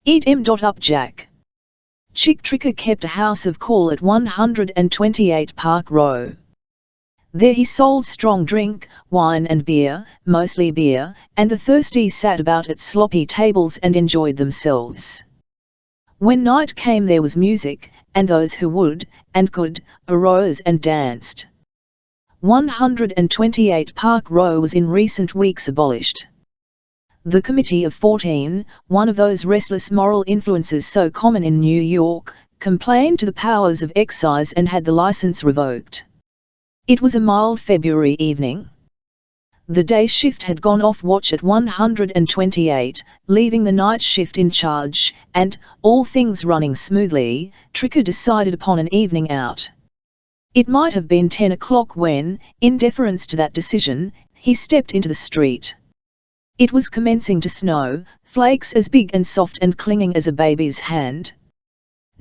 Eat 'em up, Jack. Chick Tricker kept a house of call at 128 Park Row. There he sold strong drink, wine and beer, mostly beer, and the thirsty sat about at sloppy tables and enjoyed themselves. When night came there was music, and those who would, and could, arose and danced. 128 Park Row was in recent weeks abolished. The Committee of 14, one of those restless moral influences so common in New York, complained to the powers of excise and had the license revoked. It was a mild February evening. The day shift had gone off watch at 128, leaving the night shift in charge, and, all things running smoothly, Tricker decided upon an evening out. It might have been 10 o'clock when, in deference to that decision, he stepped into the street. It was commencing to snow, flakes as big and soft and clinging as a baby's hand.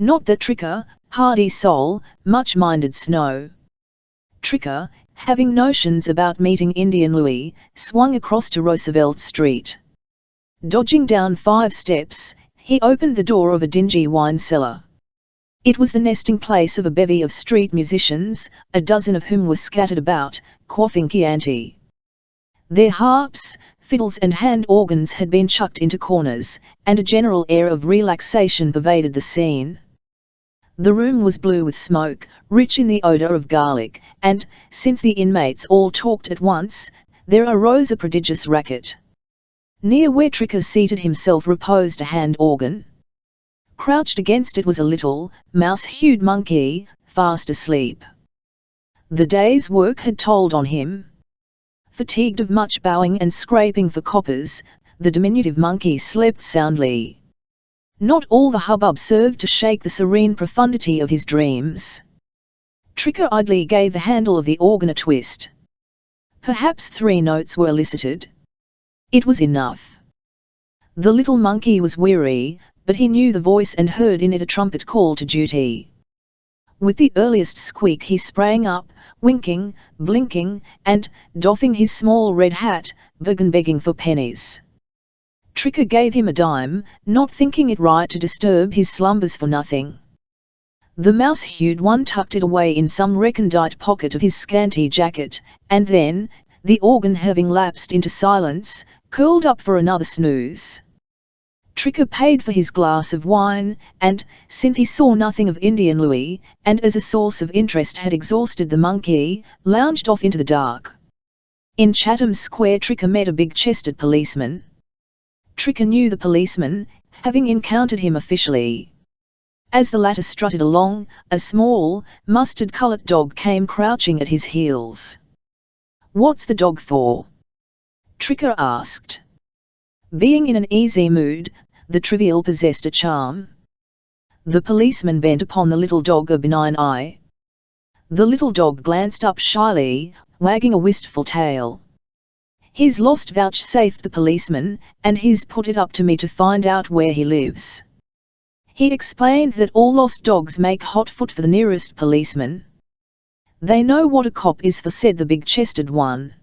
Not that Tricker, hardy soul, much minded snow. Tricker, having notions about meeting Indian Louis, swung across to Roosevelt Street. Dodging down 5 steps, he opened the door of a dingy wine cellar. It was the nesting place of a bevy of street musicians, a dozen of whom were scattered about, quaffing Chianti. Their harps, fiddles and hand organs had been chucked into corners, and a general air of relaxation pervaded the scene. The room was blue with smoke, rich in the odor of garlic, and, since the inmates all talked at once, there arose a prodigious racket. Near where Tricker seated himself reposed a hand organ. Crouched against it was a little, mouse-hued monkey, fast asleep. The day's work had told on him. Fatigued of much bowing and scraping for coppers, the diminutive monkey slept soundly. Not all the hubbub served to shake the serene profundity of his dreams. Tricker idly gave the handle of the organ a twist. Perhaps 3 notes were elicited. It was enough. The little monkey was weary, but he knew the voice and heard in it a trumpet call to duty. With the earliest squeak he sprang up, winking, blinking, and, doffing his small red hat, began begging for pennies. Tricker gave him a dime, not thinking it right to disturb his slumbers for nothing. The mouse-hued one tucked it away in some recondite pocket of his scanty jacket, and then, the organ having lapsed into silence, curled up for another snooze. Tricker paid for his glass of wine, and, since he saw nothing of Indian Louis, and as a source of interest had exhausted the monkey, lounged off into the dark. In Chatham Square Tricker met a big-chested policeman. Tricker knew the policeman, having encountered him officially. As the latter strutted along, a small, mustard-colored dog came crouching at his heels. "What's the dog for?" Tricker asked. Being in an easy mood, the trivial possessed a charm. The policeman bent upon the little dog a benign eye. The little dog glanced up shyly, wagging a wistful tail. "He's lost," vouchsafed the policeman, "and he's put it up to me to find out where he lives." He explained that all lost dogs make hot foot for the nearest policeman. "They know what a cop is for," said the big-chested one.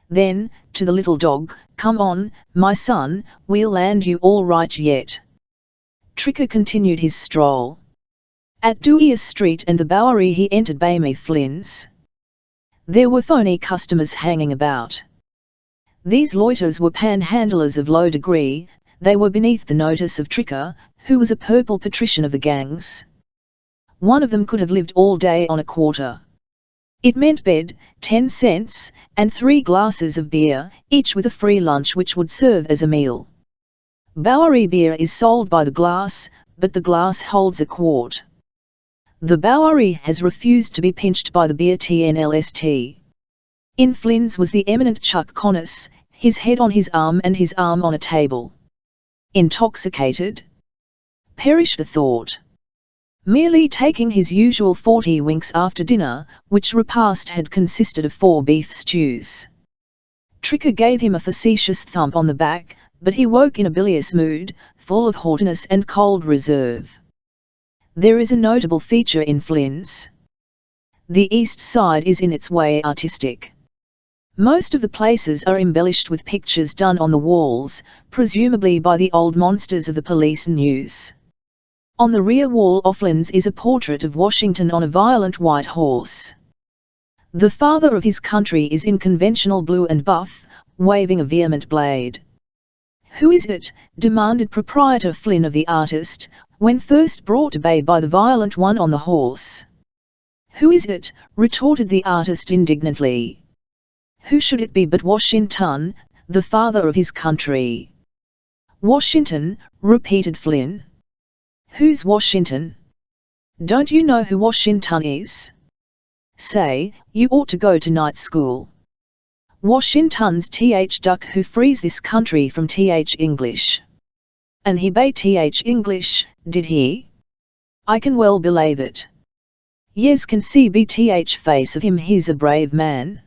Then, to the little dog, "Come on, my son, we'll land you all right yet." Tricker continued his stroll. At Dewey Street and the Bowery he entered Bamey Flynn's. There were phony customers hanging about. These loiterers were panhandlers of low degree, they were beneath the notice of Tricker, who was a purple patrician of the gangs. One of them could have lived all day on a quarter. It meant bed, 10 cents, and 3 glasses of beer, each with a free lunch which would serve as a meal. Bowery beer is sold by the glass, but the glass holds a quart. The Bowery has refused to be pinched by the beer TNLST. In Flynn's was the eminent Chuck Connors, his head on his arm and his arm on a table. Intoxicated? Perish the thought. Merely taking his usual 40 winks after dinner, which repast had consisted of 4 beef stews. Tricker gave him a facetious thump on the back, but he woke in a bilious mood, full of haughtiness and cold reserve. There is a notable feature in Flynn's. The East Side is in its way artistic. Most of the places are embellished with pictures done on the walls, presumably by the old monsters of the police news. On the rear wall offlands is a portrait of Washington on a violent white horse. The father of his country is in conventional blue and buff, waving a vehement blade. "Who is it?" demanded proprietor Flynn of the artist, when first brought to bay by the violent one on the horse. "Who is it?" retorted the artist indignantly. "Who should it be but Washington, the father of his country?" "Washington," repeated Flynn. "Who's Washington? Don't you know who Washington is? Say, you ought to go to night school. Washington's th duck who frees this country from th English. And he bay th English, did he? I can well believe it. Yes, can see be th face of him, he's a brave man."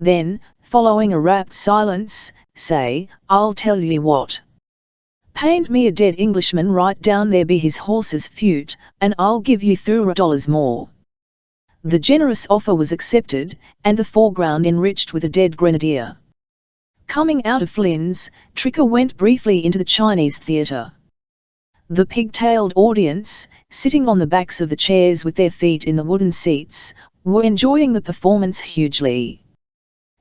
Then, following a rapt silence, "Say, I'll tell you what. Paint me a dead Englishman right down there be his horse's feut, and I'll give you $3 more." The generous offer was accepted, and the foreground enriched with a dead grenadier. Coming out of Flynn's, Tricker went briefly into the Chinese theatre. The pigtailed audience, sitting on the backs of the chairs with their feet in the wooden seats, were enjoying the performance hugely.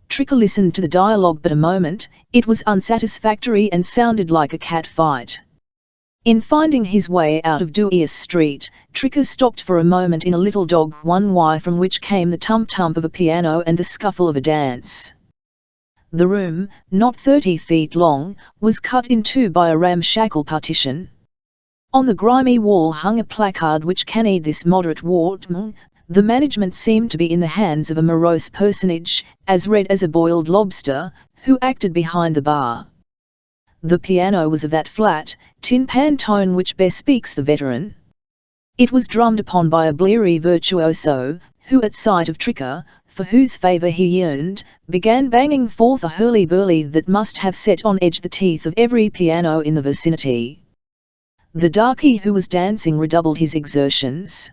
Tricker listened to the dialogue but a moment, it was unsatisfactory and sounded like a cat fight. In finding his way out of Duias Street, Tricker stopped for a moment in a little dog one-way from which came the tump-tump of a piano and the scuffle of a dance. The room, not 30 feet long, was cut in two by a ramshackle partition. On the grimy wall hung a placard which cannied this moderate wart. The management seemed to be in the hands of a morose personage, as red as a boiled lobster, who acted behind the bar. The piano was of that flat, tin-pan tone which bespeaks the veteran. It was drummed upon by a bleary virtuoso, who at sight of Tricker, for whose favour he yearned, began banging forth a hurly-burly that must have set on edge the teeth of every piano in the vicinity. The darky who was dancing redoubled his exertions.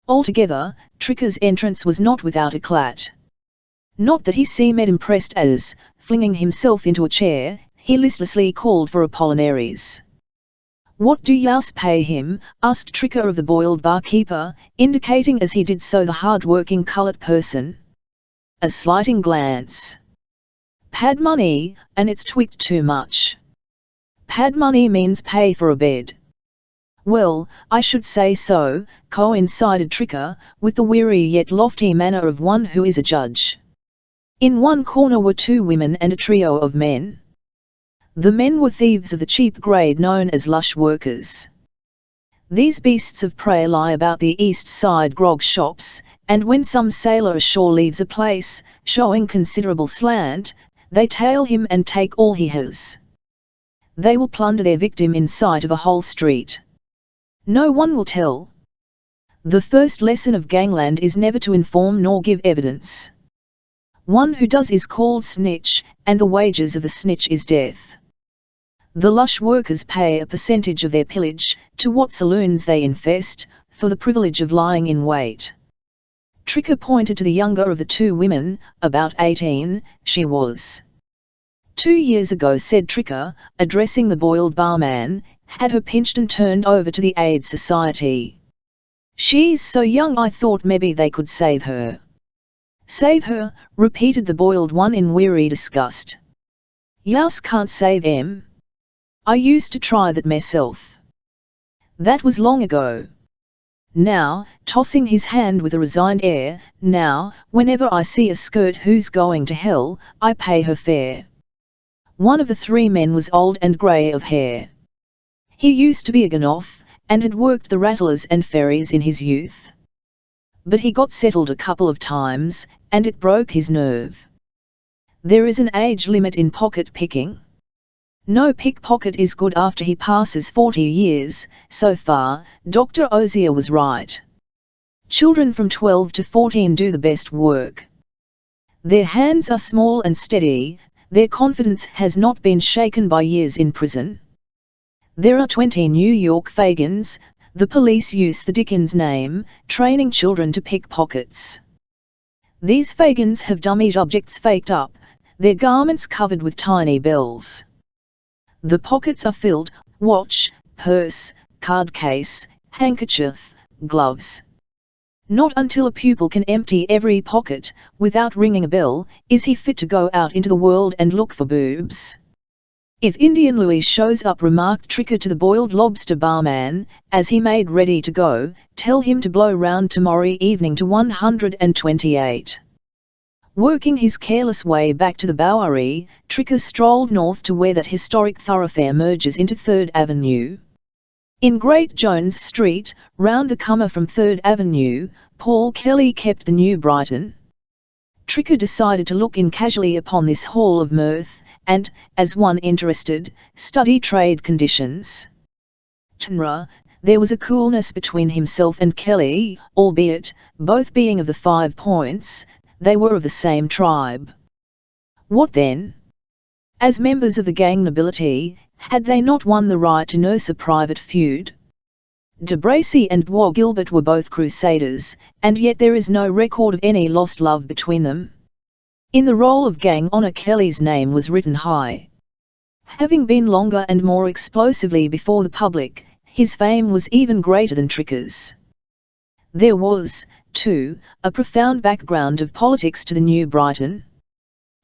Altogether, Tricker's entrance was not without eclat. Not that he seemed impressed as, flinging himself into a chair, he listlessly called for Apollinaris. "What do yous pay him?" asked Tricker of the boiled barkeeper, indicating as he did so the hard-working coloured person. A slighting glance. "Pad money, and it's tweaked too much. Pad money means pay for a bed." "Well, I should say so," coincided Tricker, with the weary yet lofty manner of one who is a judge. In one corner were two women and a trio of men. The men were thieves of the cheap grade known as lush workers. These beasts of prey lie about the east side grog shops, and when some sailor ashore leaves a place, showing considerable slant, they tail him and take all he has. They will plunder their victim in sight of a whole street. No one will tell. The first lesson of gangland is never to inform nor give evidence. One who does is called snitch, and the wages of the snitch is death. The lush workers pay a percentage of their pillage, to what saloons they infest, for the privilege of lying in wait. Tricker pointed to the younger of the two women, about 18, she was. 2 years ago, said Tricker, addressing the boiled barman, had her pinched and turned over to the Aid Society. She's so young I thought maybe they could save her. Save her, repeated the boiled one in weary disgust. Yous can't save em. I used to try that myself. That was long ago. Now, tossing his hand with a resigned air, now, whenever I see a skirt who's going to hell, I pay her fare. One of the three men was old and grey of hair. He used to be a ganoff, and had worked the rattlers and ferries in his youth. But he got settled a couple of times, and it broke his nerve. There is an age limit in pocket picking. No pickpocket is good after he passes 40 years, so far, Dr. Ozier was right. Children from 12 to 14 do the best work. Their hands are small and steady, their confidence has not been shaken by years in prison. There are 20 New York Fagans, the police use the Dickens name, training children to pick pockets. These Fagans have dummy objects faked up, their garments covered with tiny bells. The pockets are filled, watch, purse, card case, handkerchief, gloves. Not until a pupil can empty every pocket, without ringing a bell, is he fit to go out into the world and look for boobs. If Indian Louis shows up, remarked Tricker to the boiled lobster barman, as he made ready to go, tell him to blow round tomorrow evening to 128. Working his careless way back to the Bowery, Tricker strolled north to where that historic thoroughfare merges into 3rd Avenue. In Great Jones Street, round the corner from 3rd Avenue, Paul Kelly kept the New Brighton. Tricker decided to look in casually upon this hall of mirth, and, as one interested, study trade conditions. There was a coolness between himself and Kelly, albeit, both being of the 5 Points, they were of the same tribe. What then? As members of the gang nobility, had they not won the right to nurse a private feud? De Bracy and Bois Gilbert were both crusaders, and yet there is no record of any lost love between them. In the roll of gang honour Kelly's name was written high. Having been longer and more explosively before the public, his fame was even greater than Tricker's. There was, too, a profound background of politics to the New Brighton.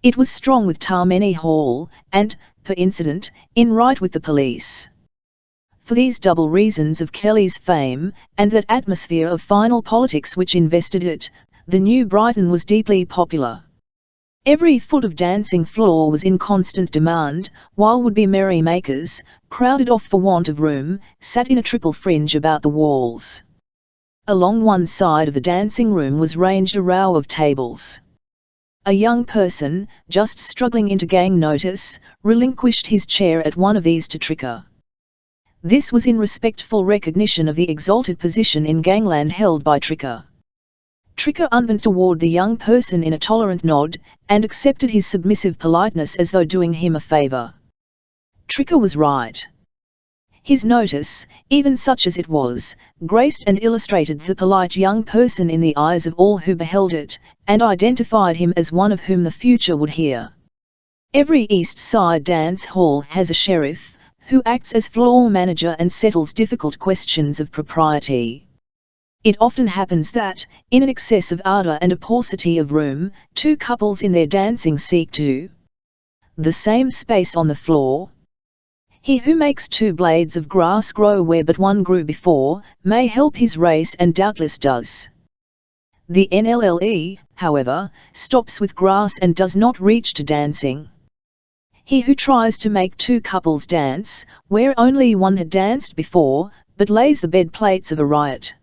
It was strong with Tammany Hall, and, per incident, in right with the police. For these double reasons of Kelly's fame, and that atmosphere of final politics which invested it, the New Brighton was deeply popular. Every foot of dancing floor was in constant demand, while would-be merrymakers, crowded off for want of room, sat in a triple fringe about the walls. Along one side of the dancing room was ranged a row of tables. A young person, just struggling into gang notice, relinquished his chair at one of these to Tricker. This was in respectful recognition of the exalted position in gangland held by Tricker. Tricker unbent toward the young person in a tolerant nod, and accepted his submissive politeness as though doing him a favor. Tricker was right. His notice, even such as it was, graced and illustrated the polite young person in the eyes of all who beheld it, and identified him as one of whom the future would hear. Every East Side dance hall has a sheriff, who acts as floor manager and settles difficult questions of propriety. It often happens that, in an excess of ardor and a paucity of room, 2 couples in their dancing seek to the same space on the floor. He who makes 2 blades of grass grow where but one grew before, may help his race and doubtless does. The NLLE, however, stops with grass and does not reach to dancing. He who tries to make 2 couples dance, where only one had danced before, but lays the bed plates of a riot.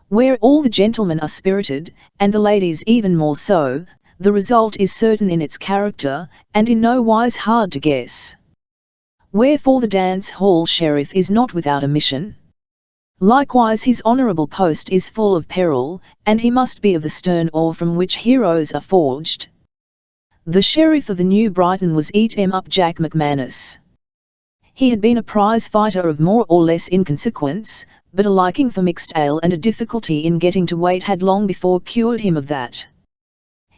Where all the gentlemen are spirited, and the ladies even more so, the result is certain in its character, and in no wise hard to guess. Wherefore the dance hall sheriff is not without a mission. Likewise his honourable post is full of peril, and he must be of the stern ore from which heroes are forged. The sheriff of the New Brighton was Eat 'em Up Jack McManus. He had been a prize fighter of more or less inconsequence, but a liking for mixed ale and a difficulty in getting to weight had long before cured him of that.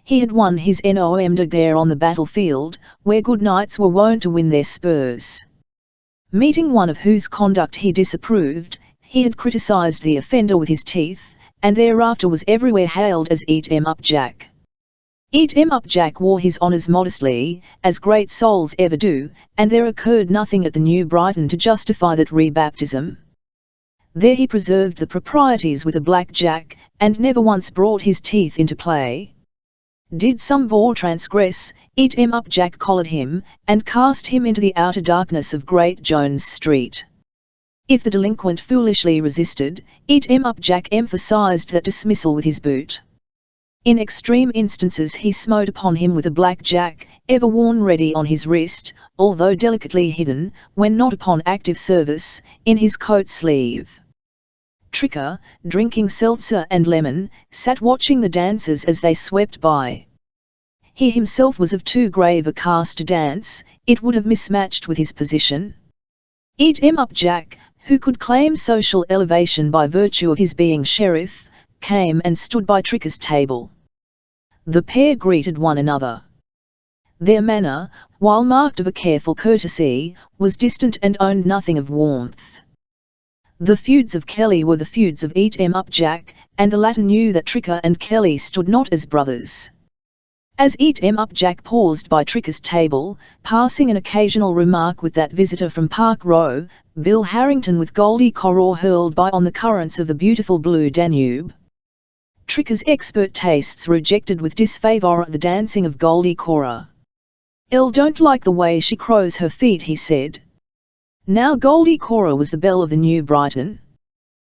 He had won his nom de guerre on the battlefield, where good knights were wont to win their spurs. Meeting one of whose conduct he disapproved, he had criticised the offender with his teeth, and thereafter was everywhere hailed as Eat 'em Up Jack. Eat 'em Up Jack wore his honours modestly, as great souls ever do, and there occurred nothing at the New Brighton to justify that rebaptism. There he preserved the proprieties with a black jack, and never once brought his teeth into play. Did some boor transgress, Eat 'em Up Jack collared him, and cast him into the outer darkness of Great Jones Street. If the delinquent foolishly resisted, Eat 'em Up Jack emphasized that dismissal with his boot. In extreme instances he smote upon him with a black jack, ever worn ready on his wrist, although delicately hidden, when not upon active service, in his coat sleeve. Tricker, drinking seltzer and lemon, sat watching the dancers as they swept by. He himself was of too grave a cast to dance, it would have mismatched with his position. Eat 'em Up Jack, who could claim social elevation by virtue of his being sheriff, came and stood by Tricker's table. The pair greeted one another. Their manner, while marked of a careful courtesy, was distant and owned nothing of warmth. The feuds of Kelly were the feuds of Eat 'em Up Jack, and the latter knew that Tricker and Kelly stood not as brothers. As Eat 'em Up Jack paused by Tricker's table, passing an occasional remark with that visitor from Park Row, Bill Harrington with Goldie Coror hurled by on the currents of the beautiful blue Danube. Tricker's expert tastes rejected with disfavour the dancing of Goldie Coror. "Elle don't like the way she crows her feet," he said. Now Goldie Coror was the belle of the New Brighton.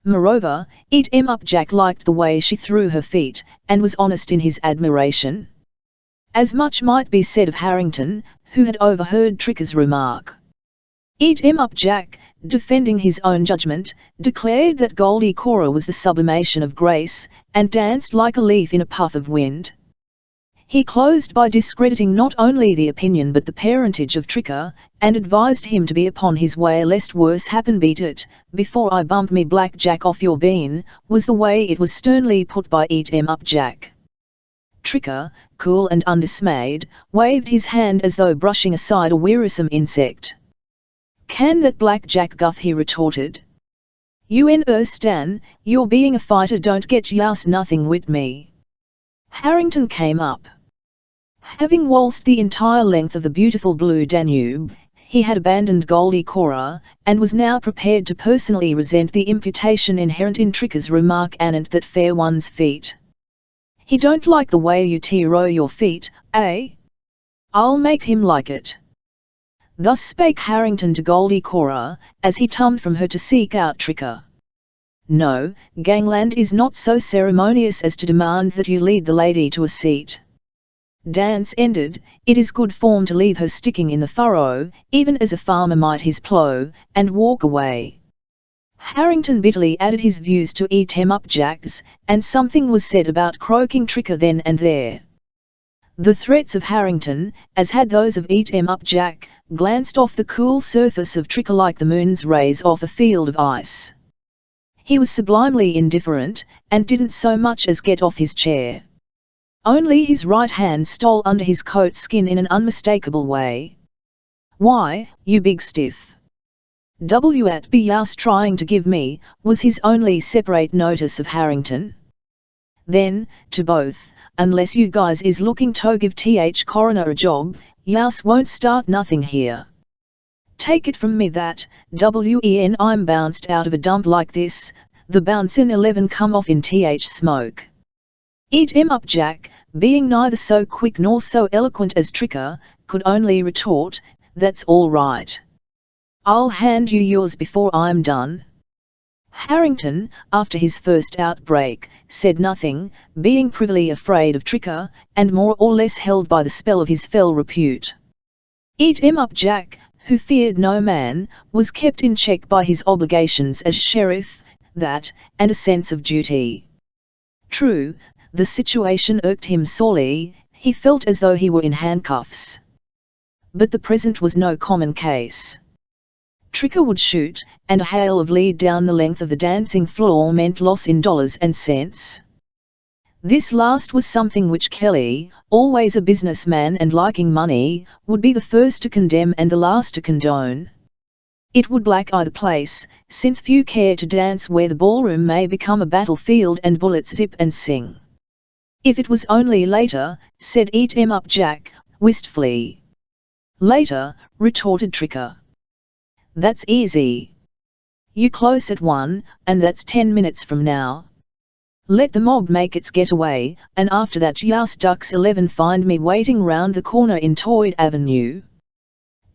Moreover, Eat 'em Up Jack liked the way she threw her feet, and was honest in his admiration. As much might be said of Harrington, who had overheard Tricker's remark. Eat 'em Up Jack, defending his own judgment, declared that Goldie Coror was the sublimation of grace, and danced like a leaf in a puff of wind. He closed by discrediting not only the opinion but the parentage of Tricker, and advised him to be upon his way lest worse happen. "Beat it, before I bump me black Jack off your bean," was the way it was sternly put by Eat 'em Up Jack. Tricker, cool and undismayed, waved his hand as though brushing aside a wearisome insect. "Can that black Jack guff," he retorted. "You Stan, your being a fighter don't get yous nothing wit me." Harrington came up. Having waltzed the entire length of the beautiful blue Danube, he had abandoned Goldie Coror, and was now prepared to personally resent the imputation inherent in Tricker's remark anent that fair one's feet. "He don't like the way you row your feet, eh? I'll make him like it." Thus spake Harrington to Goldie Coror, as he tummed from her to seek out Tricker. No, gangland is not so ceremonious as to demand that you lead the lady to a seat. Dance ended, it is good form to leave her sticking in the furrow, even as a farmer might his plough, and walk away. Harrington bitterly added his views to Eat 'em Up Jack's, and something was said about croaking Tricker then and there. The threats of Harrington, as had those of Eat 'em Up Jack, glanced off the cool surface of Tricker like the moon's rays off a field of ice. He was sublimely indifferent, and didn't so much as get off his chair. Only his right hand stole under his coat skin in an unmistakable way. "Why, you big stiff. What be yous trying to give me," was his only separate notice of Harrington. Then, to both, "Unless you guys is looking to give coroner a job, yous won't start nothing here. Take it from me that, when I'm bounced out of a dump like this, the bouncin' 11 come off in smoke." Eat 'em Up Jack, being neither so quick nor so eloquent as Tricker, could only retort, "That's all right. I'll hand you yours before I'm done." Harrington, after his first outbreak, said nothing, being privily afraid of Tricker, and more or less held by the spell of his fell repute. Eat 'em Up Jack, who feared no man, was kept in check by his obligations as sheriff, that, and a sense of duty. True, the situation irked him sorely, he felt as though he were in handcuffs. But the present was no common case. Tricker would shoot, and a hail of lead down the length of the dancing floor meant loss in dollars and cents. This last was something which Kelly, always a businessman and liking money, would be the first to condemn and the last to condone. It would black eye the place, since few care to dance where the ballroom may become a battlefield and bullets zip and sing. "If it was only later," said Eat 'em Up Jack, wistfully. "Later," retorted Tricker. "That's easy. You close at 1, and that's 10 minutes from now. Let the mob make its getaway, and after that yous ducks 11 find me waiting round the corner in Toyd Avenue."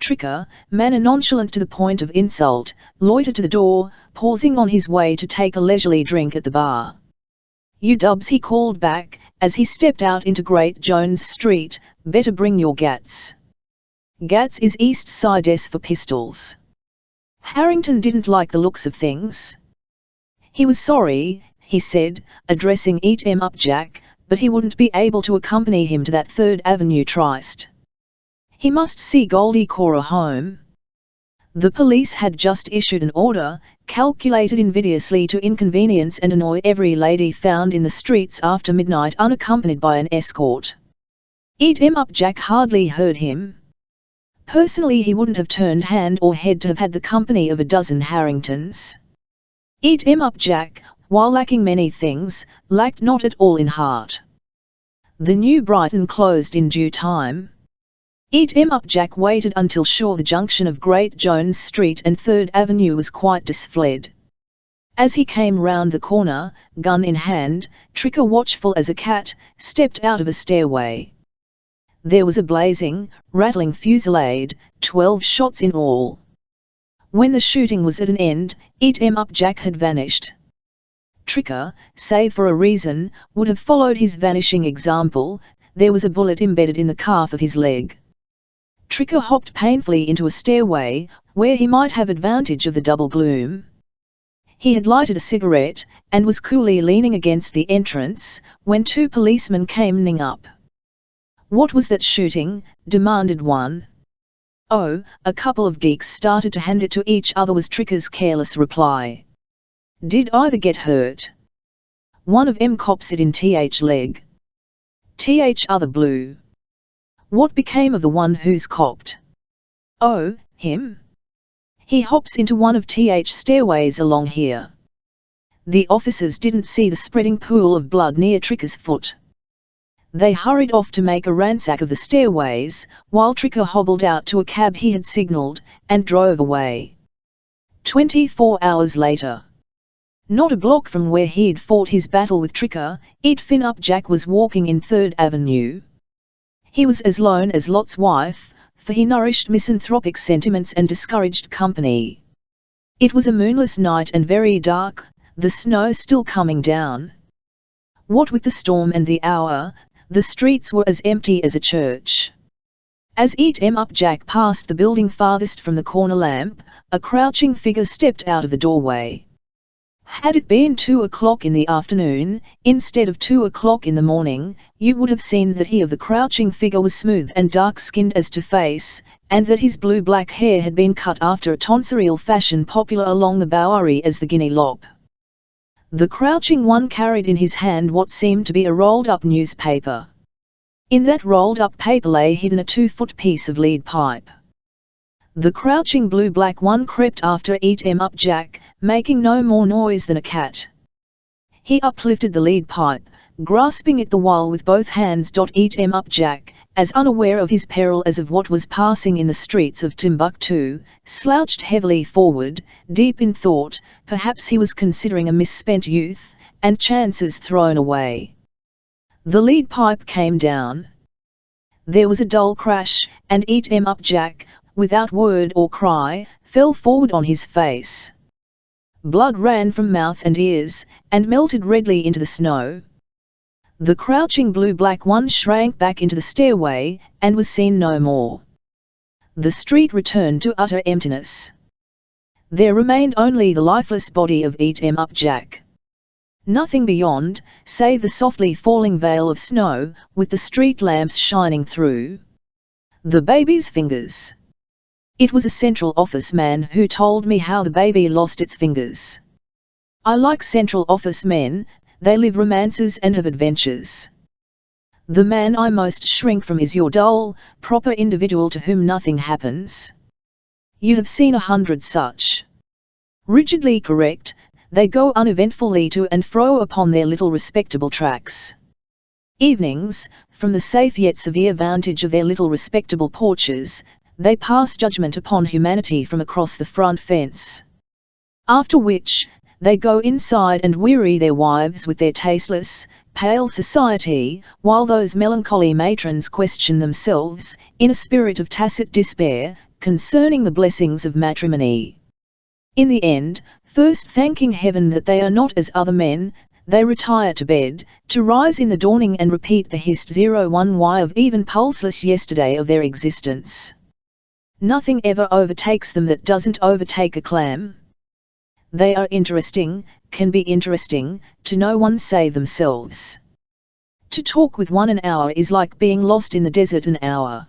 Tricker, manner nonchalant to the point of insult, loitered to the door, pausing on his way to take a leisurely drink at the bar. "You dubs," he called back, as he stepped out into Great Jones Street, "better bring your gats. Gats is East Side S for pistols." Harrington didn't like the looks of things. He was sorry, he said, addressing Eat 'em Up Jack, but he wouldn't be able to accompany him to that 3rd Avenue tryst. He must see Goldie Coror home. The police had just issued an order, calculated invidiously to inconvenience and annoy every lady found in the streets after midnight unaccompanied by an escort. Eat 'em up Jack hardly heard him. Personally he wouldn't have turned hand or head to have had the company of a dozen Harringtons. Eat 'em up Jack, while lacking many things, lacked not at all in heart. The New Brighton closed in due time. Eat 'em up Jack waited until sure the junction of Great Jones Street and 3rd Avenue was quite disfled. As he came round the corner, gun in hand, Tricker watchful as a cat, stepped out of a stairway. There was a blazing, rattling fusillade, 12 shots in all. When the shooting was at an end, Eat 'em up Jack had vanished. Tricker, save for a reason, would have followed his vanishing example. There was a bullet embedded in the calf of his leg. Tricker hopped painfully into a stairway, where he might have advantage of the double gloom. He had lighted a cigarette, and was coolly leaning against the entrance, when 2 policemen came running up. "What was that shooting?" demanded one. "Oh, a couple of geeks started to hand it to each other," was Tricker's careless reply. "Did either get hurt?" "One of 'em cops it in th leg. Th other blue." "What became of the one who's copped?" "Oh, him? He hops into one of th stairways along here." The officers didn't see the spreading pool of blood near Tricker's foot. They hurried off to make a ransack of the stairways, while Tricker hobbled out to a cab he had signalled, and drove away. 24 hours later. Not a block from where he'd fought his battle with Tricker, Eat 'em up Jack was walking in 3rd Avenue. He was as lone as Lot's wife, for he nourished misanthropic sentiments and discouraged company. It was a moonless night and very dark, the snow still coming down. What with the storm and the hour, the streets were as empty as a church. As Eat 'em up Jack passed the building farthest from the corner lamp, a crouching figure stepped out of the doorway. Had it been 2 o'clock in the afternoon, instead of 2 o'clock in the morning, you would have seen that he of the crouching figure was smooth and dark-skinned as to face, and that his blue-black hair had been cut after a tonsorial fashion popular along the Bowery as the guinea lop. The crouching one carried in his hand what seemed to be a rolled-up newspaper. In that rolled-up paper lay hidden a 2-foot piece of lead pipe. The crouching blue-black one crept after Eat 'em up Jack, making no more noise than a cat. He uplifted the lead pipe, grasping it the while with both hands. Eat 'em up Jack, as unaware of his peril as of what was passing in the streets of Timbuktu, slouched heavily forward, deep in thought. Perhaps he was considering a misspent youth, and chances thrown away. The lead pipe came down. There was a dull crash, and Eat 'em up Jack, without word or cry, fell forward on his face. Blood ran from mouth and ears, and melted redly into the snow. The crouching blue-black one shrank back into the stairway, and was seen no more. The street returned to utter emptiness. There remained only the lifeless body of Eat 'em up Jack. Nothing beyond, save the softly falling veil of snow, with the street lamps shining through. The baby's fingers. It was a Central Office man who told me how the baby lost its fingers. I like Central Office men, they live romances and have adventures. The man I most shrink from is your dull, proper individual to whom nothing happens. You have seen 100 such. Rigidly correct, they go uneventfully to and fro upon their little respectable tracks. Evenings, from the safe yet severe vantage of their little respectable porches, they pass judgment upon humanity from across the front fence. After which, they go inside and weary their wives with their tasteless, pale society, while those melancholy matrons question themselves, in a spirit of tacit despair, concerning the blessings of matrimony. In the end, first thanking heaven that they are not as other men, they retire to bed, to rise in the dawning and repeat the hist 01y of even pulseless yesterday of their existence. Nothing ever overtakes them that doesn't overtake a clam. They are interesting, can be interesting, to no one save themselves. To talk with one an hour is like being lost in the desert an hour.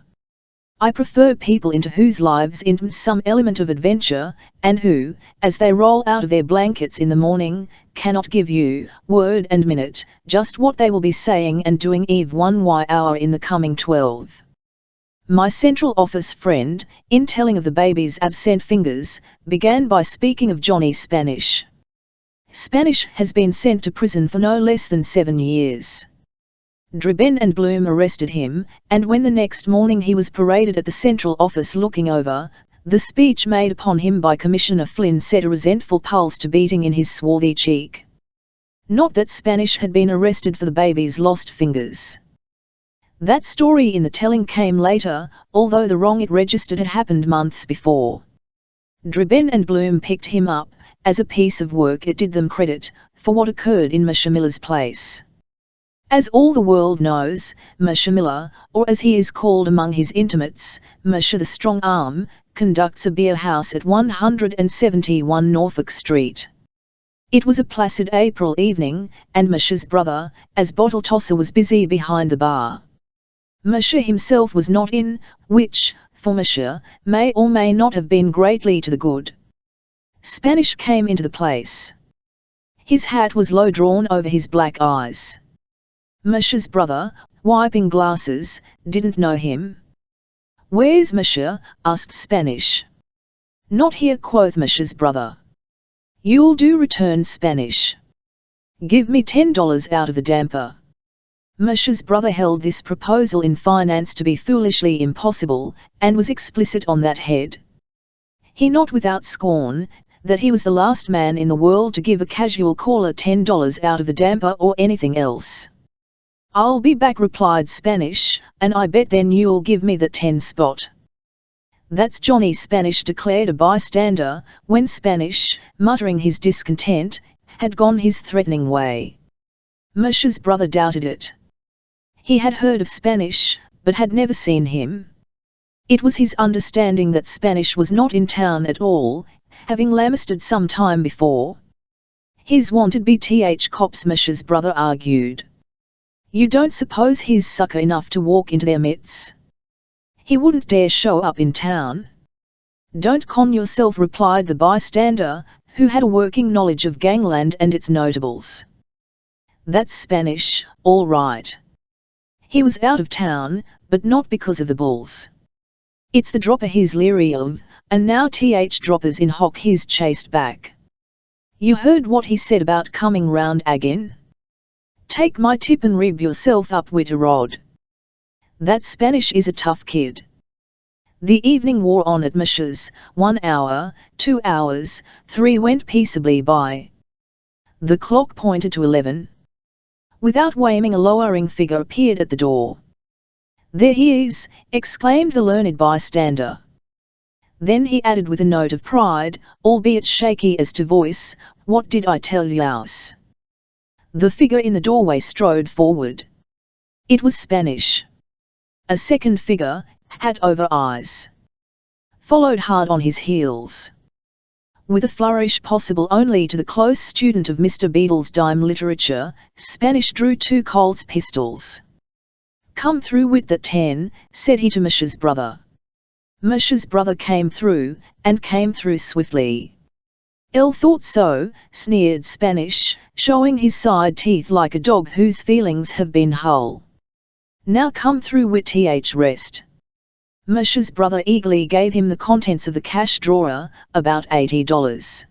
I prefer people into whose lives enters some element of adventure, and who, as they roll out of their blankets in the morning, cannot give you, word and minute, just what they will be saying and doing Eve 1 hour in the coming 12. My central office friend, in telling of the baby's absent fingers, began by speaking of Johnny Spanish. Spanish has been sent to prison for no less than 7 years. Dribben and Bloom arrested him, and when the next morning he was paraded at the central office looking over, the speech made upon him by Commissioner Flynn set a resentful pulse to beating in his swarthy cheek. Not that Spanish had been arrested for the baby's lost fingers. That story in the telling came later, although the wrong it registered had happened months before. Dribben and Bloom picked him up, as a piece of work it did them credit, for what occurred in Moshe Miller's place. As all the world knows, Moshe Miller, or as he is called among his intimates, Moshe the Strong Arm, conducts a beer house at 171 Norfolk Street. It was a placid April evening, and Moshe's brother, as bottle tosser, was busy behind the bar. Moshe himself was not in, which, for Moshe, may or may not have been greatly to the good. Spanish came into the place. His hat was low drawn over his black eyes. Moshe's brother, wiping glasses, didn't know him. "Where's Moshe?" asked Spanish. "Not here," quoth Moshe's brother. "You'll do," returned Spanish. "Give me $10 out of the damper." Moshe's brother held this proposal in finance to be foolishly impossible, and was explicit on that head. He not without scorn, that he was the last man in the world to give a casual caller $10 out of the damper or anything else. "I'll be back," replied Spanish, "and I bet then you'll give me that 10 spot." "That's Johnny," Spanish declared a bystander, when Spanish, muttering his discontent, had gone his threatening way. Moshe's brother doubted it. He had heard of Spanish, but had never seen him. It was his understanding that Spanish was not in town at all, having lambasted some time before. His wanted BTH cops, Moshe's brother argued. "You don't suppose he's sucker enough to walk into their midst? He wouldn't dare show up in town." "Don't con yourself," replied the bystander, who had a working knowledge of gangland and its notables. "That's Spanish, all right. He was out of town, but not because of the bulls. It's the dropper he's leery of, and now th droppers in hock he's chased back. You heard what he said about coming round again? Take my tip and rib yourself up wit a rod. That Spanish is a tough kid." The evening wore on at Moshe's. 1 hour, 2 hours, 3 went peaceably by. The clock pointed to 11. Without waving, a lowering figure appeared at the door. "There he is," exclaimed the learned bystander. Then he added with a note of pride, albeit shaky as to voice, "What did I tell yous?" The figure in the doorway strode forward. It was Spanish. A second figure, hat over eyes, followed hard on his heels. With a flourish possible only to the close student of Mr. Beadle's dime literature, Spanish drew 2 Colt's pistols. "Come through with that 10, said he to Moshe's brother. Moshe's brother came through, and came through swiftly. "El thought so," sneered Spanish, showing his side teeth like a dog whose feelings have been hull. "Now come through with th rest." Moshe's brother eagerly gave him the contents of the cash drawer, about $80.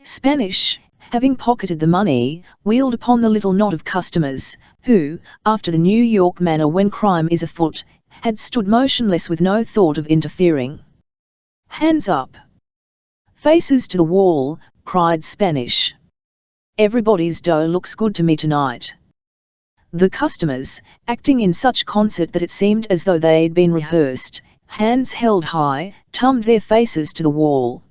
Spanish, having pocketed the money, wheeled upon the little knot of customers, who, after the New York manner when crime is afoot, had stood motionless with no thought of interfering. "Hands up! Faces to the wall," cried Spanish. "Everybody's dough looks good to me tonight." The customers, acting in such concert that it seemed as though they'd been rehearsed, hands held high, tummed their faces to the wall.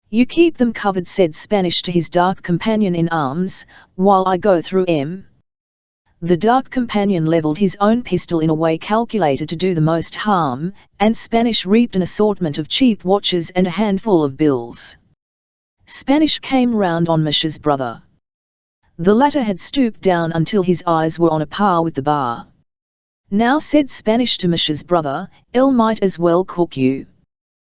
"You keep them covered," said Spanish to his dark companion in arms, "while I go through 'em." The dark companion levelled his own pistol in a way calculated to do the most harm, and Spanish reaped an assortment of cheap watches and a handful of bills. Spanish came round on Moshe's brother. The latter had stooped down until his eyes were on a par with the bar. Now said Spanish to Mish's brother, "El might as well cook you.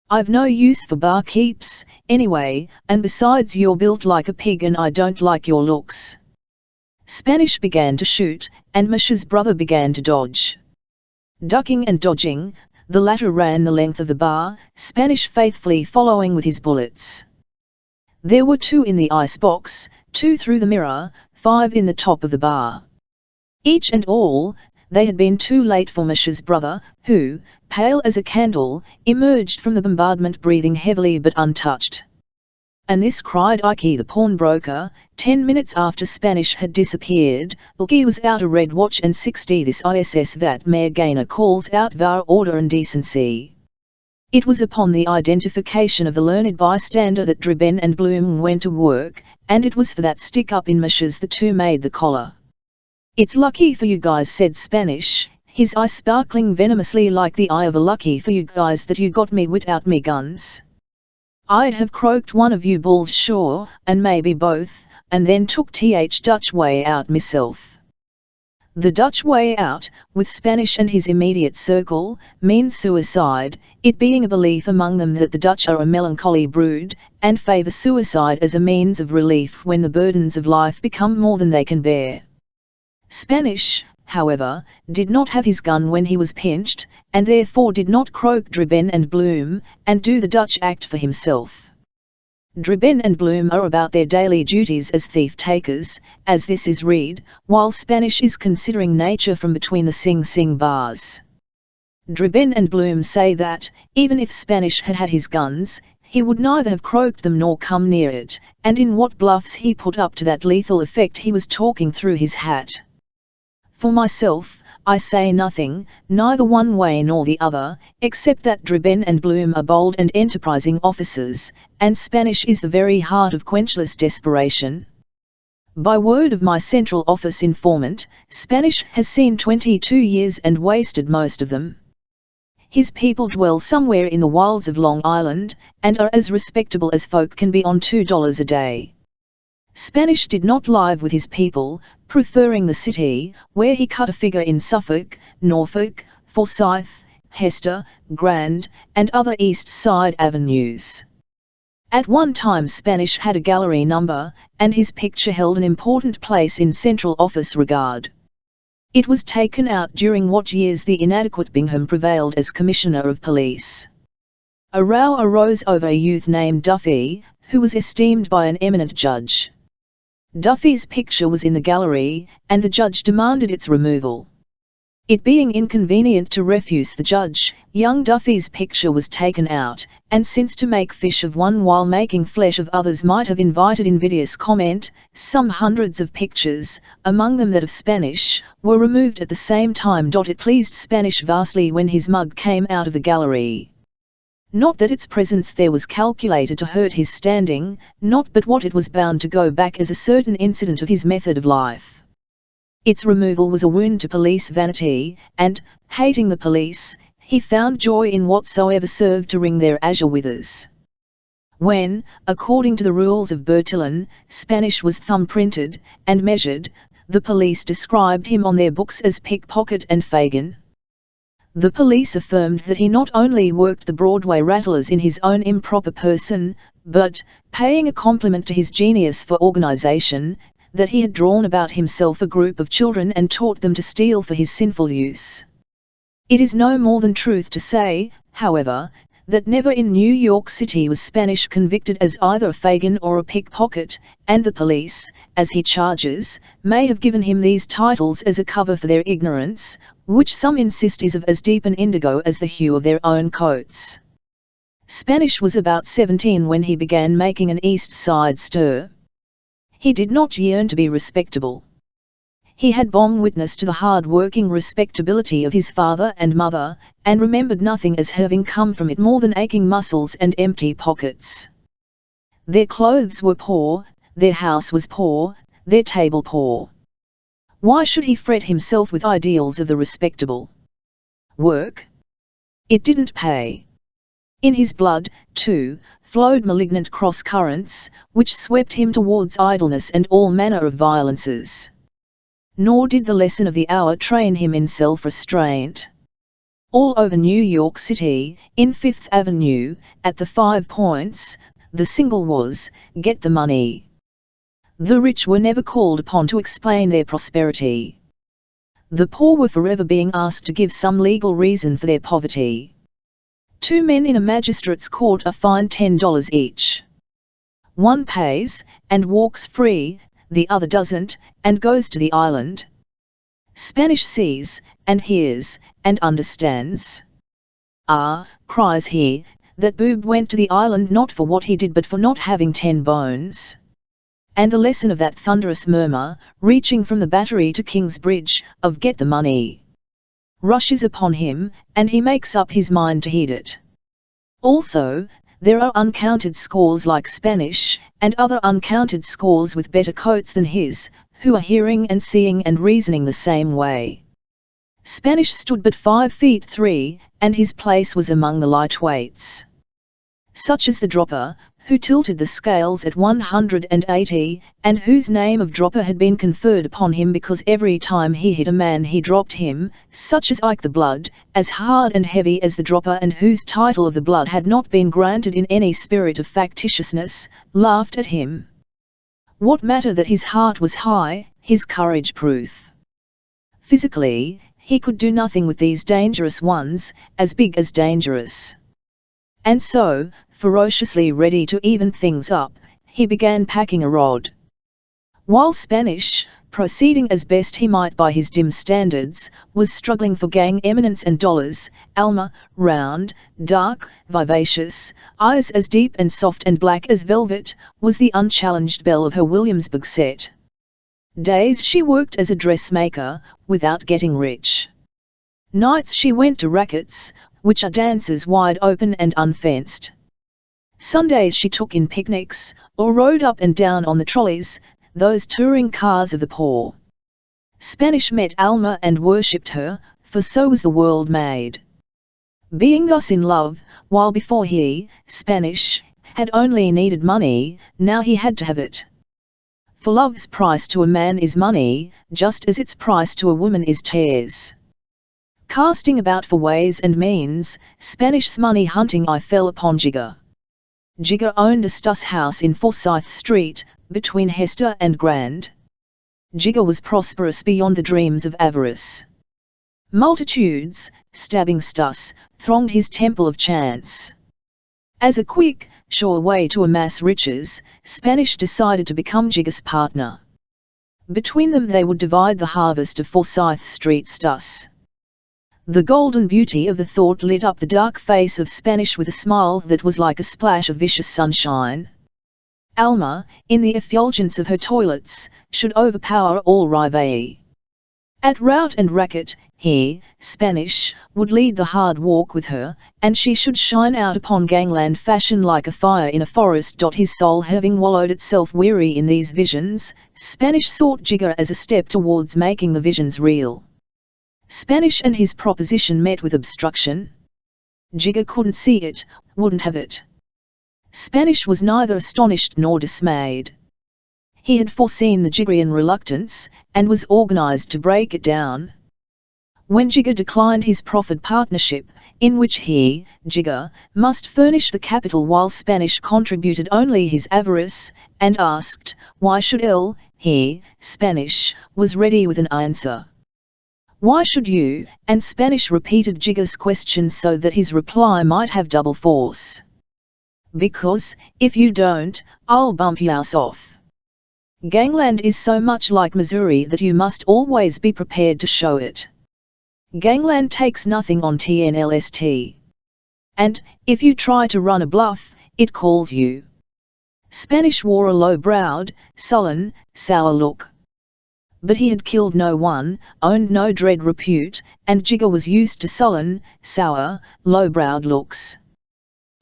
I've no use for barkeeps, anyway, and besides you're built like a pig and I don't like your looks." Spanish began to shoot, and Mish's brother began to dodge. Ducking and dodging, the latter ran the length of the bar, Spanish faithfully following with his bullets. There were 2 in the icebox, 2 through the mirror, 5 in the top of the bar. Each and all, they had been too late for Mish's brother, who, pale as a candle, emerged from the bombardment breathing heavily but untouched. "And this," cried Ike the pawnbroker, 10 minutes after Spanish had disappeared. "Look, was out a red watch and 60 this ISS vat Mayor Gaynor calls out var order and decency." It was upon the identification of the learned bystander that Dribben and Bloom went to work, and it was for that stick-up in Mish's the 2 made the collar. "It's lucky for you guys," said Spanish, his eye sparkling venomously like the eye of a lucky for you guys that you got me without me guns. I'd have croaked one of you bulls sure, and maybe both, and then took Dutch way out myself." The Dutch way out, with Spanish and his immediate circle, means suicide, it being a belief among them that the Dutch are a melancholy brood, and favour suicide as a means of relief when the burdens of life become more than they can bear. Spanish, however, did not have his gun when he was pinched, and therefore did not croak Dribben and Bloom, and do the Dutch act for himself. Dribben and Bloom are about their daily duties as thief-takers, as this is read, while Spanish is considering nature from between the Sing Sing bars. Dribben and Bloom say that, even if Spanish had had his guns, he would neither have croaked them nor come near it, and in what bluffs he put up to that lethal effect he was talking through his hat. For myself, I say nothing, neither one way nor the other, except that Dribben and Bloom are bold and enterprising officers, and Spanish is the very heart of quenchless desperation. By word of my Central Office informant, Spanish has seen 22 years and wasted most of them. His people dwell somewhere in the wilds of Long Island, and are as respectable as folk can be on $2 a day. Spanish did not live with his people, preferring the city, where he cut a figure in Suffolk, Norfolk, Forsyth, Hester, Grand, and other East Side avenues. At one time Spanish had a gallery number, and his picture held an important place in Central Office regard. It was taken out during what years the inadequate Bingham prevailed as Commissioner of Police. A row arose over a youth named Duffy, who was esteemed by an eminent judge. Duffy's picture was in the gallery, and the judge demanded its removal. It being inconvenient to refuse the judge, young Duffy's picture was taken out, and since to make fish of one while making flesh of others might have invited invidious comment, some hundreds of pictures, among them that of Spanish, were removed at the same time. It pleased Spanish vastly when his mug came out of the gallery. Not that its presence there was calculated to hurt his standing, not but what it was bound to go back as a certain incident of his method of life. Its removal was a wound to police vanity, and, hating the police, he found joy in whatsoever served to wring their azure withers. When, according to the rules of Bertillon, Spanish was thumb-printed, and measured, the police described him on their books as pickpocket and Fagin. The police affirmed that he not only worked the Broadway rattlers in his own improper person, but, paying a compliment to his genius for organization, that he had drawn about himself a group of children and taught them to steal for his sinful use. It is no more than truth to say, however, that never in New York City was Spanish convicted as either a Fagin or a pickpocket, and the police, as he charges, may have given him these titles as a cover for their ignorance, which some insist is of as deep an indigo as the hue of their own coats. Spanish was about 17 when he began making an East Side stir. He did not yearn to be respectable. He had borne witness to the hard-working respectability of his father and mother, and remembered nothing as having come from it more than aching muscles and empty pockets. Their clothes were poor, their house was poor, their table poor. Why should he fret himself with ideals of the respectable? Work? It didn't pay. In his blood, too, flowed malignant cross-currents, which swept him towards idleness and all manner of violences. Nor did the lesson of the hour train him in self-restraint. All over New York City, in Fifth Avenue, at the 5 Points, the single was, "Get the money." The rich were never called upon to explain their prosperity. The poor were forever being asked to give some legal reason for their poverty. 2 men in a magistrate's court are fined $10 each. One pays, and walks free, the other doesn't, and goes to the island. Spanish sees, and hears, and understands. "Ah," cries he, "that boob went to the island not for what he did but for not having 10 bones." And the lesson of that thunderous murmur, reaching from the Battery to Kingsbridge, of "Get the money," rushes upon him, and he makes up his mind to heed it. Also, there are uncounted scores like Spanish, and other uncounted scores with better coats than his, who are hearing and seeing and reasoning the same way. Spanish stood but 5 feet 3, and his place was among the lightweights. Such as the dropper, who tilted the scales at 180, and whose name of dropper had been conferred upon him because every time he hit a man he dropped him, such as Ike the Blood, as hard and heavy as the dropper, and whose title of the Blood had not been granted in any spirit of factitiousness, laughed at him. What matter that his heart was high, his courage proof? Physically, he could do nothing with these dangerous ones, as big as dangerous. And so, ferociously ready to even things up, he began packing a rod. While Spanish, proceeding as best he might by his dim standards, was struggling for gang eminence and dollars, Alma, round, dark, vivacious, eyes as deep and soft and black as velvet, was the unchallenged belle of her Williamsburg set. Days she worked as a dressmaker, without getting rich. Nights she went to rackets, which are dances wide open and unfenced. Sundays she took in picnics, or rode up and down on the trolleys, those touring cars of the poor. Spanish met Alma and worshipped her, for so was the world made. Being thus in love, while before he, Spanish, had only needed money, now he had to have it. For love's price to a man is money, just as its price to a woman is tears. Casting about for ways and means, Spanish's money hunting eye fell upon Jigger. Jigger owned a stuss house in Forsyth Street, between Hester and Grand. Jigger was prosperous beyond the dreams of avarice. Multitudes, stabbing stuss, thronged his temple of chance. As a quick, sure way to amass riches, Spanish decided to become Jigger's partner. Between them they would divide the harvest of Forsyth Street stuss. The golden beauty of the thought lit up the dark face of Spanish with a smile that was like a splash of vicious sunshine. Alma, in the effulgence of her toilets, should overpower all rivalry. At rout and racket, he, Spanish, would lead the hard walk with her, and she should shine out upon gangland fashion like a fire in a forest. His soul having wallowed itself weary in these visions, Spanish sought Jigger as a step towards making the visions real. Spanish and his proposition met with obstruction. Jigger couldn't see it, wouldn't have it. Spanish was neither astonished nor dismayed. He had foreseen the Jiggerian reluctance, and was organized to break it down. When Jigger declined his proffered partnership, in which he, Jigger, must furnish the capital while Spanish contributed only his avarice, and asked, why should he, Spanish, was ready with an answer. Why should you? And Spanish repeated Jigger's question so that his reply might have double force. Because, if you don't, I'll bump your ass off. Gangland is so much like Missouri that you must always be prepared to show it. Gangland takes nothing on TNLST. And, if you try to run a bluff, it calls you. Spanish wore a low-browed, sullen, sour look. But he had killed no one, owned no dread repute, and Jigger was used to sullen, sour, low-browed looks.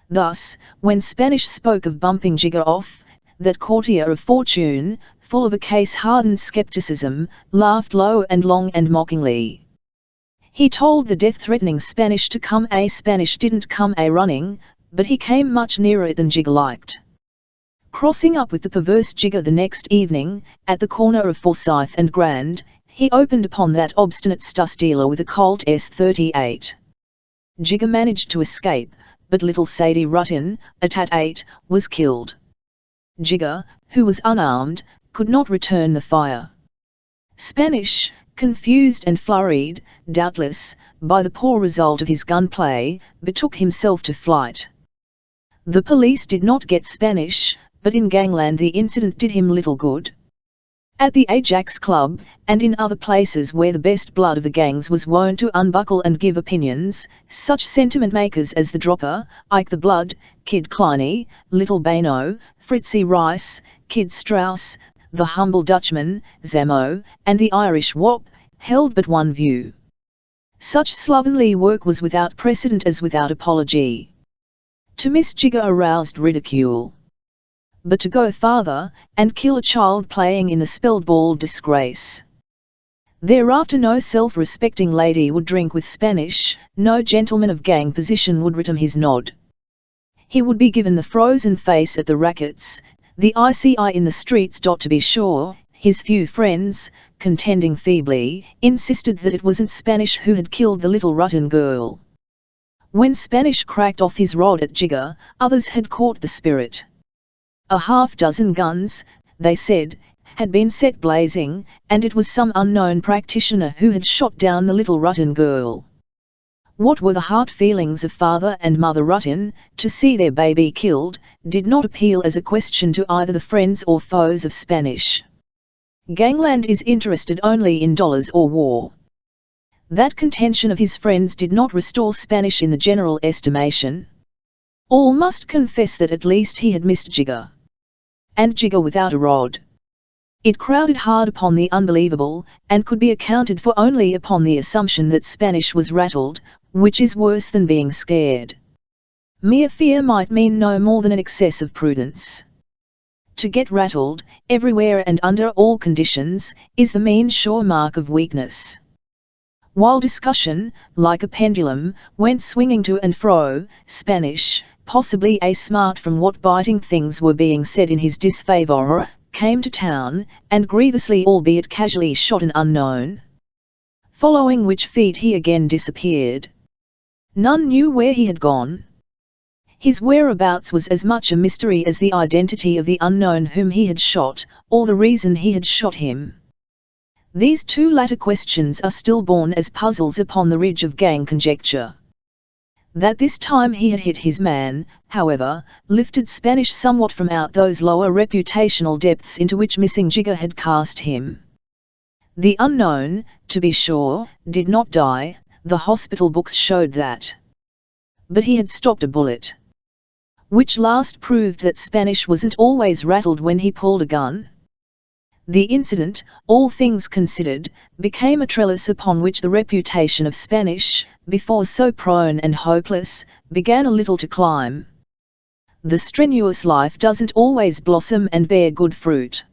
Thus, when Spanish spoke of bumping Jigger off, that courtier of fortune, full of a case-hardened skepticism, laughed low and long and mockingly. He told the death-threatening Spanish to come. Spanish didn't come running, but he came much nearer than Jigger liked. Crossing up with the perverse Jigger the next evening, at the corner of Forsyth and Grand, he opened upon that obstinate stuss dealer with a Colt S-38. Jigger managed to escape, but little Sadie Rutin, at 8, was killed. Jigger, who was unarmed, could not return the fire. Spanish, confused and flurried, doubtless, by the poor result of his gunplay, betook himself to flight. The police did not get Spanish, but in gangland the incident did him little good. At the Ajax Club, and in other places where the best blood of the gangs was wont to unbuckle and give opinions, such sentiment makers as the Dropper, Ike the Blood, Kid Kleiny, Little Bano, Fritzie Rice, Kid Strauss, the humble Dutchman, Zammo, and the Irish Wop, held but one view. Such slovenly work was without precedent as without apology. To miss Jigger aroused ridicule. But to go farther, and kill a child playing in the spelled ball disgrace. Thereafter no self-respecting lady would drink with Spanish, no gentleman of gang position would return his nod. He would be given the frozen face at the rackets, the icy eye in the streets. To be sure, his few friends, contending feebly, insisted that it wasn't Spanish who had killed the little Rutin girl. When Spanish cracked off his rod at Jigger, others had caught the spirit. A half-dozen guns, they said, had been set blazing, and it was some unknown practitioner who had shot down the little Rutin girl. What were the heart feelings of father and mother Rutin, to see their baby killed, did not appeal as a question to either the friends or foes of Spanish. Gangland is interested only in dollars or war. That contention of his friends did not restore Spanish in the general estimation. All must confess that at least he had missed Jigger. And Jigger without a rod. It crowded hard upon the unbelievable, and could be accounted for only upon the assumption that Spanish was rattled, which is worse than being scared. Mere fear might mean no more than an excess of prudence. To get rattled, everywhere and under all conditions, is the mean sure mark of weakness. While discussion, like a pendulum, went swinging to and fro, Spanish, possibly a smart from what biting things were being said in his disfavor, came to town, and grievously albeit casually shot an unknown. Following which feat he again disappeared. None knew where he had gone. His whereabouts was as much a mystery as the identity of the unknown whom he had shot, or the reason he had shot him. These two latter questions are still borne as puzzles upon the ridge of gang conjecture. That this time he had hit his man, however, lifted Spanish somewhat from out those lower reputational depths into which missing Jigger had cast him. The unknown, to be sure, did not die, the hospital books showed that. But he had stopped a bullet. Which last proved that Spanish wasn't always rattled when he pulled a gun. The incident, all things considered, became a trellis upon which the reputation of Spanish, before so prone and hopeless, began a little to climb. The strenuous life doesn't always blossom and bear good fruit.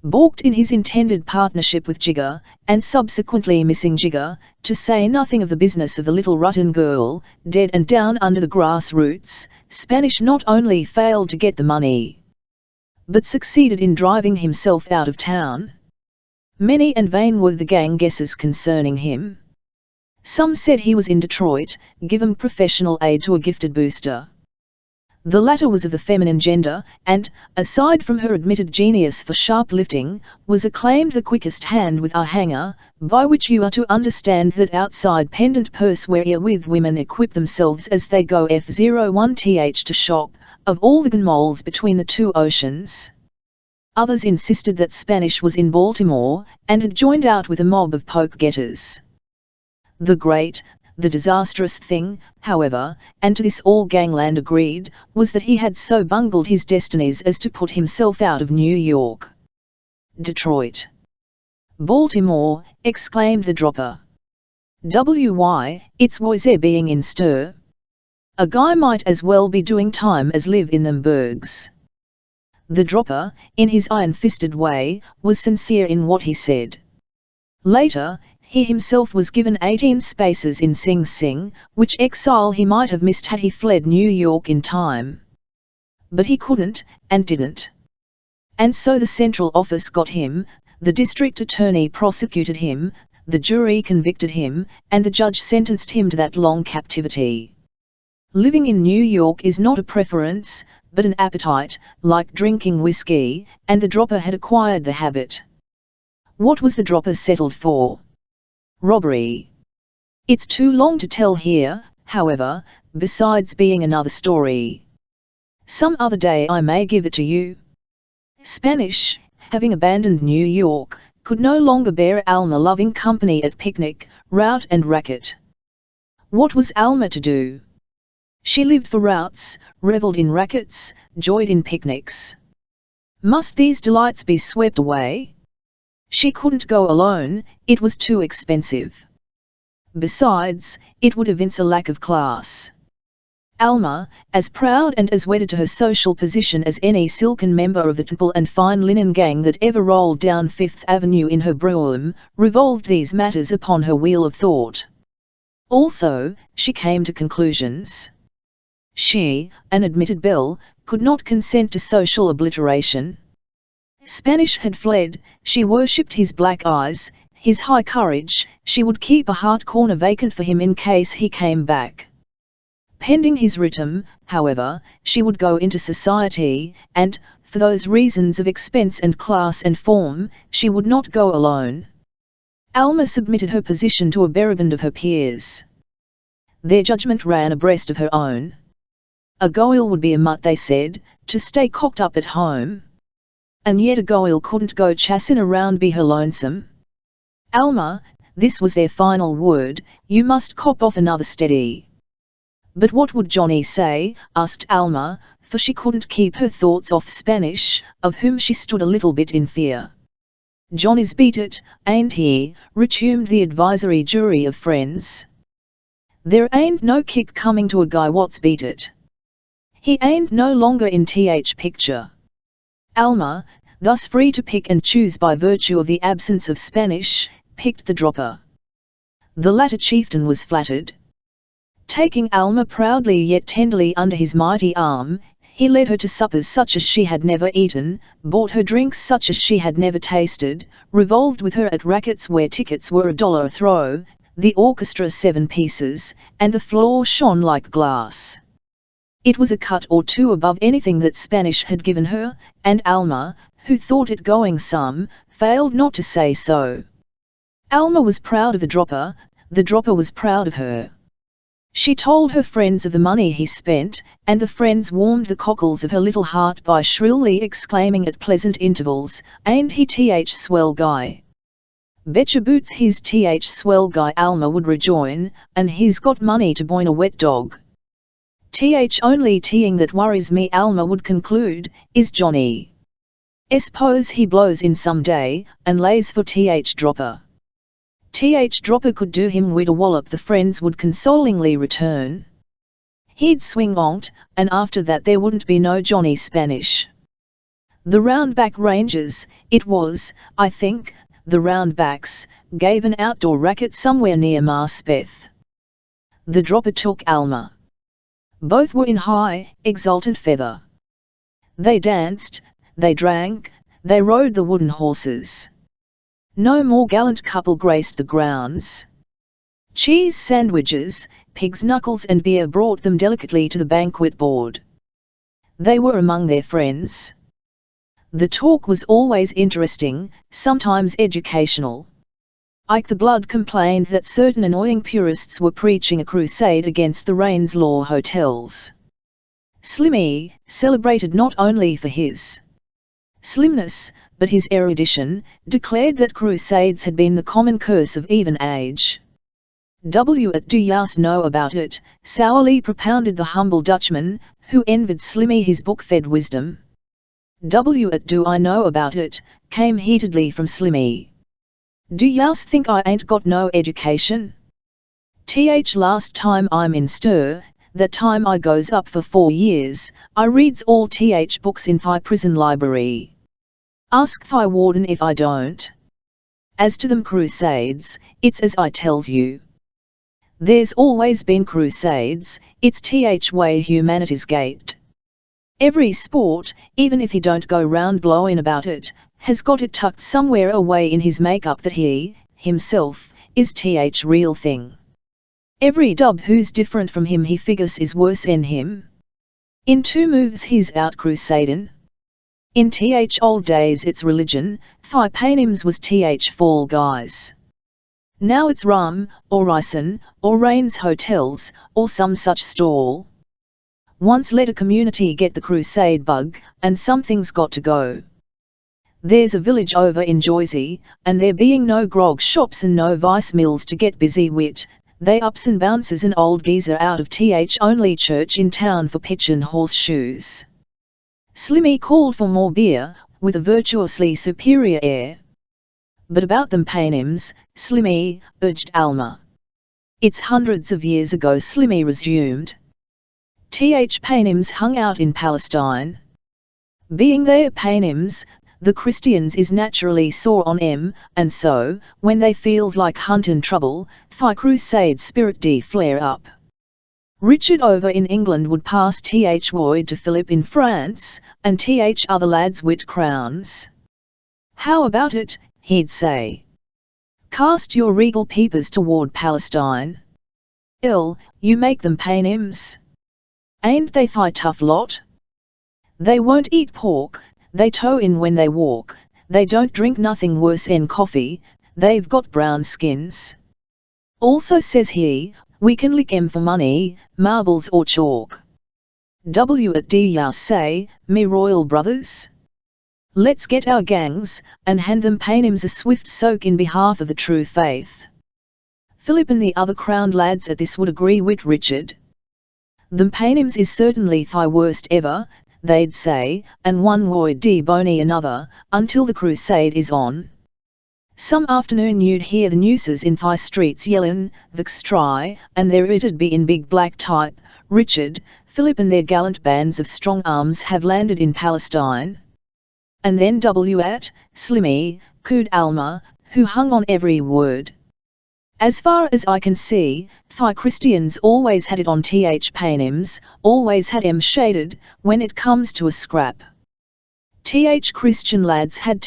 Balked in his intended partnership with Jigger, and subsequently missing Jigger, to say nothing of the business of the little Rutin girl, dead and down under the grass roots, Spanish not only failed to get the money, but succeeded in driving himself out of town. Many and vain were the gang guesses concerning him. Some said he was in Detroit, giving professional aid to a gifted booster. The latter was of the feminine gender, and, aside from her admitted genius for sharp lifting, was acclaimed the quickest hand with a hanger, by which you are to understand that outside pendant purse wherewith women equip themselves as they go F01th to shop, of all the gunmoles between the two oceans. Others insisted that Spanish was in Baltimore, and had joined out with a mob of poke-getters. The great, the disastrous thing, however, and to this all gangland agreed, was that he had so bungled his destinies as to put himself out of New York. Detroit. Baltimore, exclaimed the Dropper. Why, it's was there being in stir. A guy might as well be doing time as live in them burgs. The Dropper, in his iron-fisted way, was sincere in what he said. Later, he himself was given 18 spaces in Sing Sing, which exile he might have missed had he fled New York in time. But he couldn't, and didn't. And so the Central Office got him, The district attorney prosecuted him, the jury convicted him, and the judge sentenced him to that long captivity. Living in New York is not a preference, but an appetite, like drinking whiskey, and the dropper had acquired the habit. What was the dropper settled for? Robbery. It's too long to tell here, however, besides being another story. Some other day I may give it to you. Spanish, having abandoned New York, could no longer bear Alma loving company at picnic, rout and racket. What was Alma to do? She lived for routs, revelled in rackets, joyed in picnics. Must these delights be swept away? She couldn't go alone, it was too expensive. Besides, it would evince a lack of class. Alma, as proud and as wedded to her social position as any silken member of the temple and fine linen gang that ever rolled down Fifth Avenue in her brougham, revolved these matters upon her wheel of thought. Also, she came to conclusions. She, an admitted belle, could not consent to social obliteration. Spanish had fled, she worshipped his black eyes, his high courage, she would keep a heart corner vacant for him in case he came back. Pending his return, however, she would go into society, and, for those reasons of expense and class and form, she would not go alone. Alma submitted her position to a barragand of her peers. Their judgment ran abreast of her own. A goil would be a mutt, they said, to stay cocked up at home. And yet a goil couldn't go chassin' around be her lonesome. Alma, this was their final word, you must cop off another steady. But what would Johnny say, asked Alma, for she couldn't keep her thoughts off Spanish, of whom she stood a little bit in fear. Johnny's beat it, ain't he, resumed the advisory jury of friends. There ain't no kick coming to a guy what's beat it. He ain't no longer in th picture. Alma, thus free to pick and choose by virtue of the absence of Spanish, picked the dropper. The latter chieftain was flattered. Taking Alma proudly yet tenderly under his mighty arm, he led her to suppers such as she had never eaten, bought her drinks such as she had never tasted, revolved with her at rackets where tickets were $1 a throw, the orchestra 7 pieces, and the floor shone like glass. It was a cut or two above anything that Spanish had given her, and Alma, who thought it going some, failed not to say so. Alma was proud of the dropper was proud of her. She told her friends of the money he spent, and the friends warmed the cockles of her little heart by shrilly exclaiming at pleasant intervals, "Ain't he th swell guy?" "Betcha boots he's th swell guy," Alma would rejoin, "and he's got money to boin a wet dog." "Th only thing that worries me," Alma would conclude, "is Johnny. S'pose he blows in some day, and lays for th dropper. Th dropper could do him wid a wallop," the friends would consolingly return. "He'd swing onked, and after that there wouldn't be no Johnny Spanish." The Roundback Rangers, it was, I think, the Roundbacks, gave an outdoor racket somewhere near Marspeth. The dropper took Alma. Both were in high, exultant feather. They danced, they drank, they rode the wooden horses. No more gallant couple graced the grounds. Cheese sandwiches, pig's knuckles and beer brought them delicately to the banquet board. They were among their friends. The talk was always interesting, sometimes educational. Ike the Blood complained that certain annoying purists were preaching a crusade against the Raines Law hotels. Slimmy, celebrated not only for his slimness, but his erudition, declared that crusades had been the common curse of even age. "What do yous know about it?" sourly propounded the humble Dutchman, who envied Slimmy his book-fed wisdom. "What do I know about it?" came heatedly from Slimmy. "Do yous think I ain't got no education? Last time I'm in stir, that time I goes up for 4 years, I reads all books in thy prison library. Ask thy warden if I don't. As to them crusades, it's as I tells you. There's always been crusades, it's way humanity's gate. Every sport, even if he don't go round blowing about it, has got it tucked somewhere away in his makeup that he, himself, is real thing. Every dub who's different from him he figures is worse than him. In 2 moves he's out crusadin'. In old days it's religion, Thai paynims was fall guys. Now it's rum, or ricin, or rains hotels, or some such stall. Once let a community get the crusade bug, and something's got to go. There's a village over in Jersey, and there being no grog shops and no vice mills to get busy wit, they ups and bounces an old geezer out of only church in town for pitchin' horseshoes. Slimmy called for more beer, with a virtuously superior air. But about them paynims, Slimmy, urged Alma. It's hundreds of years ago, Slimmy resumed. Paynims hung out in Palestine. Being they paynims, the Christians is naturally sore on 'em, and so, when they feels like huntin' trouble, Thai crusade spirit flare up. Richard over in England would pass word to Philip in France, and other lads wit crowns. How about it, he'd say. Cast your regal peepers toward Palestine. You make them paynims. Ain't they Thai tough lot? They won't eat pork, they toe in when they walk, they don't drink nothing worse than coffee, they've got brown skins. Also says he, we can lick 'em for money, marbles or chalk. At ya say, me royal brothers? Let's get our gangs, and hand them paynims a swift soak in behalf of the true faith. Philip and the other crowned lads at this would agree with Richard. Them paynims is certainly Thai worst ever, they'd say, and one would debony another, until the crusade is on. Some afternoon you'd hear the nooses in Thai streets yellin', "Vixtry," and there it'd be in big black type, Richard, Philip and their gallant bands of strong arms have landed in Palestine. And then at Slimmy, cooed Alma, who hung on every word. As far as I can see, Thai Christians always had it on paynims, always had 'em shaded, when it comes to a scrap. Christian lads had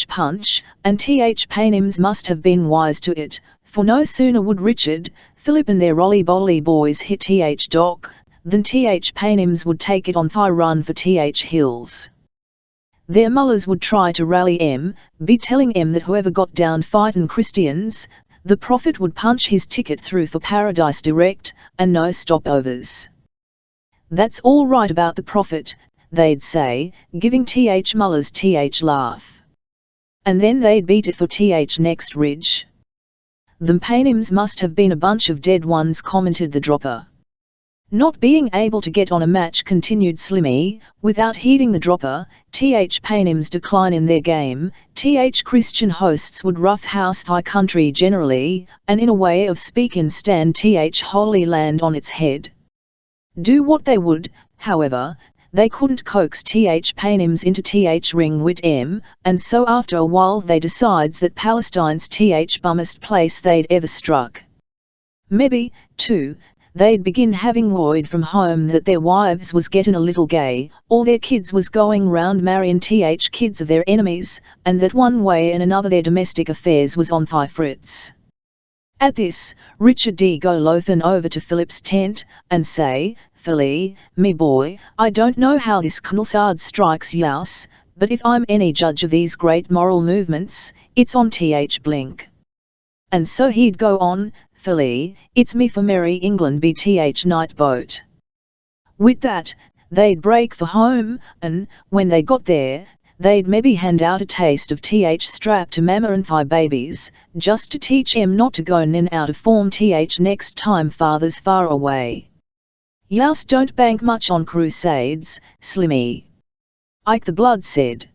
punch, and paynims must have been wise to it, for no sooner would Richard, Philip and their rolly-bolly boys hit dock, than paynims would take it on Thai run for hills. Their mullahs would try to rally 'em, be telling 'em that whoever got down fightin' Christians, the Prophet would punch his ticket through for paradise direct, and no stopovers. That's all right about the Prophet, they'd say, giving mullahs laugh. And then they'd beat it for next ridge. Them paynims must have been a bunch of dead ones, commented the dropper. Not being able to get on a match, continued Slimmy, without heeding the dropper, paynims decline in their game, Christian hosts would rough house Thai country generally, and in a way of speaking stand Holy Land on its head. Do what they would, however, they couldn't coax paynims into ring wit 'em, and so after a while they decides that Palestine's bummest place they'd ever struck. Maybe, too, they'd begin having word from home that their wives was getting a little gay, or their kids was going round marrying kids of their enemies, and that one way and another their domestic affairs was on Thai fritz. At this, Richard go loafing over to Philip's tent, and say, "Philly, me boy, I don't know how this knulsard strikes yous, but if I'm any judge of these great moral movements, it's on blink." And so he'd go on, "Philly, it's me for Merry England BTH night boat." With that, they'd break for home, and, when they got there, they'd maybe hand out a taste of strap to mama and Thai babies, just to teach 'em not to go nin out of form next time father's far away. Yous don't bank much on crusades, Slimmy. Ike the Blood said.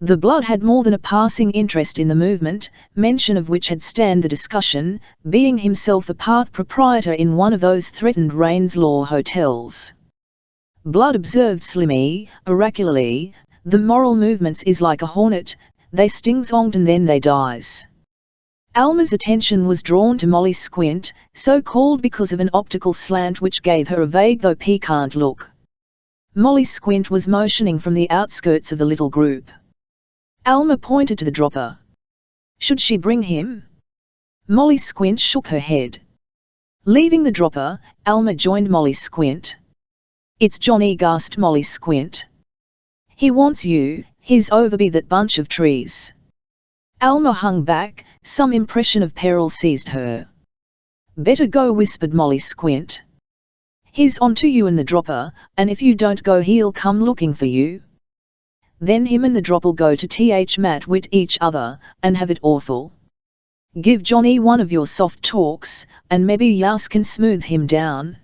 The Blood had more than a passing interest in the movement, mention of which had stand the discussion, being himself a part proprietor in one of those threatened Rains Law hotels. Blood observed Slimmy, oracularly, the moral movements is like a hornet, they stings ongt and then they dies. Alma's attention was drawn to Molly Squint, so called because of an optical slant which gave her a vague though piquant look. Molly Squint was motioning from the outskirts of the little group. Alma pointed to the dropper. Should she bring him? Molly Squint shook her head. Leaving the dropper, Alma joined Molly Squint. It's Johnny, gasped Molly Squint. He wants you, he's over by that bunch of trees. Alma hung back, some impression of peril seized her. Better go, whispered Molly Squint. He's on to you in the dropper, and if you don't go he'll come looking for you. Then him and the drop'll go to mat with each other, and have it awful. Give Johnny one of your soft talks, and maybe yous can smooth him down.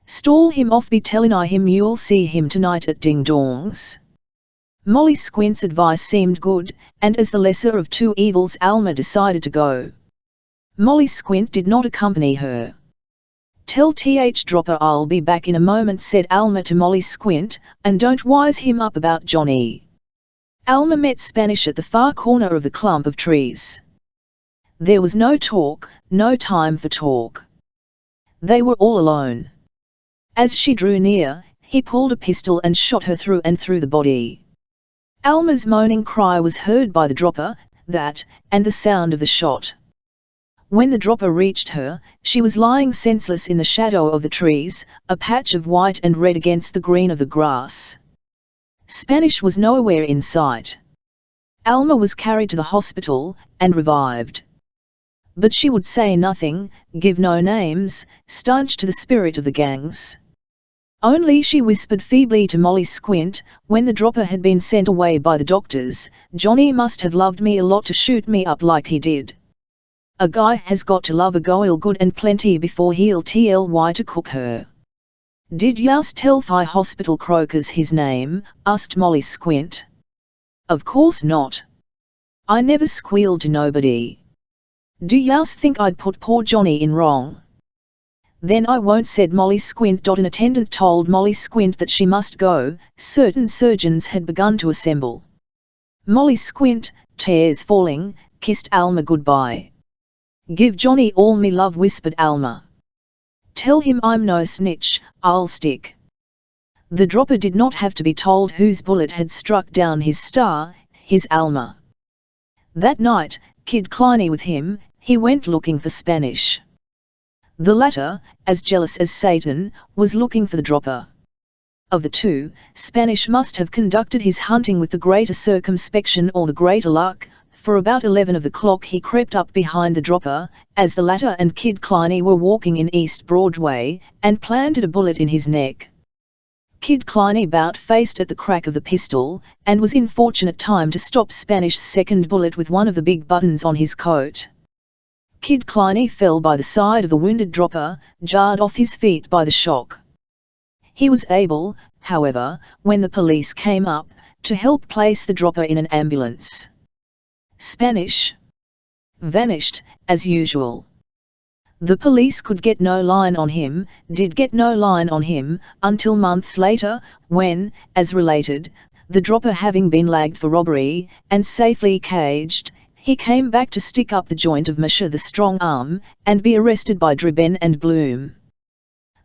Stall him off be tellin' I him you'll see him tonight at Ding Dong's. Molly Squint's advice seemed good, and as the lesser of two evils Alma decided to go. Molly Squint did not accompany her. Tell Dropper I'll be back in a moment, said Alma to Molly Squint, and don't wise him up about Johnny. Alma met Spanish at the far corner of the clump of trees. There was no talk, no time for talk. They were all alone. As she drew near, he pulled a pistol and shot her through and through the body. Alma's moaning cry was heard by the dropper, and the sound of the shot. When the dropper reached her, she was lying senseless in the shadow of the trees, a patch of white and red against the green of the grass. Spanish was nowhere in sight. Alma was carried to the hospital, and revived. But she would say nothing, give no names, staunch to the spirit of the gangs. Only she whispered feebly to Molly Squint, when the dropper had been sent away by the doctors, Johnny must have loved me a lot to shoot me up like he did. A guy has got to love a girl good and plenty before he'll try to cook her. Did yous tell Thigh Hospital Croakers his name? Asked Molly Squint. Of course not. I never squealed to nobody. Do yous think I'd put poor Johnny in wrong? Then I won't, said Molly Squint. An attendant told Molly Squint that she must go. Certain surgeons had begun to assemble. Molly Squint, tears falling, kissed Alma goodbye. Give Johnny all me love, whispered Alma. Tell him I'm no snitch, I'll stick. The dropper did not have to be told whose bullet had struck down his star, his Alma. That night, Kid Kleiny with him, he went looking for Spanish. The latter, as jealous as Satan, was looking for the dropper. Of the two, Spanish must have conducted his hunting with the greater circumspection or the greater luck. For about 11 of the clock he crept up behind the dropper, as the latter and Kid Kleiny were walking in East Broadway, and planted a bullet in his neck. Kid Kleiny bout-faced at the crack of the pistol, and was in fortunate time to stop Spanish's second bullet with one of the big buttons on his coat. Kid Kleiny fell by the side of the wounded dropper, jarred off his feet by the shock. He was able, however, when the police came up, to help place the dropper in an ambulance. Spanish vanished, as usual. The police could get no line on him, did get no line on him, until months later, when, as related, the dropper having been lagged for robbery, and safely caged, he came back to stick up the joint of Masha the strong arm, and be arrested by Driben and Bloom.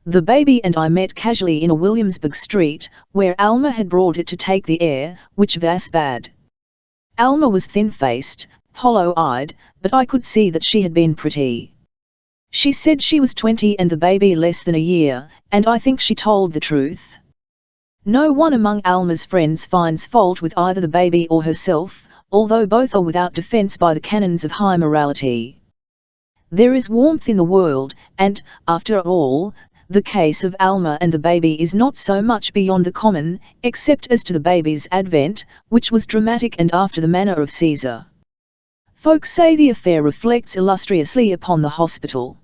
The baby and I met casually in a Williamsburg street, where Alma had brought it to take the air, which was bad. Alma was thin-faced, hollow-eyed, but I could see that she had been pretty. She said she was 20 and the baby less than a year, and I think she told the truth. No one among Alma's friends finds fault with either the baby or herself, although both are without defense by the canons of high morality. There is warmth in the world, and, after all, the case of Alma and the baby is not so much beyond the common, except as to the baby's advent, which was dramatic and after the manner of Caesar. Folks say the affair reflects illustriously upon the hospital.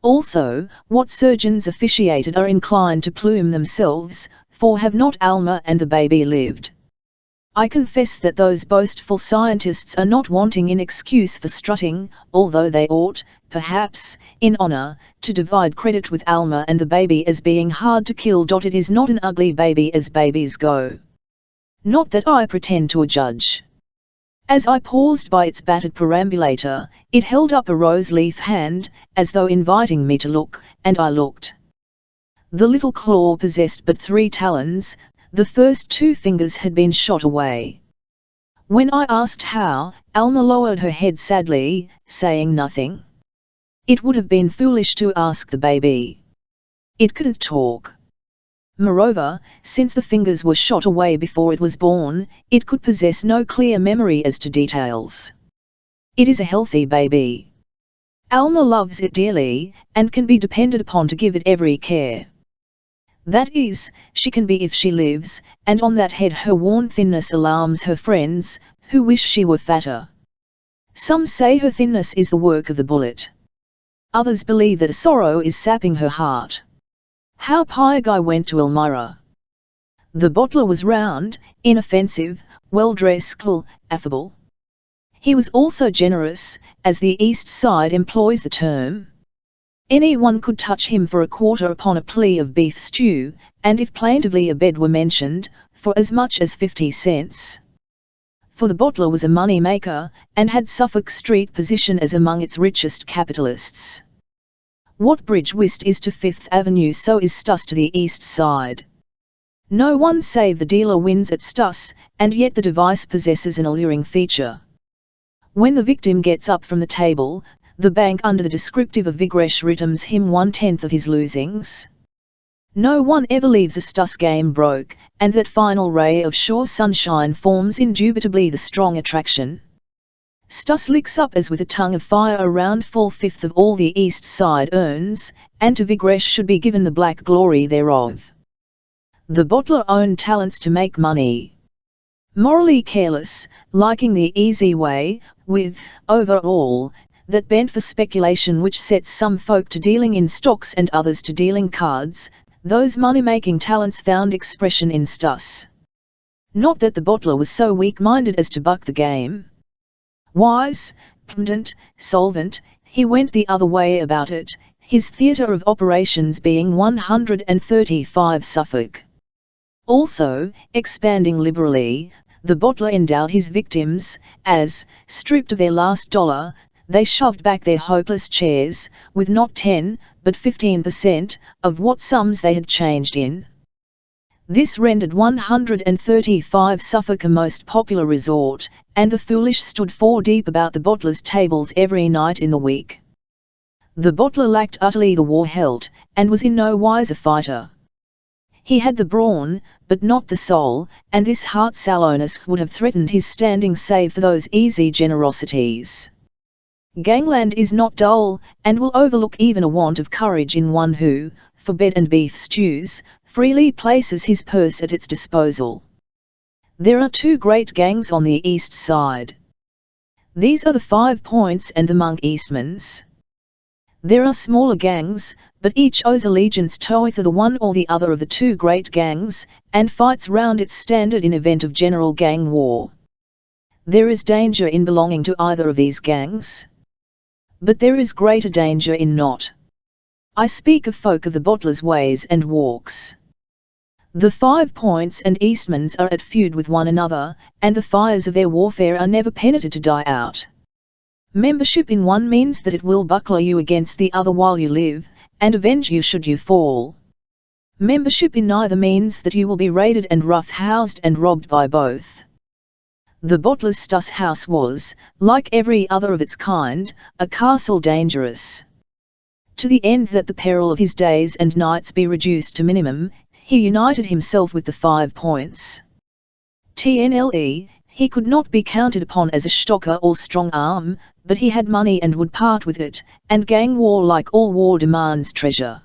Also, what surgeons officiated are inclined to plume themselves, for have not Alma and the baby lived? I confess that those boastful scientists are not wanting in excuse for strutting, although they ought, perhaps, in honor, to divide credit with Alma and the baby as being hard to kill. It is not an ugly baby as babies go. Not that I pretend to adjudge. As I paused by its battered perambulator, it held up a rose-leaf hand, as though inviting me to look, and I looked. The little claw possessed but 3 talons. The first 2 fingers had been shot away. When I asked how, Alma lowered her head sadly, saying nothing. It would have been foolish to ask the baby. It couldn't talk. Moreover, since the fingers were shot away before it was born, it could possess no clear memory as to details. It is a healthy baby. Alma loves it dearly, and can be depended upon to give it every care. That is, she can be if she lives, and on that head her worn thinness alarms her friends, who wish she were fatter. Some say her thinness is the work of the bullet. Others believe that a sorrow is sapping her heart. How Guy went to Elmira. The bottler was round, inoffensive, well-dressed, affable. He was also generous, as the East Side employs the term. Anyone could touch him for a quarter upon a plea of beef stew, and if plaintively a bed were mentioned, for as much as 50 cents. For the bottler was a money-maker, and had Suffolk Street position as among its richest capitalists. What Bridge Whist is to Fifth Avenue, so is Stuss to the East Side. No one save the dealer wins at Stuss, and yet the device possesses an alluring feature. When the victim gets up from the table, the bank under the descriptive of Vigresh returns him 1/10 of his losings. No one ever leaves a Stuss game broke, and that final ray of sure sunshine forms indubitably the strong attraction. Stuss licks up as with a tongue of fire a round full fifth of all the East Side earns, and to Vigresh should be given the black glory thereof. The bottler owned talents to make money. Morally careless, liking the easy way, with, over all, that bent for speculation which sets some folk to dealing in stocks and others to dealing cards, those money-making talents found expression in Stuss. Not that the bottler was so weak-minded as to buck the game. Wise, prudent, solvent, he went the other way about it, his theatre of operations being 135 Suffolk. Also, expanding liberally, the bottler endowed his victims, as, stripped of their last dollar, they shoved back their hopeless chairs, with not 10, but 15%, of what sums they had changed in. This rendered 135 Suffolk a most popular resort, and the foolish stood 4 deep about the bottler's tables every night in the week. The bottler lacked utterly the war hilt, and was in no wise a fighter. He had the brawn, but not the soul, and this heart sallowness would have threatened his standing save for those easy generosities. Gangland is not dull, and will overlook even a want of courage in one who, for bed and beef stews, freely places his purse at its disposal. There are 2 great gangs on the East Side. These are the 5 Points and the Monk Eastmans. There are smaller gangs, but each owes allegiance to either the one or the other of the 2 great gangs, and fights round its standard in event of general gang war. There is danger in belonging to either of these gangs. But there is greater danger in not. I speak of folk of the bottler's ways and walks. The 5 Points and Eastmans are at feud with one another, and the fires of their warfare are never permitted to die out. Membership in one means that it will buckler you against the other while you live, and avenge you should you fall. Membership in neither means that you will be raided and rough-housed and robbed by both. The bottler's Stuss house was, like every other of its kind, a castle dangerous. To the end that the peril of his days and nights be reduced to minimum, he united himself with the 5 Points. TNLE, he could not be counted upon as a stocker or strong arm, but he had money and would part with it, and gang war like all war demands treasure.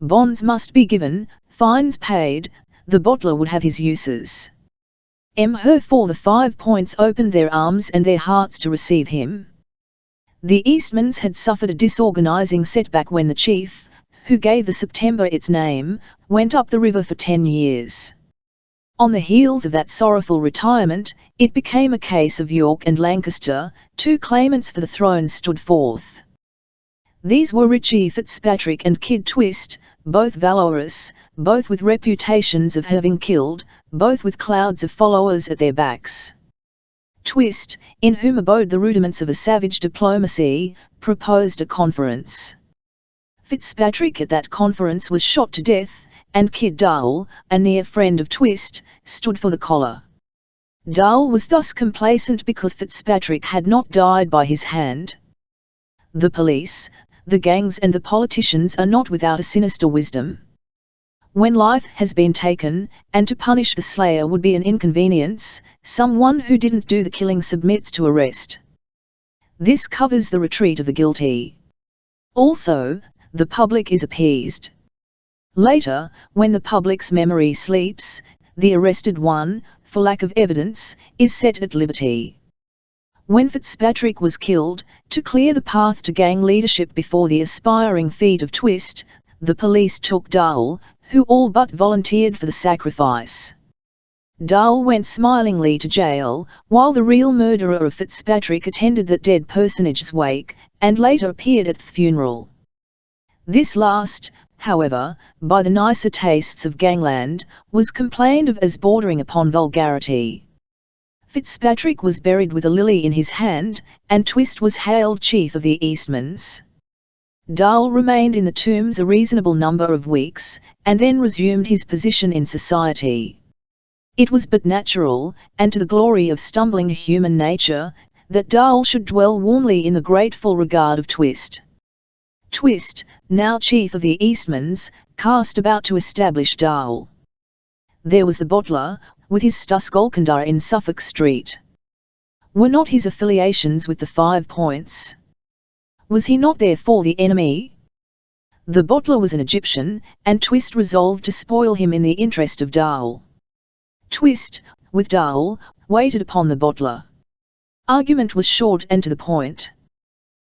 Bonds must be given, fines paid, the bottler would have his uses. For the 5 Points opened their arms and their hearts to receive him. The Eastmans had suffered a disorganizing setback when the chief, who gave the September its name, went up the river for 10 years. On the heels of that sorrowful retirement, it became a case of York and Lancaster, 2 claimants for the throne stood forth. These were Richie Fitzpatrick and Kid Twist, both valorous, both with reputations of having killed, both with clouds of followers at their backs. Twist, in whom abode the rudiments of a savage diplomacy, proposed a conference. Fitzpatrick at that conference was shot to death, and Kid Dowell, a near friend of Twist, stood for the collar. Dahl was thus complacent because Fitzpatrick had not died by his hand. The police, the gangs and the politicians are not without a sinister wisdom. When life has been taken, and to punish the slayer would be an inconvenience, someone who didn't do the killing submits to arrest. This covers the retreat of the guilty. Also, the public is appeased. Later, when the public's memory sleeps, the arrested one, for lack of evidence, is set at liberty. When Fitzpatrick was killed, to clear the path to gang leadership before the aspiring feet of Twist, the police took Dahl, who all but volunteered for the sacrifice. Dahl went smilingly to jail, while the real murderer of Fitzpatrick attended that dead personage's wake, and later appeared at the funeral. This last, however, by the nicer tastes of gangland, was complained of as bordering upon vulgarity. Fitzpatrick was buried with a lily in his hand, and Twist was hailed chief of the Eastmans. Dahl remained in the tombs a reasonable number of weeks, and then resumed his position in society. It was but natural, and to the glory of stumbling human nature, that Dahl should dwell warmly in the grateful regard of Twist. Twist, now chief of the Eastmans, cast about to establish Dahl. There was the bottler, with his Stuskolkandar in Suffolk Street. Were not his affiliations with the 5 Points? Was he not therefore the enemy? The bottler was an Egyptian, and Twist resolved to spoil him in the interest of Dahl. Twist, with Dahl, waited upon the bottler. Argument was short and to the point.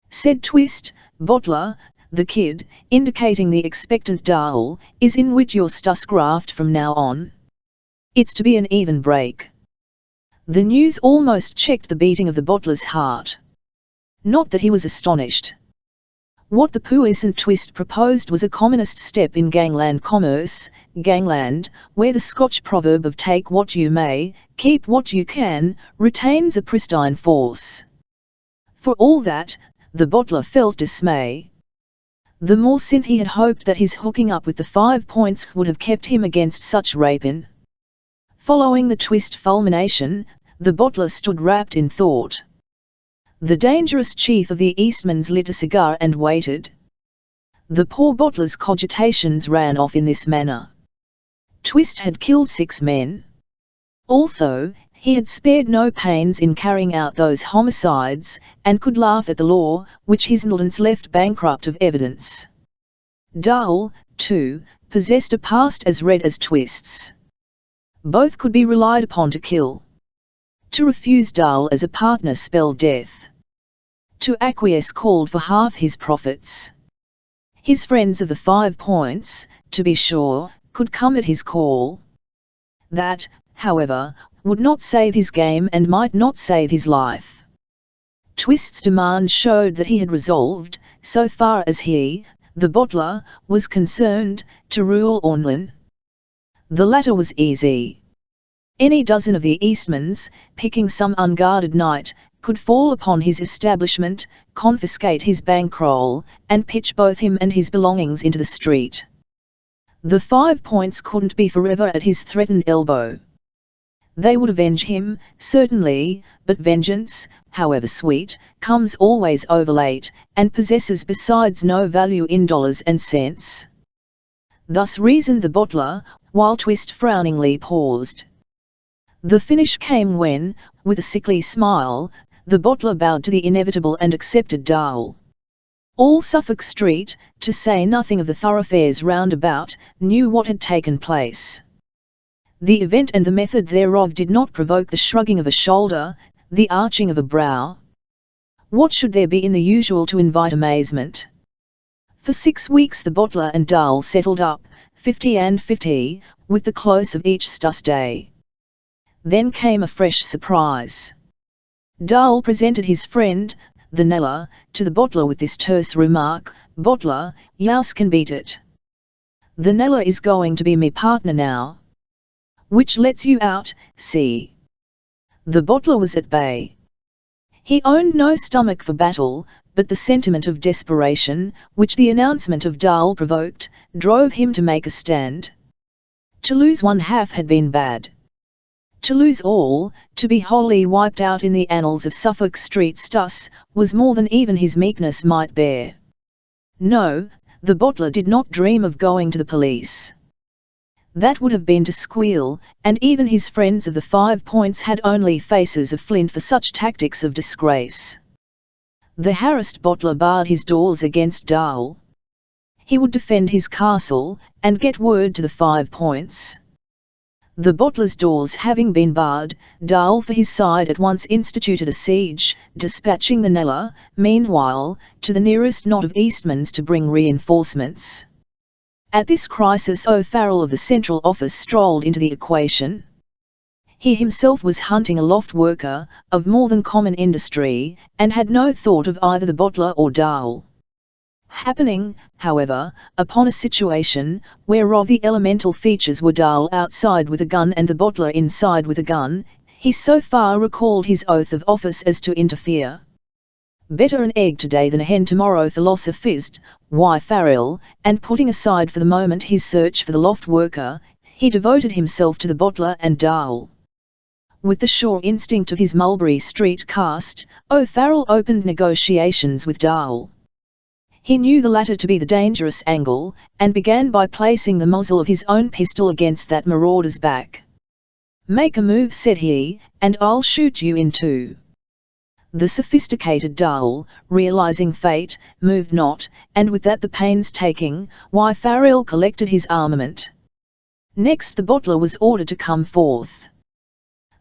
Said Twist, "Bottler, the kid," indicating the expectant Dahl, "is in with your Stusgraft from now on. It's to be an even break." The news almost checked the beating of the bottler's heart. Not that he was astonished. What the puissant Twist proposed was a communist step in gangland commerce, gangland, where the Scotch proverb of take what you may, keep what you can, retains a pristine force. For all that, the bottler felt dismay. The more since he had hoped that his hooking up with the 5 Points would have kept him against such rapine. Following the Twist fulmination, the bottler stood wrapped in thought. The dangerous chief of the Eastmans lit a cigar and waited. The poor bottler's cogitations ran off in this manner. Twist had killed 6 men. Also, he had spared no pains in carrying out those homicides, and could laugh at the law, which his indolence left bankrupt of evidence. Dahl, too, possessed a past as red as Twist's. Both could be relied upon to kill. To refuse Dahl as a partner spelled death. To acquiesce called for half his profits. His friends of the 5 Points, to be sure, could come at his call. That, however, would not save his game and might not save his life. Twist's demand showed that he had resolved, so far as he, the bottler, was concerned, to rule Ornlin. The latter was easy. Any dozen of the Eastmans, picking some unguarded night, could fall upon his establishment, confiscate his bankroll, and pitch both him and his belongings into the street. The 5 Points couldn't be forever at his threatened elbow. They would avenge him, certainly, but vengeance, however sweet, comes always overlate, and possesses besides no value in dollars and cents. Thus reasoned the bottler, while Twist frowningly paused. The finish came when, with a sickly smile, the bottler bowed to the inevitable and accepted Dahl. All Suffolk Street, to say nothing of the thoroughfares round about, knew what had taken place. The event and the method thereof did not provoke the shrugging of a shoulder, the arching of a brow. What should there be in the usual to invite amazement? For 6 weeks the bottler and Dahl settled up, 50 and 50, with the close of each Stus day. Then came a fresh surprise. Dahl presented his friend, the Kneller, to the bottler with this terse remark, "Bottler, yous can beat it. The Kneller is going to be me partner now. Which lets you out, see." The bottler was at bay. He owned no stomach for battle, but the sentiment of desperation, which the announcement of Dahl provoked, drove him to make a stand. To lose one half had been bad. To lose all, to be wholly wiped out in the annals of Suffolk Street Stuss, was more than even his meekness might bear. No, the bottler did not dream of going to the police. That would have been to squeal, and even his friends of the 5 Points had only faces of flint for such tactics of disgrace. The harassed bottler barred his doors against Dowell. He would defend his castle, and get word to the 5 Points. The bottler's doors having been barred, Dowell for his side at once instituted a siege, dispatching the Kneller, meanwhile, to the nearest knot of Eastmans to bring reinforcements. At this crisis O'Farrell of the Central Office strolled into the equation. He himself was hunting a loft worker, of more than common industry, and had no thought of either the bottler or Dowell. Happening, however, upon a situation whereof the elemental features were Dowell outside with a gun and the bottler inside with a gun, he so far recalled his oath of office as to interfere. Better an egg today than a hen tomorrow, philosophized O'Farrell, and putting aside for the moment his search for the loft worker, he devoted himself to the bottler and Dowell. With the sure instinct of his Mulberry Street caste, O'Farrell opened negotiations with Dowell. He knew the latter to be the dangerous angle, and began by placing the muzzle of his own pistol against that marauder's back. "Make a move," said he, "and I'll shoot you in two." The sophisticated Dowell, realizing fate, moved not, and with that the painstaking O'Farrell collected his armament. Next the bottler was ordered to come forth.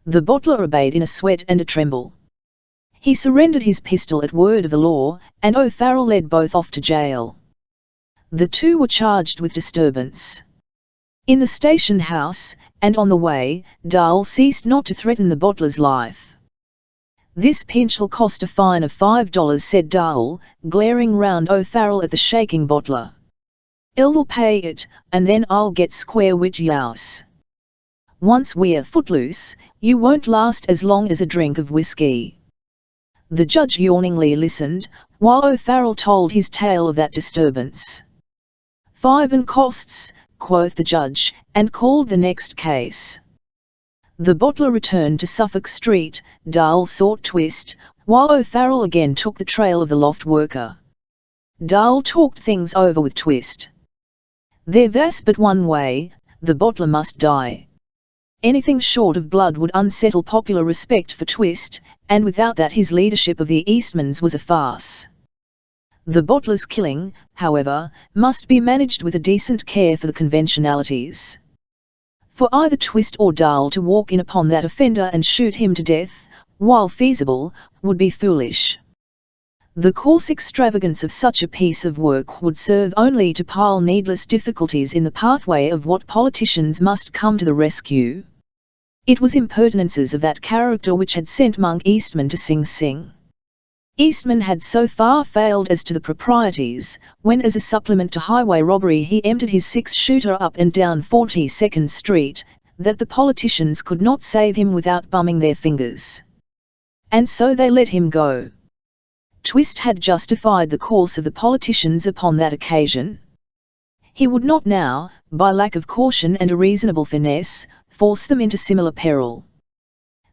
The bottler obeyed in a sweat and a tremble. He surrendered his pistol at word of the law, and O'Farrell led both off to jail. The two were charged with disturbance. In the station house, and on the way, Dowell ceased not to threaten the bottler's life. "This pinch'll cost a fine of $5, said Dowell, glaring round O'Farrell at the shaking bottler. "I'll pay it, and then I'll get square wid youse. Once we're footloose, you won't last as long as a drink of whiskey." The judge yawningly listened, while O'Farrell told his tale of that disturbance. "5 and costs," quoth the judge, and called the next case. The bottler returned to Suffolk Street, Dowell sought Twist, while O'Farrell again took the trail of the loft worker. Dowell talked things over with Twist. There was but one way: the bottler must die. Anything short of blood would unsettle popular respect for Twist, and without that his leadership of the Eastmans was a farce. The bottler's killing, however, must be managed with a decent care for the conventionalities. For either Twist or Dowell to walk in upon that offender and shoot him to death, while feasible, would be foolish. The coarse extravagance of such a piece of work would serve only to pile needless difficulties in the pathway of what politicians must come to the rescue. It was impertinences of that character which had sent Monk Eastman to Sing Sing. Eastman had so far failed as to the proprieties, when as a supplement to highway robbery he emptied his 6-shooter up and down 42nd Street, that the politicians could not save him without bumming their fingers. And so they let him go. Twist had justified the course of the politicians upon that occasion. He would not now, by lack of caution and a reasonable finesse, force them into similar peril.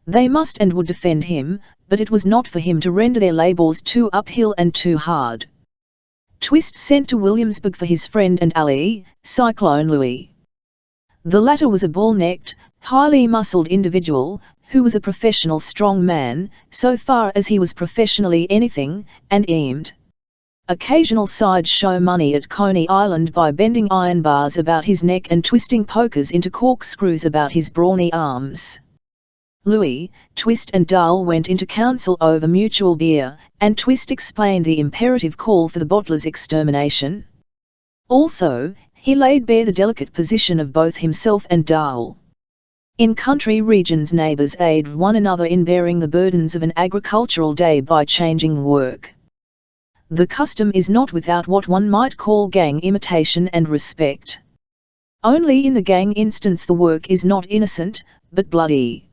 They must and would defend him, but it was not for him to render their labours too uphill and too hard. Twist sent to Williamsburg for his friend and ally, Cyclone Louis. The latter was a bull-necked, highly muscled individual, who was a professional strong man, so far as he was professionally anything, and aimed occasional side-show money at Coney Island by bending iron bars about his neck and twisting pokers into corkscrews about his brawny arms. Louis, Twist and Dowell went into council over mutual beer, and Twist explained the imperative call for the bottler's extermination. Also, he laid bare the delicate position of both himself and Dowell. In country regions neighbours aid one another in bearing the burdens of an agricultural day by changing work. The custom is not without what one might call gang imitation and respect. Only in the gang instance the work is not innocent, but bloody.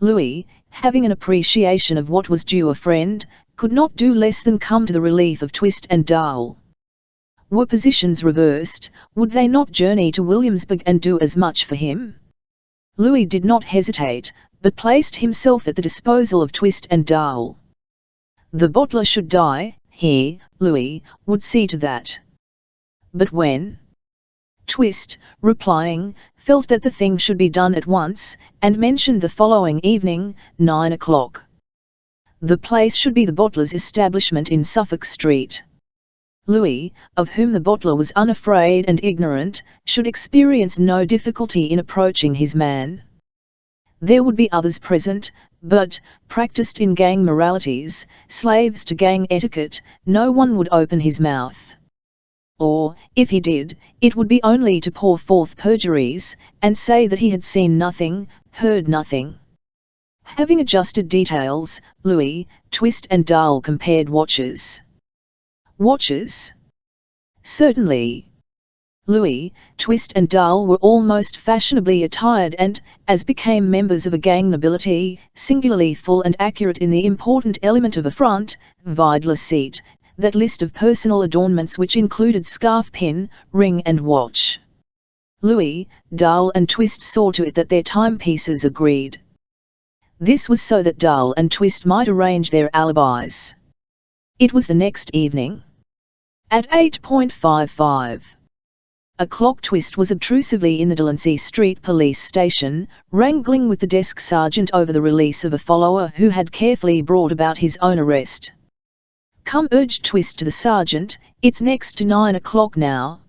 Louis, having an appreciation of what was due a friend, could not do less than come to the relief of Twist and Dowell. Were positions reversed, would they not journey to Williamsburg and do as much for him? Louis did not hesitate, but placed himself at the disposal of Twist and Dahl. The bottler should die, he, Louis, would see to that. But when? Twist, replying, felt that the thing should be done at once, and mentioned the following evening, 9 o'clock. The place should be the bottler's establishment in Suffolk Street. Louis, of whom the bottler was unafraid and ignorant, should experience no difficulty in approaching his man. There would be others present, but, practiced in gang moralities, slaves to gang etiquette, no one would open his mouth. Or, if he did, it would be only to pour forth perjuries, and say that he had seen nothing, heard nothing. Having adjusted details, Louis, Twist and Dahl compared watches. Watches? Certainly. Louis, Twist and Dahl were almost fashionably attired and, as became members of a gang nobility, singularly full and accurate in the important element of a front, vidler seat, that list of personal adornments which included scarf pin, ring and watch. Louis, Dahl and Twist saw to it that their timepieces agreed. This was so that Dahl and Twist might arrange their alibis. It was the next evening. At 8:55 o'clock Twist was obtrusively in the Delancey Street police station, wrangling with the desk sergeant over the release of a follower who had carefully brought about his own arrest. "Come," urged Twist to the sergeant, "it's next to 9 o'clock now.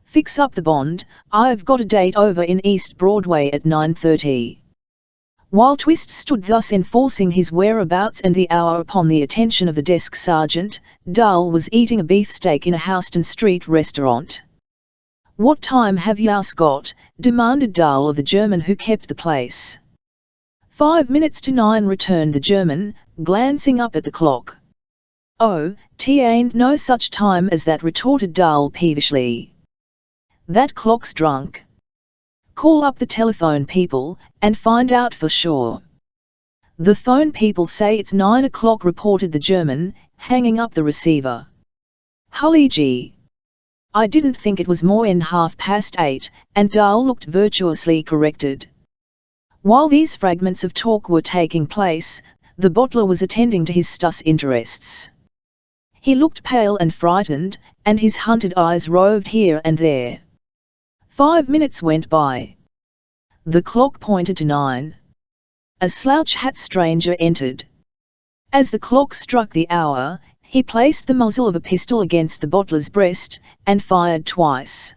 Fix up the bond, I've got a date over in East Broadway at 9:30. While Twist stood thus enforcing his whereabouts and the hour upon the attention of the desk sergeant, Dahl was eating a beefsteak in a Houston Street restaurant. "What time have yous got?" demanded Dahl of the German who kept the place. 5 minutes to 9, returned the German, glancing up at the clock. "Oh, ain't no such time as that," retorted Dahl peevishly. "That clock's drunk. Call up the telephone people, and find out for sure." "The phone people say it's 9 o'clock," reported the German, hanging up the receiver. "Hully gee. I didn't think it was more 'n 8:30, and Dahl looked virtuously corrected. While these fragments of talk were taking place, the bottler was attending to his stuss interests. He looked pale and frightened, and his hunted eyes roved here and there. 5 minutes went by. The clock pointed to 9. A slouch hat stranger entered. As the clock struck the hour, he placed the muzzle of a pistol against the bottler's breast, and fired twice.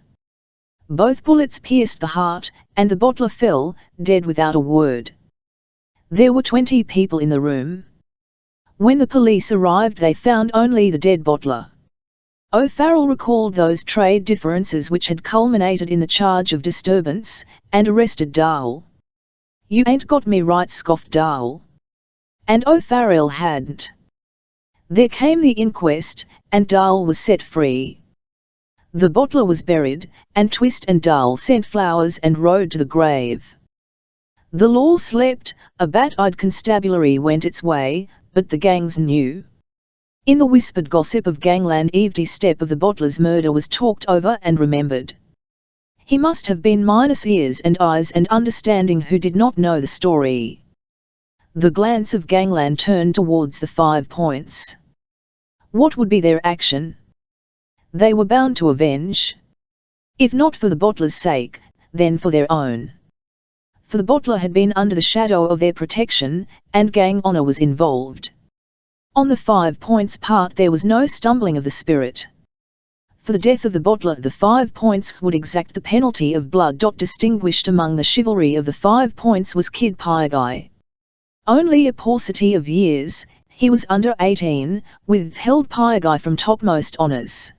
Both bullets pierced the heart, and the bottler fell, dead without a word. There were 20 people in the room. When the police arrived they found only the dead bottler. O'Farrell recalled those trade differences which had culminated in the charge of disturbance, and arrested Dahl. "You ain't got me right," scoffed Dahl. And O'Farrell hadn't. There came the inquest, and Dahl was set free. The bottler was buried, and Twist and Dahl sent flowers and rode to the grave. The law slept, a bat-eyed constabulary went its way, but the gangs knew. In the whispered gossip of gangland every step of the bottler's murder was talked over and remembered. He must have been minus ears and eyes and understanding who did not know the story. The glance of gangland turned towards the 5 Points. What would be their action? They were bound to avenge. If not for the bottler's sake, then for their own. For the bottler had been under the shadow of their protection, and gang honor was involved. On the 5 Points' part there was no stumbling of the spirit. For the death of the bottler the 5 Points would exact the penalty of blood. Distinguished among the chivalry of the 5 Points was Kid Pieguy. Only a paucity of years, he was under 18, withheld Pieguy from topmost honors.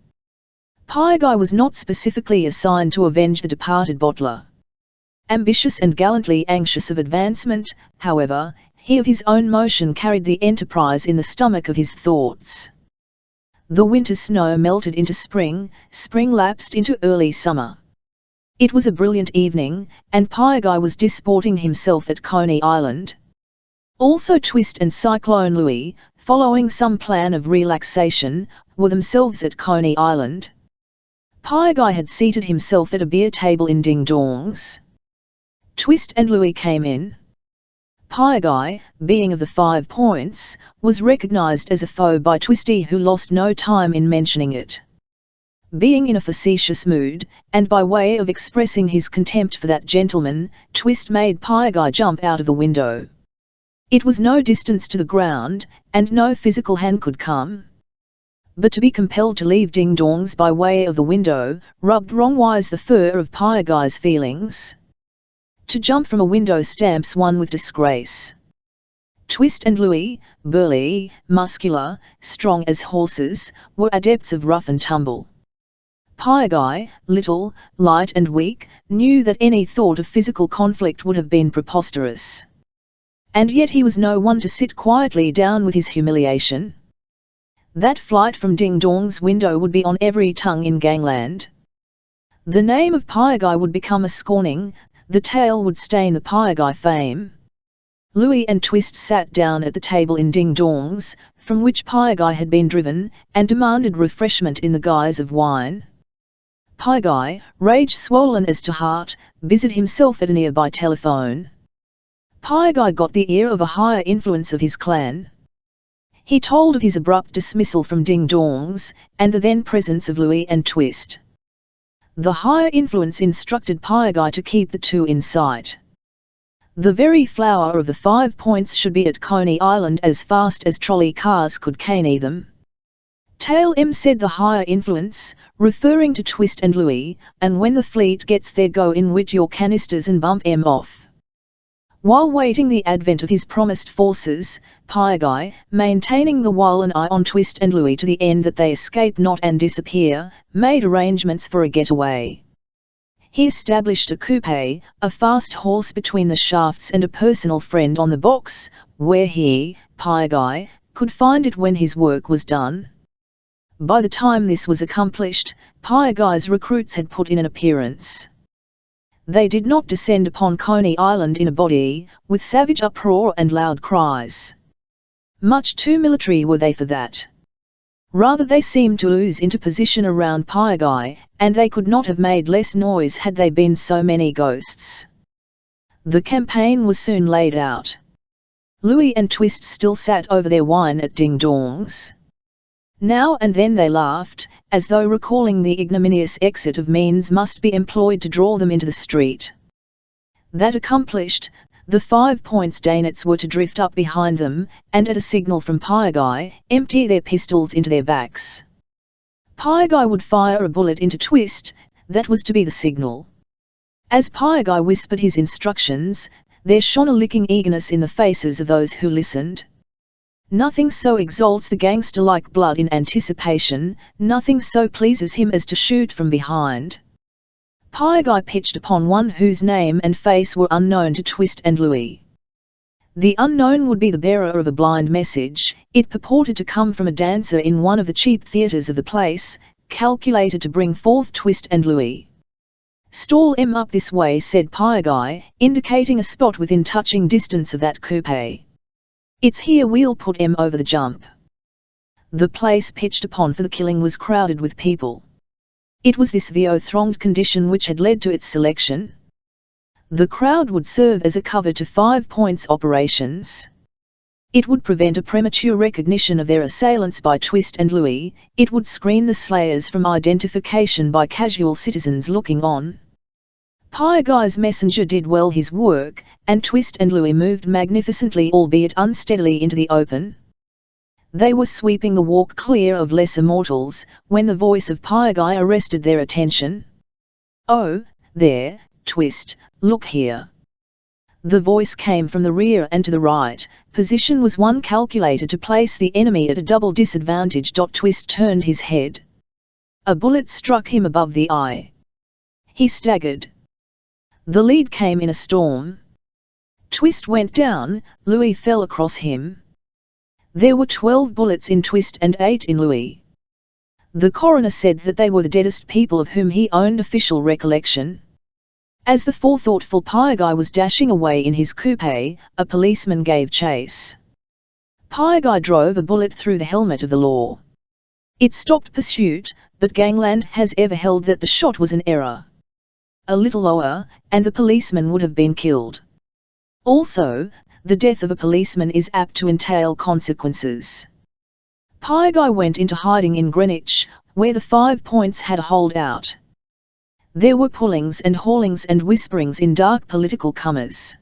Pieguy was not specifically assigned to avenge the departed bottler. Ambitious and gallantly anxious of advancement, however, he of his own motion carried the enterprise in the stomach of his thoughts. The winter snow melted into spring, spring lapsed into early summer. It was a brilliant evening, and Pieguy was disporting himself at Coney Island. Also Twist and Cyclone Louis, following some plan of relaxation, were themselves at Coney Island. Pieguy had seated himself at a beer table in Ding Dong's. Twist and Louis came in. Pie Guy, being of the 5 points, was recognized as a foe by Twisty, who lost no time in mentioning it. Being in a facetious mood, and by way of expressing his contempt for that gentleman, Twist made Pie Guy jump out of the window. It was no distance to the ground, and no physical hand could come. But to be compelled to leave Ding Dongs by way of the window, rubbed wrongwise the fur of Pie Guy's feelings. To jump from a window stamps one with disgrace. Twist and Louis, burly, muscular, strong as horses, were adepts of rough and tumble. Pie Guy, little, light and weak, knew that any thought of physical conflict would have been preposterous. And yet he was no one to sit quietly down with his humiliation. That flight from Ding Dong's window would be on every tongue in gangland. The name of Pie Guy would become a scorning, the tale would stain the Pie Guy fame. Louis and Twist sat down at the table in Ding Dong's, from which Pie Guy had been driven, and demanded refreshment in the guise of wine. Pie Guy, rage swollen as to heart, busied himself at a nearby telephone. Pie Guy got the ear of a higher influence of his clan. He told of his abrupt dismissal from Ding Dong's, and the then presence of Louis and Twist. The higher influence instructed Pie Guy to keep the two in sight. The very flower of the 5 points should be at Coney Island as fast as trolley cars could caney them. Tail M said the higher influence, referring to Twist and Louis, and when the fleet gets there go in with your canisters and bump M off. While waiting the advent of his promised forces, Pie Guy, maintaining the while an eye on Twist and Louis to the end that they escape not and disappear, made arrangements for a getaway. He established a coupe, a fast horse between the shafts and a personal friend on the box, where he, Pie Guy, could find it when his work was done. By the time this was accomplished, Pie Guy's recruits had put in an appearance. They did not descend upon Coney Island in a body, with savage uproar and loud cries. Much too military were they for that. Rather they seemed to ooze into position around Pie Guy, and they could not have made less noise had they been so many ghosts. The campaign was soon laid out. Louis and Twist still sat over their wine at Ding Dong's. Now and then they laughed, as though recalling the ignominious exit of means must be employed to draw them into the street. That accomplished, the 5 points Danettes were to drift up behind them, and at a signal from Pie Guy, empty their pistols into their backs. Pie Guy would fire a bullet into Twist, that was to be the signal. As Pie Guy whispered his instructions, there shone a licking eagerness in the faces of those who listened. Nothing so exalts the gangster like blood in anticipation, nothing so pleases him as to shoot from behind. Pie Guy pitched upon one whose name and face were unknown to Twist and Louis. The unknown would be the bearer of a blind message. It purported to come from a dancer in one of the cheap theatres of the place, calculated to bring forth Twist and Louis. "Stall em up this way," said Pie Guy, indicating a spot within touching distance of that coupe. "It's here, we'll put em over the jump." The place pitched upon for the killing was crowded with people. It was this VO-thronged condition which had led to its selection. The crowd would serve as a cover to 5 points operations. It would prevent a premature recognition of their assailants by Twist and Louis, it would screen the slayers from identification by casual citizens looking on. Pie Guy's messenger did well his work, and Twist and Louis moved magnificently albeit unsteadily into the open. They were sweeping the walk clear of lesser mortals, when the voice of Pie Guy arrested their attention. "Oh, there, Twist, look here." The voice came from the rear and to the right. Position was one calculated to place the enemy at a double disadvantage. Twist turned his head. A bullet struck him above the eye. He staggered. The lead came in a storm. Twist went down, Louis fell across him. There were 12 bullets in Twist and 8 in Louis. The coroner said that they were the deadest people of whom he owned official recollection. As the forethoughtful Pie Guy was dashing away in his coupe, a policeman gave chase. Pie Guy drove a bullet through the helmet of the law. It stopped pursuit, but gangland has ever held that the shot was an error. a little lower, and the policeman would have been killed. Also, the death of a policeman is apt to entail consequences. Pie went into hiding in Greenwich, where the 5 Points had a holdout. There were pullings and haulings and whisperings in dark political comers.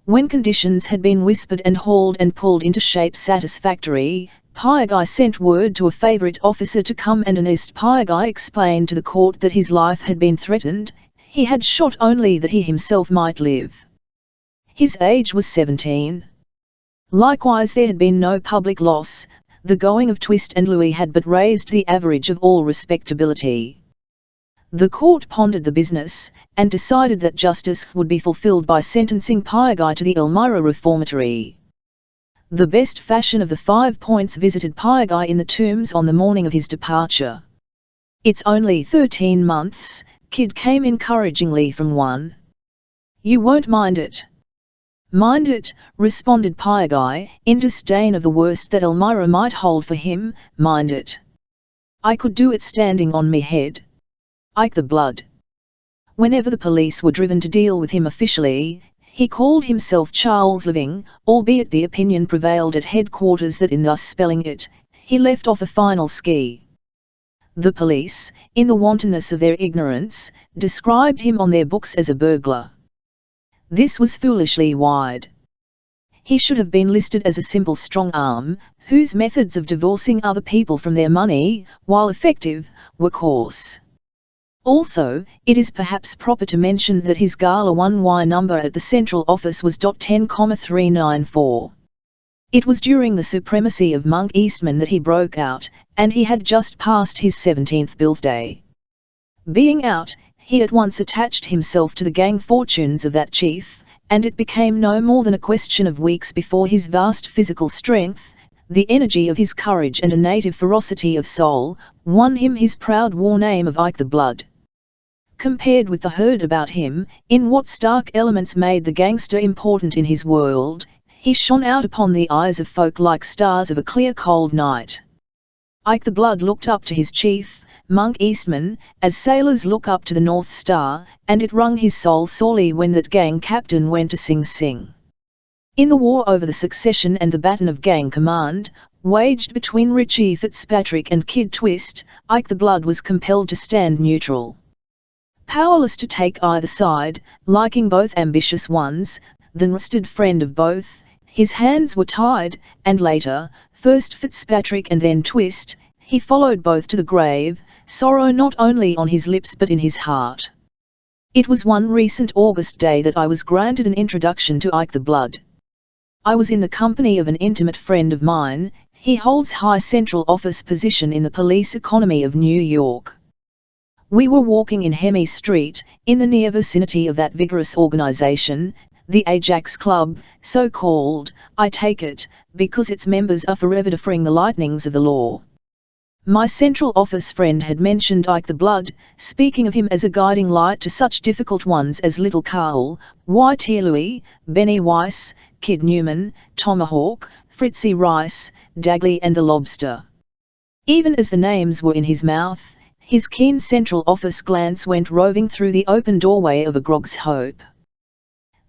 When conditions had been whispered and hauled and pulled into shape satisfactory, Pie sent word to a favourite officer to come and enlist. Pie explained to the court that his life had been threatened. He had shot only that he himself might live. His age was 17. Likewise there had been no public loss. The going of Twist and Louis had but raised the average of all respectability. The court pondered the business, and decided that justice would be fulfilled by sentencing Pie to the Elmira Reformatory. The best fashion of the 5 Points visited Pie in the Tombs on the morning of his departure. "It's only 13 months, kid," came encouragingly from one. "You won't mind it?" "Mind it," responded Pie, in disdain of the worst that Elmira might hold for him. "Mind it. I could do it standing on me head." Ike the Blood. Whenever the police were driven to deal with him officially, he called himself Charles Living, albeit the opinion prevailed at headquarters that in thus spelling it, he left off a final ski. The police, in the wantonness of their ignorance, described him on their books as a burglar. This was foolishly wide. He should have been listed as a simple strong arm, whose methods of divorcing other people from their money, while effective, were coarse. Also, it is perhaps proper to mention that his Gala 1Y number at the central office was .10,394. It was during the supremacy of Monk Eastman that he broke out, and he had just passed his 17th birthday. Being out, he at once attached himself to the gang fortunes of that chief, and it became no more than a question of weeks before his vast physical strength, the energy of his courage and a native ferocity of soul, won him his proud war name of Ike the Blood. Compared with the herd about him, in what stark elements made the gangster important in his world, he shone out upon the eyes of folk like stars of a clear cold night. Ike the Blood looked up to his chief, Monk Eastman, as sailors look up to the North Star, and it wrung his soul sorely when that gang captain went to Sing Sing. In the war over the succession and the baton of gang command, waged between Richie Fitzpatrick and Kid Twist, Ike the Blood was compelled to stand neutral. Powerless to take either side, liking both ambitious ones, the enlisted friend of both, his hands were tied, and later, first Fitzpatrick and then Twist, he followed both to the grave, sorrow not only on his lips but in his heart. It was one recent August day that I was granted an introduction to Ike the Blood. I was in the company of an intimate friend of mine. He holds high central office position in the police economy of New York. We were walking in Hemi Street, in the near vicinity of that vigorous organization, the Ajax Club, so called, I take it, because its members are forever deferring the lightnings of the law. My central office friend had mentioned Ike the Blood, speaking of him as a guiding light to such difficult ones as Little Carl, Y.T. Louis, Benny Weiss, Kid Newman, Tomahawk, Fritzy Rice, Dagley and the Lobster. Even as the names were in his mouth, his keen central office glance went roving through the open doorway of a Grog's Hope.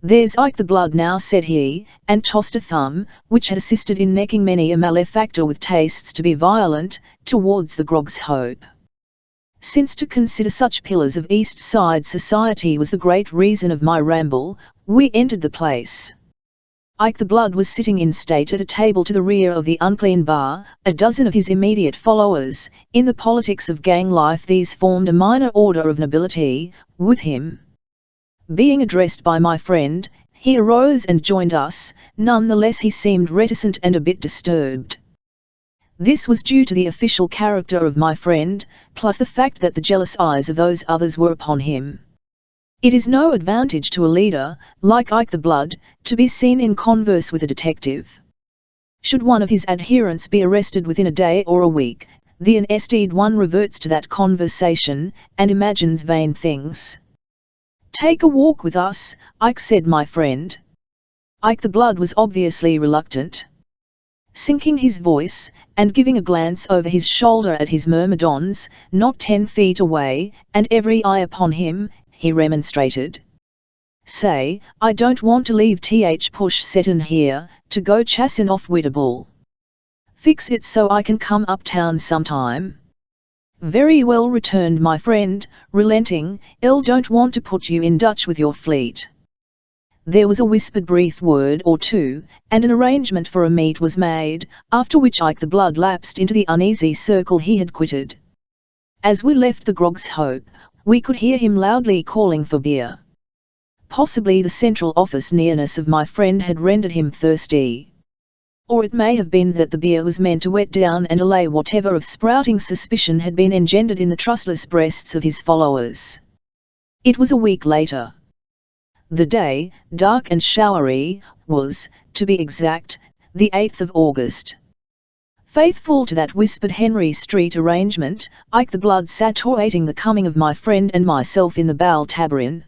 "There's Ike the Blood now," said he, and tossed a thumb, which had assisted in necking many a malefactor with tastes to be violent, towards the Grog's Hope. Since to consider such pillars of East Side society was the great reason of my ramble, we entered the place. Ike the Blood was sitting in state at a table to the rear of the unclean bar, a dozen of his immediate followers. In the politics of gang life these formed a minor order of nobility, with him. Being addressed by my friend, he arose and joined us, none the less he seemed reticent and a bit disturbed. This was due to the official character of my friend, plus the fact that the jealous eyes of those others were upon him. It is no advantage to a leader, like Ike the Blood, to be seen in converse with a detective. Should one of his adherents be arrested within a day or a week, the esteemed one reverts to that conversation, and imagines vain things. "Take a walk with us," Ike said my friend. Ike the Blood was obviously reluctant. Sinking his voice, and giving a glance over his shoulder at his myrmidons, not 10 feet away, and every eye upon him, he remonstrated. "Say, I don't want to leave th push settin' here, to go chassin' off wid a bull. Fix it so I can come uptown sometime." "Very well," returned my friend, relenting, "I don't want to put you in Dutch with your fleet." There was a whispered brief word or two, and an arrangement for a meet was made, after which Ike the Blood lapsed into the uneasy circle he had quitted. As we left the Grog's Hope, we could hear him loudly calling for beer. Possibly the central office nearness of my friend had rendered him thirsty. Or it may have been that the beer was meant to wet down and allay whatever of sprouting suspicion had been engendered in the trustless breasts of his followers. It was a week later. The day, dark and showery, was, to be exact, the 8th of August. Faithful to that whispered Henry Street arrangement, Ike the Blood sat awaiting the coming of my friend and myself in the Bal Tabarin.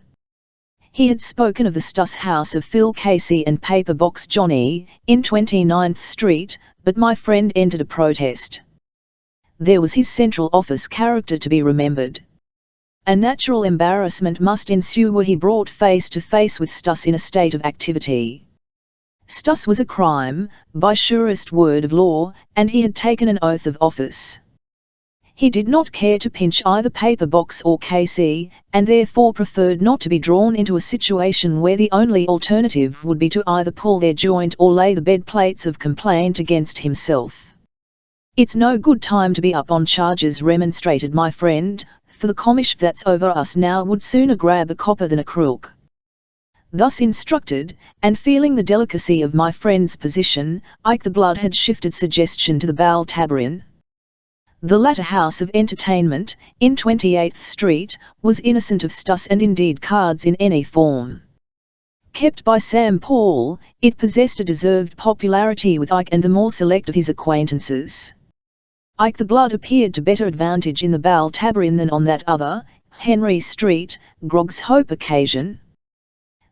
He had spoken of the Stuss house of Phil Casey and Paper Box Johnny, in 29th Street, but my friend entered a protest. There was his central office character to be remembered. A natural embarrassment must ensue were he brought face to face with Stuss in a state of activity. Stuss was a crime, by surest word of law, and he had taken an oath of office. He did not care to pinch either Paper Box or Casey, and therefore preferred not to be drawn into a situation where the only alternative would be to either pull their joint or lay the bed plates of complaint against himself. "It's no good time to be up on charges," remonstrated my friend, "for the comish that's over us now would sooner grab a copper than a crook." Thus instructed, and feeling the delicacy of my friend's position, Ike the Blood had shifted suggestion to the Bal Tabarin. The latter house of entertainment, in 28th Street, was innocent of Stuss and indeed cards in any form. Kept by Sam Paul, it possessed a deserved popularity with Ike and the more select of his acquaintances. Ike the Blood appeared to better advantage in the Bal Tabarin than on that other, Henry Street, Grog's Hope occasion.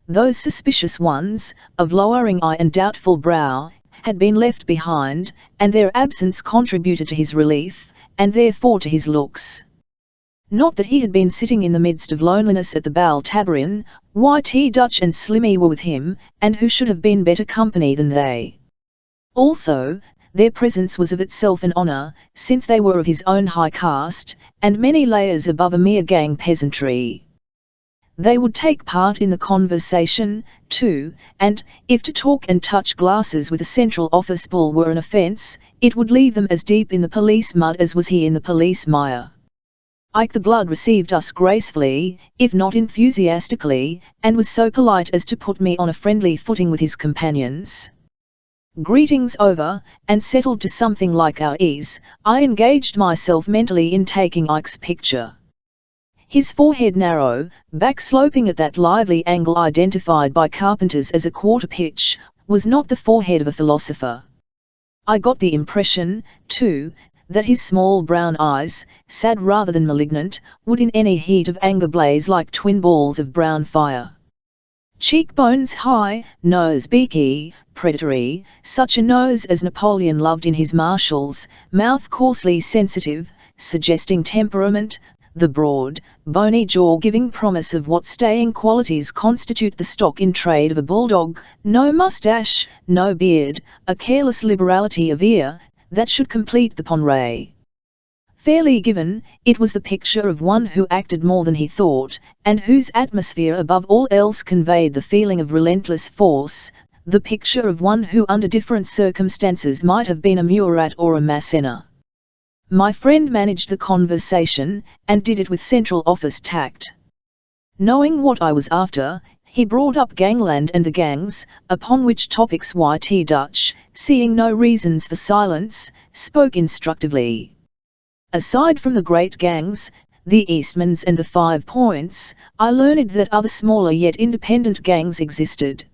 Those suspicious ones, of lowering eye and doubtful brow, had been left behind, and their absence contributed to his relief, and therefore to his looks. Not that he had been sitting in the midst of loneliness at the Bal Tabarin. Whitey Dutch and Slimmy were with him, and who should have been better company than they? Also, their presence was of itself an honour, since they were of his own high caste, and many layers above a mere gang peasantry. They would take part in the conversation, too, and, if to talk and touch glasses with a central office bull were an offence, it would leave them as deep in the police mud as was he in the police mire. Ike the Blood received us gracefully, if not enthusiastically, and was so polite as to put me on a friendly footing with his companions. Greetings over, and settled to something like our ease, I engaged myself mentally in taking Ike's picture. His forehead narrow, back sloping at that lively angle identified by carpenters as a quarter pitch, was not the forehead of a philosopher. I got the impression, too, that his small brown eyes, sad rather than malignant, would in any heat of anger blaze like twin balls of brown fire. Cheekbones high, nose beaky, predatory, such a nose as Napoleon loved in his marshals, mouth coarsely sensitive, suggesting temperament, the broad, bony jaw giving promise of what staying qualities constitute the stock in trade of a bulldog, no moustache, no beard, a careless liberality of ear, that should complete the ponray. Fairly given, it was the picture of one who acted more than he thought, and whose atmosphere above all else conveyed the feeling of relentless force, the picture of one who under different circumstances might have been a Murat or a Massena. My friend managed the conversation, and did it with central office tact. Knowing what I was after, he brought up gangland and the gangs, upon which topics Whitey Dutch, seeing no reasons for silence, spoke instructively. Aside from the great gangs, the Eastmans and the 5 Points, I learned that other smaller yet independent gangs existed.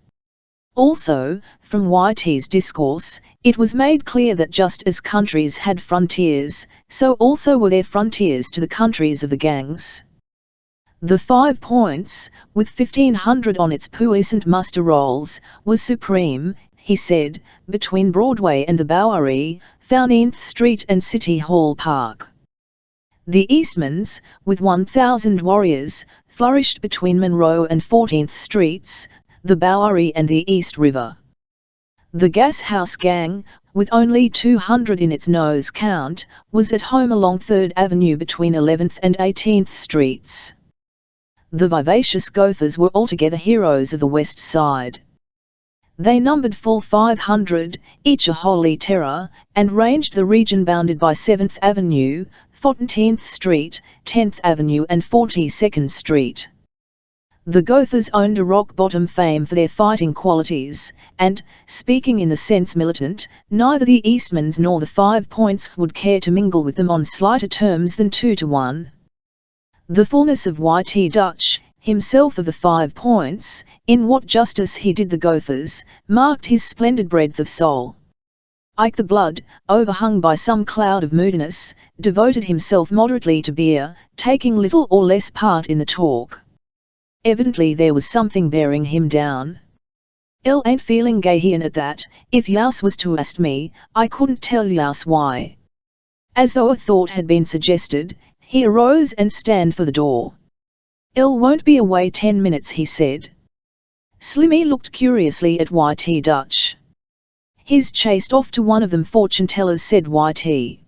Also, from Whitey's discourse, it was made clear that just as countries had frontiers, so also were there frontiers to the countries of the gangs. The 5 Points, with 1,500 on its puissant muster rolls, was supreme, he said, between Broadway and the Bowery, 14th Street and City Hall Park. The Eastmans, with 1,000 warriors, flourished between Monroe and 14th Streets, the Bowery and the East River. The Gas House Gang, with only 200 in its nose count, was at home along 3rd Avenue between 11th and 18th Streets. The vivacious Gophers were altogether heroes of the West Side. They numbered full 500, each a holy terror, and ranged the region bounded by 7th Avenue, 14th Street, 10th Avenue and 42nd Street. The Gophers owned a rock-bottom fame for their fighting qualities, and, speaking in the sense militant, neither the Eastmans nor the 5 Points would care to mingle with them on slighter terms than 2-to-1. The fullness of Y.T. Dutch, himself of the 5 Points, in what justice he did the Gophers, marked his splendid breadth of soul. Ike the Blood, overhung by some cloud of moodiness, devoted himself moderately to beer, taking little or less part in the talk. Evidently there was something bearing him down. "'Ill ain't feeling gay at that, if Yous was to ask me, I couldn't tell Yous why." As though a thought had been suggested, he arose and stand for the door. "Ill won't be away 10 minutes," he said. Slimmy looked curiously at Y.T. Dutch. "He's chased off to one of them fortune-tellers," said Y.T.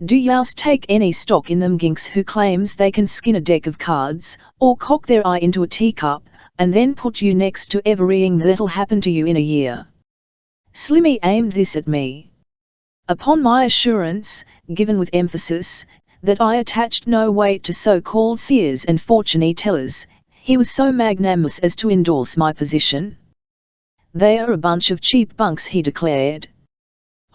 "Do Yous take any stock in them ginks who claims they can skin a deck of cards, or cock their eye into a teacup, and then put you next to everything that'll happen to you in a year?" Slimmy aimed this at me. Upon my assurance, given with emphasis, that I attached no weight to so-called seers and fortune-tellers, he was so magnanimous as to endorse my position. "They are a bunch of cheap bunks," he declared.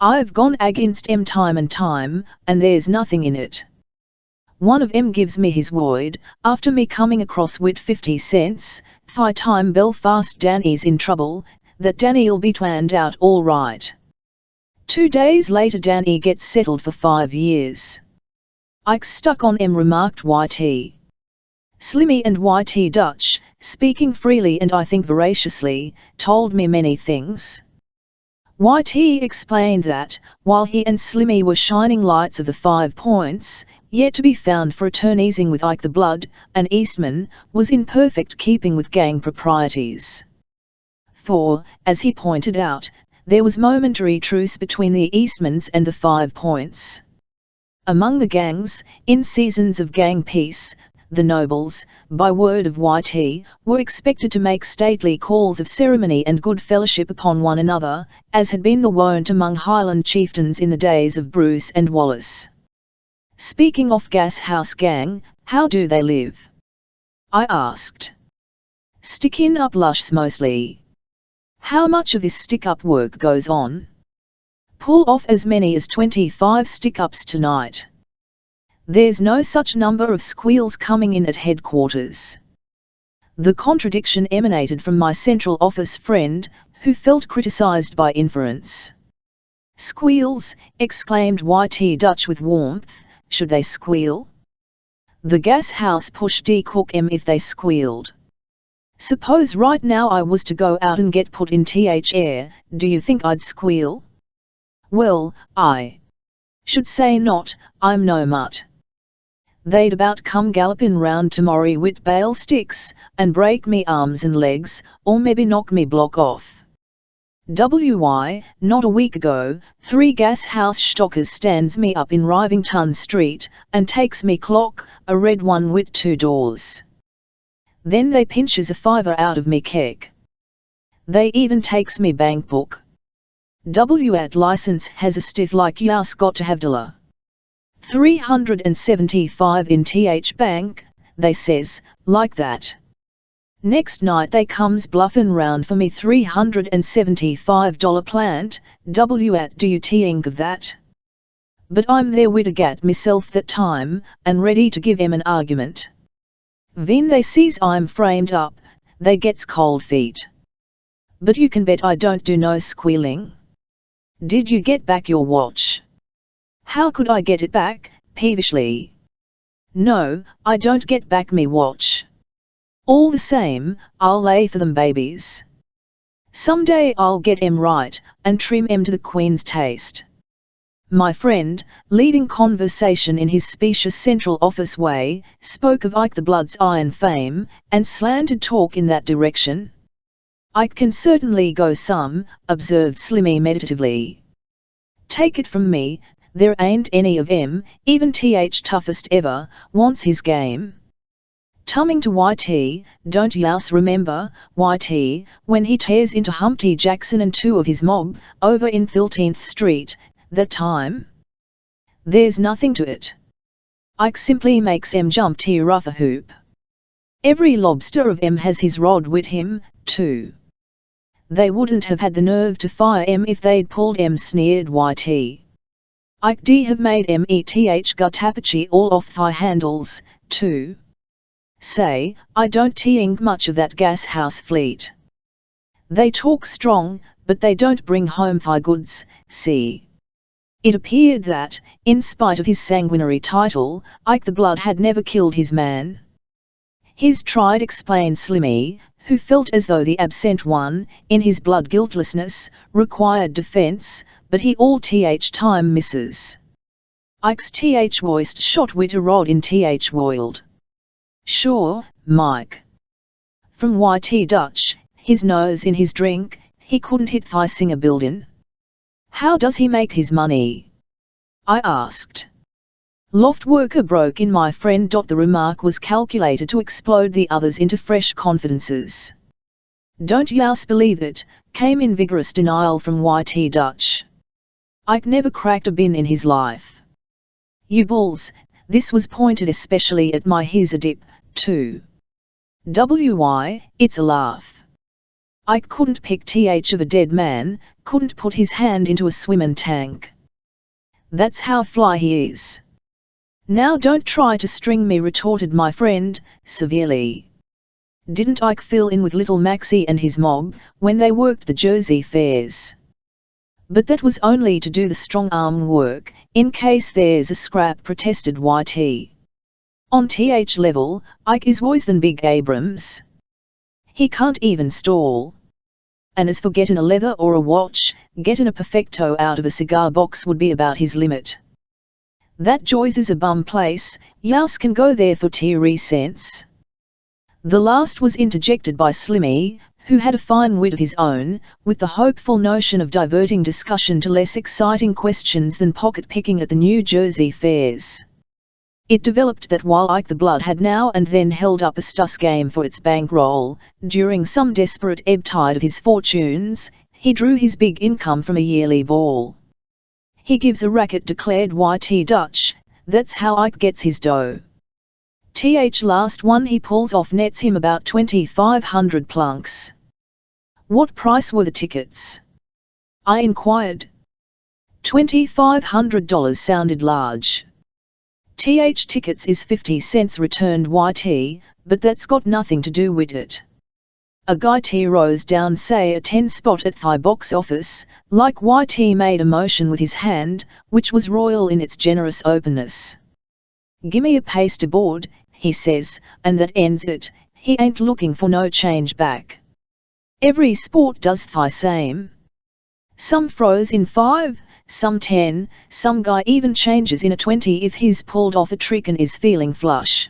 "I've gone against 'em time and time, and there's nothing in it. One of 'em gives me his word, after me coming across wit 50 cents, "Thy time Belfast Danny's in trouble, that Danny'll be twanned out all right." 2 days later Danny gets settled for 5 years. "Ike's stuck on 'em," remarked Y.T. Slimmy and Y.T. Dutch, speaking freely and I think voraciously, told me many things. Y.T. explained that, while he and Slimmy were shining lights of the 5 Points, yet to be found fraternizing with Ike the Blood, an Eastman, was in perfect keeping with gang proprieties. For, as he pointed out, there was momentary truce between the Eastmans and the 5 Points. Among the gangs, in seasons of gang peace, the nobles, by word of Y.T., were expected to make stately calls of ceremony and good fellowship upon one another, as had been the wont among Highland chieftains in the days of Bruce and Wallace. "Speaking of Gas House Gang, how do they live?" I asked. "Stickin' up lushs mostly." "How much of this stick-up work goes on?" "Pull off as many as 25 stick-ups tonight." "There's no such number of squeals coming in at headquarters." The contradiction emanated from my central office friend, who felt criticized by inference. "Squeals!" exclaimed Y.T. Dutch with warmth, "should they squeal? The gas house push cook 'em if they squealed. Suppose right now I was to go out and get put in air, do you think I'd squeal?" "Well, I should say not, I'm no mutt. They'd about come gallopin' round tomorrow wid bale sticks, and break me arms and legs, or maybe knock me block off. Not a week ago, 3 gas house stockers stands me up in Rivington Street, and takes me clock, a red one wid 2 doors. Then they pinches a fiver out of me keck. They even takes me bank book. At license has a stiff like yous got to have $375 in bank, they says, like that. Next night they comes bluffin' round for me $375 plant, at do you think of that? But I'm there wid a gat myself that time, and ready to give 'em an argument. Ven they sees I'm framed up, they gets cold feet. But you can bet I don't do no squealing. Did you get back your watch?" "How could I get it back?" peevishly. "No, I don't get back me watch. All the same, I'll lay for them babies. Some day I'll get 'em right, and trim 'em to the Queen's taste. My friend, leading conversation in his specious central office way, spoke of Ike the Blood's iron fame, and slanted talk in that direction. "Ike can certainly go some," observed Slimmy meditatively. "Take it from me, there ain't any of 'em, even th toughest ever, wants his game. Tumming to YT, don't yous remember, YT, when he tears into Humpty Jackson and two of his mob, over in 13th Street, that time? There's nothing to it. Ike simply makes 'em jump t rough a hoop. Every lobster of 'em has his rod with him, too. They wouldn't have had the nerve to fire 'em if they'd pulled 'em," sneered YT. "Ike d have made 'em eth gut Apache all off thigh handles, too. Say, I don't think much of that gas house fleet. They talk strong, but they don't bring home thigh goods, see." It appeared that, in spite of his sanguinary title, Ike the Blood had never killed his man. "He's tried," explained Slimmy, who felt as though the absent one, in his blood guiltlessness, required defense, "but he all th time misses. Ike's th voiced shot wit a rod in th woiled. Sure, Mike. From YT Dutch, his nose in his drink, he couldn't hit thigh singer buildin'. How does he make his money?" I asked. Loft worker broke in, my friend. The remark was calculated to explode the others into fresh confidences. "Don't yous believe it," came in vigorous denial from YT Dutch. "Ike never cracked a bin in his life. You bulls," this was pointed especially at my "here's a dip, too. Why, it's a laugh. Ike couldn't pick th of a dead man, couldn't put his hand into a swimmin' tank. That's how fly he is." "Now don't try to string me," retorted my friend, severely. "Didn't Ike fill in with Little Maxie and his mob, when they worked the Jersey fairs? But that was only to do the strong-arm work, in case there's a scrap," protested YT. "On th level, Ike is worse than Big Abrams. He can't even stall. And as for getting a leather or a watch, getting a perfecto out of a cigar box would be about his limit. That Joy's is a bum place, yous can go there for cents. The last was interjected by Slimmy, who had a fine wit of his own, with the hopeful notion of diverting discussion to less exciting questions than pocket-picking at the New Jersey fairs. It developed that while Ike the Blood had now and then held up a stuss game for its bankroll, during some desperate ebb tide of his fortunes, he drew his big income from a yearly ball. "He gives a racket," declared YT Dutch, "that's how Ike gets his dough. Th last one he pulls off nets him about 2,500 plunks." "What price were the tickets?" I inquired. $2,500 sounded large. "Th tickets is 50 cents," returned YT, "but that's got nothing to do with it. A guy T rose down say a 10 spot at thigh box office, like YT made a motion with his hand, which was royal in its generous openness. Gimme a paste aboard, he says, and that ends it, he ain't looking for no change back. Every sport does thigh same. Some froze in 5, some 10, some guy even changes in a 20 if he's pulled off a trick and is feeling flush.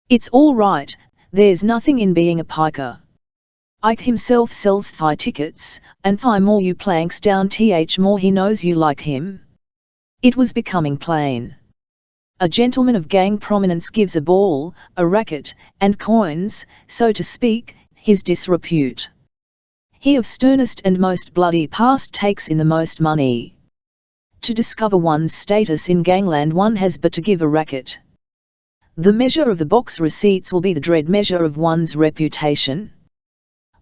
It's all right, there's nothing in being a piker. Ike himself sells thigh tickets, and thigh more you planks down th more he knows you like him." It was becoming plain. A gentleman of gang prominence gives a ball, a racket, and coins, so to speak, his disrepute. He of sternest and most bloody past takes in the most money. To discover one's status in gangland one has but to give a racket. The measure of the box receipts will be the dread measure of one's reputation.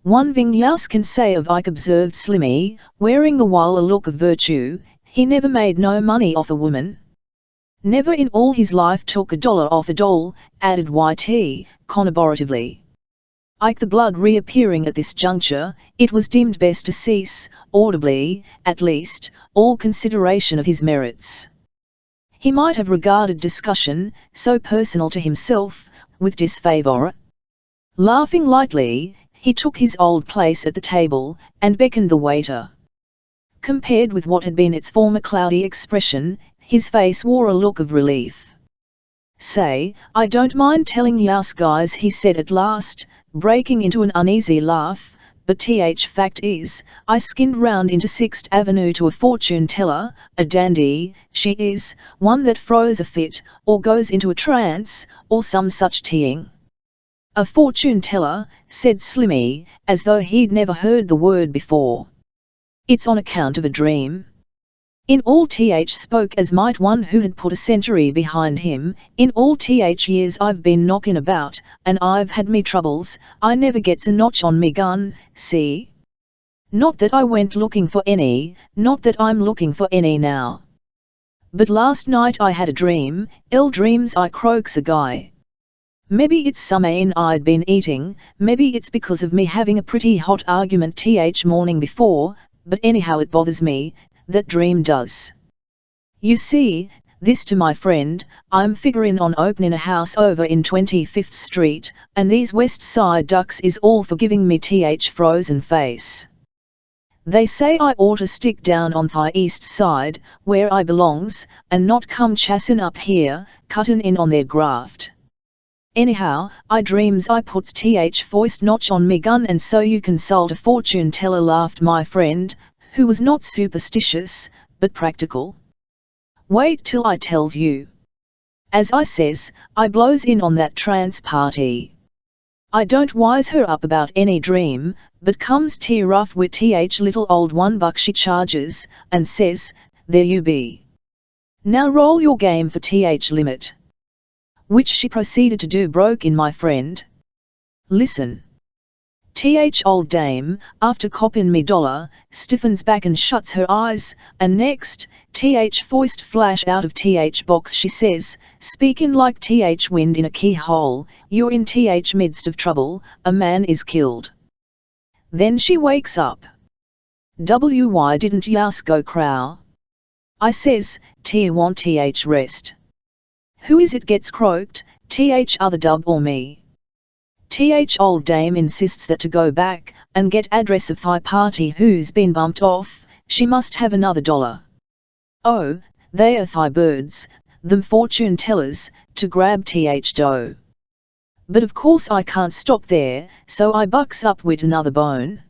"One thing yous can say of Ike," observed Slimmy, wearing the while a look of virtue, "he never made no money off a woman. Never in all his life took $1 off a doll," added YT, corroboratively. Ike the Blood reappearing at this juncture, it was deemed best to cease, audibly, at least, all consideration of his merits. He might have regarded discussion, so personal to himself, with disfavor. Laughing lightly, he took his old place at the table, and beckoned the waiter. Compared with what had been its former cloudy expression, his face wore a look of relief. "Say, I don't mind telling yous guys," he said at last, breaking into an uneasy laugh, "but fact is, I skinned round into 6th Avenue to a fortune teller, a dandy, she is, one that froze a fit, or goes into a trance, or some such teeing." "A fortune teller," said Slimmy, as though he'd never heard the word before. "It's on account of a dream." In all spoke as might one who had put a century behind him. "In all years I've been knocking about, and I've had me troubles, I never gets a notch on me gun, see? Not that I went looking for any, not that I'm looking for any now. But last night I had a dream, dreams I croaks a guy. Maybe it's some ain I'd been eating, maybe it's because of me having a pretty hot argument morning before, but anyhow it bothers me, that dream does. You see, this to my friend, I'm figuring on opening a house over in 25th Street, and these West Side ducks is all for giving me frozen face. They say I oughta stick down on the East Side, where I belongs, and not come chassin' up here, cuttin' in on their graft. Anyhow, I dreams I puts foist notch on me gun, and so you consult a fortune teller," laughed my friend, who was not superstitious, but practical. "Wait till I tells you. As I says, I blows in on that trance party. I don't wise her up about any dream, but comes rough with little old $1 she charges, and says, 'There you be. Now roll your game for limit.' Which she proceeded to do," broke in my friend. "Listen. Old dame, after coppin' me dollar, stiffens back and shuts her eyes, and next, foist flash out of box she says, speakin' like wind in a keyhole, 'You're in midst of trouble, a man is killed.' Then she wakes up. Why didn't yous go crow? I says, want rest. Who is it gets croaked, other dub or me? Old dame insists that to go back, and get address of thy party who's been bumped off, she must have another $1. Oh, they are thy birds, them fortune tellers, to grab dough. But of course I can't stop there, so I bucks up wit another bone.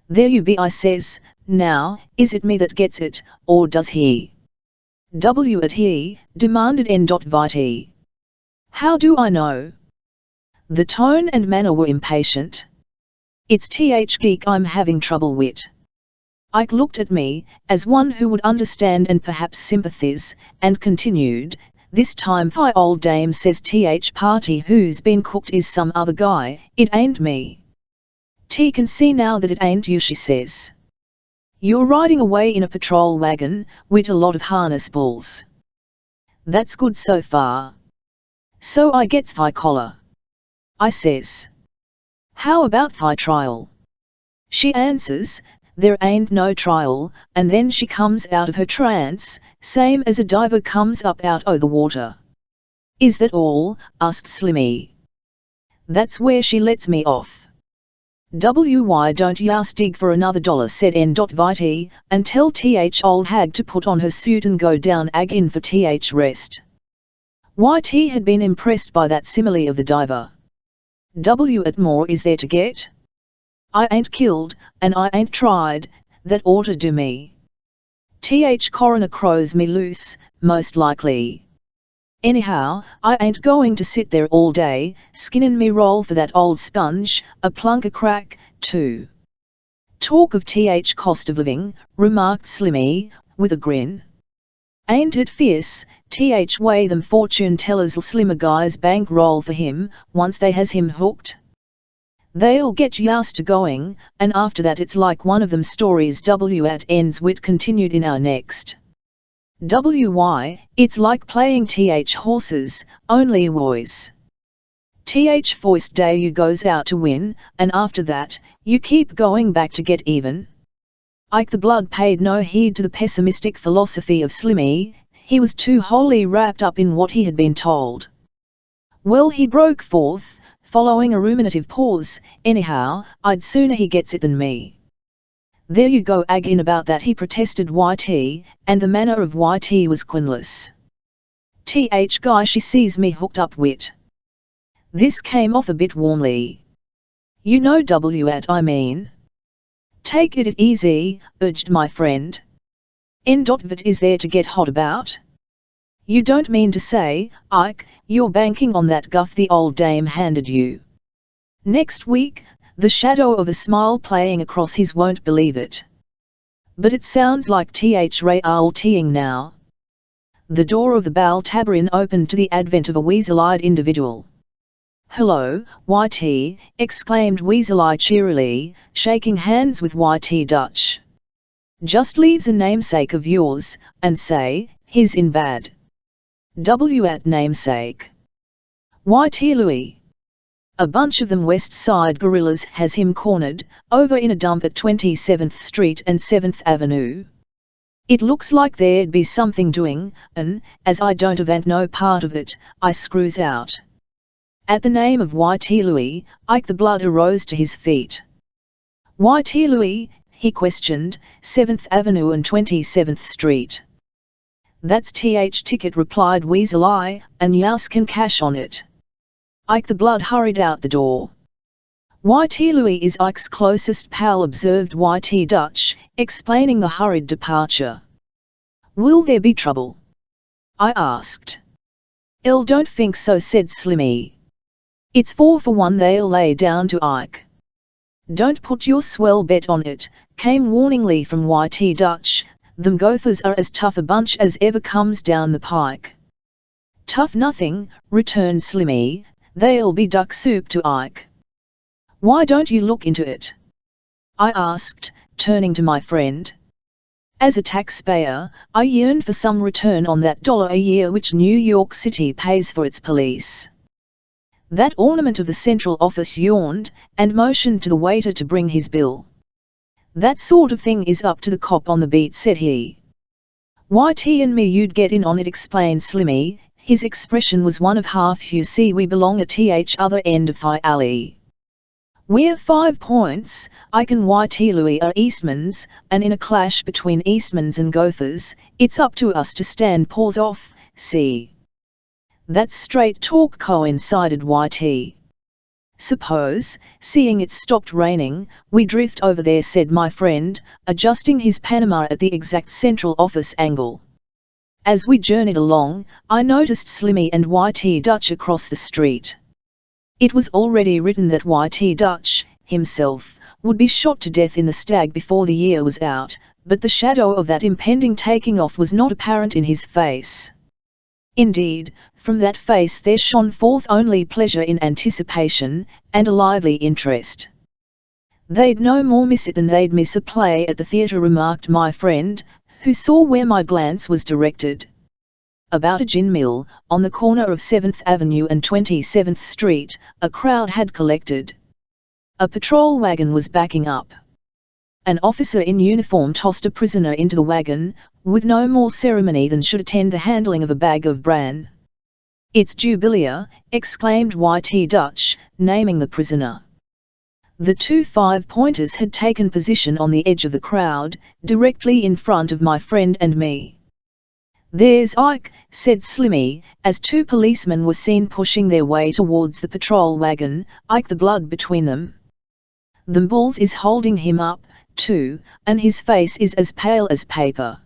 'There you be,' I says, 'now, is it me that gets it, or does he?' 'At he?' demanded Vit. 'How do I know?' The tone and manner were impatient. 'It's geek I'm having trouble wit.' Ike looked at me, as one who would understand and perhaps sympathize, and continued, 'This time thy old dame says party who's been cooked is some other guy, it ain't me. Can see now that it ain't you,' she says. 'You're riding away in a patrol wagon, with a lot of harness bulls.' 'That's good so far. So I gets thy collar,' I says. 'How about thy trial?' She answers, 'There ain't no trial,' and then she comes out of her trance, same as a diver comes up out o' the water. 'Is that all?' asked Slimmy. 'That's where she lets me off.' 'Why don't yous dig for another $1, said Vit, and tell old hag to put on her suit and go down in for rest. Why had been impressed by that simile of the diver. 'At more is there to get? I ain't killed, and I ain't tried, that oughta do me. Coroner crows me loose, most likely. Anyhow, I ain't going to sit there all day, skinnin' me roll for that old sponge, a plunk a crack, too.' 'Talk of cost of living,' remarked Slimmy, with a grin. 'Ain't it fierce, way them fortune tellers'll slim a guy's bank roll for him, once they has him hooked? They'll get yous to going, and after that it's like one of them stories at ends wit continued in our next. It's like playing horses, only woys. Foist day you goes out to win, and after that, you keep going back to get even.' Ike the Blood paid no heed to the pessimistic philosophy of Slimmy, he was too wholly wrapped up in what he had been told. 'Well,' he broke forth, following a ruminative pause, 'anyhow, I'd sooner he gets it than me. There you go again about that, he protested YT, and the manner of YT was quinless. Guy, she sees me hooked up wit. This came off a bit warmly. You know I mean. Take it easy, urged my friend. What is there to get hot about? You don't mean to say, Ike, you're banking on that guff the old dame handed you. Next week, the shadow of a smile playing across his won't believe it. But it sounds like realtying now. The door of the Bal Tabarin opened to the advent of a weasel-eyed individual. Hello, YT, exclaimed Weasel-Eye cheerily, shaking hands with YT Dutch. Just leaves a namesake of yours, and say, he's in bad. At namesake. YT Louis. A bunch of them West Side gorillas has him cornered, over in a dump at 27th Street and 7th Avenue. It looks like there'd be something doing, and, as I don't have no part of it, I screws out. At the name of YT Louis, Ike the Blood arose to his feet. YT Louis, he questioned, 7th Avenue and 27th Street. That's ticket, replied Weasel Eye, and Youse can cash on it. Ike the Blood hurried out the door. YT Louis is Ike's closest pal, observed YT Dutch, explaining the hurried departure. Will there be trouble? I asked. Don't think so, said Slimmy. It's 4 for 1 they'll lay down to Ike. Don't put your swell bet on it, came warningly from YT Dutch. Them gophers are as tough a bunch as ever comes down the pike. Tough nothing, returned Slimmy, they'll be duck soup to Ike. Why don't you look into it? I asked, turning to my friend. As a taxpayer, I yearn for some return on that $1 a year which New York City pays for its police. That ornament of the central office yawned, and motioned to the waiter to bring his bill. That sort of thing is up to the cop on the beat, said he. YT and me you'd get in on it, explained Slimmy, his expression was one of half you see we belong at other end of Thigh Alley. We're 5 points, Ike and YT Louis are Eastmans, and in a clash between Eastmans and Gophers, it's up to us to stand paws off, see. That's straight talk, coincided YT. Suppose, seeing it stopped raining, we drift over there, said my friend, adjusting his Panama at the exact central office angle. As we journeyed along, I noticed Slimmy and YT Dutch across the street. It was already written that YT Dutch, himself, would be shot to death in the Stag before the year was out, but the shadow of that impending taking off was not apparent in his face. Indeed, from that face there shone forth only pleasure in anticipation, and a lively interest. They'd no more miss it than they'd miss a play at the theatre, remarked my friend, who saw where my glance was directed. About a gin mill, on the corner of 7th Avenue and 27th Street, a crowd had collected. A patrol wagon was backing up. An officer in uniform tossed a prisoner into the wagon, with no more ceremony than should attend the handling of a bag of bran. It's Jubilia, exclaimed YT Dutch, naming the prisoner. The 2 5-pointers had taken position on the edge of the crowd, directly in front of my friend and me. There's Ike, said Slimmy, as 2 policemen were seen pushing their way towards the patrol wagon, Ike the Blood between them. The bulls is holding him up, too, and his face is as pale as paper.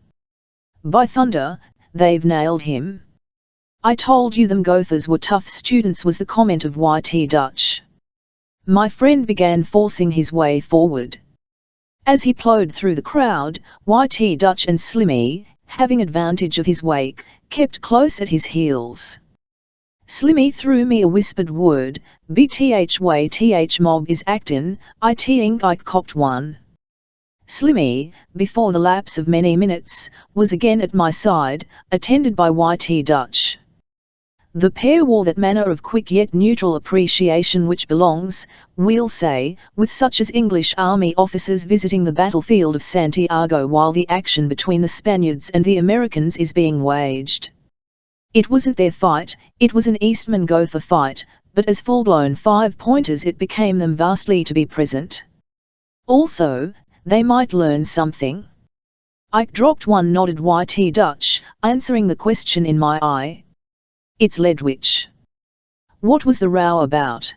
By thunder, they've nailed him. I told you them Gophers were tough students, was the comment of YT Dutch. My friend began forcing his way forward. As he plowed through the crowd, YT Dutch and Slimmy, having advantage of his wake, kept close at his heels. Slimmy threw me a whispered word, BTH way th mob is actin', I copped one. Slimmy, before the lapse of many minutes, was again at my side, attended by YT Dutch. The pair wore that manner of quick yet neutral appreciation which belongs, we'll say, with such as English army officers visiting the battlefield of Santiago while the action between the Spaniards and the Americans is being waged. It wasn't their fight, it was an Eastman Gopher fight, but as full-blown 5-pointers it became them vastly to be present. Also, they might learn something. Ike dropped one nodded YT Dutch, answering the question in my eye. It's Ledwich. What was the row about?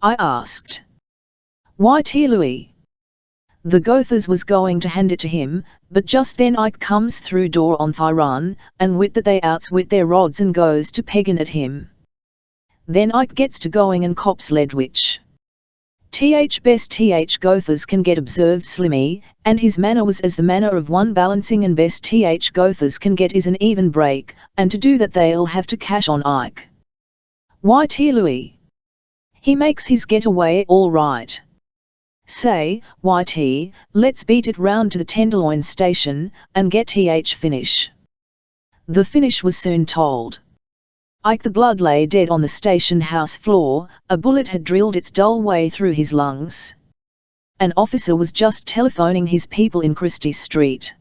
I asked. YT Louis. The Gophers was going to hand it to him, but just then Ike comes through door on thy run, and wit that they outswit their rods and goes to peggin' at him. Then Ike gets to going and cops Ledwich. Best Gophers can get observed Slimmy, and his manner was as the manner of one balancing, and best Gophers can get is an even break, and to do that they'll have to cash on Ike. YT Louis. He makes his getaway all right. Say, YT, let's beat it round to the Tenderloin station, and get finish. The finish was soon told. Ike the blood lay dead on the station house floor, a bullet had drilled its dull way through his lungs. An officer was just telephoning his people in Christie Street.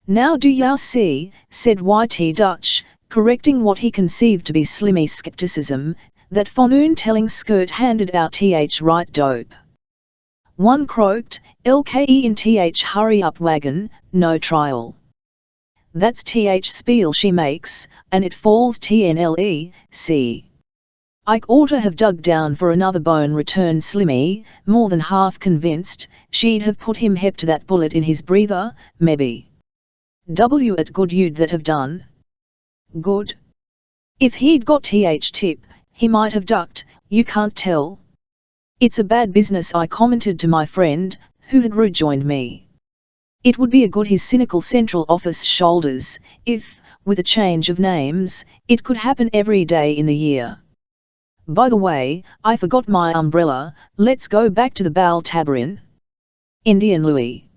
Now do ya see, said YT Dutch, correcting what he conceived to be Slimmy skepticism, that forenoon telling skirt handed out right dope. One croaked, LKE in hurry up wagon, no trial. That's spiel she makes, and it falls TNLE, see. Ike oughta have dug down for another bone, returned Slimmy, more than half convinced, she'd have put him hep to that bullet in his breather, maybe. At good you'd that have done. Good. If he'd got tip, he might have ducked, you can't tell. It's a bad business, I commented to my friend, who had rejoined me. It would be a good his cynical central office shoulders, if, with a change of names, it could happen every day in the year. By the way, I forgot my umbrella, let's go back to the Bal Tabarin. Indian Louis.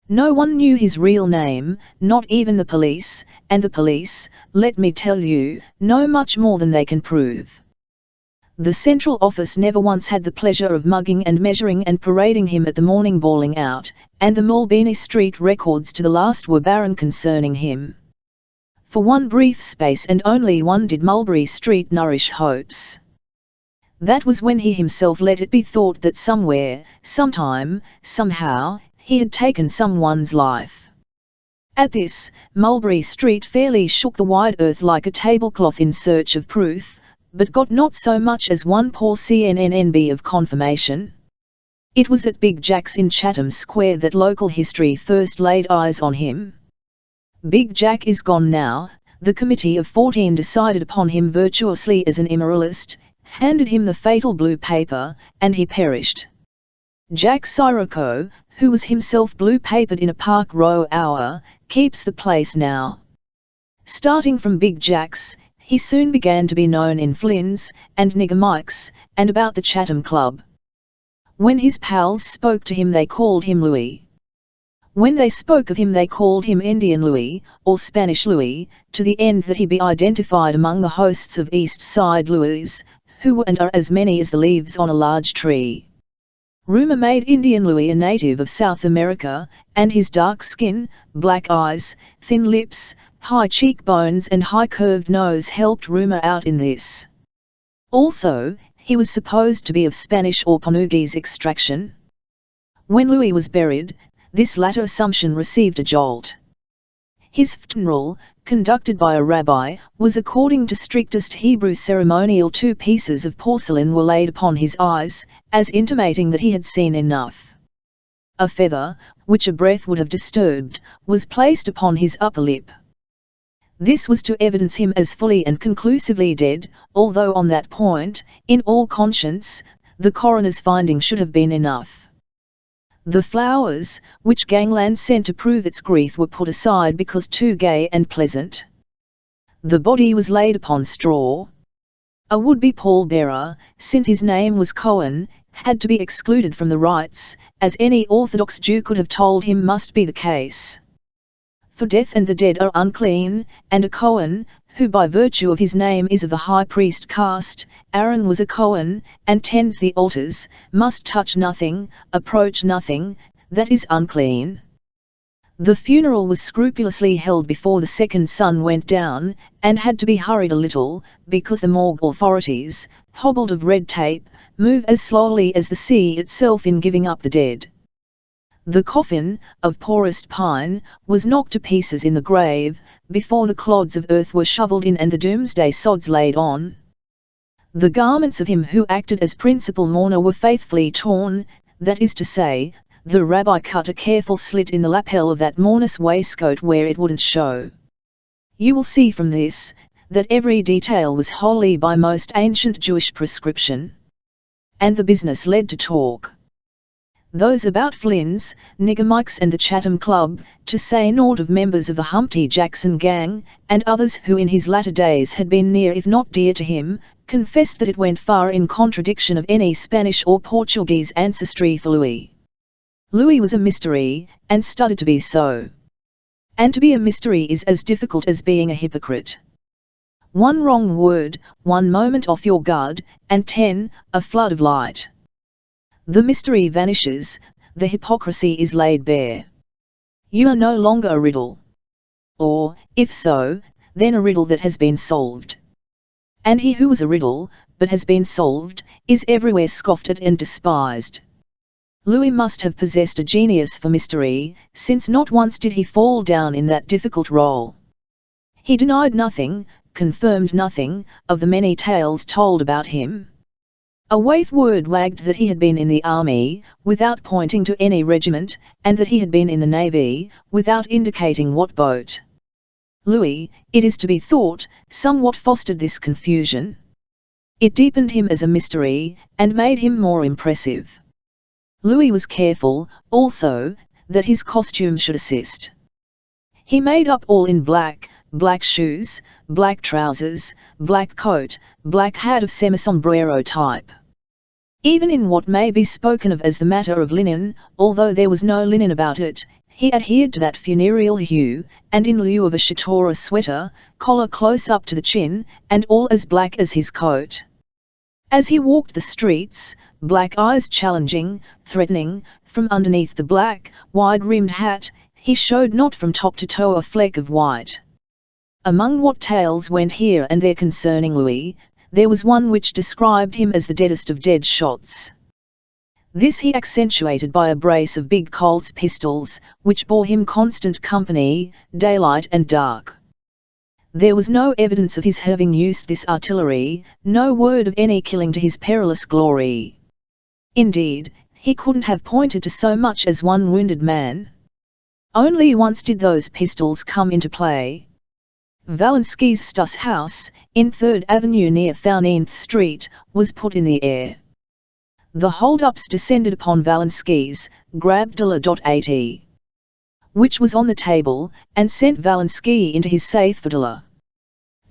No one knew his real name, not even the police, and the police, let me tell you, know much more than they can prove. The central office never once had the pleasure of mugging and measuring and parading him at the morning bawling out, and the Mulbeny Street records to the last were barren concerning him. For one brief space and only one did Mulberry Street nourish hopes. That was when he himself let it be thought that somewhere, sometime, somehow, he had taken someone's life. At this, Mulberry Street fairly shook the wide earth like a tablecloth in search of proof, but got not so much as one poor CNNB of confirmation. It was at Big Jack's in Chatham Square that local history first laid eyes on him. Big Jack is gone now, the Committee of 14 decided upon him virtuously as an immoralist, handed him the fatal blue paper, and he perished. Jack Sirocco, who was himself blue-papered in a Park Row hour, keeps the place now. Starting from Big Jack's, he soon began to be known in Flynn's, and Nigger Mike's, and about the Chatham Club. When his pals spoke to him they called him Louis. When they spoke of him they called him Indian Louis, or Spanish Louis, to the end that he be identified among the hosts of East Side Louis, who were and are as many as the leaves on a large tree. Rumour made Indian Louis a native of South America, and his dark skin, black eyes, thin lips, high cheekbones and high curved nose helped rumour out in this. Also, he was supposed to be of Spanish or Portuguese extraction. When Louis was buried, this latter assumption received a jolt. His funeral, conducted by a rabbi, was according to strictest Hebrew ceremonial. 2 pieces of porcelain were laid upon his eyes, as intimating that he had seen enough. A feather, which a breath would have disturbed, was placed upon his upper lip. This was to evidence him as fully and conclusively dead, although on that point, in all conscience, the coroner's finding should have been enough. The flowers, which Gangland sent to prove its grief, were put aside because too gay and pleasant. The body was laid upon straw. A would-be pallbearer, since his name was Cohen, had to be excluded from the rites, as any Orthodox Jew could have told him must be the case. For death and the dead are unclean, and a Cohen, who by virtue of his name is of the high priest caste, Aaron was a Cohen, and tends the altars, must touch nothing, approach nothing, that is unclean. The funeral was scrupulously held before the second sun went down, and had to be hurried a little, because the morgue authorities, hobbled of red tape, move as slowly as the sea itself in giving up the dead. The coffin, of poorest pine, was knocked to pieces in the grave, before the clods of earth were shovelled in and the doomsday sods laid on. The garments of him who acted as principal mourner were faithfully torn, that is to say, the rabbi cut a careful slit in the lapel of that mourner's waistcoat where it wouldn't show. You will see from this, that every detail was wholly by most ancient Jewish prescription. And the business led to talk. Those about Flynn's, Nigger Mike's and the Chatham Club, to say naught of members of the Humpty Jackson gang, and others who in his latter days had been near if not dear to him, confessed that it went far in contradiction of any Spanish or Portuguese ancestry for Louis. Louis was a mystery, and studied to be so. And to be a mystery is as difficult as being a hypocrite. One wrong word, one moment off your guard, and 10, a flood of light. The mystery vanishes, the hypocrisy is laid bare. You are no longer a riddle. Or, if so, then a riddle that has been solved. And he who was a riddle, but has been solved, is everywhere scoffed at and despised. Louis must have possessed a genius for mystery, since not once did he fall down in that difficult rôle. He denied nothing, confirmed nothing, of the many tales told about him. A waif word wagged that he had been in the army, without pointing to any regiment, and that he had been in the navy, without indicating what boat. Louis, it is to be thought, somewhat fostered this confusion. It deepened him as a mystery, and made him more impressive. Louis was careful, also, that his costume should assist. He made up all in black, black shoes, black trousers, black coat, black hat of semi-sombrero type. Even in what may be spoken of as the matter of linen, although there was no linen about it, he adhered to that funereal hue, and in lieu of a shirt or a sweater, collar close up to the chin, and all as black as his coat. As he walked the streets, black eyes challenging, threatening, from underneath the black, wide-rimmed hat, he showed not from top to toe a fleck of white. Among what tales went here and there concerning Louis, there was one which described him as the deadest of dead shots. This he accentuated by a brace of big Colt's pistols, which bore him constant company, daylight and dark. There was no evidence of his having used this artillery, no word of any killing to his perilous glory. Indeed, he couldn't have pointed to so much as one wounded man. Only once did those pistols come into play. Walensky's Stuss house, in 3rd Avenue near 14th Street, was put in the air. The hold-ups descended upon Walensky's, grabbed $80, which was on the table, and sent Walensky into his safe for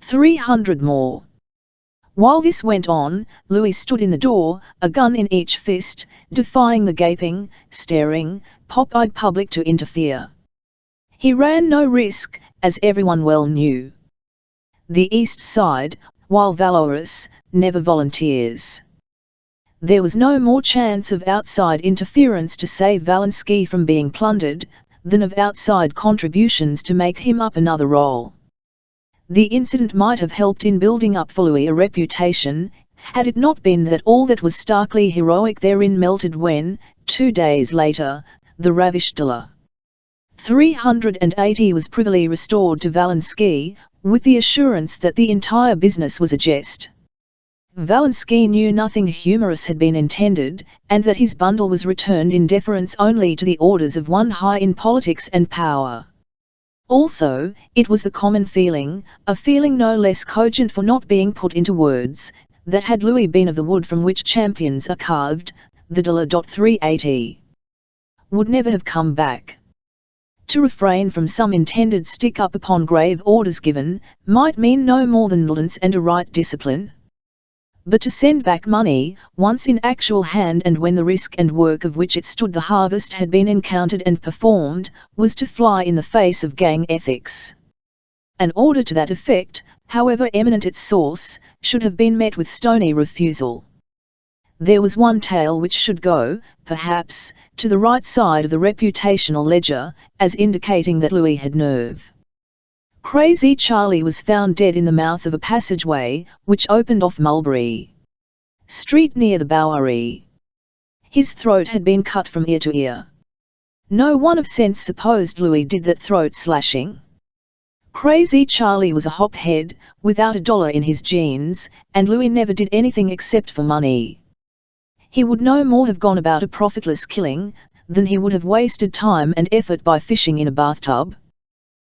$300 more. While this went on, Louis stood in the door, a gun in each fist, defying the gaping, staring, pop-eyed public to interfere. He ran no risk, as everyone well knew. The East Side, while valorous, never volunteers. There was no more chance of outside interference to save Walensky from being plundered, than of outside contributions to make him up another role. The incident might have helped in building up for Louis a reputation, had it not been that all that was starkly heroic therein melted when, 2 days later, the ravished $380 was privily restored to Walensky, with the assurance that the entire business was a jest. Walensky knew nothing humorous had been intended, and that his bundle was returned in deference only to the orders of one high in politics and power. Also, it was the common feeling, a feeling no less cogent for not being put into words, that had Louis been of the wood from which champions are carved, the $380 would never have come back. To refrain from some intended stick-up upon grave orders given, might mean no more than nonsense and a right discipline. But to send back money, once in actual hand and when the risk and work of which it stood the harvest had been encountered and performed, was to fly in the face of gang ethics. An order to that effect, however eminent its source, should have been met with stony refusal. There was one tale which should go, perhaps, to the right side of the reputational ledger, as indicating that Louis had nerve. Crazy Charlie was found dead in the mouth of a passageway, which opened off Mulberry Street near the Bowery. His throat had been cut from ear to ear. No one of sense supposed Louis did that throat slashing. Crazy Charlie was a hophead, without a dollar in his jeans, and Louis never did anything except for money. He would no more have gone about a profitless killing, than he would have wasted time and effort by fishing in a bathtub.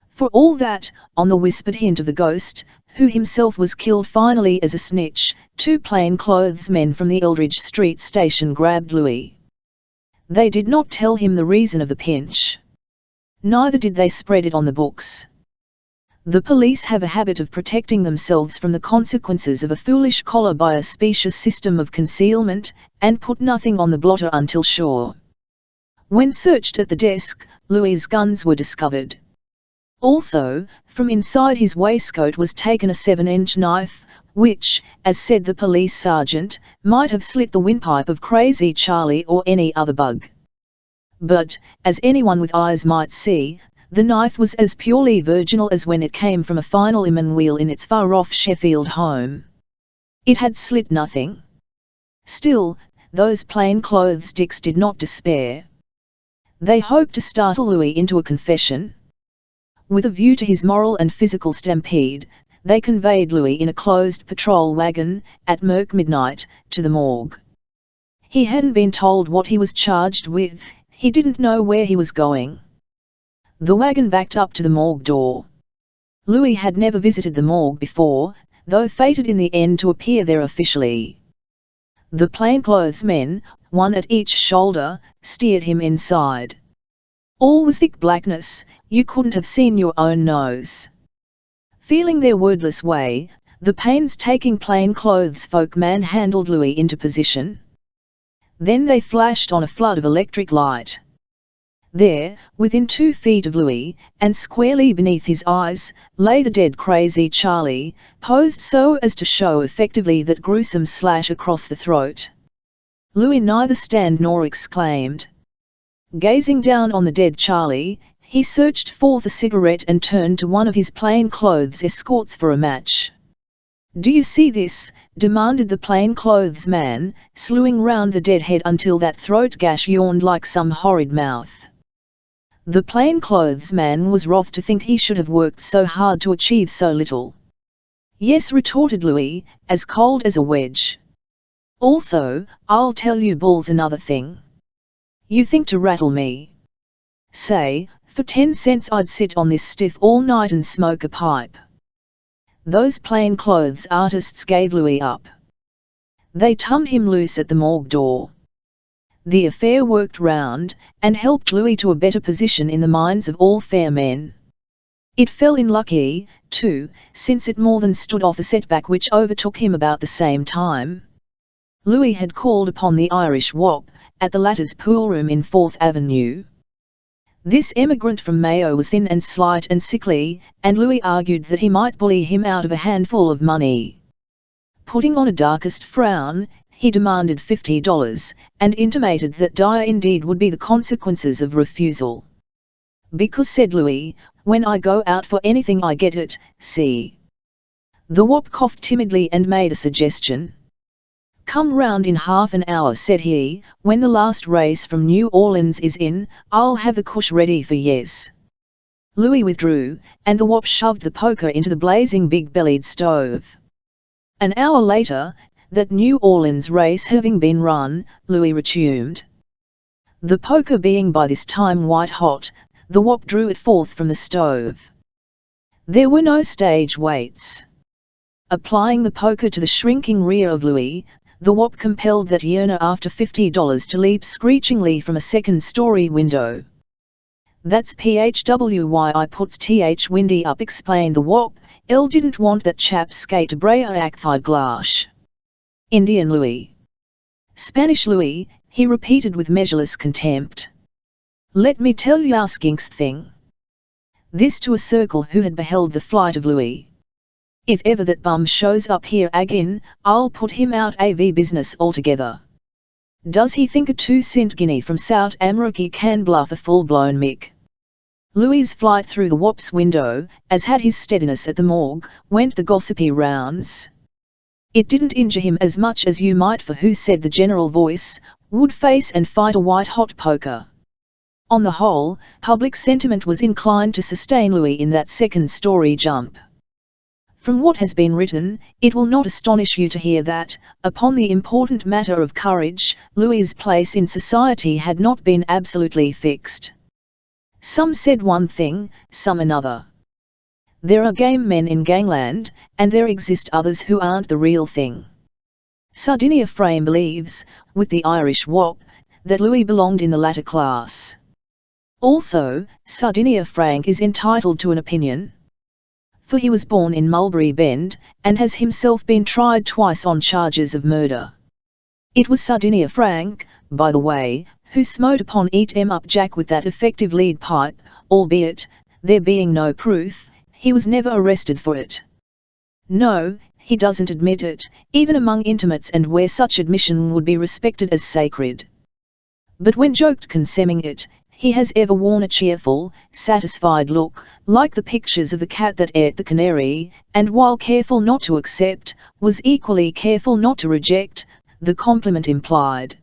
For all that, on the whispered hint of the ghost, who himself was killed finally as a snitch, 2 plainclothes men from the Eldridge Street station grabbed Louis. They did not tell him the reason of the pinch. Neither did they spread it on the books. The police have a habit of protecting themselves from the consequences of a foolish collar by a specious system of concealment, and put nothing on the blotter until sure. When searched at the desk, Louis's guns were discovered. Also, from inside his waistcoat was taken a 7-inch knife, which, as said the police sergeant, might have slit the windpipe of Crazy Charlie or any other bug. But, as anyone with eyes might see, the knife was as purely virginal as when it came from a Feinlehmann wheel in its far-off Sheffield home. It had slit nothing. Still, those plainclothes dicks did not despair. They hoped to startle Louis into a confession. With a view to his moral and physical stampede, they conveyed Louis in a closed patrol wagon, at midnight, to the morgue. He hadn't been told what he was charged with, he didn't know where he was going. The wagon backed up to the morgue door. Louis had never visited the morgue before, though fated in the end to appear there officially. The plainclothes men, one at each shoulder, steered him inside. All was thick blackness, you couldn't have seen your own nose. Feeling their wordless way, the painstaking plainclothes folk manhandled Louis into position. Then they flashed on a flood of electric light. There, within 2 feet of Louis, and squarely beneath his eyes, lay the dead Crazy Charlie, posed so as to show effectively that gruesome slash across the throat. Louis neither stand nor exclaimed. Gazing down on the dead Charlie, he searched forth a cigarette and turned to one of his plainclothes escorts for a match. "Do you see this?" demanded the plainclothes man, slewing round the dead head until that throat gash yawned like some horrid mouth. The plainclothes man was wroth to think he should have worked so hard to achieve so little. "Yes," retorted Louis, as cold as a wedge. "Also, I'll tell you bulls another thing. You think to rattle me? Say, for 10 cents I'd sit on this stiff all night and smoke a pipe." Those plainclothes artists gave Louis up. They turned him loose at the morgue door. The affair worked round, and helped Louis to a better position in the minds of all fair men. It fell in lucky, too, since it more than stood off a setback which overtook him about the same time. Louis had called upon the Irish wop, at the latter's poolroom in 4th Avenue. This emigrant from Mayo was thin and slight and sickly, and Louis argued that he might bully him out of a handful of money. Putting on a darkest frown, he demanded $50, and intimated that dire indeed would be the consequences of refusal. "Because," said Louis, "when I go out for anything I get it, see." The wop coughed timidly and made a suggestion. "Come round in half an hour," said he, "when the last race from New Orleans is in, I'll have the cush ready for yes." Louis withdrew, and the wop shoved the poker into the blazing big-bellied stove. An hour later, that New Orleans race having been run, Louis resumed. The poker being by this time white-hot, the wop drew it forth from the stove. There were no stage waits. Applying the poker to the shrinking rear of Louis, the wop compelled that yearner after $50 to leap screechingly from a second-story window. "That's PHWY I puts TH windy up," explained the wop. "L didn't want that chap skate brea acthide glash." Indian Louis. Spanish Louis, he repeated with measureless contempt. "Let me tell ya skinks thing." This to a circle who had beheld the flight of Louis. "If ever that bum shows up here again, I'll put him out av business altogether. Does he think a 2-cent guinea from South America can bluff a full-blown mick?" Louis's flight through the wop's window, as had his steadiness at the morgue, went the gossipy rounds. It didn't injure him as much as you might, for who said the general voice, would face and fight a white-hot poker. On the whole, public sentiment was inclined to sustain Louis in that second-story jump. From what has been written, it will not astonish you to hear that, upon the important matter of courage, Louis's place in society had not been absolutely fixed. Some said one thing, some another. There are game men in gangland, and there exist others who aren't the real thing. Sardinia Frame believes, with the Irish wop, that Louis belonged in the latter class. Also, Sardinia Frank is entitled to an opinion. For he was born in Mulberry Bend, and has himself been tried twice on charges of murder. It was Sardinia Frank, by the way, who smote upon Eat 'em Up Jack with that effective lead pipe, albeit, there being no proof, he was never arrested for it. No, he doesn't admit it, even among intimates and where such admission would be respected as sacred. But when joked concerning it, he has ever worn a cheerful, satisfied look, like the pictures of the cat that ate the canary, and while careful not to accept, was equally careful not to reject, the compliment implied.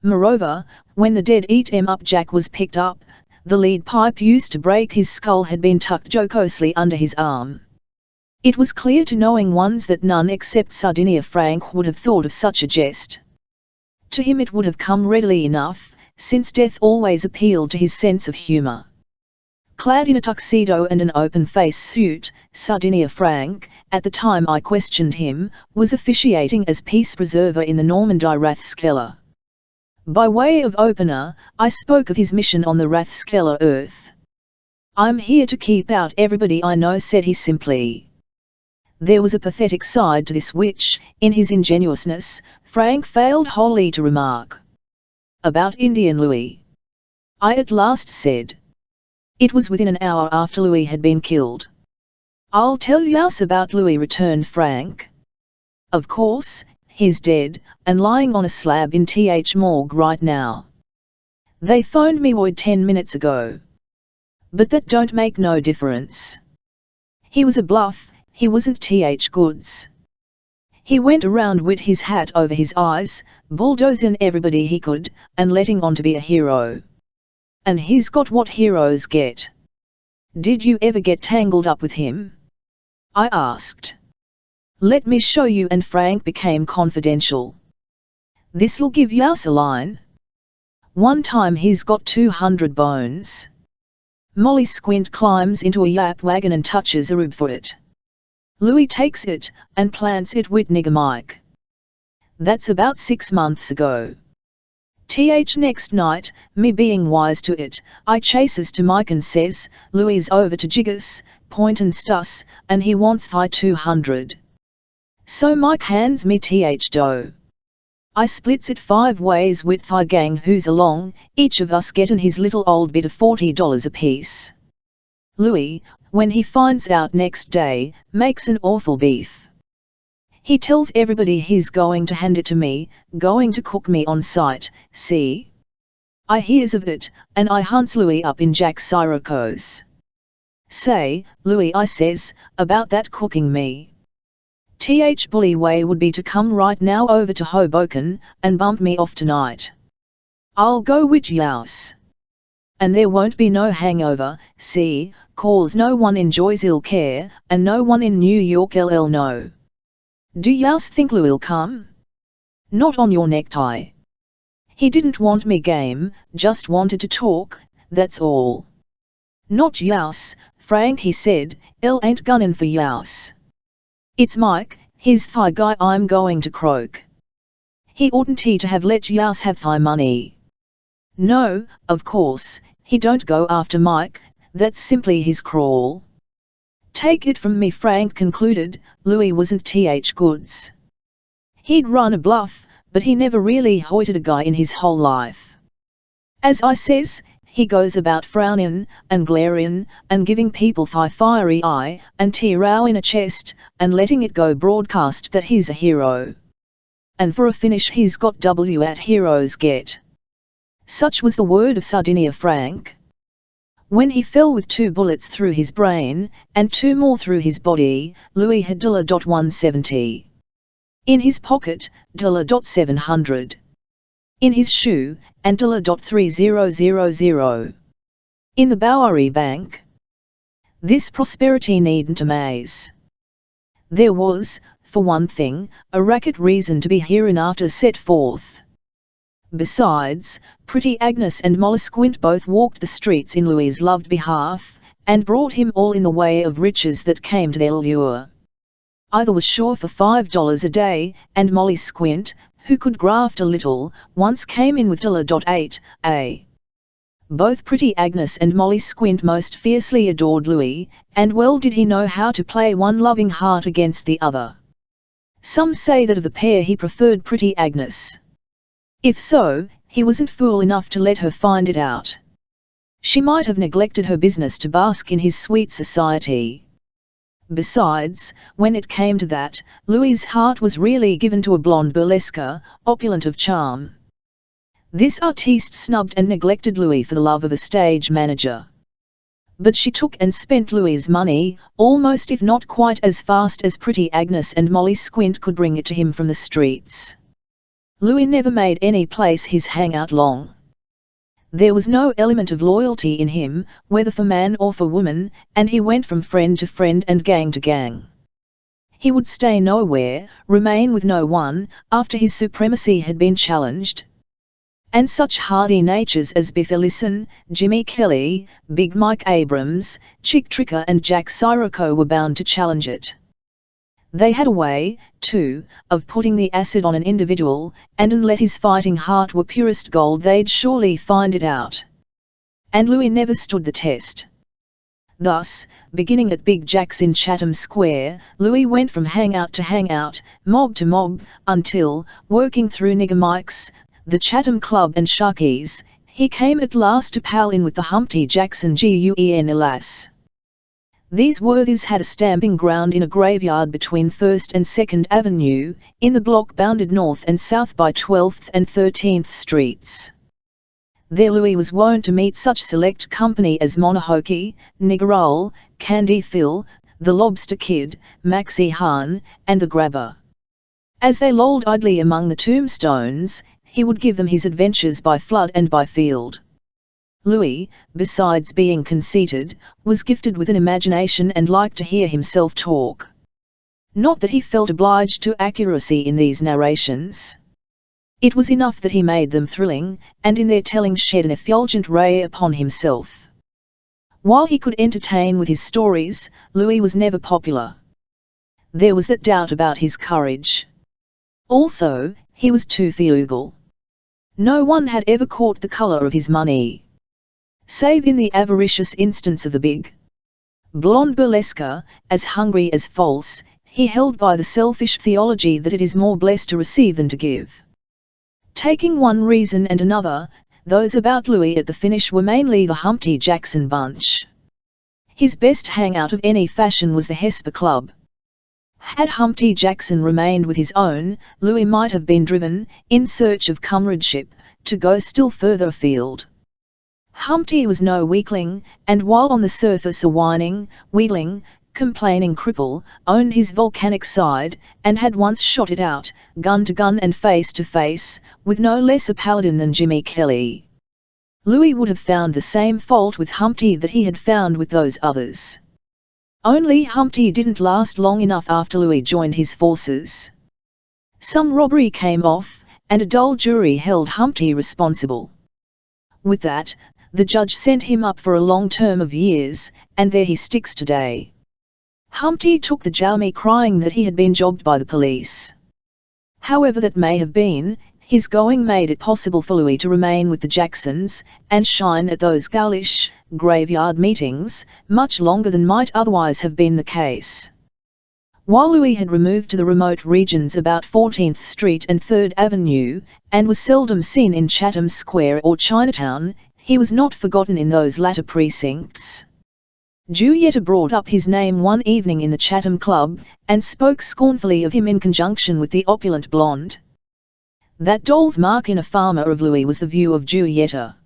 Moreover, when the dead Eat 'em Up Jack was picked up, the lead pipe used to break his skull had been tucked jocosely under his arm. It was clear to knowing ones that none except Sardinia Frank would have thought of such a jest. To him it would have come readily enough, since death always appealed to his sense of humour. Clad in a tuxedo and an open-face suit, Sardinia Frank, at the time I questioned him, was officiating as peace preserver in the Normandy Rathskeller. By way of opener, I spoke of his mission on the Rathskeller earth. "I'm here to keep out everybody I know," said he simply. There was a pathetic side to this which, in his ingenuousness, Frank failed wholly to remark. "About Indian Louis?" I at last said. It was within an hour after Louis had been killed. "I'll tell yous about Louis," returned Frank. "Of course, he's dead, and lying on a slab in Th morgue right now. They phoned me word 10 minutes ago. But that don't make no difference. He was a bluff, he wasn't Th goods. He went around wid his hat over his eyes, bulldozing everybody he could, and letting on to be a hero. And he's got what heroes get." "Did you ever get tangled up with him?" I asked. "Let me show you," and Frank became confidential. "This'll give yous a line. One time he's got 200 bones. Molly Squint climbs into a yap wagon and touches a rib for it. Louis takes it, and plants it wid nigger Mike. That's about 6 months ago. Th next night, me being wise to it, I chases to Mike and says, 'Louis over to Jiggers, point and stuss, and he wants thy 200. So Mike hands me Th dough. I splits it 5 ways with thy gang who's along, each of us gettin' his little old bit of $40 apiece. Louis, when he finds out next day, makes an awful beef. He tells everybody he's going to hand it to me, going to cook me on sight, see? I hears of it, and I hunts Louis up in Jack Syracuse. Say, Louis, I says, about that cooking me. Th bully way would be to come right now over to Hoboken, and bump me off tonight. I'll go wid yous. And there won't be no hangover, see, cause no one enjoys ill care, and no one in New York LL know. Do yous think Louis'll come? Not on your necktie. He didn't want me game, just wanted to talk, that's all. Not yous, Frank, he said, L ain't gunnin' for yous. It's Mike, his thigh guy, I'm going to croak. He oughtn't to have let yous have thigh money. No, of course, he don't go after Mike, that's simply his crawl. Take it from me, Frank concluded, Louis wasn't Th goods. He'd run a bluff, but he never really hoited a guy in his whole life. As I says, he goes about frownin', and glarin', and giving people the fiery eye, and row in a chest, and letting it go broadcast that he's a hero. And for a finish he's got W at heroes get. Such was the word of Sardinia Frank. When he fell with 2 bullets through his brain, and 2 more through his body, Louis had $170. In his pocket, $700. In his shoe, and $3,000 in the Bowery Bank. This prosperity needn't amaze. There was, for one thing, a racket reason to be hereinafter set forth. Besides, pretty Agnes and Molly Squint both walked the streets in Louis's loved behalf, and brought him all in the way of riches that came to their lure. Either was sure for $5 a day, and Molly Squint, who could graft a little, once came in with $8. Both pretty Agnes and Molly Squint most fiercely adored Louis, and well did he know how to play one loving heart against the other. Some say that of the pair he preferred pretty Agnes. If so, he wasn't fool enough to let her find it out. She might have neglected her business to bask in his sweet society. Besides, when it came to that, Louis's heart was really given to a blonde burlesque, opulent of charm. This artiste snubbed and neglected Louis for the love of a stage manager. But she took and spent Louis's money, almost if not quite as fast as pretty Agnes and Molly Squint could bring it to him from the streets. Louis never made any place his hangout long. There was no element of loyalty in him, whether for man or for woman, and he went from friend to friend and gang to gang. He would stay nowhere, remain with no one, after his supremacy had been challenged. And such hardy natures as Biff Ellison, Jimmy Kelly, Big Mike Abrams, Chick Tricker and Jack Sirocco were bound to challenge it. They had a way, too, of putting the acid on an individual, and unless his fighting heart were purest gold they'd surely find it out. And Louis never stood the test. Thus, beginning at Big Jack's in Chatham Square, Louis went from hangout to hangout, mob to mob, until, working through Nigger Mike's, the Chatham Club and Sharkies, he came at last to pal in with the Humpty Jackson Gun Alas. These worthies had a stamping ground in a graveyard between 1st and 2nd Avenue, in the block bounded north and south by 12th and 13th Streets. There Louis was wont to meet such select company as Monahokee, Niggerole, Candy Phil, the Lobster Kid, Maxie Hahn, and the Grabber. As they lolled idly among the tombstones, he would give them his adventures by flood and by field. Louis, besides being conceited, was gifted with an imagination and liked to hear himself talk. Not that he felt obliged to accuracy in these narrations. It was enough that he made them thrilling, and in their telling shed an effulgent ray upon himself. While he could entertain with his stories, Louis was never popular. There was that doubt about his courage. Also, he was too frugal. No one had ever caught the colour of his money. Save in the avaricious instance of the big blonde burlesque, as hungry as false, he held by the selfish theology that it is more blessed to receive than to give. Taking one reason and another, those about Louis at the finish were mainly the Humpty Jackson bunch. His best hangout of any fashion was the Hesper Club. Had Humpty Jackson remained with his own, Louis might have been driven, in search of comradeship, to go still further afield. Humpty was no weakling, and while on the surface a whining, wheedling, complaining cripple, owned his volcanic side, and had once shot it out, gun to gun and face to face, with no less a paladin than Jimmy Kelly. Louis would have found the same fault with Humpty that he had found with those others. Only Humpty didn't last long enough after Louis joined his forces. Some robbery came off, and a dull jury held Humpty responsible. With that, the judge sent him up for a long term of years, and there he sticks today. Humpty took the jalmy crying that he had been jobbed by the police. However that may have been, his going made it possible for Louis to remain with the Jacksons, and shine at those ghoulish, graveyard meetings, much longer than might otherwise have been the case. While Louis had removed to the remote regions about 14th Street and 3rd Avenue, and was seldom seen in Chatham Square or Chinatown, he was not forgotten in those latter precincts. Giulietta brought up his name one evening in the Chatham Club, and spoke scornfully of him in conjunction with the opulent blonde. That doll's mark in a farmer of Louis was the view of Giulietta.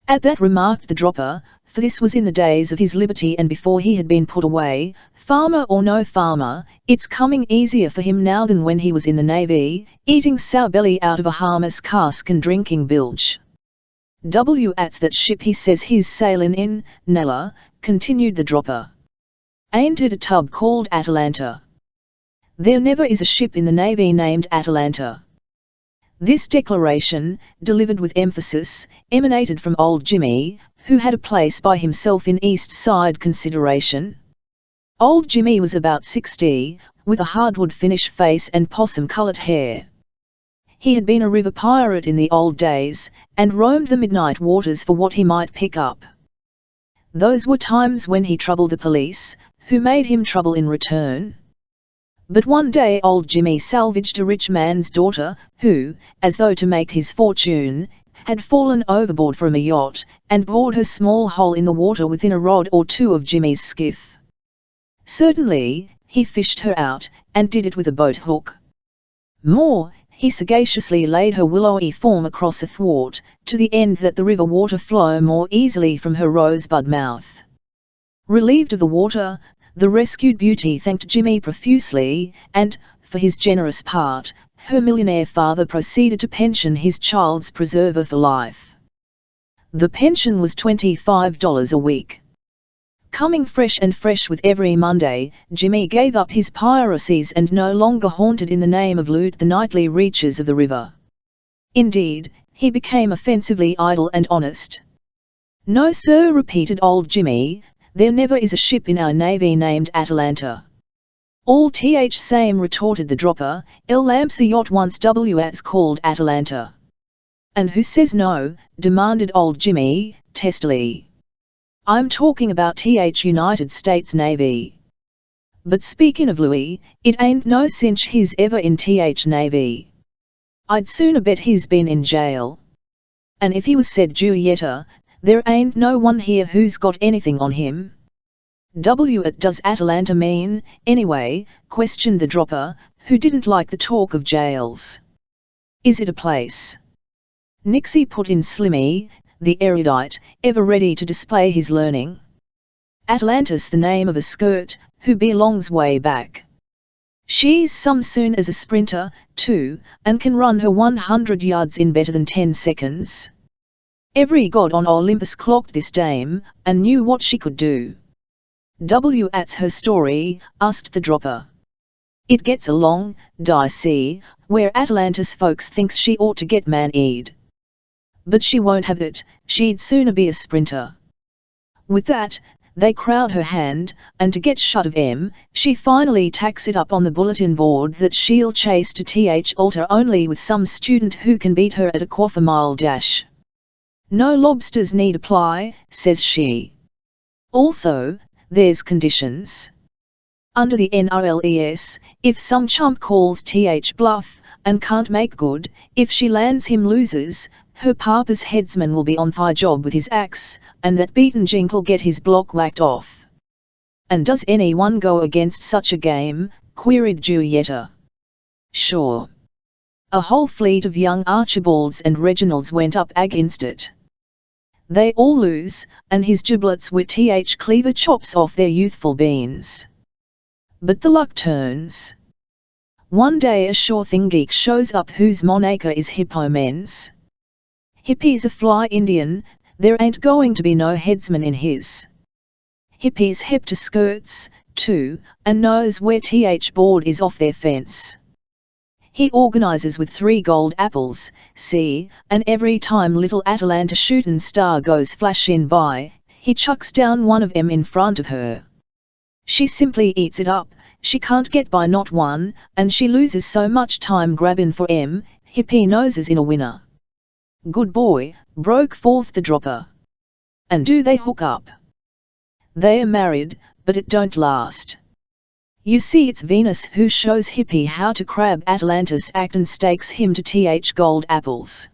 At that remarked the dropper, for this was in the days of his liberty and before he had been put away, farmer or no farmer, it's coming easier for him now than when he was in the Navy, eating sour belly out of a harmless cask and drinking bilge. "What's that ship he says he's sailing in, Nella?" continued the dropper. "Ain't it a tub called Atalanta?" "There never is a ship in the Navy named Atalanta." This declaration, delivered with emphasis, emanated from old Jimmy, who had a place by himself in East Side consideration. Old Jimmy was about 60, with a hardwood finish face and possum-colored hair. He had been a river pirate in the old days, and roamed the midnight waters for what he might pick up. Those were times when he troubled the police, who made him trouble in return. But one day old Jimmy salvaged a rich man's daughter, who, as though to make his fortune, had fallen overboard from a yacht, and bored her small hole in the water within a rod or two of Jimmy's skiff. Certainly, he fished her out, and did it with a boat hook. More, he sagaciously laid her willowy form across a thwart, to the end that the river water flow more easily from her rosebud mouth. Relieved of the water, the rescued beauty thanked Jimmy profusely, and, for his generous part, her millionaire father proceeded to pension his child's preserver for life. The pension was $25 a week. Coming fresh with every Monday, Jimmy gave up his piracies and no longer haunted in the name of loot the nightly reaches of the river. Indeed, he became offensively idle and honest. "No sir," repeated old Jimmy, "there never is a ship in our Navy named Atalanta." "All same," retorted the dropper, "El Lamp's a yacht once was called Atalanta." "And who says no?" demanded old Jimmy, testily. "I'm talking about United States Navy." "But speaking of Louis, it ain't no cinch he's ever in Navy. I'd sooner bet he's been in jail. And if he was," said Julieta, "there ain't no one here who's got anything on him." "What does Atalanta mean, anyway?" questioned the dropper, who didn't like the talk of jails. "Is it a place?" Nixie put in Slimmy, the erudite, ever ready to display his learning. "Atalanta's the name of a skirt, who belongs way back. She's some soon as a sprinter, too, and can run her 100 yards in better than 10 seconds. Every god on Olympus clocked this dame, and knew what she could do." "What's her story?" asked the dropper. "It gets along, dicey, where Atalanta's folks thinks she ought to get man-eed. But she won't have it, she'd sooner be a sprinter." With that, they crowd her hand, and to get shut of she finally tacks it up on the bulletin board that she'll chase to altar only with some student who can beat her at a quarter-mile dash. "No lobsters need apply," says she. "Also, there's conditions. Under the NRLES, if some chump calls bluff, and can't make good, if she lands him loses, her papa's headsman will be on the job with his axe, and that beaten jink'll get his block whacked off." "And does anyone go against such a game?" queried Julieta. "Sure. A whole fleet of young Archibalds and Reginalds went up against it. They all lose, and his giblets with cleaver chops off their youthful beans. But the luck turns. One day a sure thing geek shows up whose moniker is Hippo Mens. Hippie's a fly Indian, there ain't going to be no headsman in his. Hippie's hip to skirts, too, and knows where board is off their fence. He organizes with 3 gold apples, see, and every time little Atalanta shootin' star goes flashin' by, he chucks down one of 'em in front of her. She simply eats it up, she can't get by not one, and she loses so much time grabbin' for hippie noses in a winner." "Good boy," broke forth the dropper. "And do they hook up?" "They are married, but it don't last. You see, it's Venus who shows hippie how to crab Atalanta's act and stakes him to gold apples.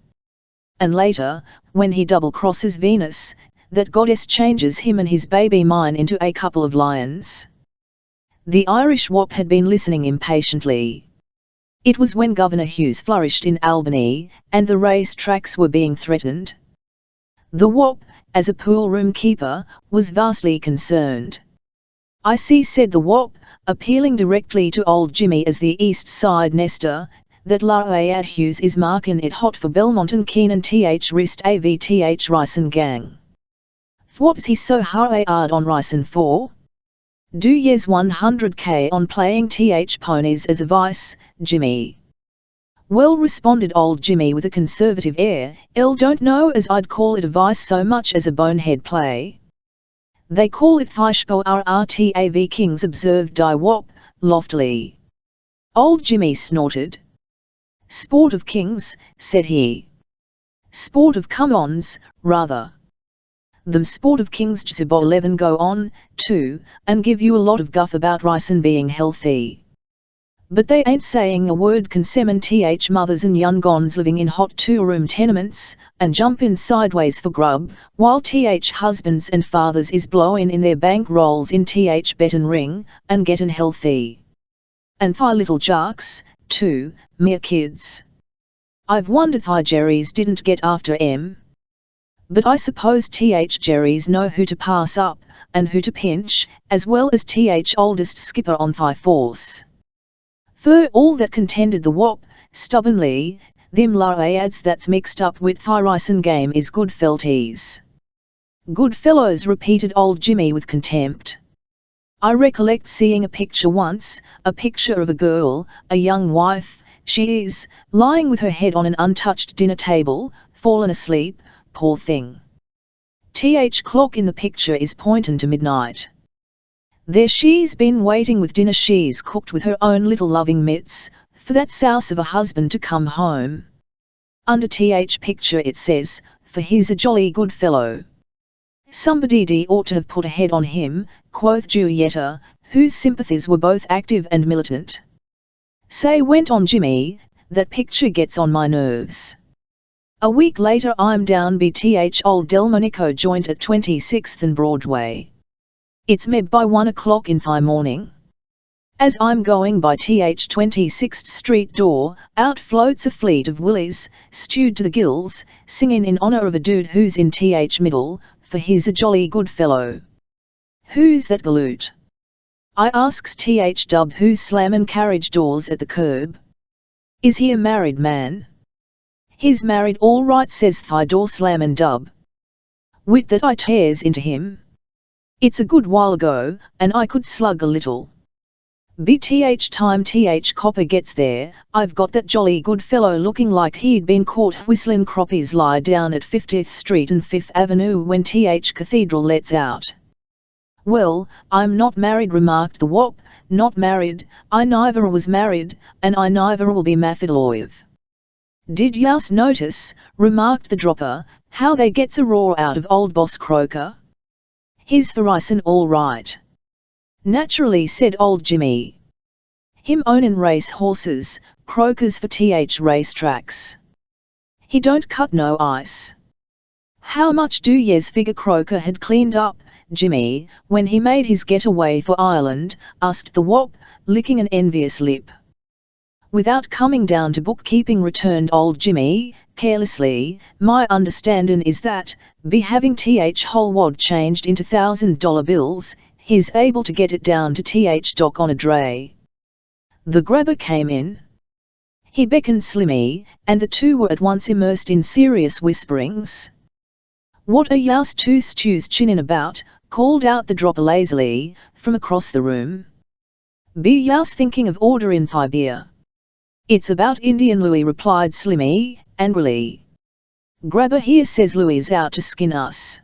And later, when he double-crosses Venus, that goddess changes him and his baby mine into a couple of lions." The Irish wop had been listening impatiently. It was when Governor Hughes flourished in Albany, and the race tracks were being threatened. The wop, as a poolroom keeper, was vastly concerned. "I see," said the wop, appealing directly to old Jimmy as the East Side nester, that Laad Hughes is marking it hot for Belmont and Keenan th wrist avth Ryson gang. What's he so hard on Ryson for? Do yes 100k on playing th ponies as a vice, Jimmy? Well, responded old Jimmy with a conservative air, don't know as I'd call it a vice so much as a bonehead play. They call it Thishpo RRTAV Kings, observed Di Wop, loftily. Old Jimmy snorted. Sport of kings, said he. Sport of come-ons, rather. Them sport of kings Jsibo 11 go on, too, and give you a lot of guff about Ryson being healthy. But they ain't saying a word concerning th mothers and young gons living in hot two-room tenements, and jumpin' sideways for grub, while th husbands and fathers is blowin' in their bank rolls in th bettin' ring, and gettin' healthy. And thy little jarks, too, mere kids. I've wondered thy Jerrys didn't get after 'em. But I suppose th Jerrys know who to pass up, and who to pinch, as well as th oldest skipper on thy force. For all that contended the Wop, stubbornly, them Laads that's mixed up with thy Ryson game is good felties. Good fellows, repeated old Jimmy with contempt. I recollect seeing a picture once, a picture of a girl, a young wife, she is, lying with her head on an untouched dinner table, fallen asleep, poor thing. Th clock in the picture is pointin' to midnight. There she's been waiting with dinner she's cooked with her own little loving mitts, for that souse of a husband to come home. Under th picture it says, for he's a jolly good fellow. Somebody ought to have put a head on him, quoth Julietta, whose sympathies were both active and militant. Say, went on Jimmy, that picture gets on my nerves. A week later I'm down bth Old Delmonico joint at 26th and Broadway. It's meb by 1 o'clock in the morning. As I'm going by th 26th Street door, out floats a fleet of willies, stewed to the gills, singing in honor of a dude who's in th middle, for he's a jolly good fellow. Who's that galoot? I asks th dub who's slammin' carriage doors at the curb. Is he a married man? He's married all right, says the door slammin' dub. Wit that I tears into him. It's a good while ago, and I could slug a little. Bth time th copper gets there, I've got that jolly good fellow looking like he'd been caught whistlin' croppies lie down at 50th Street and 5th Avenue when th Cathedral lets out. Well, I'm not married, remarked the Wop, not married, I neither was married, and I neither will be mafidloive. Did yous notice, remarked the dropper, how they gets a roar out of old boss Croker? He's for Ryson all right. Naturally, said old Jimmy. Him ownin' race horses, Croker's for th race tracks. He don't cut no ice. How much do yez figure Croker had cleaned up, Jimmy, when he made his getaway for Ireland? Asked the Wop, licking an envious lip. Without coming down to bookkeeping, returned old Jimmy, carelessly, my understandin' is that, be having th whole wad changed into $1,000 bills, he's able to get it down to th dock on a dray. The grabber came in. He beckoned Slimmy, and the two were at once immersed in serious whisperings. What are yous two stews chinnin' about? Called out the dropper lazily, from across the room. Be yous thinking of orderin' thigh beer? It's about Indian Louis, replied Slimmy, angrily. Grabber here says Louis's out to skin us.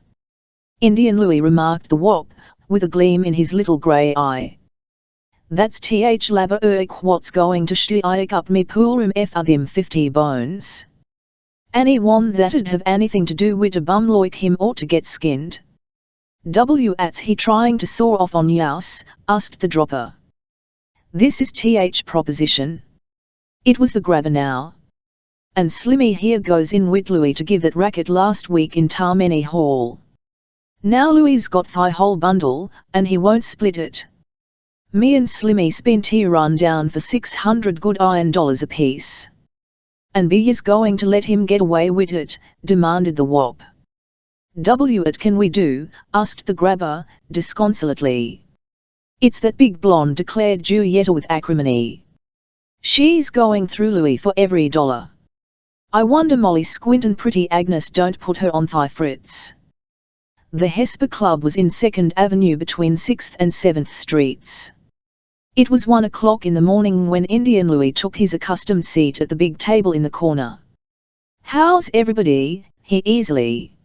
Indian Louis, remarked the Wop, with a gleam in his little grey eye. That's th labber what's going to shtick up me poolroom for them 50 bones. Any one that'd have anything to do wid a bum like him ought to get skinned. At's he trying to saw off on yous? Asked the dropper. This is th proposition. It was the grabber now. And Slimmy here goes in wit Louis to give that racket last week in Tarmany Hall. Now Louis's got thy whole bundle, and he won't split it. Me and Slimmy spent he run down for 600 good iron dollars apiece. And be yez going to let him get away wid it? Demanded the Wop. What can we do? Asked the grabber, disconsolately. It's that big blonde, declared Julietta with acrimony. She's going through Louis for every dollar. I wonder Molly Squint and Pretty Agnes don't put her on thigh frits. The Hesper Club was in 2nd Avenue between 6th and 7th Streets. It was 1 o'clock in the morning when Indian Louis took his accustomed seat at the big table in the corner. "How's everybody?" he easily.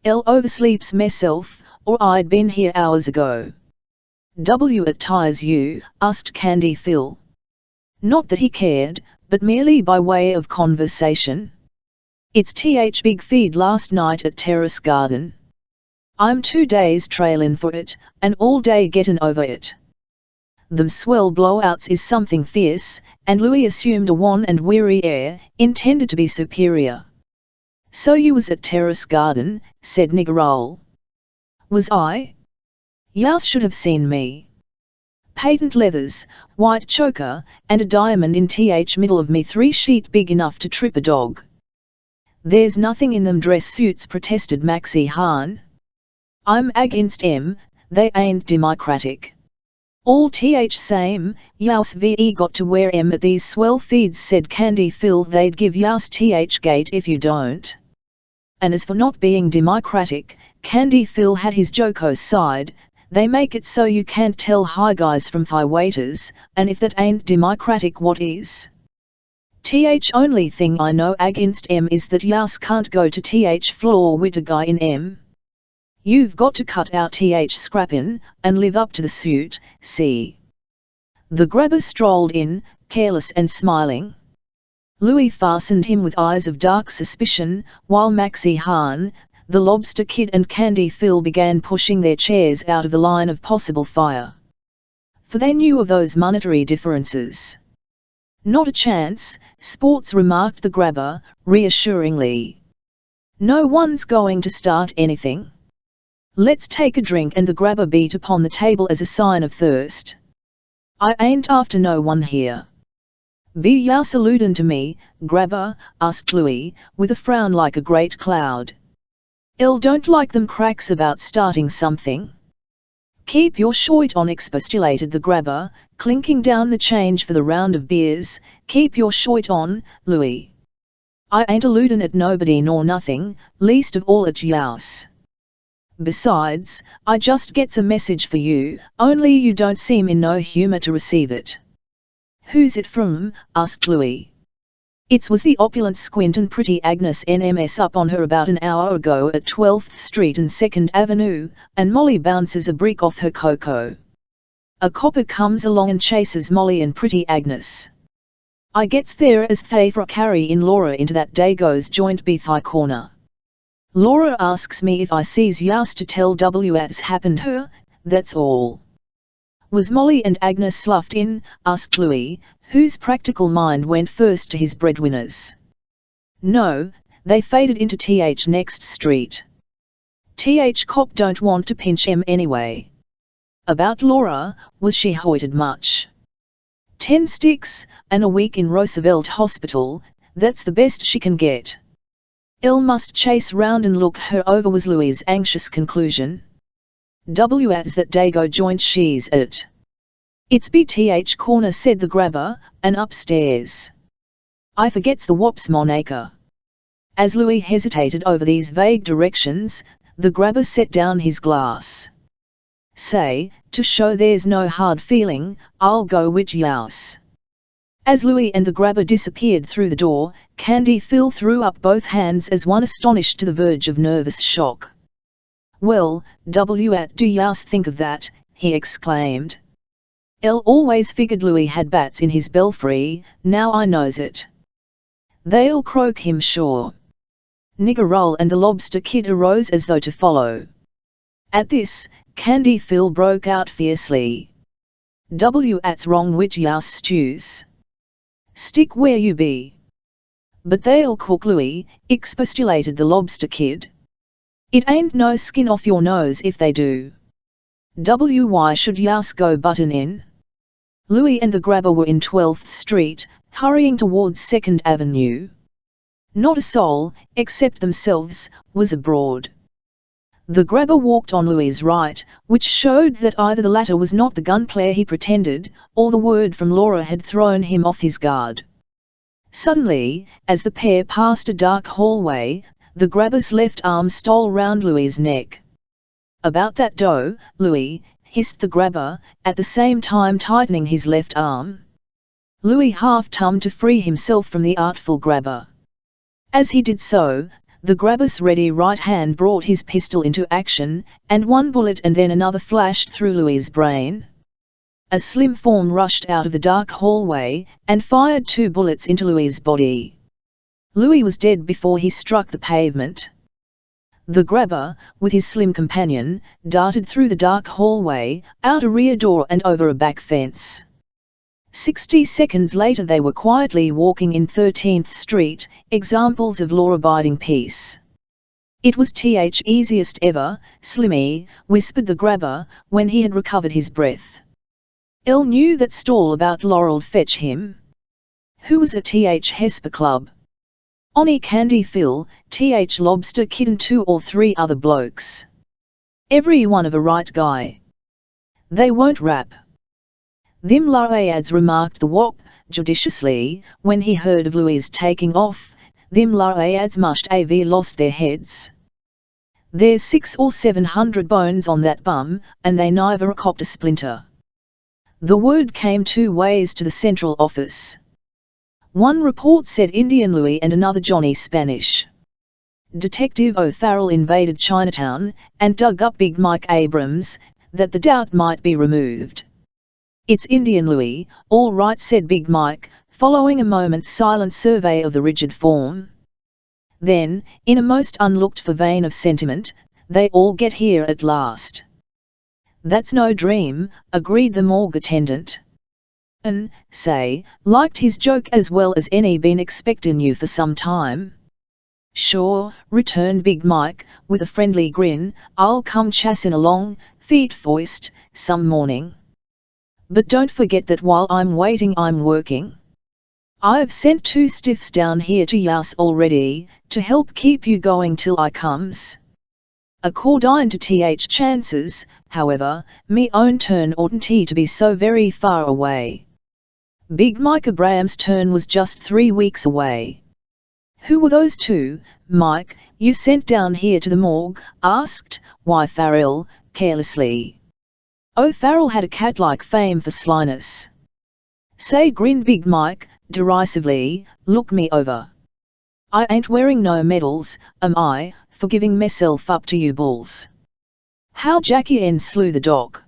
"L oversleeps myself, or I'd been here hours ago." "What tires you?" asked Candy Phil. Not that he cared, but merely by way of conversation. "It's big feed last night at Terrace Garden. I'm 2 days trailin' for it, and all day gettin' over it. Them swell blowouts is something fierce," and Louis assumed a wan and weary air, intended to be superior. "So you was at Terrace Garden," said Niggerole. "Was I? Yous should have seen me. Patent leathers, white choker, and a diamond in middle of me 3-sheet big enough to trip a dog." "There's nothing in them dress suits," protested Maxie Hahn. "I'm against 'em, they ain't democratic." "All same, yous got to wear 'em at these swell feeds," said Candy Phil. "They'd give yous gate if you don't." And as for not being democratic, Candy Phil had his jocose side. "They make it so you can't tell high guys from thigh waiters, and if that ain't democratic, what is? Only thing I know against 'em is that yous can't go to floor wit a guy in 'em. You've got to cut out scrappin', and live up to the suit, see?" The grabber strolled in, careless and smiling. Louis fastened him with eyes of dark suspicion, while Maxie Hahn, the Lobster Kid and Candy Phil began pushing their chairs out of the line of possible fire. For they knew of those monetary differences. "Not a chance," Sports remarked the grabber, reassuringly. "No one's going to start anything. Let's take a drink," and the grabber beat upon the table as a sign of thirst. "I ain't after no one here." "Be yous alludin' to me, grabber?" asked Louis, with a frown like a great cloud. "Don't like them cracks about starting something." "Keep your shoit on," expostulated the grabber, clinking down the change for the round of beers. "Keep your shoit on, Louis. I ain't alludin' at nobody nor nothing, least of all at yous. Besides, I just gets a message for you, only you don't seem in no humour to receive it." "Who's it from?" asked Louis. "It was the opulent Squint and Pretty Agnes NMS up on her about an hour ago at 12th Street and 2nd Avenue, and Molly bounces a brick off her cocoa. A copper comes along and chases Molly and Pretty Agnes. I gets there as they for carry in Laura into that Dago's joint be-thigh corner. Laura asks me if I sees yous to tell what's happened her, that's all." "Was Molly and Agnes sloughed in?" asked Louis, whose practical mind went first to his breadwinners. "No, they faded into next street. Cop don't want to pinch 'em anyway." "About Laura, was she hoited much?" 10 sticks, and a week in Roosevelt Hospital, that's the best she can get. Must chase round and look her over," was Louis's anxious conclusion. "What's that Dago joint she's at?" "It's BTH corner," said the grabber, "and upstairs. I forgets the wop's Monaca." As Louis hesitated over these vague directions, the grabber set down his glass. "Say, to show there's no hard feeling, I'll go wid yous." As Louis and the grabber disappeared through the door, Candy Phil threw up both hands as one astonished to the verge of nervous shock. "Well, what do yous think of that?" he exclaimed. Always figured Louis had bats in his belfry, now I knows it. They'll croak him sure." Niggerole and the Lobster Kid arose as though to follow. At this, Candy Phil broke out fiercely. "What's wrong wid yous stews? Stick where you be." "But they'll cook Louis," expostulated the Lobster Kid. "It ain't no skin off your nose if they do. Why should yous go buttin' in?" Louis and the grabber were in 12th Street, hurrying towards 2nd Avenue. Not a soul, except themselves, was abroad. The grabber walked on Louis's right, which showed that either the latter was not the gunplayer he pretended, or the word from Laura had thrown him off his guard. Suddenly, as the pair passed a dark hallway, the grabber's left arm stole round Louis's neck. "About that dough, Louis," hissed the grabber, at the same time tightening his left arm. Louis half-tummed to free himself from the artful grabber. As he did so, the grabber's ready right hand brought his pistol into action, and one bullet and then another flashed through Louis's brain. A slim form rushed out of the dark hallway, and fired 2 bullets into Louis's body. Louis was dead before he struck the pavement. The grabber, with his slim companion, darted through the dark hallway, out a rear door and over a back fence. 60 seconds later they were quietly walking in 13th Street, examples of law-abiding peace. "It was easiest ever, Slimmy," whispered the grabber, when he had recovered his breath. "El knew that stall about Laurel'd fetch him. Who was at Hesper Club? Oni Candy Phil, Lobster Kid and 2 or 3 other blokes. Every one of a right guy. They won't rap." "Thim Larayads," remarked the wop, judiciously, when he heard of Louis taking off, "thim Larayads must have lost their heads. There's 600 or 700 bones on that bum, and they never copped a splinter." The word came 2 ways to the central office. One report said Indian Louis and another Johnny Spanish. Detective O'Farrell invaded Chinatown, and dug up Big Mike Abrams, that the doubt might be removed. "It's Indian Louis, all right," said Big Mike, following a moment's silent survey of the rigid form. Then, in a most unlooked-for vein of sentiment, "They all get here at last." "That's no dream," agreed the morgue attendant. "And, say, liked his joke as well as any, been expectin' you for some time." "Sure," returned Big Mike, with a friendly grin, "I'll come chassin' along, feet foist, some morning. But don't forget that while I'm waiting I'm working. I've sent 2 stiffs down here to yous already, to help keep you going till I comes. Accordine to chances, however, me own turn oughtn't to be so very far away." Big Mike Abraham's turn was just 3 weeks away. "Who were those 2, Mike, you sent down here to the morgue?" asked Farrell, carelessly. O'Farrell had a cat-like fame for slyness. "Say," grinned Big Mike, derisively, "look me over. I ain't wearing no medals, am I, for giving meself up to you bulls?" How Jackie N slew the doc.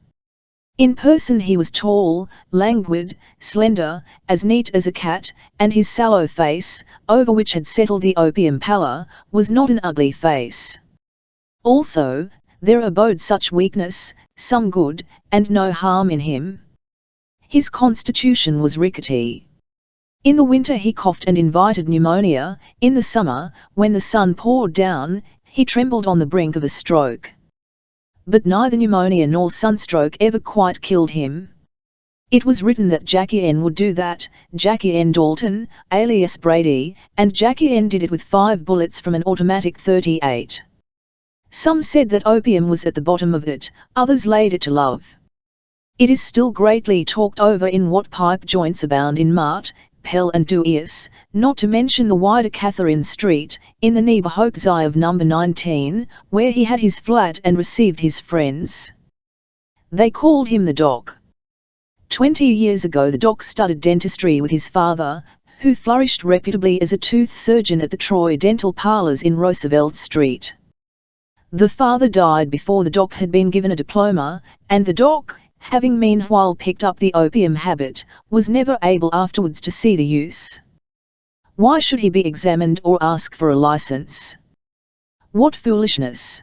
In person he was tall, languid, slender, as neat as a cat, and his sallow face, over which had settled the opium pallor, was not an ugly face. Also, there abode such weakness, some good, and no harm in him. His constitution was rickety. In the winter he coughed and invited pneumonia, in the summer, when the sun poured down, he trembled on the brink of a stroke. But neither pneumonia nor sunstroke ever quite killed him. It was written that Jackie N would do that, Jackie N Dalton, alias Brady, and Jackie N did it with 5 bullets from an automatic .38. Some said that opium was at the bottom of it, others laid it to love. It is still greatly talked over in what pipe joints abound in Mart, Pell and Dewey's, not to mention the wider Catherine Street, in the neighbourhood of number 19, where he had his flat and received his friends. They called him the Doc. 20 years ago the Doc studied dentistry with his father, who flourished reputably as a tooth surgeon at the Troy Dental Parlours in Roosevelt Street. The father died before the Doc had been given a diploma, and the Doc, having meanwhile picked up the opium habit, was never able afterwards to see the use. Why should he be examined or ask for a license? What foolishness!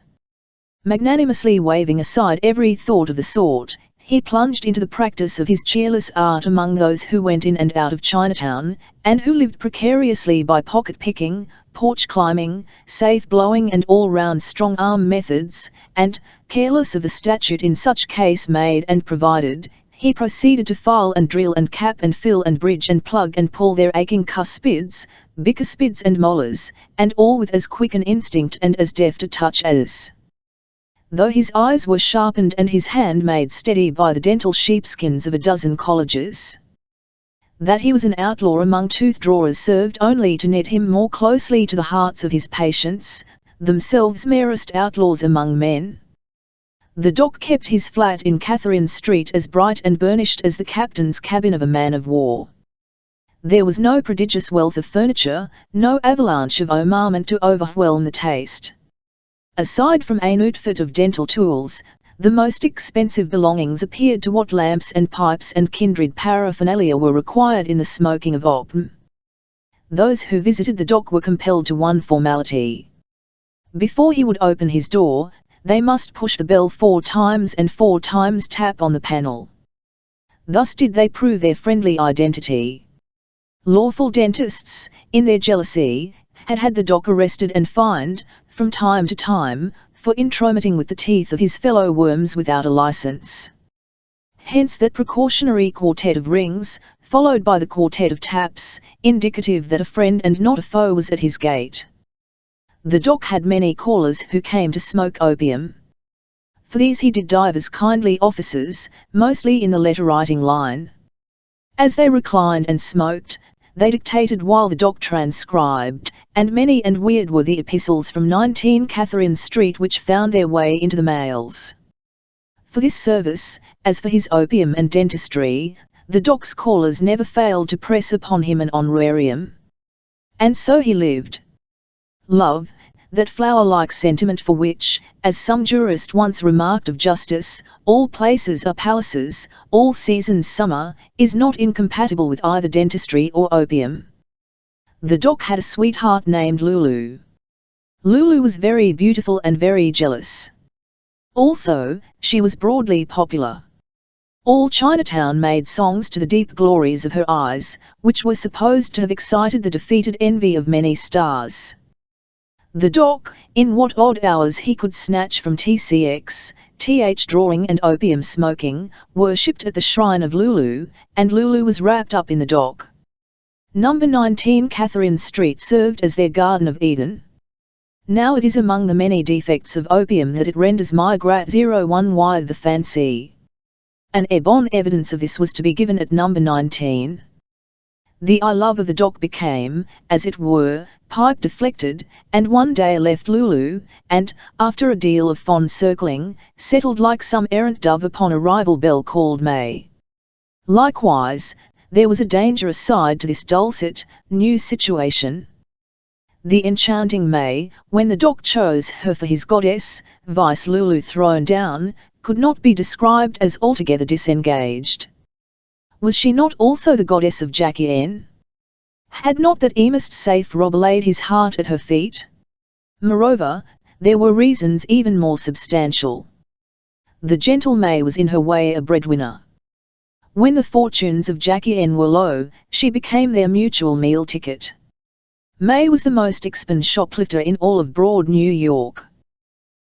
Magnanimously waving aside every thought of the sort, he plunged into the practice of his cheerless art among those who went in and out of Chinatown, and who lived precariously by pocket-picking, porch-climbing, safe-blowing and all-round strong-arm methods, and, careless of the statute in such case made and provided, he proceeded to file and drill and cap and fill and bridge and plug and pull their aching cuspids, bicuspids and molars, and all with as quick an instinct and as deft a touch as though his eyes were sharpened and his hand made steady by the dental sheepskins of a dozen colleges. That he was an outlaw among tooth-drawers served only to knit him more closely to the hearts of his patients, themselves merest outlaws among men. The doc kept his flat in Catherine Street as bright and burnished as the captain's cabin of a man of war. There was no prodigious wealth of furniture, no avalanche of ornament to overwhelm the taste. Aside from an outfit of dental tools, the most expensive belongings appeared to what lamps and pipes and kindred paraphernalia were required in the smoking of opium. Those who visited the doc were compelled to one formality. Before he would open his door, they must push the bell 4 times and 4 times tap on the panel. Thus did they prove their friendly identity. Lawful dentists, in their jealousy, had had the doc arrested and fined, from time to time, for intromitting with the teeth of his fellow worms without a license. Hence that precautionary quartet of rings, followed by the quartet of taps, indicative that a friend and not a foe was at his gate. The doc had many callers who came to smoke opium. For these he did divers kindly offices, mostly in the letter-writing line. As they reclined and smoked, they dictated while the doc transcribed, and many and weird were the epistles from 19 Catherine Street which found their way into the mails. For this service, as for his opium and dentistry, the doc's callers never failed to press upon him an honorarium. And so he lived. Love, that flower-like sentiment for which, as some jurist once remarked of justice, all places are palaces, all seasons summer, is not incompatible with either dentistry or opium. The doc had a sweetheart named Lulu. Lulu was very beautiful and very jealous. Also, she was broadly popular. All Chinatown made songs to the deep glories of her eyes, which were supposed to have excited the defeated envy of many stars. The doc, in what odd hours he could snatch from TCX, th drawing and opium smoking, worshipped at the shrine of Lulu, and Lulu was wrapped up in the doc. Number 19 Catherine Street served as their Garden of Eden. Now it is among the many defects of opium that it renders migrate 01 the fancy. An ebon evidence of this was to be given at number 19. The I love of the doc became, as it were, pipe deflected, and one day left Lulu, and, after a deal of fond circling, settled like some errant dove upon a rival belle called May. Likewise, there was a dangerous side to this dulcet, new situation. The enchanting May, when the doc chose her for his goddess, vice Lulu thrown down, could not be described as altogether disengaged. Was she not also the goddess of Jackie N? Had not that emist safe robber laid his heart at her feet? Moreover, there were reasons even more substantial. The gentle May was in her way a breadwinner. When the fortunes of Jackie N were low, she became their mutual meal ticket. May was the most expensive shoplifter in all of broad New York.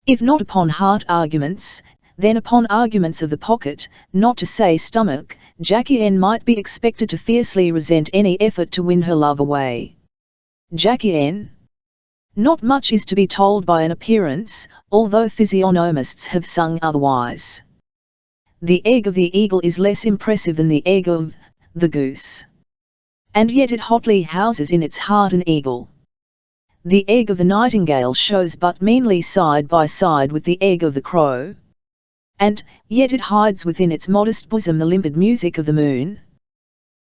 If not upon heart arguments, then upon arguments of the pocket, not to say stomach, Jackie N might be expected to fiercely resent any effort to win her love away. Jackie N? Not much is to be told by an appearance, although physiognomists have sung otherwise. The egg of the eagle is less impressive than the egg of the goose. And yet it hotly houses in its heart an eagle. The egg of the nightingale shows but meanly side by side with the egg of the crow. And yet it hides within its modest bosom the limpid music of the moon.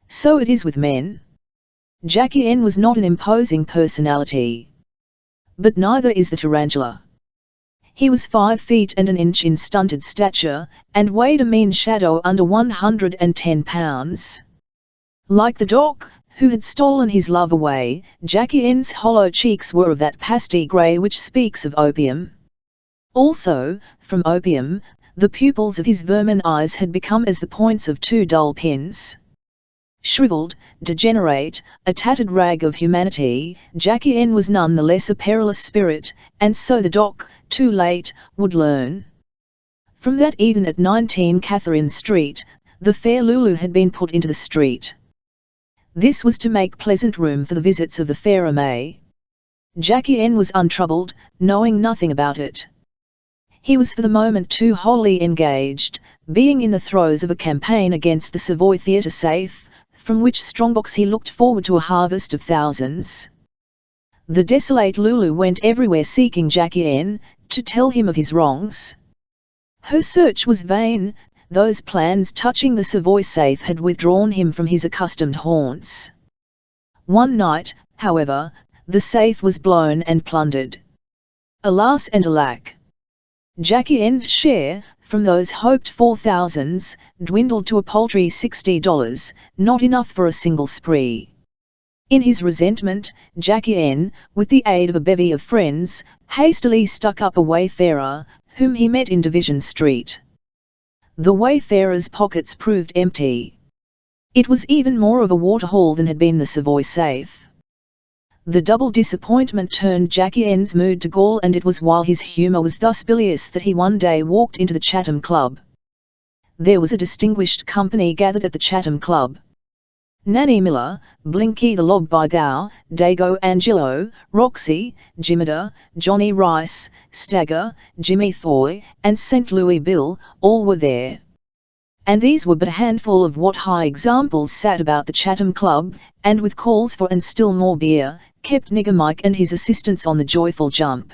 So it is with men. Jackie N was not an imposing personality. But neither is the tarantula. He was 5 feet and an inch in stunted stature, and weighed a mean shadow under 110 pounds. Like the doc, who had stolen his love away, Jackie N's hollow cheeks were of that pasty grey which speaks of opium. Also, from opium, the pupils of his vermin eyes had become as the points of 2 dull pins. Shriveled, degenerate, a tattered rag of humanity, Jackie N was none the less a perilous spirit, and so the doc, too late, would learn. From that Eden at 19 Catherine Street, the fair Lulu had been put into the street. This was to make pleasant room for the visits of the fairer May. Jackie N was untroubled, knowing nothing about it. He was for the moment too wholly engaged, being in the throes of a campaign against the Savoy Theatre safe, from which strongbox he looked forward to a harvest of thousands. The desolate Lulu went everywhere seeking Jackie N, to tell him of his wrongs. Her search was vain. Those plans touching the Savoy safe had withdrawn him from his accustomed haunts. One night, however, the safe was blown and plundered. Alas and alack! Jackie N's share, from those hoped-for thousands, dwindled to a paltry $60, not enough for a single spree. In his resentment, Jackie N, with the aid of a bevy of friends, hastily stuck up a wayfarer, whom he met in Division Street. The wayfarer's pockets proved empty. It was even more of a waterhaul than had been the Savoy safe. The double disappointment turned Jackie N's mood to gall, and it was while his humour was thus bilious that he one day walked into the Chatham Club. There was a distinguished company gathered at the Chatham Club. Nanny Miller, Blinky the Lob by Gow, Dago Angelo, Roxy, Jimida, Johnny Rice, Stagger, Jimmy Foy, and St. Louis Bill, all were there. And these were but a handful of what high examples sat about the Chatham Club, and with calls for and still more beer, kept Nigger Mike and his assistants on the joyful jump.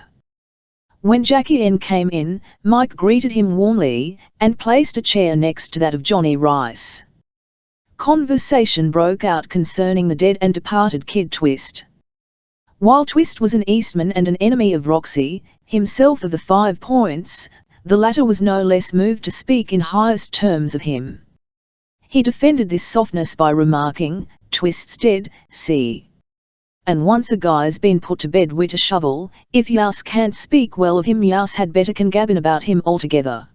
When Jackie N came in, Mike greeted him warmly, and placed a chair next to that of Johnny Rice. Conversation broke out concerning the dead and departed Kid Twist. While Twist was an Eastman and an enemy of Roxy, himself of the 5 Points, the latter was no less moved to speak in highest terms of him. He defended this softness by remarking, "Twist's dead, see. And once a guy's been put to bed wit a shovel, if yous can't speak well of him yous had better can gabbin about him altogether.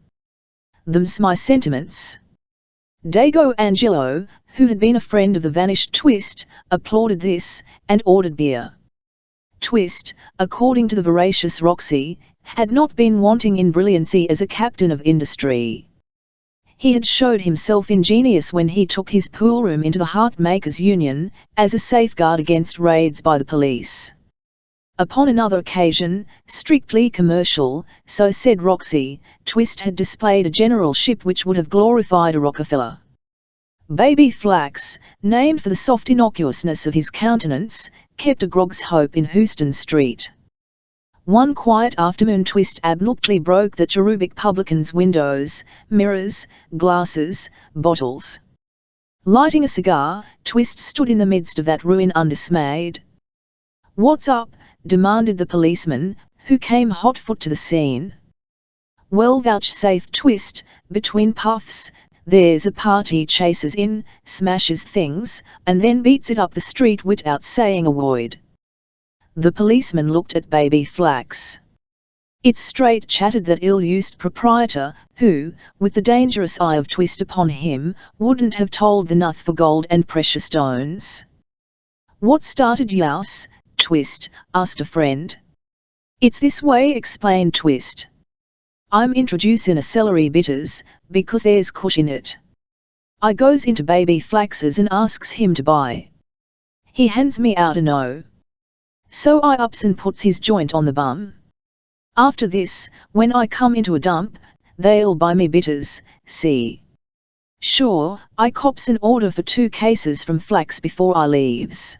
Them's my sentiments." Dago Angelo, who had been a friend of the vanished Twist, applauded this, and ordered beer. Twist, according to the voracious Roxy, had not been wanting in brilliancy as a captain of industry. He had showed himself ingenious when he took his poolroom into the Heartmakers Union, as a safeguard against raids by the police. Upon another occasion, strictly commercial, so said Roxy, Twist had displayed a generalship which would have glorified a Rockefeller. Baby Flax, named for the soft innocuousness of his countenance, kept a grog's hope in Houston Street. One quiet afternoon Twist abruptly broke the cherubic publican's windows, mirrors, glasses, bottles. Lighting a cigar, Twist stood in the midst of that ruin undismayed. "What's up?" demanded the policeman, who came hot-foot to the scene. "Well," vouchsafed Twist, between puffs, "there's a party chases in, smashes things, and then beats it up the street without saying a word." The policeman looked at Baby Flax. It's straight chattered that ill-used proprietor, who, with the dangerous eye of Twist upon him, wouldn't have told the nuth for gold and precious stones. "What started yous, Twist?" asked a friend. "It's this way," explained Twist. "I'm introducing a celery bitters, because there's kush in it. I goes into Baby Flax's and asks him to buy. He hands me out a no. So I ups and puts his joint on the bum. After this, when I come into a dump, they'll buy me bitters, see. Sure, I cops an order for 2 cases from Flax before I leaves."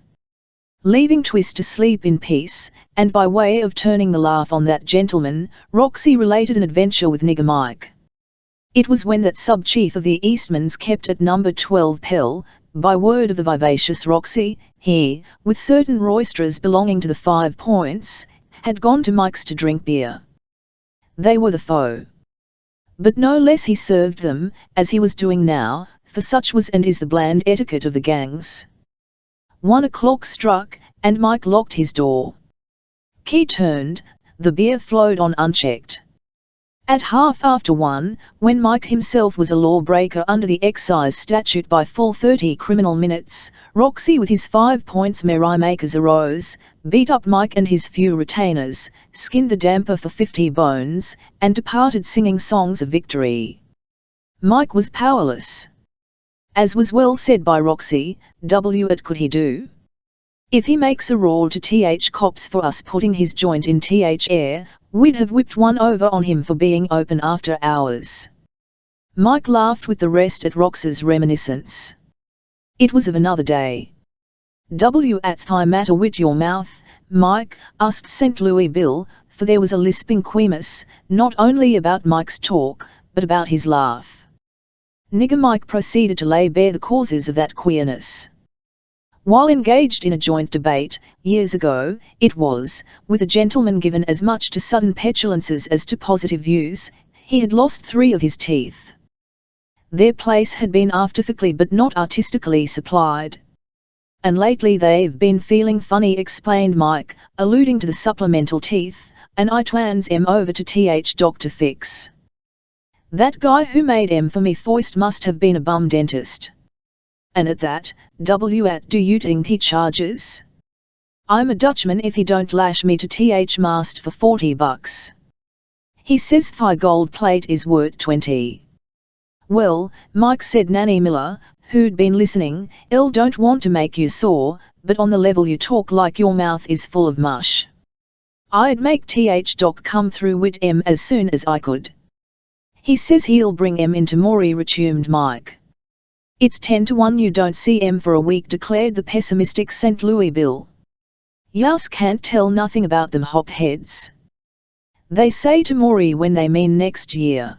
Leaving Twist to sleep in peace, and by way of turning the laugh on that gentleman, Roxy related an adventure with Nigger Mike. It was when that sub-chief of the Eastmans kept at number 12 Pell, by word of the vivacious Roxy, he, with certain roisterers belonging to the 5 Points, had gone to Mike's to drink beer. They were the foe. But no less he served them, as he was doing now, for such was and is the bland etiquette of the gangs. 1 o'clock struck, and Mike locked his door. Key turned, the beer flowed on unchecked. At 1:30, when Mike himself was a lawbreaker under the excise statute by full 30 criminal minutes, Roxy with his 5 Points merrymakers arose, beat up Mike and his few retainers, skinned the damper for 50 bones, and departed singing songs of victory. Mike was powerless. As was well said by Roxy, what could he do? If he makes a roar to TH cops for us putting his joint in TH air, we'd have whipped one over on him for being open after hours. Mike laughed with the rest at Rox's reminiscence. It was of another day. "What's the matter with your mouth, Mike?" asked St. Louis Bill, for there was a lisping queerness, not only about Mike's talk, but about his laugh. Nigger Mike proceeded to lay bare the causes of that queerness. While engaged in a joint debate, years ago, it was, with a gentleman given as much to sudden petulances as to positive views, he had lost 3 of his teeth. Their place had been artificially but not artistically supplied. "And lately they've been feeling funny," explained Mike, alluding to the supplemental teeth, "and I twans 'em over to TH doc to fix. That guy who made 'em for me foist must have been a bum dentist. And at that, what do you think he charges? I'm a Dutchman if he don't lash me to TH mast for $40. He says the gold plate is worth 20. "Well, Mike," said Nanny Miller, who'd been listening, "don't want to make you sore, but on the level you talk like your mouth is full of mush. I'd make TH doc come through wit 'em as soon as I could." "He says he'll bring 'em into Maury," resumed Mike. "It's 10 to 1 you don't see 'em for a week," declared the pessimistic St. Louis Bill. "Yous can't tell nothing about them hopheads. They say to Maury when they mean next year."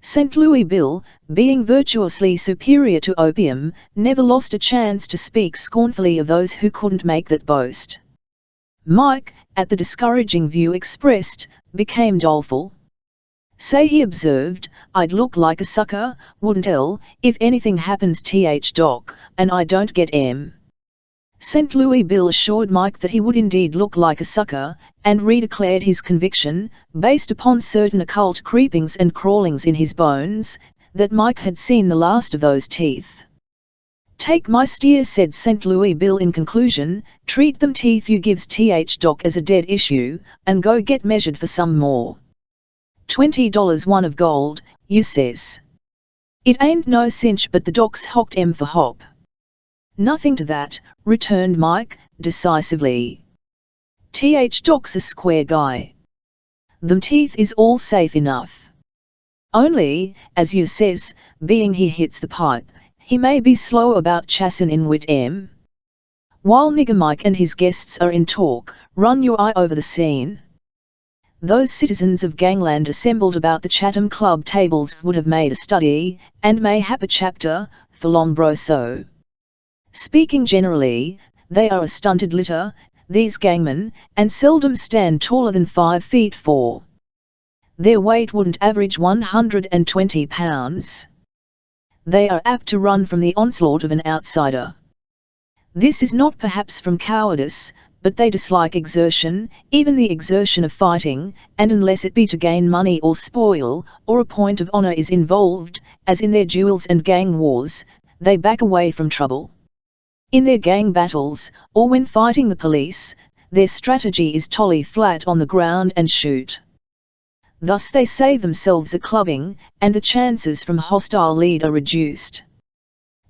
St. Louis Bill, being virtuously superior to opium, never lost a chance to speak scornfully of those who couldn't make that boast. Mike, at the discouraging view expressed, became doleful. "Say," he observed, "I'd look like a sucker, wouldn't I, if anything happens TH doc, and I don't get 'em." St. Louis Bill assured Mike that he would indeed look like a sucker, and redeclared his conviction, based upon certain occult creepings and crawlings in his bones, that Mike had seen the last of those teeth. "Take my steer," said St. Louis Bill in conclusion, "treat them teeth you gives TH doc as a dead issue, and go get measured for some more. $20 one of gold, you says. It ain't no cinch but the doc's hocked 'em for hop." "Nothing to that," returned Mike, decisively. "TH doc's a square guy. Them teeth is all safe enough. Only, as you says, being he hits the pipe, he may be slow about chassin' in wit 'em. While Nigger Mike and his guests are in talk, run your eye over the scene." Those citizens of gangland assembled about the Chatham Club tables would have made a study, and mayhap a chapter, for Lombroso. Speaking generally, they are a stunted litter, these gangmen, and seldom stand taller than 5 feet 4. Their weight wouldn't average 120 pounds. They are apt to run from the onslaught of an outsider. This is not perhaps from cowardice, but they dislike exertion, even the exertion of fighting, and unless it be to gain money or spoil, or a point of honor is involved, as in their duels and gang wars, they back away from trouble. In their gang battles, or when fighting the police, their strategy is to lie flat on the ground and shoot. Thus they save themselves a clubbing, and the chances from hostile lead are reduced.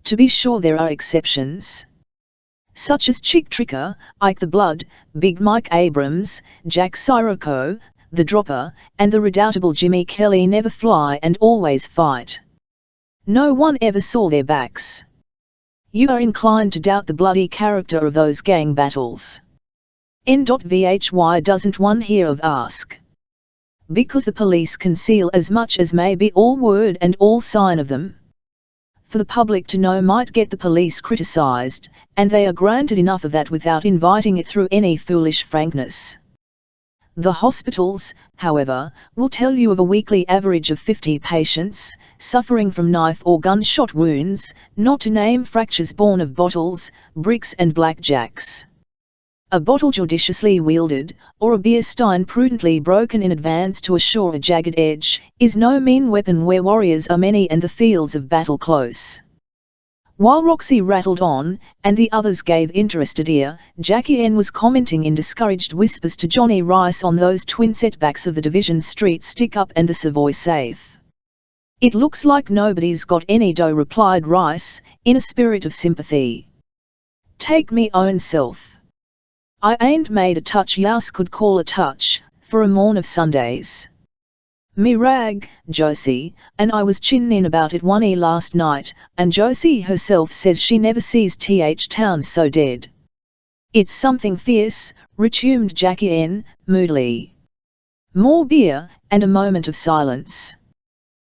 To be sure there are exceptions. Such as Chick Tricker, Ike the Blood, Big Mike Abrams, Jack Sirocco, the Dropper, and the redoubtable Jimmy Kelly never fly and always fight. No one ever saw their backs. You are inclined to doubt the bloody character of those gang battles. Why doesn't one hear of ask? Because the police conceal as much as may be all word and all sign of them. For the public to know might get the police criticized, and they are granted enough of that without inviting it through any foolish frankness. The hospitals, however, will tell you of a weekly average of 50 patients, suffering from knife or gunshot wounds, not to name fractures born of bottles, bricks and blackjacks. A bottle judiciously wielded, or a beer stein prudently broken in advance to assure a jagged edge, is no mean weapon where warriors are many and the fields of battle close. While Roxy rattled on, and the others gave interested ear, Jackie N was commenting in discouraged whispers to Johnny Rice on those twin setbacks of the Division Street stick-up and the Savoy safe. "It looks like nobody's got any dough," replied Rice, in a spirit of sympathy. Take me own self. I ain't made a touch Yas could call a touch, for a morn of Sundays. Me rag, Josie, and I was chinnin' about it one last night, and Josie herself says she never sees town so dead. It's something fierce, resumed Jackie N, moodily. More beer, and a moment of silence.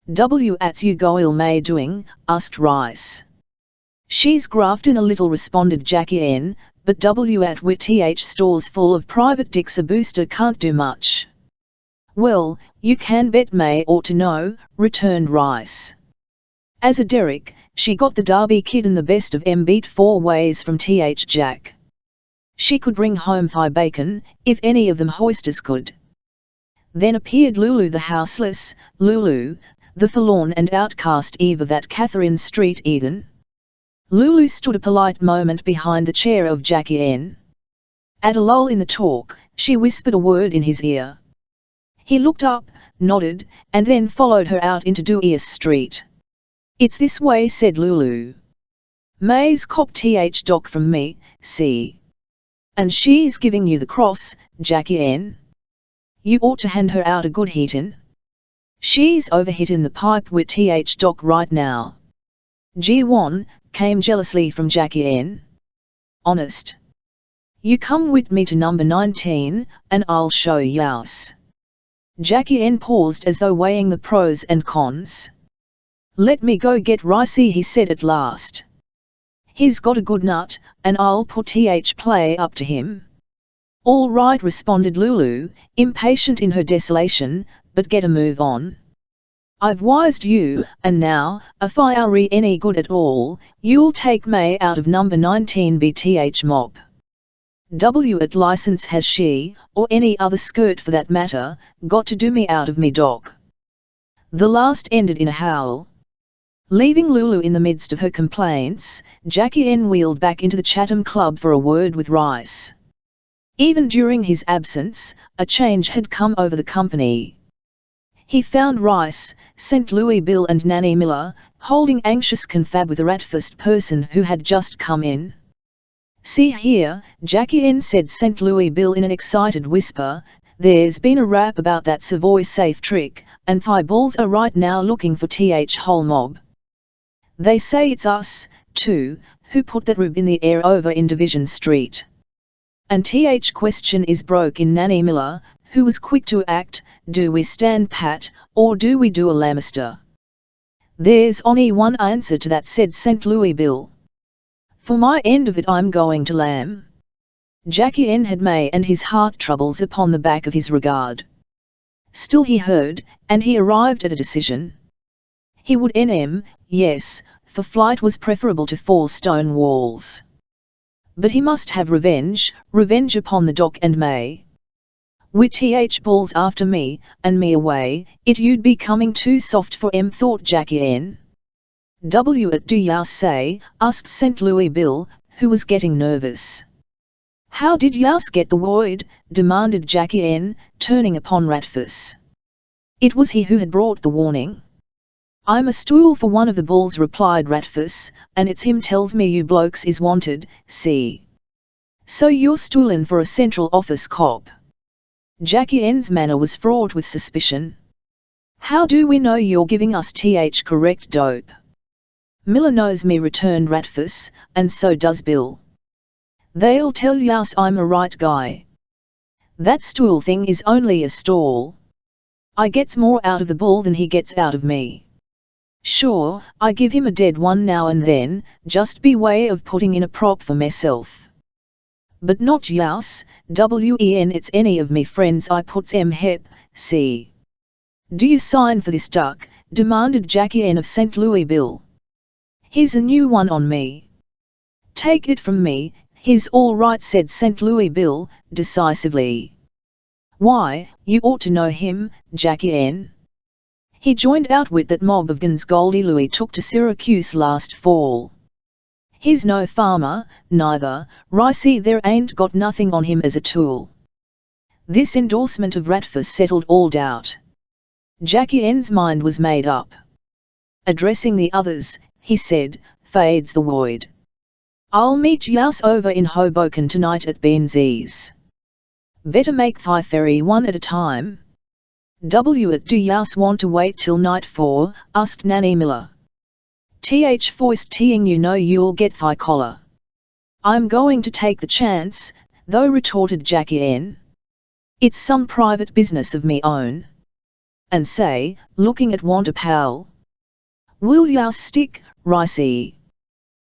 What's you goil May doing, asked Rice. She's graftin' a little, responded Jackie N, but at with stores full of private dicks a booster can't do much. Well, you can bet May ought to know, returned Rice. As a Derrick, she got the Derby kid and the best of beat 4 ways from Jack. She could bring home thigh bacon, if any of them hoisters could. Then appeared Lulu the houseless, Lulu, the forlorn and outcast Eve of that Catherine Street Eden. Lulu stood a polite moment behind the chair of Jackie N. At a lull in the talk, she whispered a word in his ear. He looked up, nodded, and then followed her out into Duias Street. It's this way, said Lulu. May's copped doc from me, see. And she's giving you the cross, Jackie N. You ought to hand her out a good heatin'. She's overhittin' the pipe with doc right now. G1, came jealously from Jackie N. Honest. You come with me to number 19, and I'll show yous. Jackie N paused as though weighing the pros and cons. Let me go get Ricey, he said at last. He's got a good nut, and I'll put play up to him. All right, responded Lulu, impatient in her desolation, but get a move on. I've wised you, and now, if I are any good at all, you'll take May out of number 19 BTH mob. At license has she, or any other skirt for that matter, got to do me out of me doc. The last ended in a howl. Leaving Lulu in the midst of her complaints, Jackie N wheeled back into the Chatham Club for a word with Rice. Even during his absence, a change had come over the company. He found Rice, St. Louis Bill and Nanny Miller, holding anxious confab with a rat-faced person who had just come in. See here, Jackie N said St. Louis Bill in an excited whisper, there's been a rap about that Savoy safe trick, and Thibaults are right now looking for whole mob. They say it's us, too, who put that rube in the air over in Division Street. And question is broke in Nanny Miller, who was quick to act, do we stand pat, or do we do a Lamister? There's only one answer to that, said St. Louis Bill. For my end of it I'm going to lamb. Jackie N had May and his heart troubles upon the back of his regard. Still he heard, and he arrived at a decision. He would yes, for flight was preferable to 4 stone walls. But he must have revenge upon the doc and May. With balls after me, and me away, you'd be coming too soft for thought Jackie N. What do ya say, asked St. Louis Bill, who was getting nervous. How did yas get the word, demanded Jackie N, turning upon Ratfuss. It was he who had brought the warning. I'm a stool for one of the bulls, replied Ratfuss, and it's him tells me you blokes is wanted, see. So you're stoolin' for a central office cop. Jackie N's manner was fraught with suspicion. How do we know you're giving us correct dope? Miller knows me, returned Ratfuss, and so does Bill. They'll tell yas I'm a right guy. That stool thing is only a stall. I gets more out of the bull than he gets out of me. Sure, I give him a dead one now and then, just be way of putting in a prop for myself. But not yas, it's any of me friends I puts hep, see. Do you sign for this duck, demanded Jackie N of St. Louis Bill. Here's a new one on me. Take it from me, he's all right, said St. Louis Bill, decisively. Why, you ought to know him, Jackie N. He joined out with that mob of guns Goldie Louie took to Syracuse last fall. He's no farmer, neither, Ricey there ain't got nothing on him as a tool. This endorsement of Ratfuss settled all doubt. Jackie N's mind was made up. Addressing the others, he said, fades the void. I'll meet Yous over in Hoboken tonight at Beansies. Better make Thai ferry one at a time. Do Yous want to wait till night for? Asked Nanny Miller. Foist teeing you know you'll get Thai collar. I'm going to take the chance, though, retorted Jackie N. It's some private business of me own. And say, looking at Wanda Powell. Will Yous stick, Ricey?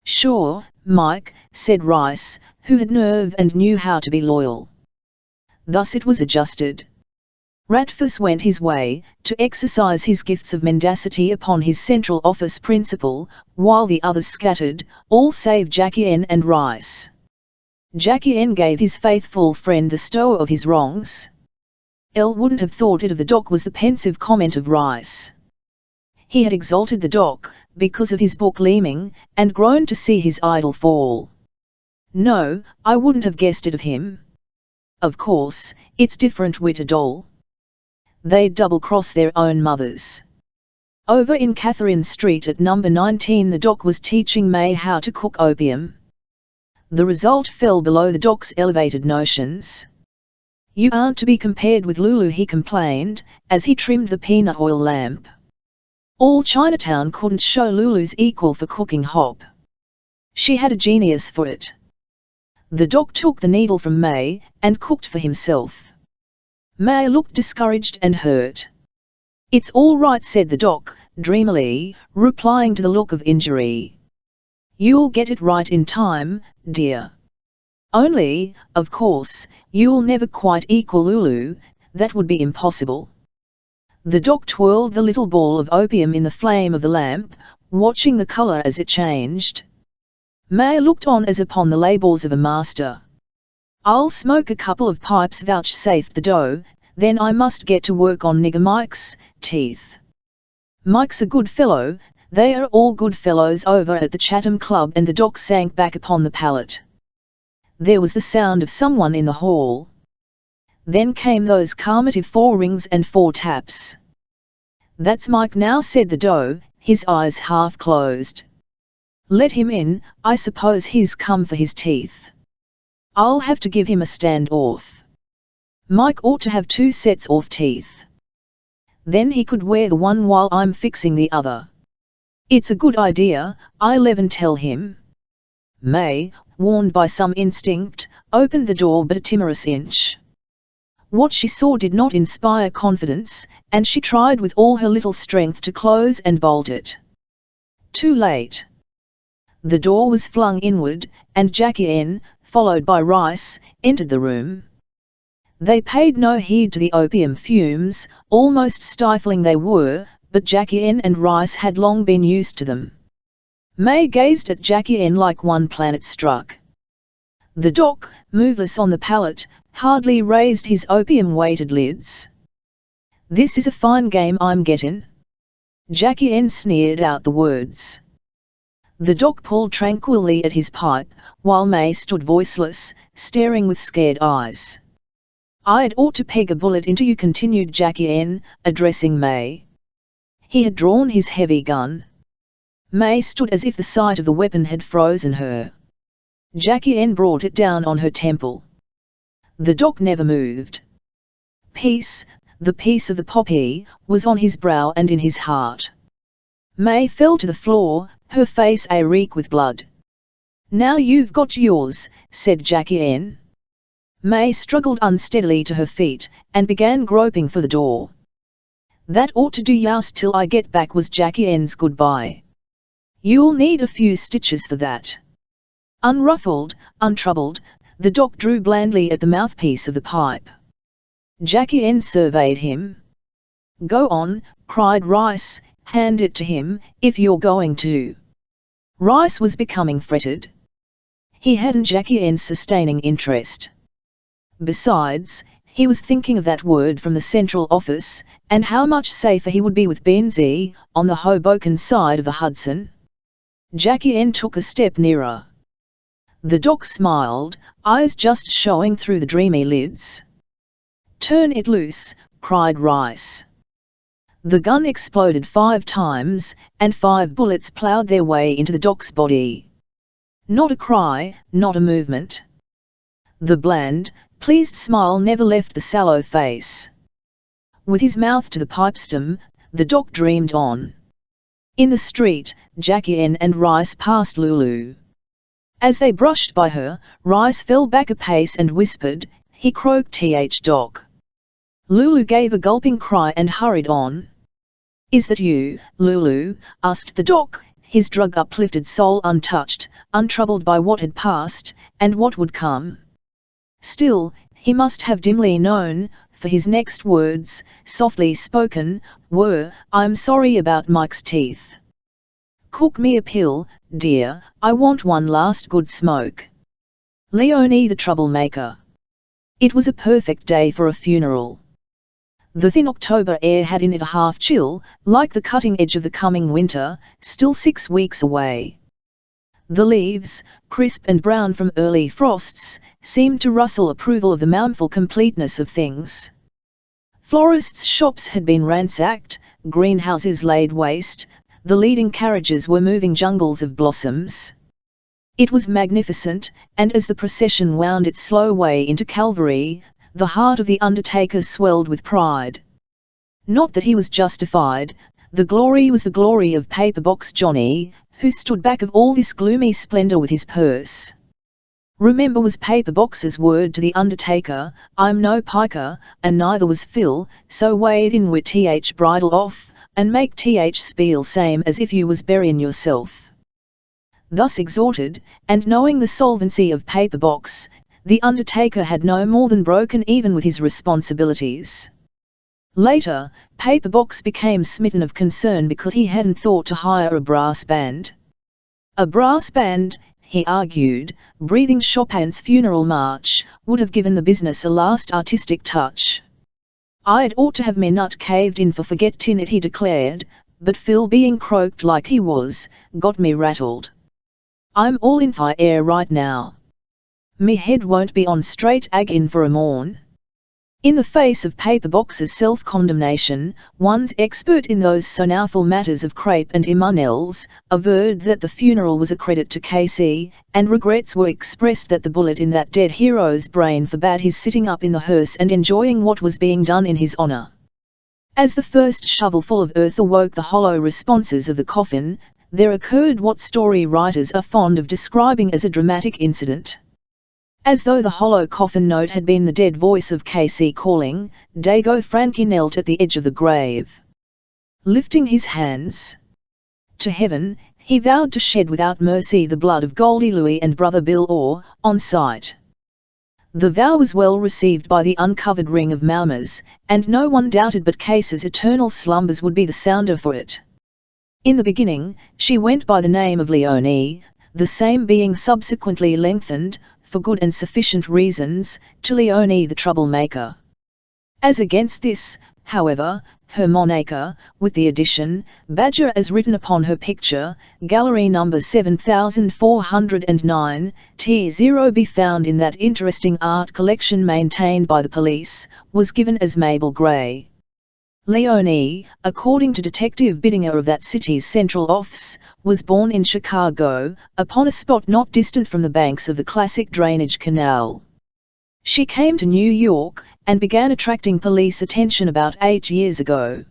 Sure, Mike, said Rice, who had nerve and knew how to be loyal. Thus it was adjusted. Ratfuss went his way, to exercise his gifts of mendacity upon his central office principal, while the others scattered, all save Jackie N and Rice. Jackie N gave his faithful friend the stow of his wrongs. Elle wouldn't have thought it of the doc, was the pensive comment of Rice. He had exalted the doc, because of his book Leaming, and groaned to see his idol fall. No, I wouldn't have guessed it of him. Of course, it's different wit a doll. They'd double-cross their own mothers. Over in Catherine Street at number 19 the doc was teaching May how to cook opium. The result fell below the doc's elevated notions. You aren't to be compared with Lulu, he complained, as he trimmed the peanut oil lamp. All Chinatown couldn't show Lulu's equal for cooking hop. She had a genius for it. The doc took the needle from May, and cooked for himself. May looked discouraged and hurt. It's all right, said the doc, dreamily, replying to the look of injury. You'll get it right in time, dear. Only, of course, you'll never quite equal Lulu, that would be impossible. The doc twirled the little ball of opium in the flame of the lamp, watching the colour as it changed. May looked on as upon the labors of a master. I'll smoke a couple of pipes, vouchsafed the doe, then I must get to work on nigger Mike's teeth. Mike's a good fellow, they are all good fellows over at the Chatham Club, and the doc sank back upon the pallet. There was the sound of someone in the hall. Then came those carminative 4 rings and 4 taps. That's Mike now, said the doe, his eyes half closed. Let him in, I suppose he's come for his teeth. I'll have to give him a stand-off. Mike ought to have 2 sets of teeth. Then he could wear the one while I'm fixing the other. It's a good idea, I'll even tell him. May, warned by some instinct, opened the door but a timorous inch. What she saw did not inspire confidence, and she tried with all her little strength to close and bolt it. Too late. The door was flung inward, and Jackie N, followed by Rice, entered the room. They paid no heed to the opium fumes, almost stifling they were, but Jackie N and Rice had long been used to them. May gazed at Jackie N like one planet struck. The doc, moveless on the pallet, hardly raised his opium-weighted lids. This is a fine game I'm gettin'. Jackie N sneered out the words. The doc pulled tranquilly at his pipe, while May stood voiceless, staring with scared eyes. I'd ought to peg a bullet into you, continued Jackie N, addressing May. He had drawn his heavy gun. May stood as if the sight of the weapon had frozen her. Jackie N brought it down on her temple. The doc never moved. Peace, the peace of the poppy, was on his brow and in his heart. May fell to the floor, her face a reek with blood. Now you've got yours, said Jackie N. May struggled unsteadily to her feet, and began groping for the door. That ought to do youse till I get back, was Jackie N's goodbye. You'll need a few stitches for that. Unruffled, untroubled, the doc drew blandly at the mouthpiece of the pipe. Jackie N surveyed him. Go on, cried Rice, hand it to him, if you're going to. Rice was becoming fretted. He hadn't Jackie N's sustaining interest. Besides, he was thinking of that word from the central office, and how much safer he would be with Benzie, on the Hoboken side of the Hudson. Jackie N took a step nearer. The doc smiled, eyes just showing through the dreamy lids. Turn it loose, cried Rice. The gun exploded 5 times, and 5 bullets ploughed their way into the doc's body. Not a cry, not a movement. The bland, pleased smile never left the sallow face. With his mouth to the pipestem, the doc dreamed on. In the street, Jackie N and Rice passed Lulu. As they brushed by her, Rice fell back a pace and whispered, "He croaked th doc." Lulu gave a gulping cry and hurried on. "Is that you, Lulu?" asked the doc, his drug-uplifted soul untouched, untroubled by what had passed, and what would come. Still, he must have dimly known, for his next words, softly spoken, were, "I'm sorry about Mike's teeth. Cook me a pill, dear, I want one last good smoke." Leonie the troublemaker. It was a perfect day for a funeral. The thin October air had in it a half-chill, like the cutting edge of the coming winter, still 6 weeks away. The leaves, crisp and brown from early frosts, seemed to rustle approval of the mournful completeness of things. Florists' shops had been ransacked, greenhouses laid waste, the leading carriages were moving jungles of blossoms. It was magnificent, and as the procession wound its slow way into Calvary, the heart of the undertaker swelled with pride. Not that he was justified, the glory was the glory of Paperbox Johnny, who stood back of all this gloomy splendor with his purse. Remember was Paperbox's word to the undertaker, "I'm no piker, and neither was Phil, so wade in with th bridle off, and make th spiel same as if you was burying yourself." Thus exhorted, and knowing the solvency of Paperbox, the undertaker had no more than broken even with his responsibilities. Later, Paperbox became smitten of concern because he hadn't thought to hire a brass band. A brass band, he argued, breathing Chopin's funeral march, would have given the business a last artistic touch. "I'd ought to have me nut caved in for forgettin' it," he declared, "but Phil being croaked like he was, got me rattled. I'm all in fire air right now. Me head won't be on straight agin for a morn." In the face of Paperbox's self-condemnation, one's expert in those sonarful matters of crepe and Immanel's, averred that the funeral was a credit to Casey, and regrets were expressed that the bullet in that dead hero's brain forbade his sitting up in the hearse and enjoying what was being done in his honor. As the first shovelful of earth awoke the hollow responses of the coffin, there occurred what story writers are fond of describing as a dramatic incident. As though the hollow coffin note had been the dead voice of Casey calling, Dago Frankie knelt at the edge of the grave. Lifting his hands to heaven, he vowed to shed without mercy the blood of Goldie Louie and Brother Bill Orr, on sight. The vow was well received by the uncovered ring of Malmas, and no one doubted but Case's eternal slumbers would be the sounder for it. In the beginning, she went by the name of Leonie, the same being subsequently lengthened, for good and sufficient reasons, to Leonie the troublemaker. As against this, however, her moniker, with the addition, Badger as written upon her picture, gallery number 7409, T0 be found in that interesting art collection maintained by the police, was given as Mabel Gray. Leonie, according to Detective Bidinger of that city's central office, was born in Chicago, upon a spot not distant from the banks of the classic drainage canal. She came to New York, and began attracting police attention about 8 years ago.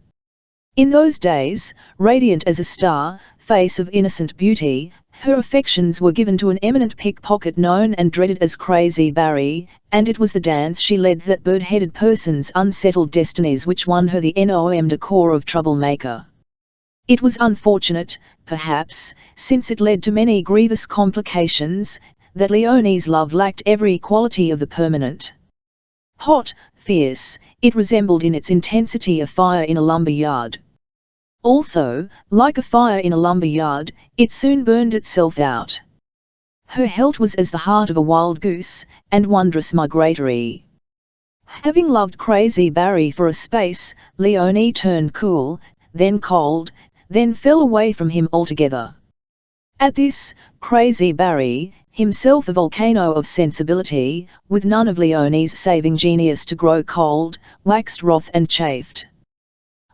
In those days, radiant as a star, face of innocent beauty, her affections were given to an eminent pickpocket known and dreaded as Crazy Barry, and it was the dance she led that bird-headed person's unsettled destinies which won her the nom de corps of troublemaker. It was unfortunate, perhaps, since it led to many grievous complications, that Leonie's love lacked every quality of the permanent. Hot, fierce, it resembled in its intensity a fire in a lumber yard. Also, like a fire in a lumber yard, it soon burned itself out. Her health was as the heart of a wild goose, and wondrous migratory. Having loved Crazy Barry for a space, Leonie turned cool, then cold, then fell away from him altogether. At this, Crazy Barry, himself a volcano of sensibility, with none of Leonie's saving genius to grow cold, waxed wroth and chafed.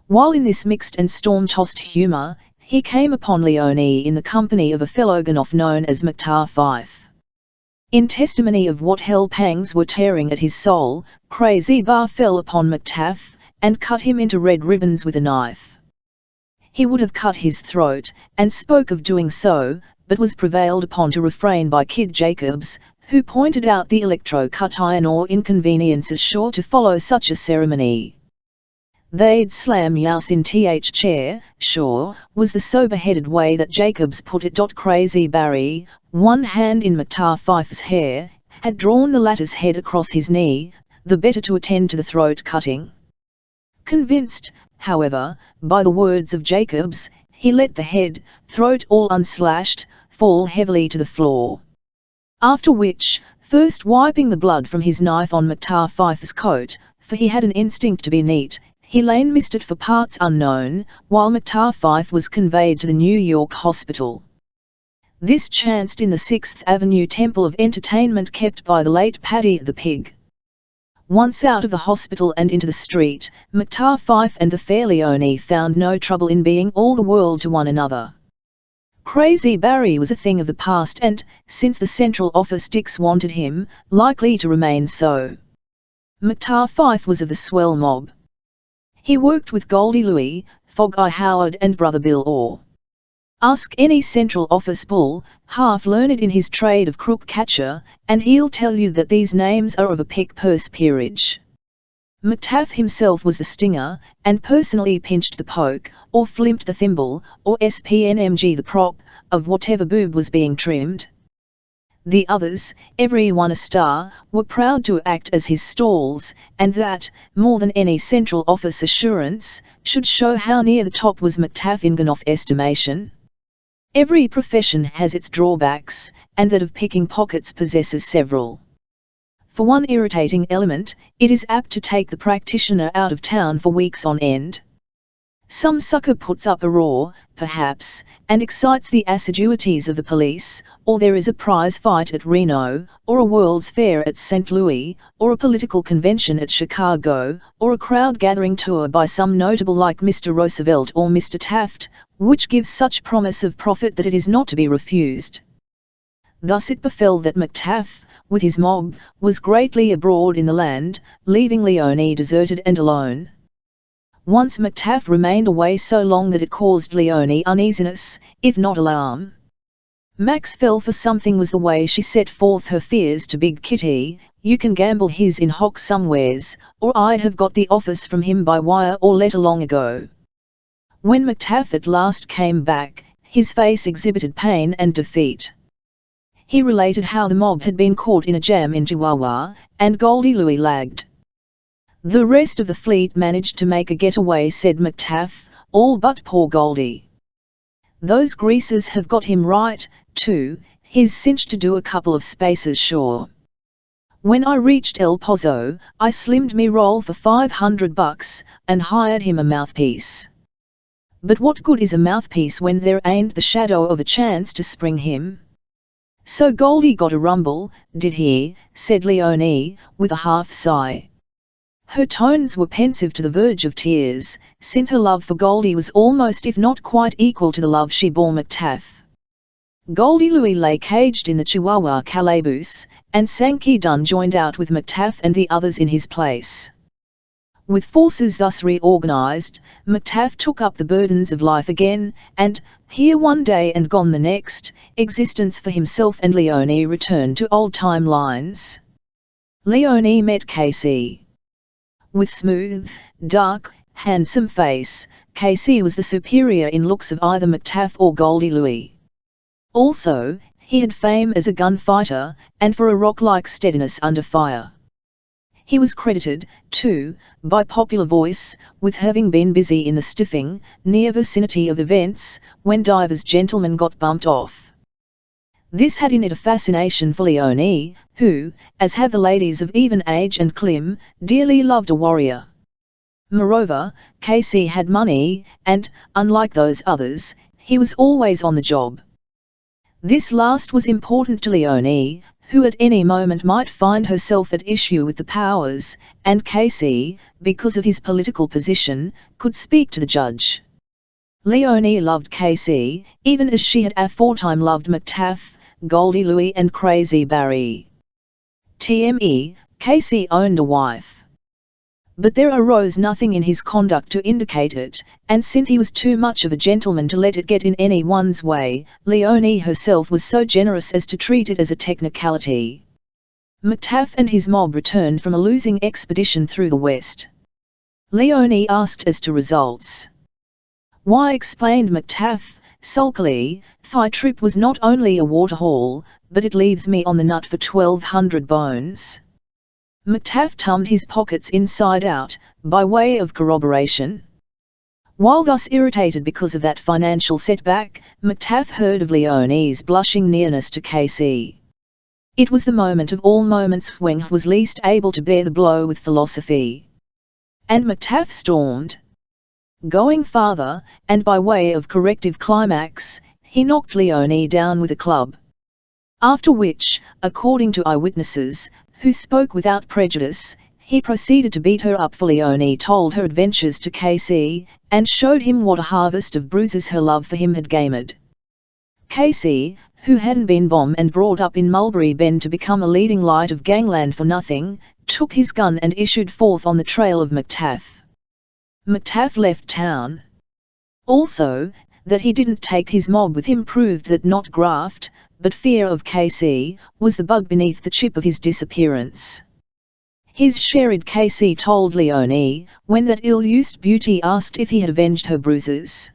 While in this mixed and storm-tossed humour, he came upon Leone in the company of a fellow Ganoff known as Mactar Fife. In testimony of what hell pangs were tearing at his soul, Crazy Bar fell upon Mactaff, and cut him into red ribbons with a knife. He would have cut his throat, and spoke of doing so, but was prevailed upon to refrain by Kid Jacobs, who pointed out the electro-cut iron ore inconveniences sure to follow such a ceremony. "They'd slam yous in th chair, sure," was the sober-headed way that Jacobs put it. Crazy Barry, one hand in Mactar Fife's hair, had drawn the latter's head across his knee, the better to attend to the throat-cutting. Convinced, however, by the words of Jacobs, he let the head, throat all unslashed, fall heavily to the floor. After which, first wiping the blood from his knife on Mactar Fife's coat, for he had an instinct to be neat, he lane missed it for parts unknown, while Mactar Fife was conveyed to the New York hospital. This chanced in the 6th Avenue Temple of Entertainment kept by the late Paddy the Pig. Once out of the hospital and into the street, Mactar Fife and the fair Leone found no trouble in being all the world to one another. Crazy Barry was a thing of the past and, since the central office Dix wanted him, likely to remain so. Mactar Fife was of the swell mob. He worked with Goldie Louis, Fog Eye Howard and Brother Bill Orr. Ask any central office bull, half learned in his trade of crook catcher, and he'll tell you that these names are of a pick-purse peerage. Mactaff himself was the stinger, and personally pinched the poke, or flimped the thimble, or SPNMG the prop, of whatever boob was being trimmed. The others, every one a star, were proud to act as his stalls, and that, more than any central office assurance, should show how near the top was Mactaff in Ganoff estimation. Every profession has its drawbacks, and that of picking pockets possesses several. For one irritating element, it is apt to take the practitioner out of town for weeks on end. Some sucker puts up a roar, perhaps, and excites the assiduities of the police, or there is a prize fight at Reno, or a World's Fair at St. Louis, or a political convention at Chicago, or a crowd-gathering tour by some notable like Mr. Roosevelt or Mr. Taft, which gives such promise of profit that it is not to be refused. Thus it befell that Mactaff, with his mob, was greatly abroad in the land, leaving Leone deserted and alone. Once Mactaff remained away so long that it caused Leone uneasiness, if not alarm. Max fell for something was the way she set forth her fears to Big Kitty. "You can gamble his in hock somewheres, or I'd have got the office from him by wire or letter long ago." When Mactaff at last came back, his face exhibited pain and defeat. He related how the mob had been caught in a jam in Chihuahua, and Goldie Louis lagged. "The rest of the fleet managed to make a getaway," said Mactaff, "all but poor Goldie. Those greasers have got him right, too, he's cinched to do a couple of spaces sure. When I reached El Pozo, I slimmed me roll for $500, and hired him a mouthpiece. But what good is a mouthpiece when there ain't the shadow of a chance to spring him? So Goldie got a rumble, did he?" said Leone, with a half sigh. Her tones were pensive to the verge of tears, since her love for Goldie was almost if not quite equal to the love she bore Mactaff. Goldie Louis lay caged in the Chihuahua calaboose, and Sankey Dunn joined out with Mactaff and the others in his place. With forces thus reorganized, Mactaff took up the burdens of life again, and, here one day and gone the next, existence for himself and Leone returned to old-time lines. Leone met Casey. With smooth, dark, handsome face, Casey was the superior in looks of either Mactaff or Goldie Louis. Also, he had fame as a gunfighter, and for a rock-like steadiness under fire. He was credited, too, by popular voice, with having been busy in the stiffing, near vicinity of events, when divers gentlemen got bumped off. This had in it a fascination for Leone, who, as have the ladies of even age and clim, dearly loved a warrior. Moreover, Casey had money, and, unlike those others, he was always on the job. This last was important to Leone, who at any moment might find herself at issue with the powers, and Casey, because of his political position, could speak to the judge. Leonie loved Casey, even as she had aforetime loved McTaff, Goldie Louie and Crazy Barry. TME, Casey owned a wife. But there arose nothing in his conduct to indicate it, and since he was too much of a gentleman to let it get in anyone's way, Leonie herself was so generous as to treat it as a technicality. McTaff and his mob returned from a losing expedition through the West. Leonie asked as to results. "Why," explained McTaff, sulkily, "thy trip was not only a waterhaul, but it leaves me on the nut for 1,200 bones." McTaff thumbed his pockets inside out, by way of corroboration. While thus irritated because of that financial setback, McTaff heard of Leonie's blushing nearness to Casey. It was the moment of all moments when he was least able to bear the blow with philosophy. And McTaff stormed. Going farther, and by way of corrective climax, he knocked Leonie down with a club. After which, according to eyewitnesses, who spoke without prejudice, he proceeded to beat her up, for Leonie told her adventures to Casey, and showed him what a harvest of bruises her love for him had gained. Casey, who hadn't been bomb and brought up in Mulberry Bend to become a leading light of gangland for nothing, took his gun and issued forth on the trail of McTaff. McTaff left town. Also, that he didn't take his mob with him proved that not graft, but fear of Casey, was the bug beneath the chip of his disappearance. His sherried Casey told Leonie, when that ill-used beauty asked if he had avenged her bruises.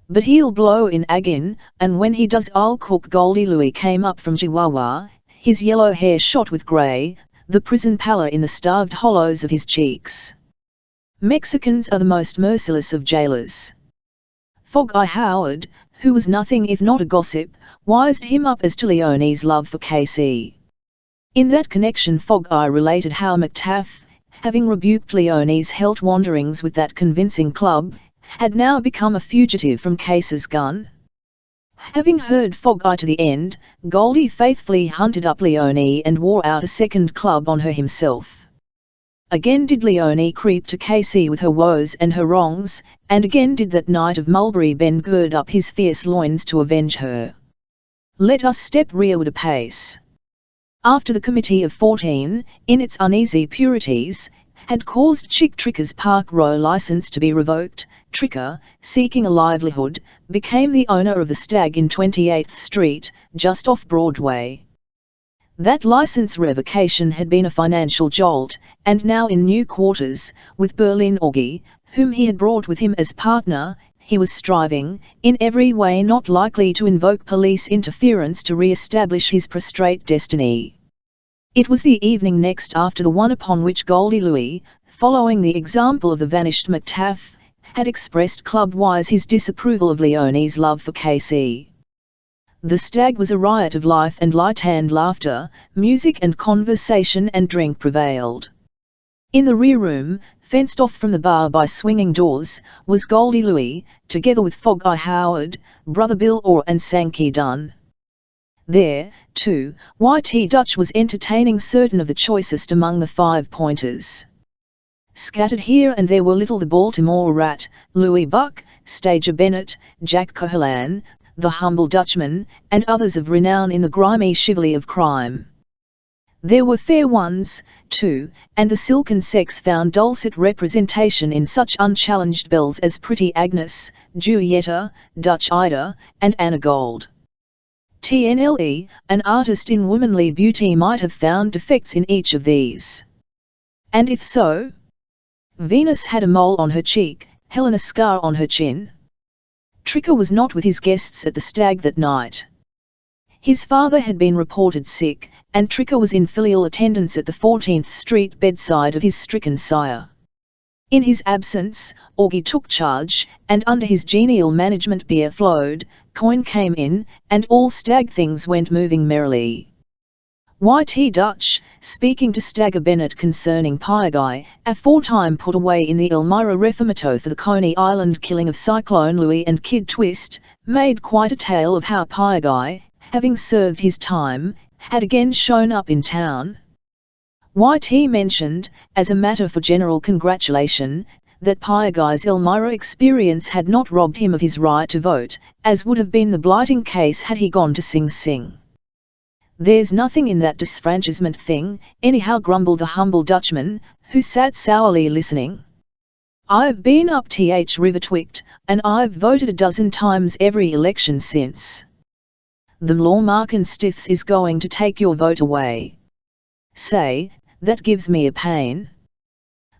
"But he'll blow in agin, and when he does I'll cook." Goldie Louie came up from Chihuahua, his yellow hair shot with grey, the prison pallor in the starved hollows of his cheeks. Mexicans are the most merciless of jailers. Fog-Eye Howard, who was nothing if not a gossip, wised him up as to Leonie's love for Casey. In that connection Fog-Eye related how McTaff, having rebuked Leonie's helt wanderings with that convincing club, had now become a fugitive from Casey's gun. Having heard Fog-Eye to the end, Goldie faithfully hunted up Leonie and wore out a second club on her himself. Again did Leonie creep to Casey with her woes and her wrongs, and again did that knight of Mulberry Bend gird up his fierce loins to avenge her. Let us step rearward a pace. After the Committee of 14, in its uneasy purities, had caused Chick Tricker's Park Row license to be revoked, Tricker, seeking a livelihood, became the owner of the Stag in 28th Street, just off Broadway. That license revocation had been a financial jolt, and now in new quarters, with Berlin Augie, whom he had brought with him as partner, he was striving, in every way not likely to invoke police interference, to re-establish his prostrate destiny. It was the evening next after the one upon which Goldie Louie, following the example of the vanished McTaff, had expressed club-wise his disapproval of Leonie's love for Casey. The Stag was a riot of life and light and laughter, music and conversation and drink prevailed. In the rear room, fenced off from the bar by swinging doors, was Goldie Louie, together with Fog-Eye Howard, Brother Bill Orr and Sankey Dunn. There, too, Whitey Dutch was entertaining certain of the choicest among the 5 Pointers. Scattered here and there were Little the Baltimore Rat, Louis Buck, Stager Bennett, Jack Cohalan, the Humble Dutchman, and others of renown in the grimy chivalry of crime. There were fair ones, too, and the silken sex found dulcet representation in such unchallenged belles as Pretty Agnes, Julietta, Dutch Ida, and Anna Gold. TNLE, an artist in womanly beauty, might have found defects in each of these. And if so, Venus had a mole on her cheek, Helen a scar on her chin. Tricker was not with his guests at the Stag that night. His father had been reported sick, and Tricker was in filial attendance at the 14th Street bedside of his stricken sire. In his absence, Augie took charge, and under his genial management beer flowed, coin came in, and all Stag things went moving merrily. Whitey Dutch, speaking to Stagger Bennett concerning Pyguy, aforetime put away in the Elmira Reformato for the Coney Island killing of Cyclone Louie and Kid Twist, made quite a tale of how Pyguy, having served his time, had again shown up in town. Whitey mentioned, as a matter for general congratulation, that Pyagai's Elmira experience had not robbed him of his right to vote, as would have been the blighting case had he gone to Sing Sing. "There's nothing in that disfranchisement thing, anyhow," grumbled the humble Dutchman, who sat sourly listening. "I've been up th Rivertwict, and I've voted a dozen times every election since. The lawmarkin' stiffs is going to take your vote away. Say, that gives me a pain."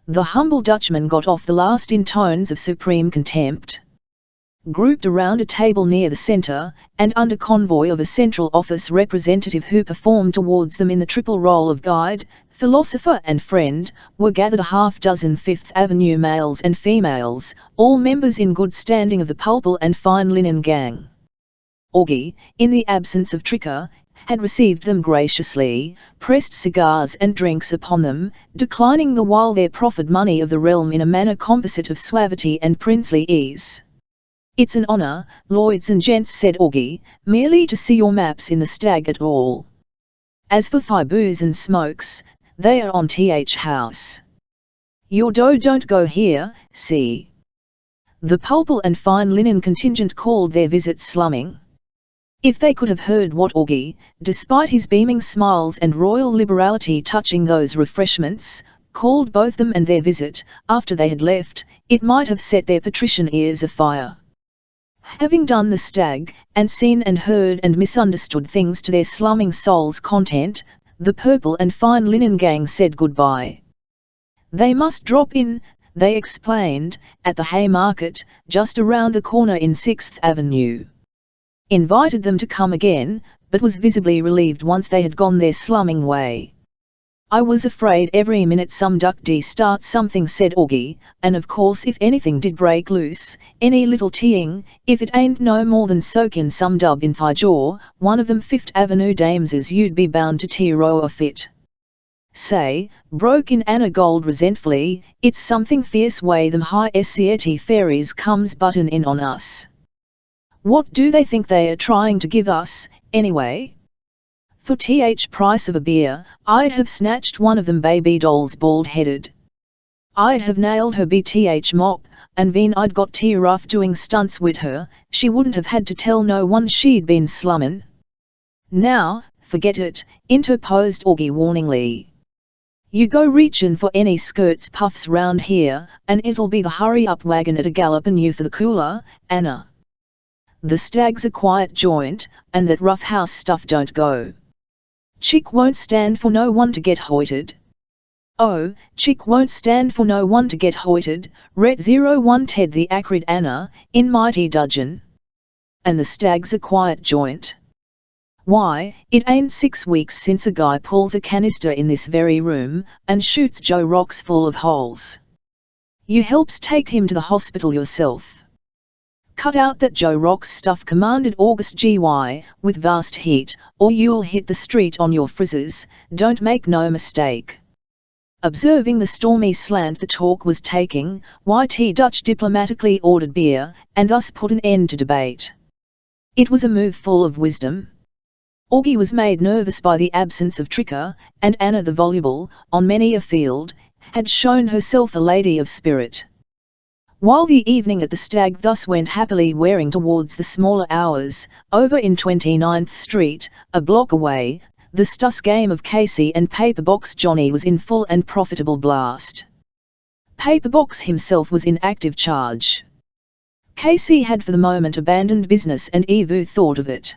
The humble Dutchman got off the last in tones of supreme contempt. Grouped around a table near the centre, and under convoy of a Central Office representative who performed towards them in the triple role of guide, philosopher and friend, were gathered a half-dozen Fifth Avenue males and females, all members in good standing of the Pulpal and Fine Linen gang. Augie, in the absence of Tricker, had received them graciously, pressed cigars and drinks upon them, declining the while their proffered money of the realm in a manner composite of suavity and princely ease. "It's an honour, Lloyds and gents," said Augie, "merely to see your maps in the Stag at all. As for thigh booze and smokes, they are on th house. Your dough don't go here, see." The Pulpal and Fine Linen contingent called their visit slumming. If they could have heard what Augie, despite his beaming smiles and royal liberality touching those refreshments, called both them and their visit, after they had left, it might have set their patrician ears afire. Having done the Stag, and seen and heard and misunderstood things to their slumming souls' content, the Purple and Fine Linen gang said goodbye. They must drop in, they explained, at the Haymarket, just around the corner in 6th Avenue. Invited them to come again, but was visibly relieved once they had gone their slumming way. "I was afraid every minute some duck'd start something," said Augie, "and of course if anything did break loose, any little teeing, if it ain't no more than soakin' some dub in thigh jaw, one of them Fifth Avenue dameses, you'd be bound to tear a fit." "Say," broke in Anna Gold resentfully, "it's something fierce way them high society fairies comes buttin' in on us. What do they think they are trying to give us, anyway? For th price of a beer, I'd have snatched one of them baby dolls bald-headed. I'd have nailed her bth mop, and ven I'd got tea rough doing stunts wid her, she wouldn't have had to tell no one she'd been slummin'." "Now, forget it," interposed Augie warningly. "You go reachin' for any skirts puffs round here, and it'll be the hurry-up wagon at a gallopin' you for the cooler, Anna. The Stag's a quiet joint, and that rough house stuff don't go. Chick won't stand for no one to get hoited." "Oh, Chick won't stand for no one to get hoited," Ret 01 Ted the acrid Anna, in mighty dudgeon. "And the Stag's a quiet joint. Why, it ain't 6 weeks since a guy pulls a canister in this very room, and shoots Joe Rocks full of holes. You helps take him to the hospital yourself. Cut out that Joe Rocks stuff," commanded August GY, with vast heat, "or you'll hit the street on your frizzes, don't make no mistake." Observing the stormy slant the talk was taking, YT Dutch diplomatically ordered beer, and thus put an end to debate. It was a move full of wisdom. Augie was made nervous by the absence of Tricker, and Anna the voluble, on many a field, had shown herself a lady of spirit. While the evening at the Stag thus went happily wearing towards the smaller hours, over in 29th Street, a block away, the Stuss game of Casey and Paperbox Johnny was in full and profitable blast. Paperbox himself was in active charge. Casey had for the moment abandoned business and Evu thought of it.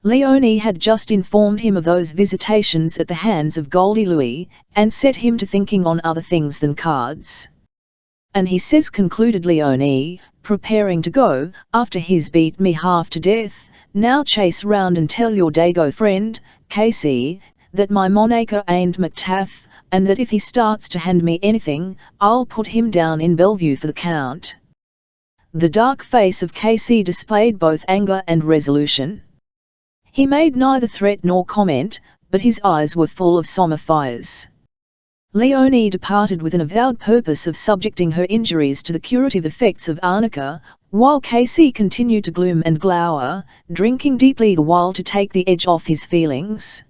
Leonie had just informed him of those visitations at the hands of Goldie Louis, and set him to thinking on other things than cards. "And he says," concluded Leonie, preparing to go, "after he's beat me half to death, now chase round and tell your Dago friend, Casey, that my monacre ain't McTaff, and that if he starts to hand me anything, I'll put him down in Bellevue for the count." The dark face of Casey displayed both anger and resolution. He made neither threat nor comment, but his eyes were full of summer fires. Leonie departed with an avowed purpose of subjecting her injuries to the curative effects of arnica, while Casey continued to gloom and glower, drinking deeply the while to take the edge off his feelings.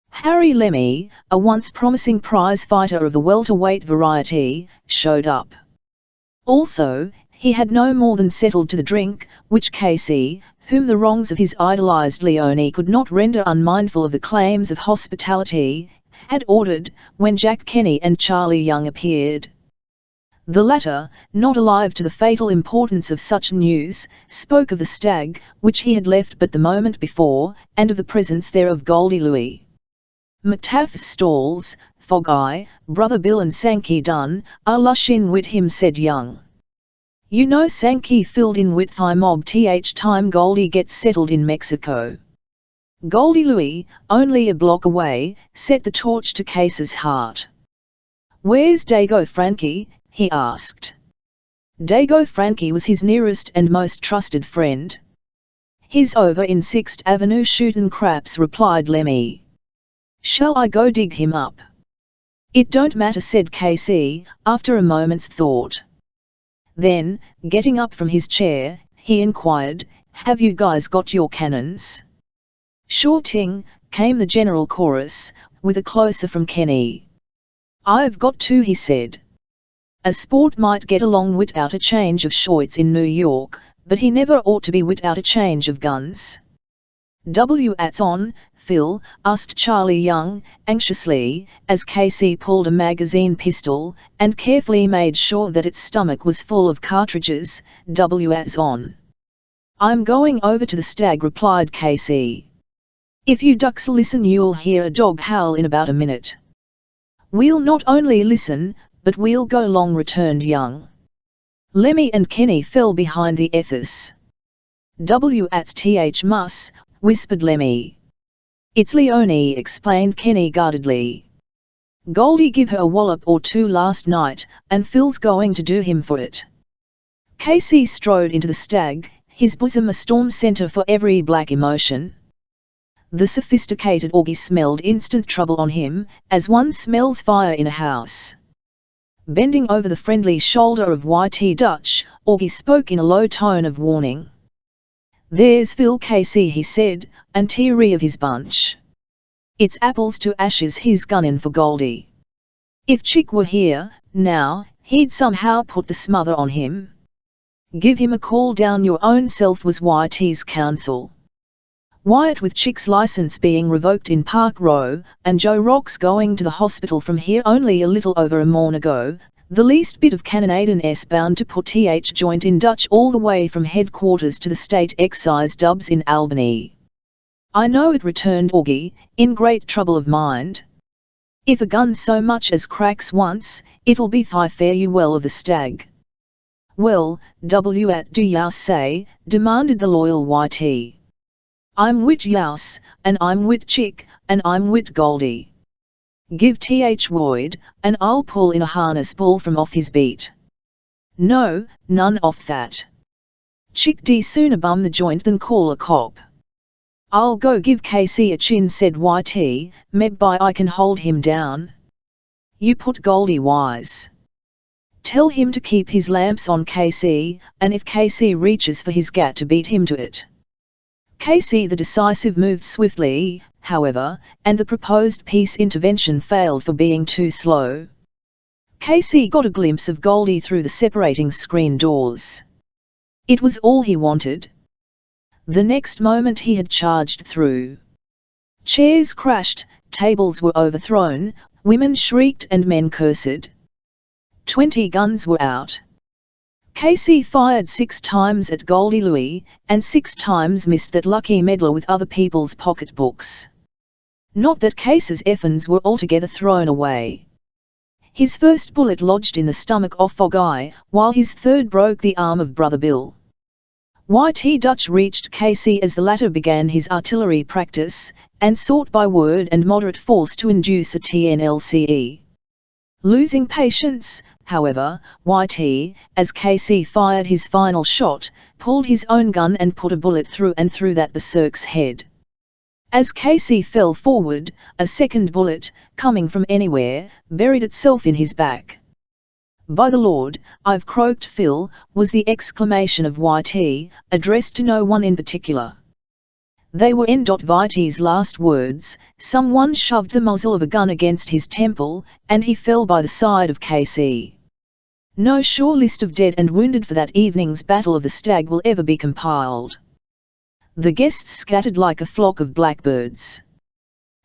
Harry Lemmy, a once promising prize fighter of the welterweight variety, showed up. Also, he had no more than settled to the drink, which Casey, whom the wrongs of his idolized Leone could not render unmindful of the claims of hospitality, had ordered, when Jack Kenny and Charlie Young appeared. The latter, not alive to the fatal importance of such news, spoke of the stag, which he had left but the moment before, and of the presence there of Goldie Louis. "McTaff's stalls, Fog Eye, Brother Bill and Sankey Dunn, are lush in wit," him said Young. "You know Sankey filled in with thy mob time Goldie gets settled in Mexico." Goldie Louis, only a block away, set the torch to Case's heart. "Where's Dago Frankie?" he asked. Dago Frankie was his nearest and most trusted friend. "He's over in 6th Avenue shootin' craps," replied Lemmy. "Shall I go dig him up?" "It don't matter," said Casey, after a moment's thought. Then, getting up from his chair, he inquired, "Have you guys got your cannons?" "Sure ting," came the general chorus, with a closer from Kenny. "I've got two," he said. "A sport might get along without a change of shorts in New York, but he never ought to be without a change of guns." "What's on, Phil?" asked Charlie Young, anxiously, as Casey pulled a magazine pistol, and carefully made sure that its stomach was full of cartridges. "What's on?" "I'm going over to the stag," replied Casey. "If you ducks listen, you'll hear a dog howl in about a minute." "We'll not only listen, but we'll go long," returned Young. Lemmy and Kenny fell behind the Ethers. "What's muss," whispered Lemmy. "It's Leone," explained Kenny guardedly. "Goldie give her a wallop or two last night, and Phil's going to do him for it." Casey strode into the stag, his bosom a storm center for every black emotion. The sophisticated Augie smelled instant trouble on him, as one smells fire in a house. Bending over the friendly shoulder of Y.T. Dutch, Augie spoke in a low tone of warning. "There's Phil Casey," he said, and teary of his bunch. "It's apples to ashes he's gunnin' for Goldie. If Chick were here, now, he'd somehow put the smother on him." "Give him a call down your own self," was Y.T.'s counsel. Wyatt, with Chick's license being revoked in Park Row, and Joe Rocks going to the hospital from here only a little over a morn ago, the least bit of cannonadin' bound to put th joint in Dutch all the way from headquarters to the state excise dubs in Albany. "I know it," returned Augie, in great trouble of mind. "If a gun so much as cracks once, it'll be thy fare you well of the stag." "Well, what do youse say?" demanded the loyal Y.T. "I'm wit youse, and I'm wit Chick, and I'm wit Goldie. Give th word, and I'll pull in a harness ball from off his beat." "No, none of that. Chick D sooner bum the joint than call a cop." "I'll go give Casey a chin," said Y.T., "mebby I can hold him down." "You put Goldie wise. Tell him to keep his lamps on Casey, and if Casey reaches for his gat to beat him to it." Casey the Decisive moved swiftly, however, and the proposed peace intervention failed for being too slow. Casey got a glimpse of Goldie through the separating screen doors. It was all he wanted. The next moment he had charged through. Chairs crashed, tables were overthrown, women shrieked and men cursed. 20 guns were out. Casey fired 6 times at Goldie Louis, and 6 times missed that lucky meddler with other people's pocketbooks. Not that Case's effins were altogether thrown away. His first bullet lodged in the stomach of Fog Eye, while his third broke the arm of Brother Bill. Y.T. Dutch reached Casey as the latter began his artillery practice, and sought by word and moderate force to induce a TNLCE. Losing patience, however, Y.T., as Casey fired his final shot, pulled his own gun and put a bullet through that berserk's head. As Casey fell forward, a second bullet, coming from anywhere, buried itself in his back. "By the Lord, I've croaked Phil," was the exclamation of Y.T., addressed to no one in particular. They were Y.T.'s last words. Someone shoved the muzzle of a gun against his temple, and he fell by the side of Casey. No sure list of dead and wounded for that evening's Battle of the Stag will ever be compiled. The guests scattered like a flock of blackbirds.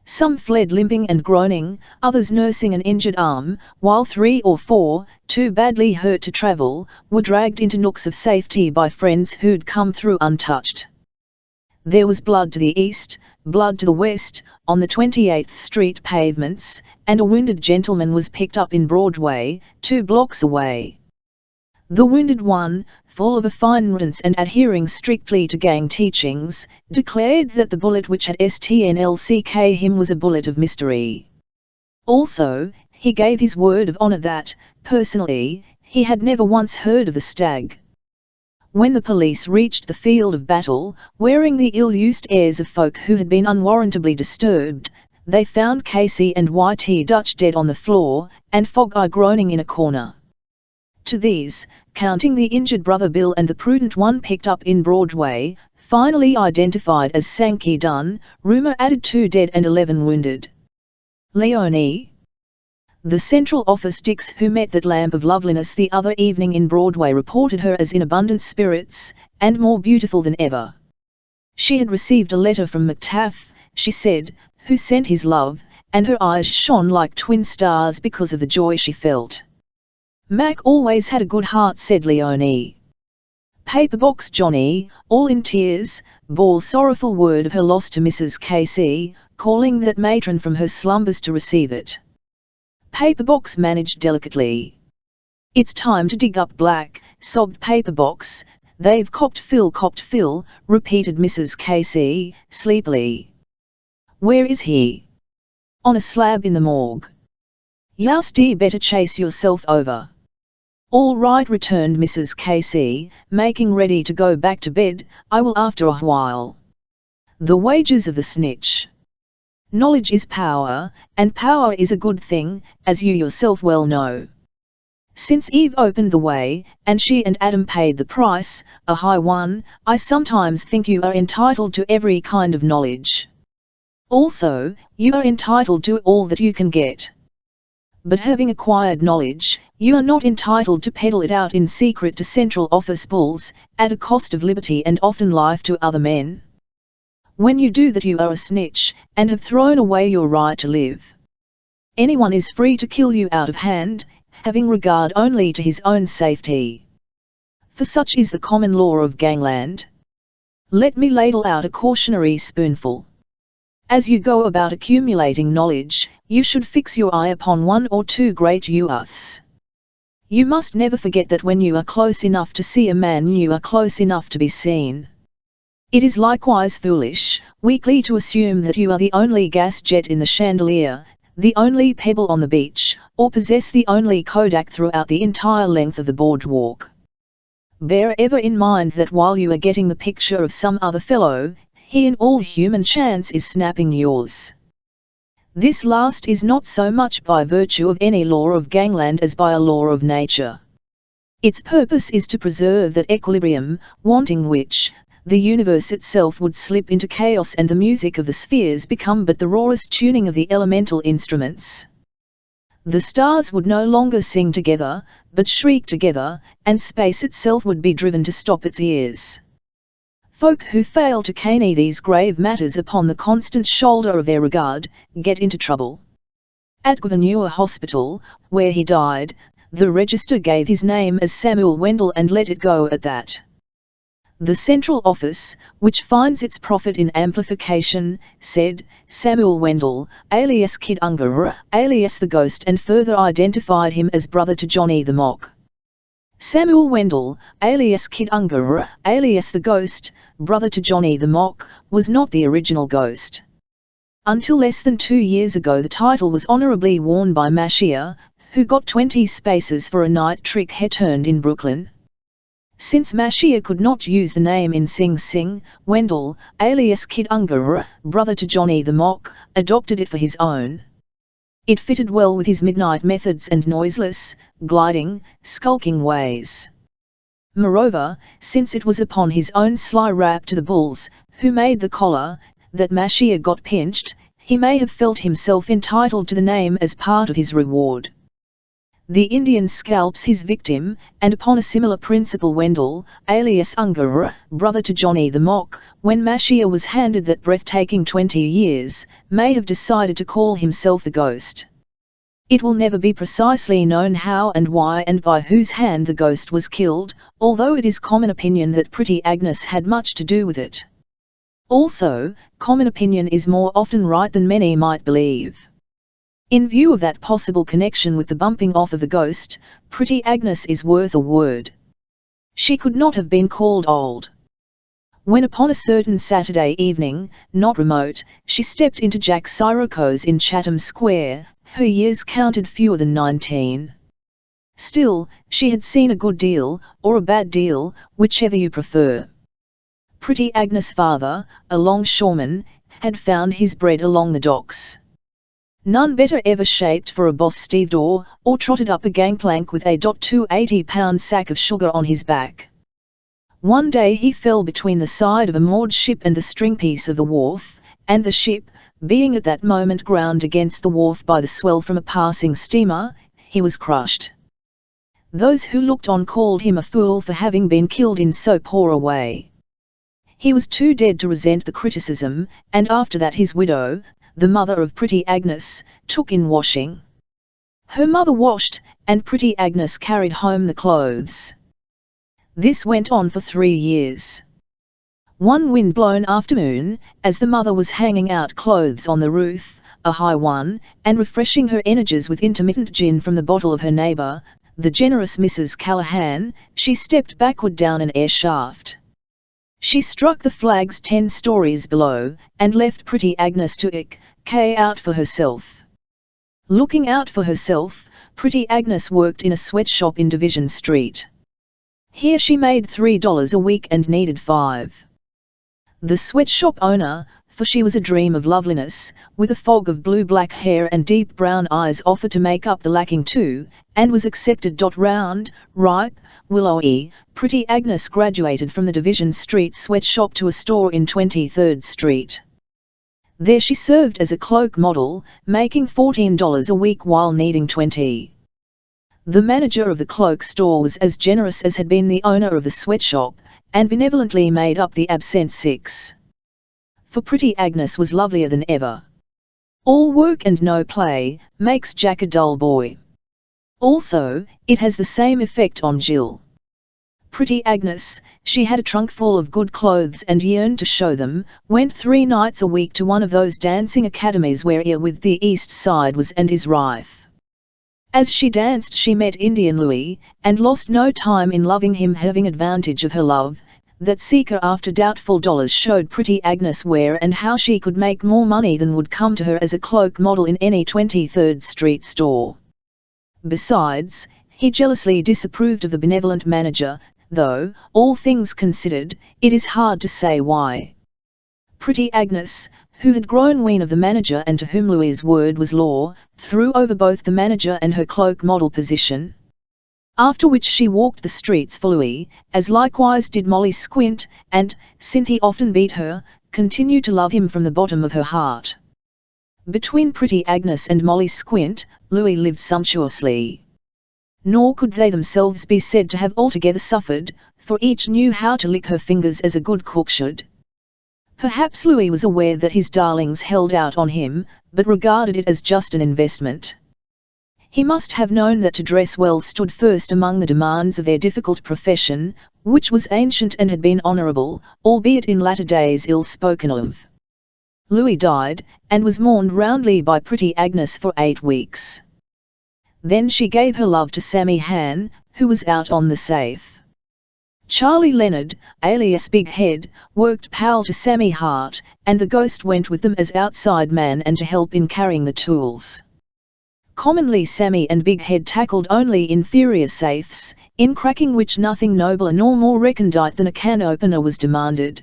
Some fled limping and groaning, others nursing an injured arm, while 3 or 4, too badly hurt to travel, were dragged into nooks of safety by friends who'd come through untouched. There was blood to the east, blood to the west, on the 28th Street pavements, and a wounded gentleman was picked up in Broadway, 2 blocks away. The wounded one, full of a fine riddance and adhering strictly to gang teachings, declared that the bullet which had STNLCK him was a bullet of mystery. Also, he gave his word of honor that, personally, he had never once heard of the Stag. When the police reached the field of battle, wearing the ill-used airs of folk who had been unwarrantably disturbed, they found Casey and YT Dutch dead on the floor, and Fog-Eye groaning in a corner. To these, counting the injured brother Bill and the prudent one picked up in Broadway, finally identified as Sankey Dunn, rumour added 2 dead and 11 wounded. Leonie. The central office dicks who met that lamp of loveliness the other evening in Broadway reported her as in abundant spirits, and more beautiful than ever. She had received a letter from McTaff, she said, who sent his love, and her eyes shone like twin stars because of the joy she felt. Mac always had a good heart, said Leonie. Paperbox Johnny, all in tears, bore sorrowful word of her loss to Mrs. Casey, calling that matron from her slumbers to receive it. Paperbox managed delicately. It's time to dig up Black, sobbed Paperbox. They've copped Phil, repeated Mrs. Casey, sleepily. Where is he? On a slab in the morgue. Yousty better chase yourself over. All right, returned Mrs. Casey, making ready to go back to bed. I will after a while. The wages of the snitch. Knowledge is power, and power is a good thing, as you yourself well know. Since Eve opened the way, and she and Adam paid the price, a high one, I sometimes think you are entitled to every kind of knowledge. Also, you are entitled to all that you can get. But having acquired knowledge, you are not entitled to peddle it out in secret to central office bulls, at a cost of liberty and often life to other men. When you do that you are a snitch, and have thrown away your right to live. Anyone is free to kill you out of hand, having regard only to his own safety. For such is the common law of gangland. Let me ladle out a cautionary spoonful. As you go about accumulating knowledge, you should fix your eye upon 1 or 2 great youths. You must never forget that when you are close enough to see a man you are close enough to be seen. It is likewise foolish, weakly to assume that you are the only gas jet in the chandelier, the only pebble on the beach, or possess the only Kodak throughout the entire length of the boardwalk. Bear ever in mind that while you are getting the picture of some other fellow, he in all human chance is snapping yours. This last is not so much by virtue of any law of gangland as by a law of nature. Its purpose is to preserve that equilibrium, wanting which, the universe itself would slip into chaos and the music of the spheres become but the rawest tuning of the elemental instruments. The stars would no longer sing together, but shriek together, and space itself would be driven to stop its ears. Folk who fail to canny these grave matters upon the constant shoulder of their regard, get into trouble. At Gouverneur Hospital, where he died, the register gave his name as Samuel Wendell and let it go at that. The central office, which finds its profit in amplification, said, Samuel Wendell, alias Kid Unger, alias the Ghost, and further identified him as brother to Johnny the Mock. Samuel Wendell, alias Kid Unger, alias the Ghost, brother to Johnny the Mock, was not the original Ghost. Until less than 2 years ago the title was honorably worn by Mashia, who got 20 spaces for a night trick he turned in Brooklyn. Since Mashia could not use the name in Sing Sing, Wendell, alias Kid Unger, brother to Johnny the Mock, adopted it for his own. It fitted well with his midnight methods and noiseless, gliding, skulking ways. Moreover, since it was upon his own sly rap to the bulls, who made the collar, that Mashia got pinched, he may have felt himself entitled to the name as part of his reward. The Indian scalps his victim, and upon a similar principle Wendell, alias Unger, brother to Johnny the Mock, when Mashia was handed that breathtaking 20 years, may have decided to call himself the Ghost. It will never be precisely known how and why and by whose hand the ghost was killed, although it is common opinion that Pretty Agnes had much to do with it. Also, common opinion is more often right than many might believe. In view of that possible connection with the bumping off of the ghost, Pretty Agnes is worth a word. She could not have been called old. When upon a certain Saturday evening, not remote, she stepped into Jack Siroco's in Chatham Square, her years counted fewer than 19. Still, she had seen a good deal, or a bad deal, whichever you prefer. Pretty Agnes' father, a longshoreman, had found his bread along the docks. None better ever shaped for a boss stevedore, or trotted up a gangplank with a 280-pound sack of sugar on his back. One day he fell between the side of a moored ship and the stringpiece of the wharf, and the ship, being at that moment ground against the wharf by the swell from a passing steamer, he was crushed. Those who looked on called him a fool for having been killed in so poor a way. He was too dead to resent the criticism, and after that his widow, the mother of Pretty Agnes, took in washing. Her mother washed, and Pretty Agnes carried home the clothes. This went on for 3 years. One wind-blown afternoon, as the mother was hanging out clothes on the roof, a high one, and refreshing her energies with intermittent gin from the bottle of her neighbour, the generous Mrs. Callahan, she stepped backward down an air shaft. She struck the flags 10 stories below, and left Pretty Agnes to out for herself. Looking out for herself, Pretty Agnes worked in a sweatshop in Division Street. Here she made $3 a week and needed 5. The sweatshop owner, for she was a dream of loveliness, with a fog of blue-black hair and deep brown eyes, offered to make up the lacking too, and was accepted. Round, ripe, willowy, Pretty Agnes graduated from the Division Street sweatshop to a store in 23rd Street. There she served as a cloak model, making $14 a week while needing 20. The manager of the cloak store was as generous as had been the owner of the sweatshop, and benevolently made up the absent 6. For Pretty Agnes was lovelier than ever. All work and no play makes Jack a dull boy. Also, it has the same effect on Jill. Pretty Agnes, she had a trunk full of good clothes and yearned to show them, went 3 nights a week to one of those dancing academies where ear with the East Side was and is rife. As she danced she met Indian Louis, and lost no time in loving him. Having advantage of her love, that seeker after doubtful dollars showed Pretty Agnes where and how she could make more money than would come to her as a cloak model in any 23rd Street store. Besides, he jealously disapproved of the benevolent manager, though, all things considered, it is hard to say why. Pretty Agnes, who had grown wean of the manager and to whom Louis's word was law, threw over both the manager and her cloak model position. After which she walked the streets for Louis, as likewise did Molly Squint, and, since he often beat her, continued to love him from the bottom of her heart. Between Pretty Agnes and Molly Squint, Louis lived sumptuously. Nor could they themselves be said to have altogether suffered, for each knew how to lick her fingers as a good cook should. Perhaps Louis was aware that his darlings held out on him, but regarded it as just an investment. He must have known that to dress well stood first among the demands of their difficult profession, which was ancient and had been honourable, albeit in latter days ill spoken of. Louis died, and was mourned roundly by Pretty Agnes for 8 weeks. Then she gave her love to Sammy Han, who was out on the safe. Charlie Leonard, alias Big Head, worked pal to Sammy Hart, and the ghost went with them as outside man and to help in carrying the tools. Commonly Sammy and Big Head tackled only inferior safes, in cracking which nothing nobler nor more recondite than a can opener was demanded.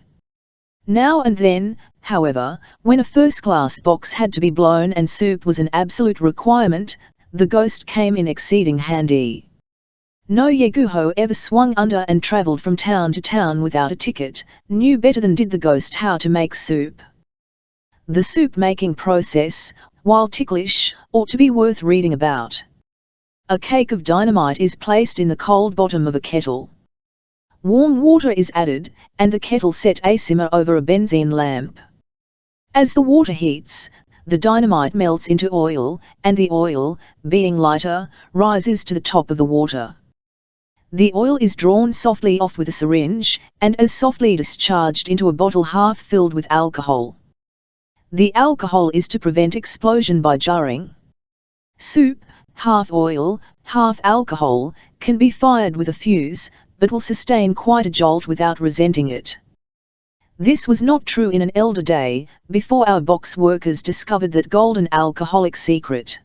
Now and then, however, when a first-class box had to be blown and soup was an absolute requirement, the ghost came in exceeding handy. No Yeguho ever swung under and travelled from town to town without a ticket, knew better than did the ghost how to make soup. The soup-making process, while ticklish, ought to be worth reading about. A cake of dynamite is placed in the cold bottom of a kettle. Warm water is added, and the kettle set a simmer over a benzene lamp. As the water heats, the dynamite melts into oil, and the oil, being lighter, rises to the top of the water. The oil is drawn softly off with a syringe, and as softly discharged into a bottle half filled with alcohol. The alcohol is to prevent explosion by jarring. Soup, half oil, half alcohol, can be fired with a fuse, but will sustain quite a jolt without resenting it. This was not true in an elder day, before our box workers discovered that golden alcoholic secret.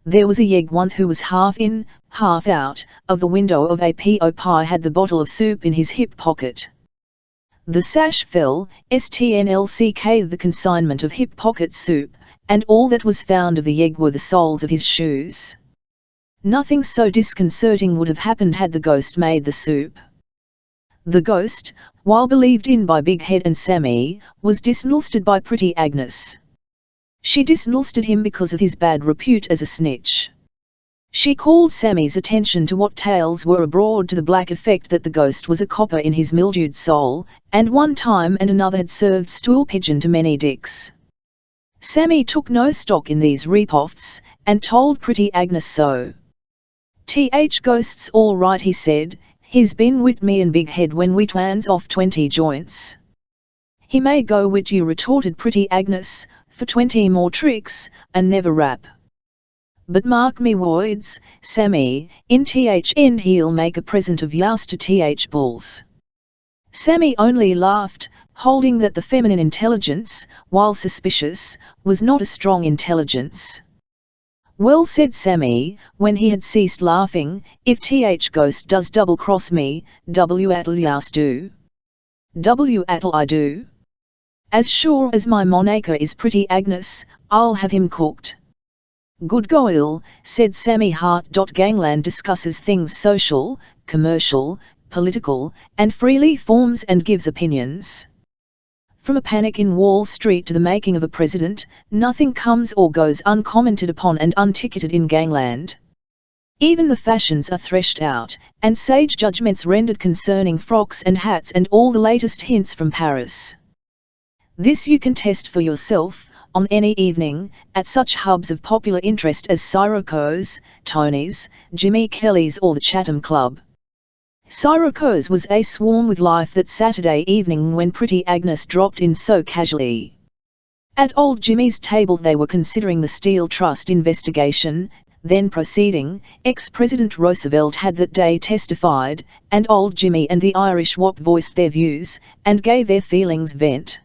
There was a yegg once who was half in, half out, of the window of a pie had the bottle of soup in his hip pocket. The sash fell, stnlck the consignment of hip pocket soup, and all that was found of the yegg were the soles of his shoes. Nothing so disconcerting would have happened had the ghost made the soup. The ghost, while believed in by Big Head and Sammy, was disnulsted by Pretty Agnes. She disnulsted him because of his bad repute as a snitch. She called Sammy's attention to what tales were abroad to the black effect that the ghost was a copper in his mildewed soul, and one time and another had served stool pigeon to many dicks. Sammy took no stock in these repoffs, and told Pretty Agnes so. Ghost's all right, he said, he's been wit me and Big Head when we twans off 20 joints. He may go wit you, retorted Pretty Agnes, for 20 more tricks, and never rap. But mark me words, Sammy, in end he'll make a present of youse to bulls. Sammy only laughed, holding that the feminine intelligence, while suspicious, was not a strong intelligence. Well, said Sammy, when he had ceased laughing, if Ghost does double-cross me, w-at'll youse do? W-at'll I do? As sure as my moniker is Pretty Agnes, I'll have him cooked. Good goil, said Sammy Hart. Gangland discusses things social, commercial, political, and freely forms and gives opinions. From a panic in Wall Street to the making of a president, nothing comes or goes uncommented upon and unticketed in Gangland. Even the fashions are threshed out, and sage judgments rendered concerning frocks and hats and all the latest hints from Paris. This you can test for yourself, on any evening, at such hubs of popular interest as Syroco's, Tony's, Jimmy Kelly's or the Chatham Club. Syroco's was a swarm with life that Saturday evening when Pretty Agnes dropped in so casually. At old Jimmy's table they were considering the Steel Trust investigation, then proceeding. Ex-President Roosevelt had that day testified, and old Jimmy and the Irish wop voiced their views, and gave their feelings vent.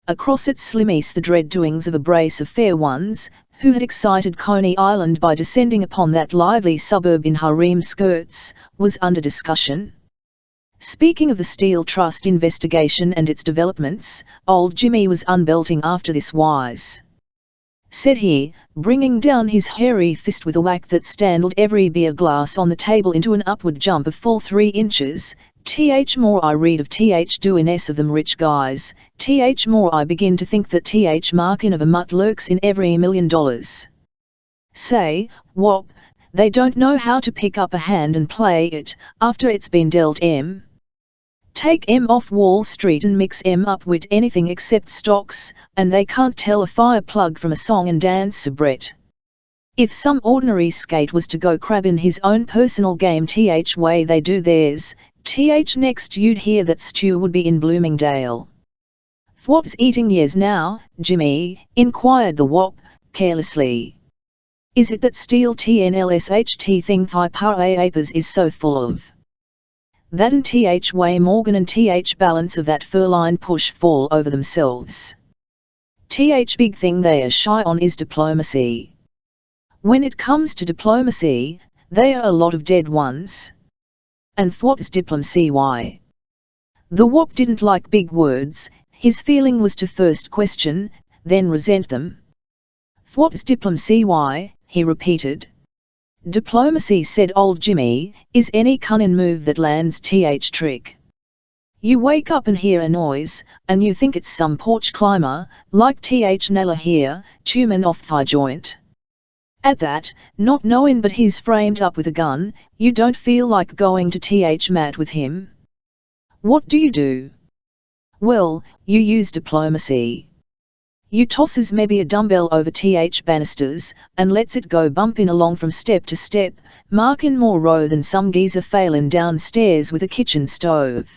Across at Slimmies the dread doings of a brace of fair ones, who had excited Coney Island by descending upon that lively suburb in harem skirts, was under discussion. Speaking of the Steel Trust investigation and its developments, old Jimmy was unbelting after this wise. Said he, bringing down his hairy fist with a whack that standled every beer glass on the table into an upward jump of full 3 inches, more I read of doing of them rich guys, more I begin to think that markin of a mutt lurks in every $1 million. Say, wop, they don't know how to pick up a hand and play it, after it's been dealt M. Take M off Wall Street and mix M up with anything except stocks, and they can't tell a fire plug from a song and dance soubrette. If some ordinary skate was to go crab in his own personal game way they do theirs, next you'd hear that Stu would be in Bloomingdale. "What's eating yez now, Jimmy?" inquired the wop, carelessly. "Is it that steel TNLSHT thing Thai Power Apers is so full of? That and Way Morgan and balance of that fur-line push fall over themselves. Big thing they are shy on is diplomacy. When it comes to diplomacy, they are a lot of dead ones. And what's diplomacy? Why?" The wop didn't like big words. His feeling was to first question, then resent them. "What's diplomacy? Why?" he repeated. "Diplomacy," said old Jimmy, "is any cunning move that lands trick. You wake up and hear a noise, and you think it's some porch climber, like Nella here, tuning off thigh joint. At that, not knowing but he's framed up with a gun, you don't feel like going to mat with him. What do? Well, you use diplomacy. You tosses maybe a dumbbell over banisters, and lets it go bumping along from step to step, marking more row than some geezer failin' downstairs with a kitchen stove.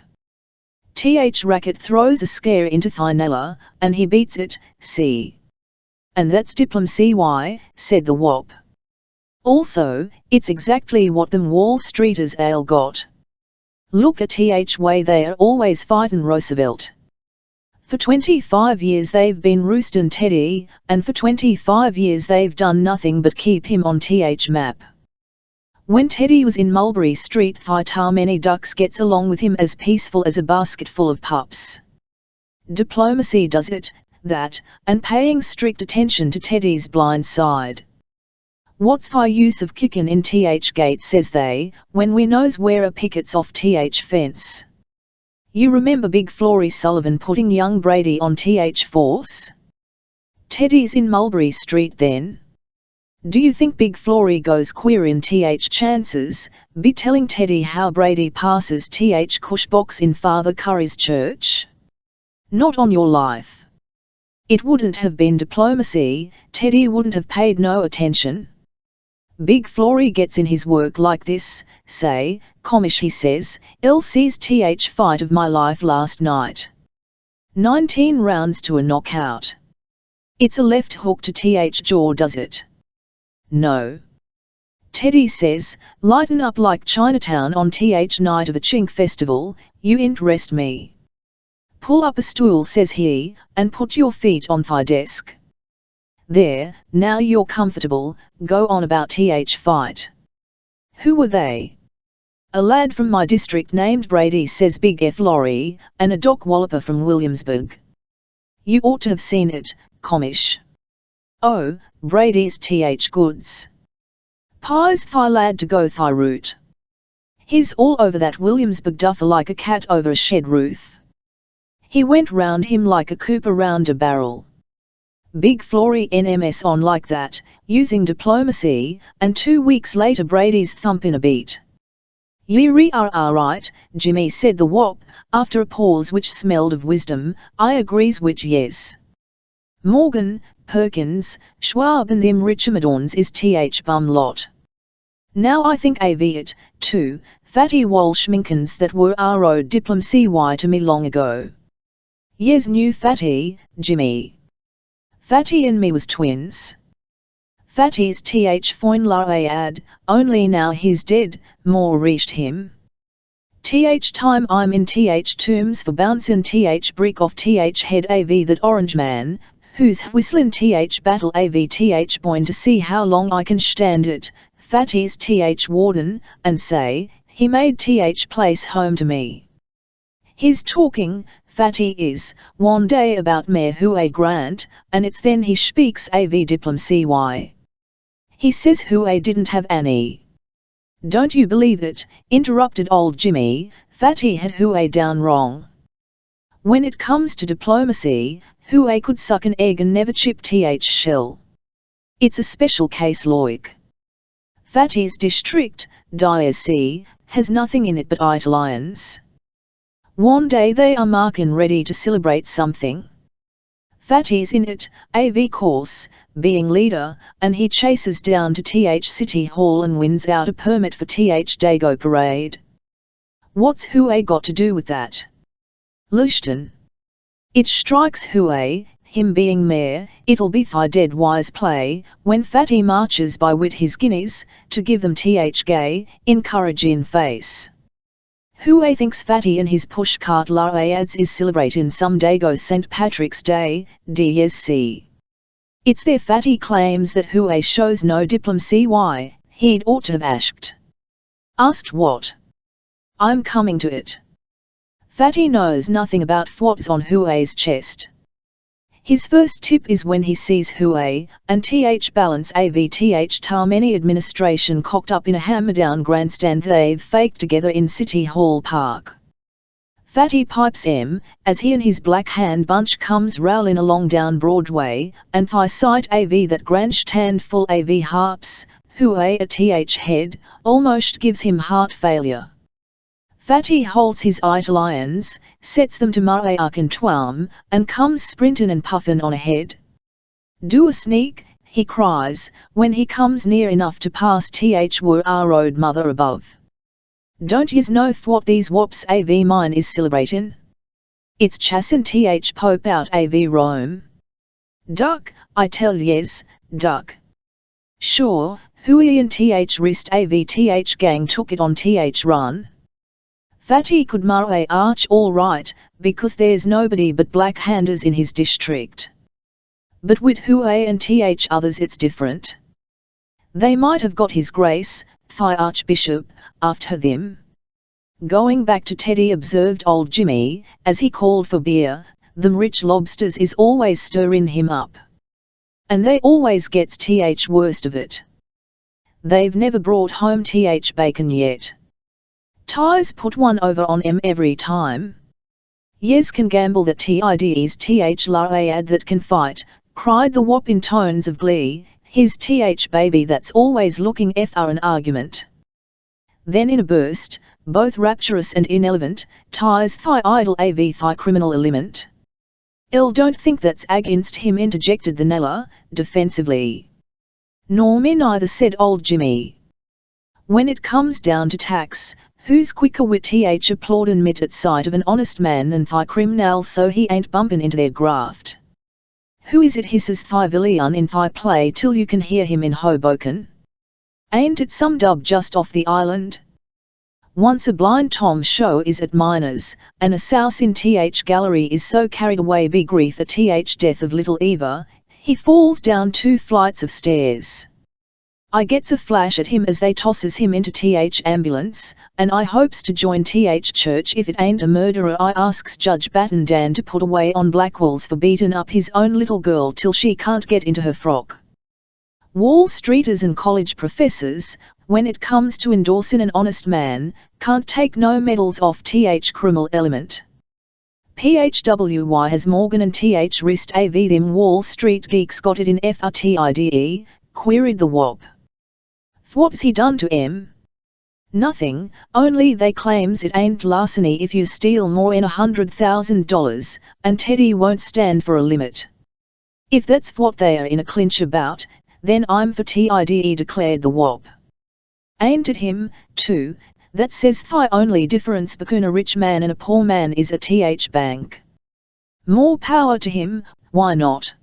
Racket throws a scare into Thinella, and he beats it, see. And that's diplomacy, said the wop. Also, it's exactly what them Wall Streeters ale got. Look at way they're always fightin' Roosevelt. For 25 years they've been roostin' Teddy, and for 25 years they've done nothing but keep him on map. When Teddy was in Mulberry Street, many ducks gets along with him as peaceful as a basket full of pups. Diplomacy does it, that, and paying strict attention to Teddy's blind side. What's thy use of kickin' in gate, says they, when we knows where a picket's off fence. You remember Big Flory Sullivan putting young Brady on force? Teddy's in Mulberry Street then. Do you think Big Flory goes queer in chances, be telling Teddy how Brady passes cush box in Father Curry's church? Not on your life. It wouldn't have been diplomacy, Teddy wouldn't have paid no attention. Big Flory gets in his work like this, say, Comish he says, LC's fight of my life last night. 19 rounds to a knockout. It's a left hook to jaw does it? No. Teddy says, lighten up like Chinatown on night of a chink festival, you interest me. Pull up a stool, says he, and put your feet on thy desk. There, now you're comfortable, go on about fight. Who were they? A lad from my district named Brady, says Big F. Laurie, and a dock walloper from Williamsburg. You ought to have seen it, Comish. Oh, Brady's goods. Pies thy lad to go thy route. He's all over that Williamsburg duffer like a cat over a shed roof. He went round him like a cooper round a barrel. Big Flory NMS on like that, using diplomacy, and 2 weeks later Brady's thumping a beat. Ye are right, Jimmy, said the wop, after a pause which smelled of wisdom. I agrees which yes. Morgan, Perkins, Schwab and them Richamadorns is bum lot. Now I think it, too, fatty Walshminkins that were ro diplomacy to me long ago. Yes, knew Fatty, Jimmy. Fatty and me was twins. Fatty's foin la ad, only now he's dead, more reached him. Time I'm in tombs for bouncing brick off head av that orange man, who's whistling battle av boin to see how long I can stand it, Fatty's warden, and say, he made place home to me. He's talking, Fatty is, one day about Mayor Huey Grant, and it's then he speaks av diplomacy. He says Huey didn't have any. Don't you believe it, interrupted old Jimmy, Fatty had Huey down wrong. When it comes to diplomacy, Huey could suck an egg and never chip shell. It's a special case loik. Fatty's district, diocese, has nothing in it but Italians. One day they are marking ready to celebrate something. Fatty's in it, av course, being leader, and he chases down to City Hall and wins out a permit for Dago parade. What's Huey got to do with that? Lushton. It strikes Huey, him being mayor, it'll be thy dead wise play, when Fatty marches by with his guineas, to give them gay, encouraging face. Huey thinks Fatty and his pushcart ads is celebrating some Dago St. Patrick's Day, DSC. It's there Fatty claims that Huey shows no diplomacy he'd ought to have asked. Asked what? I'm coming to it. Fatty knows nothing about what's on Huey's chest. His first tip is when he sees Huey, and balance many administration cocked up in a hammer-down grandstand they've faked together in City Hall Park. Fatty pipes as he and his black hand bunch comes rowlin' along down Broadway, and Thigh sight AV that grandstand full AV harps, who a th head, almost gives him heart failure. Fatty holds his eye to lions, sets them to Marayak and Twam, and comes sprintin' and puffin' on ahead. Do a sneak, he cries, when he comes near enough to pass were our road mother above. Don't yez know what these wops AV mine is celebratin'? It's chassin' Pope out AV Rome. Duck, I tell yez, duck. Sure, Hui and wrist AV gang took it on run. Fatty could Murray arch all right, because there's nobody but black-handers in his district. But with Hui and others it's different. They might have got his grace, Thigh Archbishop, after them. Going back to Teddy, observed old Jimmy, as he called for beer, them rich lobsters is always stirrin' him up. And they always gets worst of it. They've never brought home bacon yet. Ties put one over on every time. Yez can gamble that TID's la ad that can fight, cried the wop in tones of glee, his baby that's always looking for an argument. Then in a burst, both rapturous and irrelevant, Ties Thigh idle AV Thigh criminal element. Don't think that's against him, interjected the Nella, defensively. Nor me neither, said old Jimmy. When it comes down to tax, who's quicker with applaudin' mit at sight of an honest man than Thigh criminal, so he ain't bumpin' into their graft. Who is it hisses Thigh Villian in Thigh play till you can hear him in Hoboken? Ain't it some dub just off the island? Once a blind Tom show is at Miners, and a souse in gallery is so carried away by grief at death of little Eva, he falls down 2 flights of stairs. I gets a flash at him as they tosses him into ambulance, and I hopes to join church if it ain't a murderer. I asks Judge Batten Dan to put away on Blackwell's for beatin' up his own little girl till she can't get into her frock. Wall Streeters and college professors, when it comes to endorsin' an honest man, can't take no medals off criminal element. PHWY has Morgan and wrist AV them Wall Street geeks got it in FRTIDE, queried the wop. What's he done to em? Nothing, only they claims it ain't larceny if you steal more in $100,000, and Teddy won't stand for a limit. If that's what they are in a clinch about, then I'm for TIDE, declared the wop. Ain't it him, too, that says Thigh only difference between a rich man and a poor man is a bank? More power to him, why not?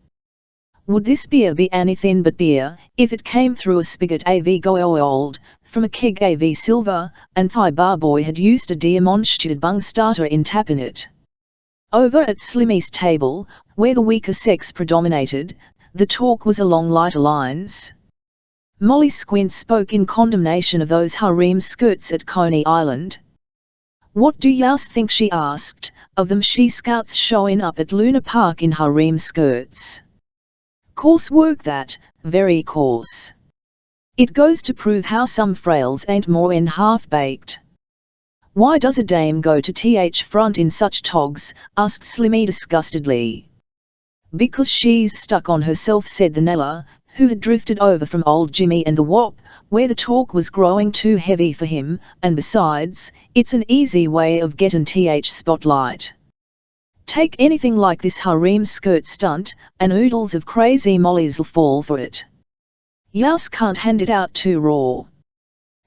Would this beer be anything but beer, if it came through a spigot AV go old, from a keg AV silver, and Thigh barboy had used a demonstrated bung starter in tapping it? Over at Slimmy's table, where the weaker sex predominated, the talk was along lighter lines. Molly Squint spoke in condemnation of those harem skirts at Coney Island. What do yous think, she asked, of them she-scouts showing up at Luna Park in harem skirts? Coarse work that, very coarse. It goes to prove how some frails ain't more than half-baked. Why does a dame go to front in such togs, asked Slimmy disgustedly. Because she's stuck on herself, said the Nella, who had drifted over from old Jimmy and the wop, where the talk was growing too heavy for him, and besides, it's an easy way of getting spotlight. Take anything like this harem skirt stunt, and oodles of crazy mollies'll fall for it. Yous can't hand it out too raw.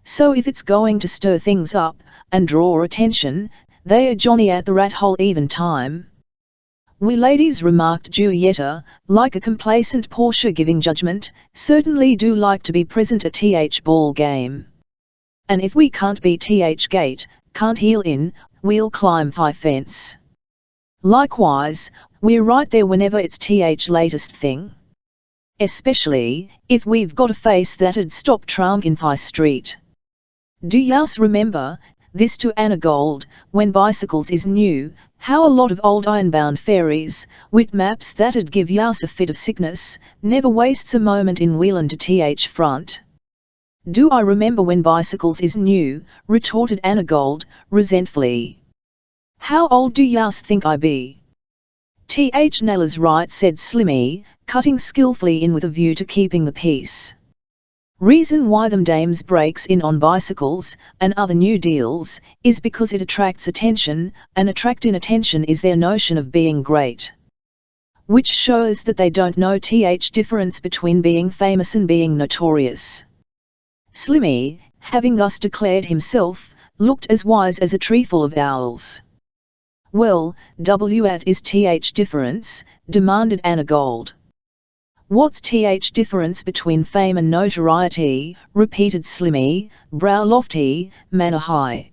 So if it's going to stir things up, and draw attention, they are Johnny at the rat hole even time. We ladies, remarked Julietta, like a complacent Portia giving judgment, certainly do like to be present at ball game. And if we can't be gate, can't heel in, we'll climb Thigh fence. Likewise, we're right there whenever it's latest thing. Especially, if we've got a face that'd stop Trump in Thigh Street. Do yous remember, this to Anna Gold, when bicycles is new, how a lot of old ironbound fairies, with maps that'd give yous a fit of sickness, never wastes a moment in wheelin' to front. Do I remember when bicycles is new, retorted Anna Gold, resentfully. How old do yous think I be? Th Nella's right, said Slimmy, cutting skillfully in with a view to keeping the peace. Reason why them dames breaks in on bicycles, and other new deals, is because it attracts attention, and attracting attention is their notion of being great. Which shows that they don't know th difference between being famous and being notorious. Slimmy, having thus declared himself, looked as wise as a tree full of owls. Well, what is th difference? Demanded Anna Gold. What's th difference between fame and notoriety? Repeated Slimmy, brow lofty, manner high.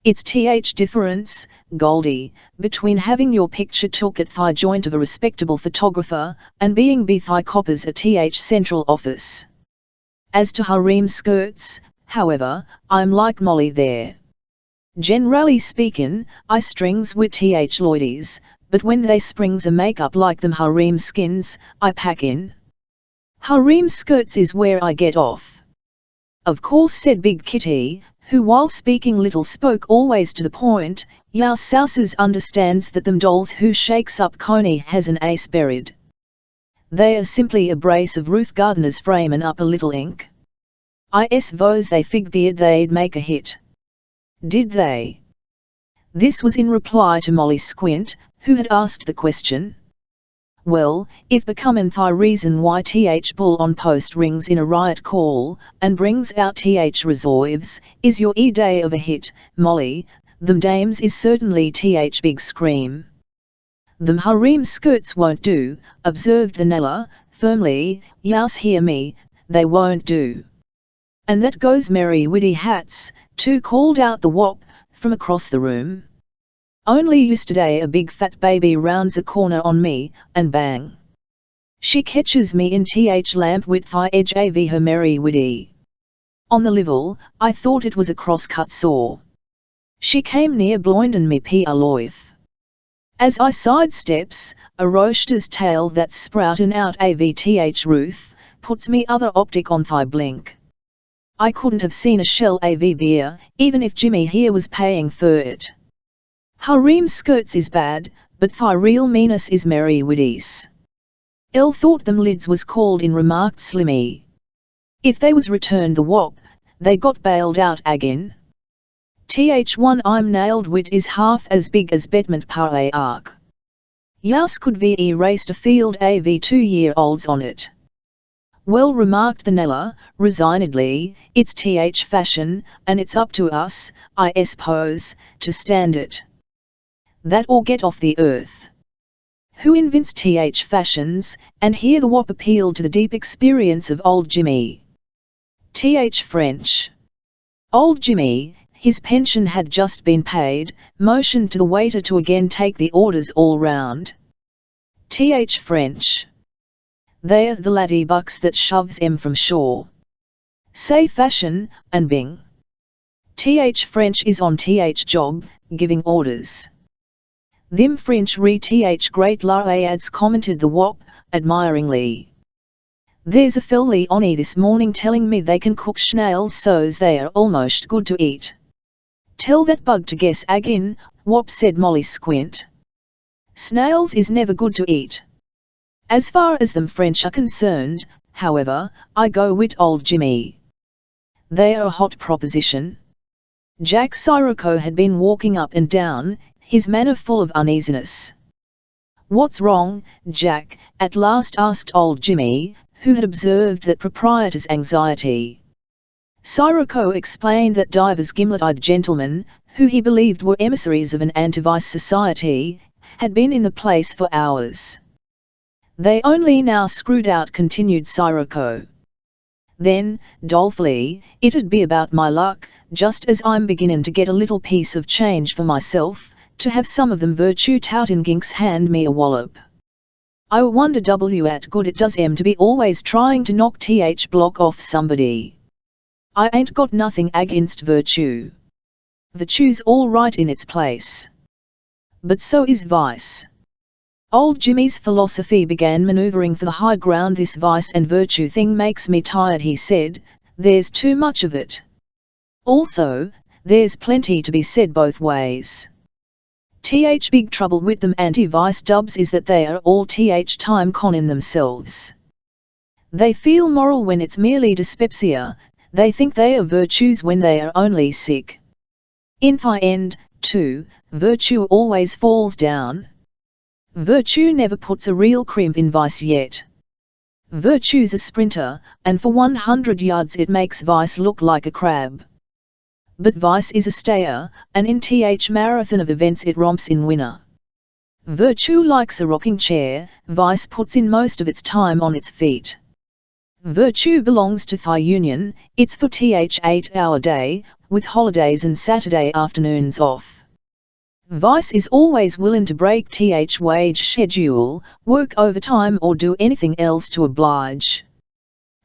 It's th difference, Goldie, between having your picture took at thigh joint of a respectable photographer, and being thigh coppers at th central office. As to harem skirts, however, I'm like Molly there. Generally speakin', I strings with th loidies, but when they springs a make-up like them harem skins, I pack in. Harem skirts is where I get off. Of course, said Big Kitty, who while speaking little spoke always to the point. Yow Souses understands that them dolls who shakes up Coney has an ace buried. They are simply a brace of roof gardeners framin' up a little ink. I s'pose they figured they'd make a hit. Did they? This was in reply to Molly Squint, who had asked the question. Well, if becomin' thy reason why th bull on post rings in a riot call, and brings out th reserves, is your day of a hit, Molly, them dames is certainly th big scream. Them harem skirts won't do, observed the Nella, firmly, yous hear me, they won't do. And that goes merry widdy hats, too, called out the wop, from across the room. Only yesterday a big fat baby rounds a corner on me, and bang! She catches me in th lamp with thigh edge av her merry widdy. On the level, I thought it was a cross-cut saw. She came near blindin' me a life. As I sidesteps, a roaster's tail that's sproutin' out avth roof, puts me other optic on thigh blink. I couldn't have seen a shell av beer, even if Jimmy here was paying for it. Harem skirts is bad, but thy real meanness is merry widdies. El thought them lids was called in, remarked Slimmy. If they was returned the wop, they got bailed out again. Th1 I'm nailed wit is half as big as betment par a arc. Yous could ve raced a field av 2-year-olds on it. Well, remarked the Nella, resignedly, it's th fashion, and it's up to us, I s'pose, to stand it. That or get off the earth. Who invents th fashions? And here the wop appealed to the deep experience of old Jimmy. Th French. Old Jimmy, his pension had just been paid, motioned to the waiter to again take the orders all round. Th French. They're the laddie bucks that shoves em from shore. Say fashion, and bing. Th French is on th job, giving orders. Them French re th great lads, commented the wop, admiringly. There's a filly onny this morning telling me they can cook schnails so's they are almost good to eat. Tell that bug to guess agin, wop, said Molly Squint. Snails is never good to eat. As far as them French are concerned, however, I go wit old Jimmy. They are a hot proposition. Jack Sirocco had been walking up and down, his manner full of uneasiness. What's wrong, Jack? At last asked old Jimmy, who had observed that proprietor's anxiety. Sirocco explained that divers gimlet-eyed gentlemen, who he believed were emissaries of an anti-vice society, had been in the place for hours. They only now screwed out, continued Sirocco. Then, dolefully, it'd be about my luck, just as I'm beginnin' to get a little piece of change for myself, to have some of them virtue toutin' ginks hand me a wallop. I wonder what good it does em to be always trying to knock th block off somebody. I ain't got nothing against virtue. Virtue's all right in its place. But so is vice. Old Jimmy's philosophy began manoeuvring for the high ground. This vice and virtue thing makes me tired, he said, there's too much of it. Also, there's plenty to be said both ways. Big trouble with them anti-vice dubs is that they are all time conning themselves. They feel moral when it's merely dyspepsia, they think they are virtues when they are only sick. In the end, too, virtue always falls down. Virtue never puts a real crimp in vice yet. Virtue's a sprinter, and for 100 yards it makes vice look like a crab. But vice is a stayer, and in marathon of events it romps in winner. Virtue likes a rocking chair, vice puts in most of its time on its feet. Virtue belongs to the union, it's for 8-hour day, with holidays and Saturday afternoons off. Vice is always willing to break wage schedule, work overtime or do anything else to oblige.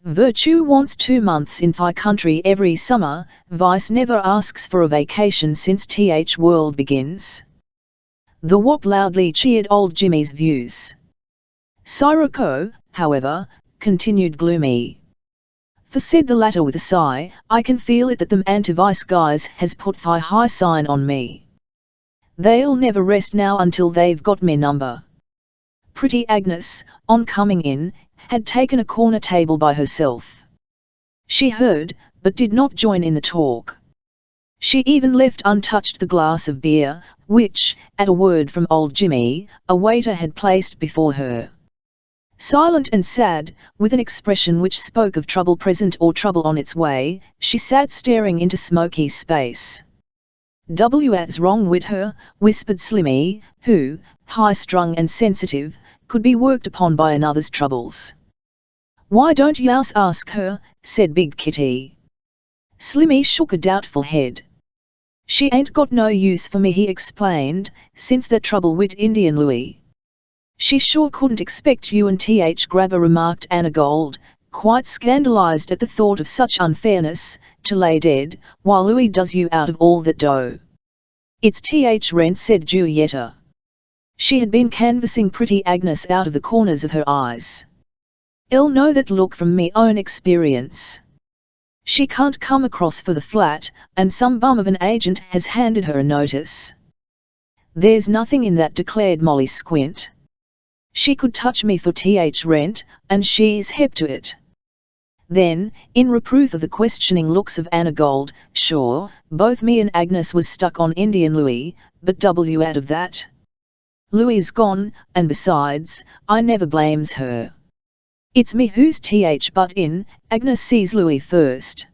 Virtue wants 2 months in the country every summer, vice never asks for a vacation since world begins. The WAP loudly cheered old Jimmy's views. Sirocco, however, continued gloomy. For said the latter with a sigh, I can feel it that them anti-vice guys has put the high sign on me. They'll never rest now until they've got me number. Pretty Agnes, on coming in, had taken a corner table by herself. She heard, but did not join in the talk. She even left untouched the glass of beer, which, at a word from old Jimmy, a waiter had placed before her. Silent and sad, with an expression which spoke of trouble present or trouble on its way, she sat staring into smoky space. "What's wrong with her?" whispered Slimmy, who, high-strung and sensitive, could be worked upon by another's troubles. "Why don't yous ask her?" said Big Kitty. Slimmy shook a doubtful head. "She ain't got no use for me," he explained, "since that trouble wid Indian Louis." "She sure couldn't expect you and Grabber," remarked Anna Gold, quite scandalized at the thought of such unfairness, "to lay dead, while Louis does you out of all that dough." "It's rent," said Julietta. She had been canvassing Pretty Agnes out of the corners of her eyes. "I'll know that look from me own experience. She can't come across for the flat, and some bum of an agent has handed her a notice." "There's nothing in that," declared Molly Squint. "She could touch me for rent, and she's hep to it." Then, in reproof of the questioning looks of Anna Gold, "Sure, both me and Agnes was stuck on Indian Louis, but out of that. Louis's gone, and besides, I never blames her. It's me who's butt in, Agnes sees Louis first."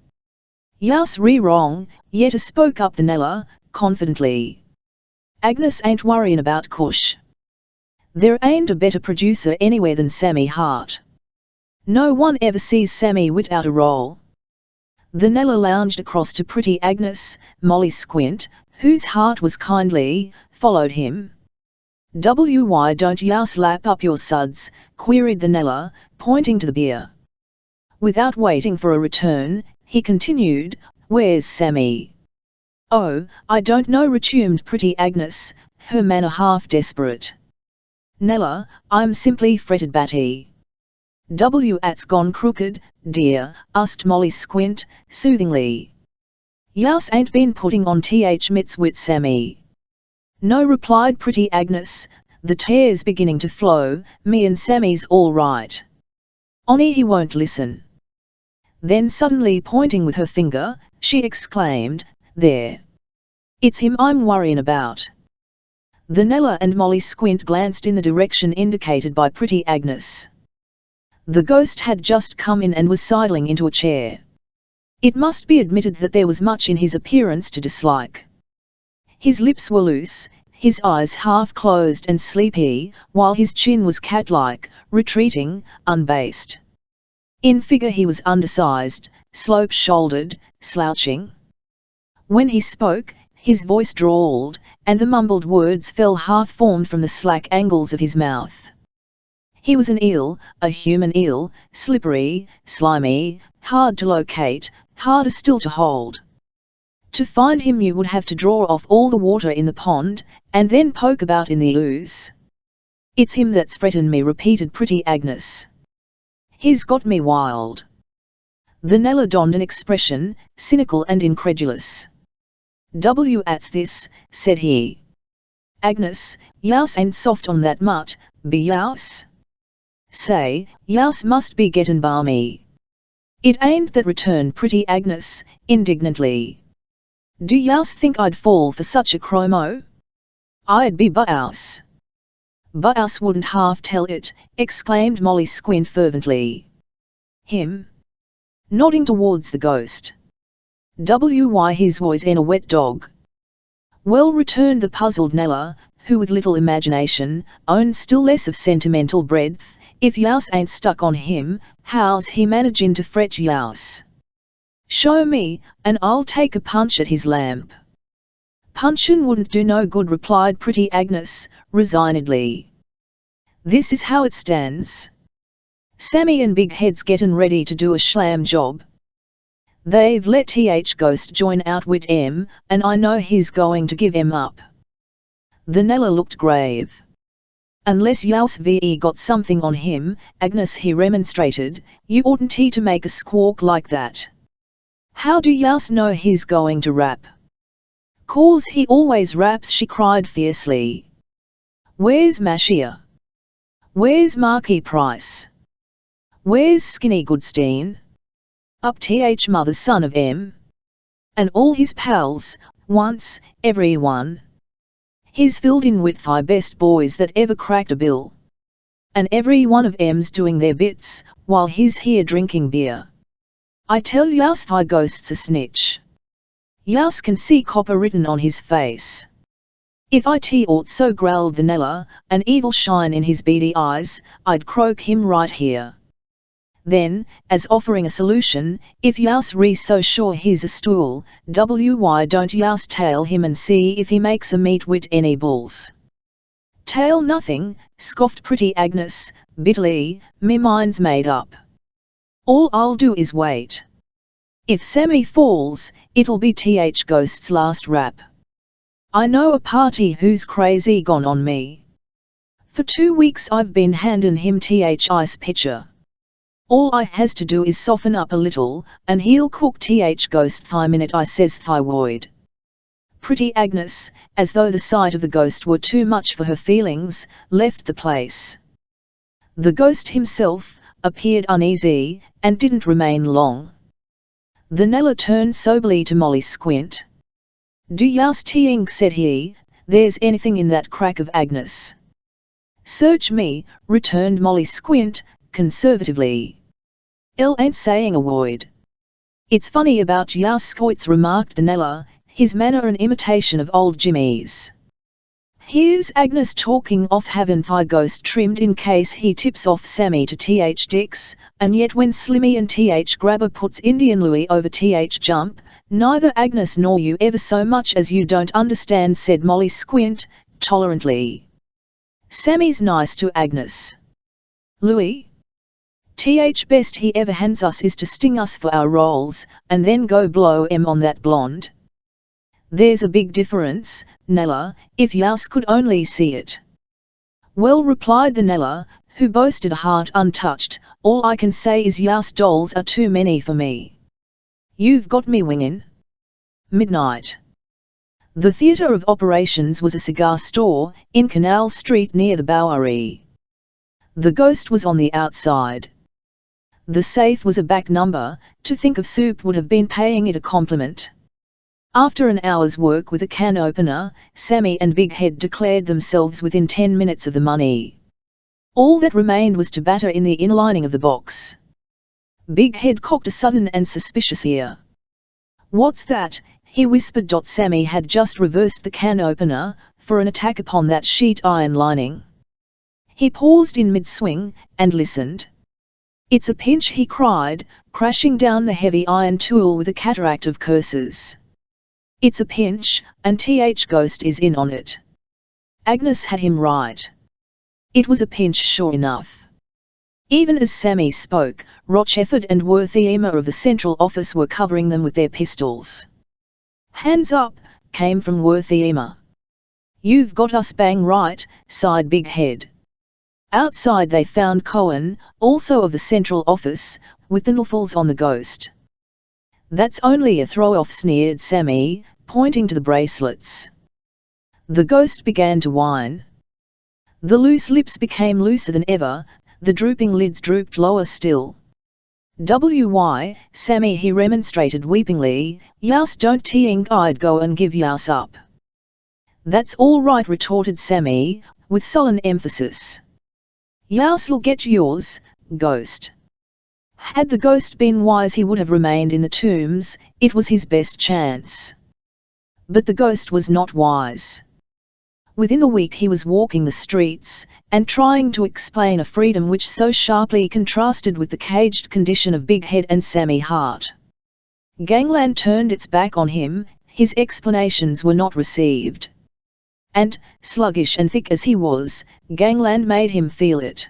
"Yous wrong," Yetta spoke up the Nella, confidently. "Agnes ain't worryin' about Cush. There ain't a better producer anywhere than Sammy Hart. No one ever sees Sammy without a role." The Nella lounged across to Pretty Agnes. Molly Squint, whose heart was kindly, followed him. "Why don't yous lap up your suds?" queried the Nella, pointing to the beer. Without waiting for a return, he continued, "Where's Sammy?" "Oh, I don't know," resumed Pretty Agnes, her manner half desperate. "Nella, I'm simply fretted batty." "What's gone crooked, dear?" asked Molly Squint, soothingly. "Yous ain't been putting on mitts with Sammy?" "No," replied Pretty Agnes, "the tear's beginning to flow, me and Sammy's all right. Only he won't listen." Then suddenly pointing with her finger, she exclaimed, "There! It's him I'm worryin' about." The Nella and Molly Squint glanced in the direction indicated by Pretty Agnes. The ghost had just come in and was sidling into a chair. It must be admitted that there was much in his appearance to dislike. His lips were loose, his eyes half closed and sleepy, while his chin was cat-like, retreating, unbased. In figure he was undersized, slope-shouldered, slouching. When he spoke, his voice drawled, and the mumbled words fell half-formed from the slack angles of his mouth. He was an eel, a human eel, slippery, slimy, hard to locate, harder still to hold. To find him you would have to draw off all the water in the pond, and then poke about in the ooze. "It's him that's frettin' me," repeated Pretty Agnes. "He's got me wild." The Nella donned an expression, cynical and incredulous. "What's this?" said he. Agnes, youse ain't soft on that mutt, be youse? Say, youse must be gettin' balmy. It ain't that, returned pretty Agnes, indignantly. Do youse think I'd fall for such a chromo? I'd be but-ouse. But-ouse wouldn't half tell it, exclaimed Molly Squint fervently. Him? Nodding towards the ghost. Why his was in a wet dog. Well, returned the puzzled Nella, who with little imagination, owned still less of sentimental breadth, if youse ain't stuck on him, how's he managin' to fret youse? Show me, and I'll take a punch at his lamp. Punchin' wouldn't do no good, replied pretty Agnes, resignedly. This is how it stands. Sammy and Big Head's gettin' ready to do a shlam job. They've let Th Ghost join out wit 'em, and I know he's going to give 'em up. The Nella looked grave. Unless youse ve got something on him, Agnes, he remonstrated, you oughtn't to make a squawk like that. How do youse know he's going to rap? 'Cause he always raps, she cried fiercely. Where's Mashia? Where's Marky Price? Where's Skinny Goodstein? Up Th Mother's son of M. And all his pals, once, everyone. He's filled in with thy best boys that ever cracked a bill. And every one of 'em's doing their bits, while he's here drinking beer. I tell youse thy ghost's a snitch. Youse can see copper written on his face. If I ought so, growled the Nella, an evil shine in his beady eyes, I'd croak him right here. Then, as offering a solution, if youse re so sure he's a stool, why don't youse tail him and see if he makes a meet wit any bulls? Tail nothing, scoffed pretty Agnes, bitterly, me mind's made up. All I'll do is wait. If Sammy falls, it'll be Th Ghost's last rap. I know a party who's crazy gone on me. For 2 weeks I've been handin' him Th ice pitcher. All I has to do is soften up a little, and he'll cook Th Ghost thigh minute I says thyroid. Pretty Agnes, as though the sight of the ghost were too much for her feelings, left the place. The ghost himself appeared uneasy, and didn't remain long. The Nella turned soberly to Molly Squint. Do youse think, said he, there's anything in that crack of Agnes? Search me, returned Molly Squint, conservatively. Ain't saying a word. It's funny about youse squits, remarked the Nella, his manner an imitation of old Jimmy's. Here's Agnes talking off having thy ghost trimmed in case he tips off Sammy to Th Dix, and yet when Slimmy and Th Grabber puts Indian Louie over Th Jump, neither Agnes nor you ever so much as you don't understand, said Molly Squint, tolerantly. Sammy's nice to Agnes. Louie? Th best he ever hands us is to sting us for our rolls, and then go blow 'em on that blonde. There's a big difference, Nella, if youse could only see it. Well, replied the Nella, who boasted a heart untouched, all I can say is youse dolls are too many for me. You've got me wingin'. Midnight. The theatre of operations was a cigar store, in Canal Street near the Bowery. The ghost was on the outside. The safe was a back number, to think of Soup would have been paying it a compliment. After an hour's work with a can opener, Sammy and Big Head declared themselves within 10 minutes of the money. All that remained was to batter in the inlining of the box. Big Head cocked a sudden and suspicious ear. What's that? He whispered. Sammy had just reversed the can opener, for an attack upon that sheet iron lining. He paused in mid-swing, and listened. It's a pinch, he cried, crashing down the heavy iron tool with a cataract of curses. It's a pinch, and Th Ghost is in on it. Agnes had him right. It was a pinch sure enough. Even as Sammy spoke, Rochefort and Worthiemer of the central office were covering them with their pistols. Hands up, came from Worthiemer. You've got us bang right, sighed Big Head. Outside they found Cohen, also of the central office, with the knuckles on the ghost. That's only a throw-off, sneered Sammy, pointing to the bracelets. The ghost began to whine. The loose lips became looser than ever, the drooping lids drooped lower still. "Why, Sammy," he remonstrated weepingly, "yous don't think I'd go and give yous up?" "That's all right," retorted Sammy, with sullen emphasis. "Yous'll get yours, ghost." Had the ghost been wise he would have remained in the tombs, it was his best chance. But the ghost was not wise. Within the week he was walking the streets, and trying to explain a freedom which so sharply contrasted with the caged condition of Big Head and Sammy Hart. Gangland turned its back on him, his explanations were not received. And, sluggish and thick as he was, Gangland made him feel it.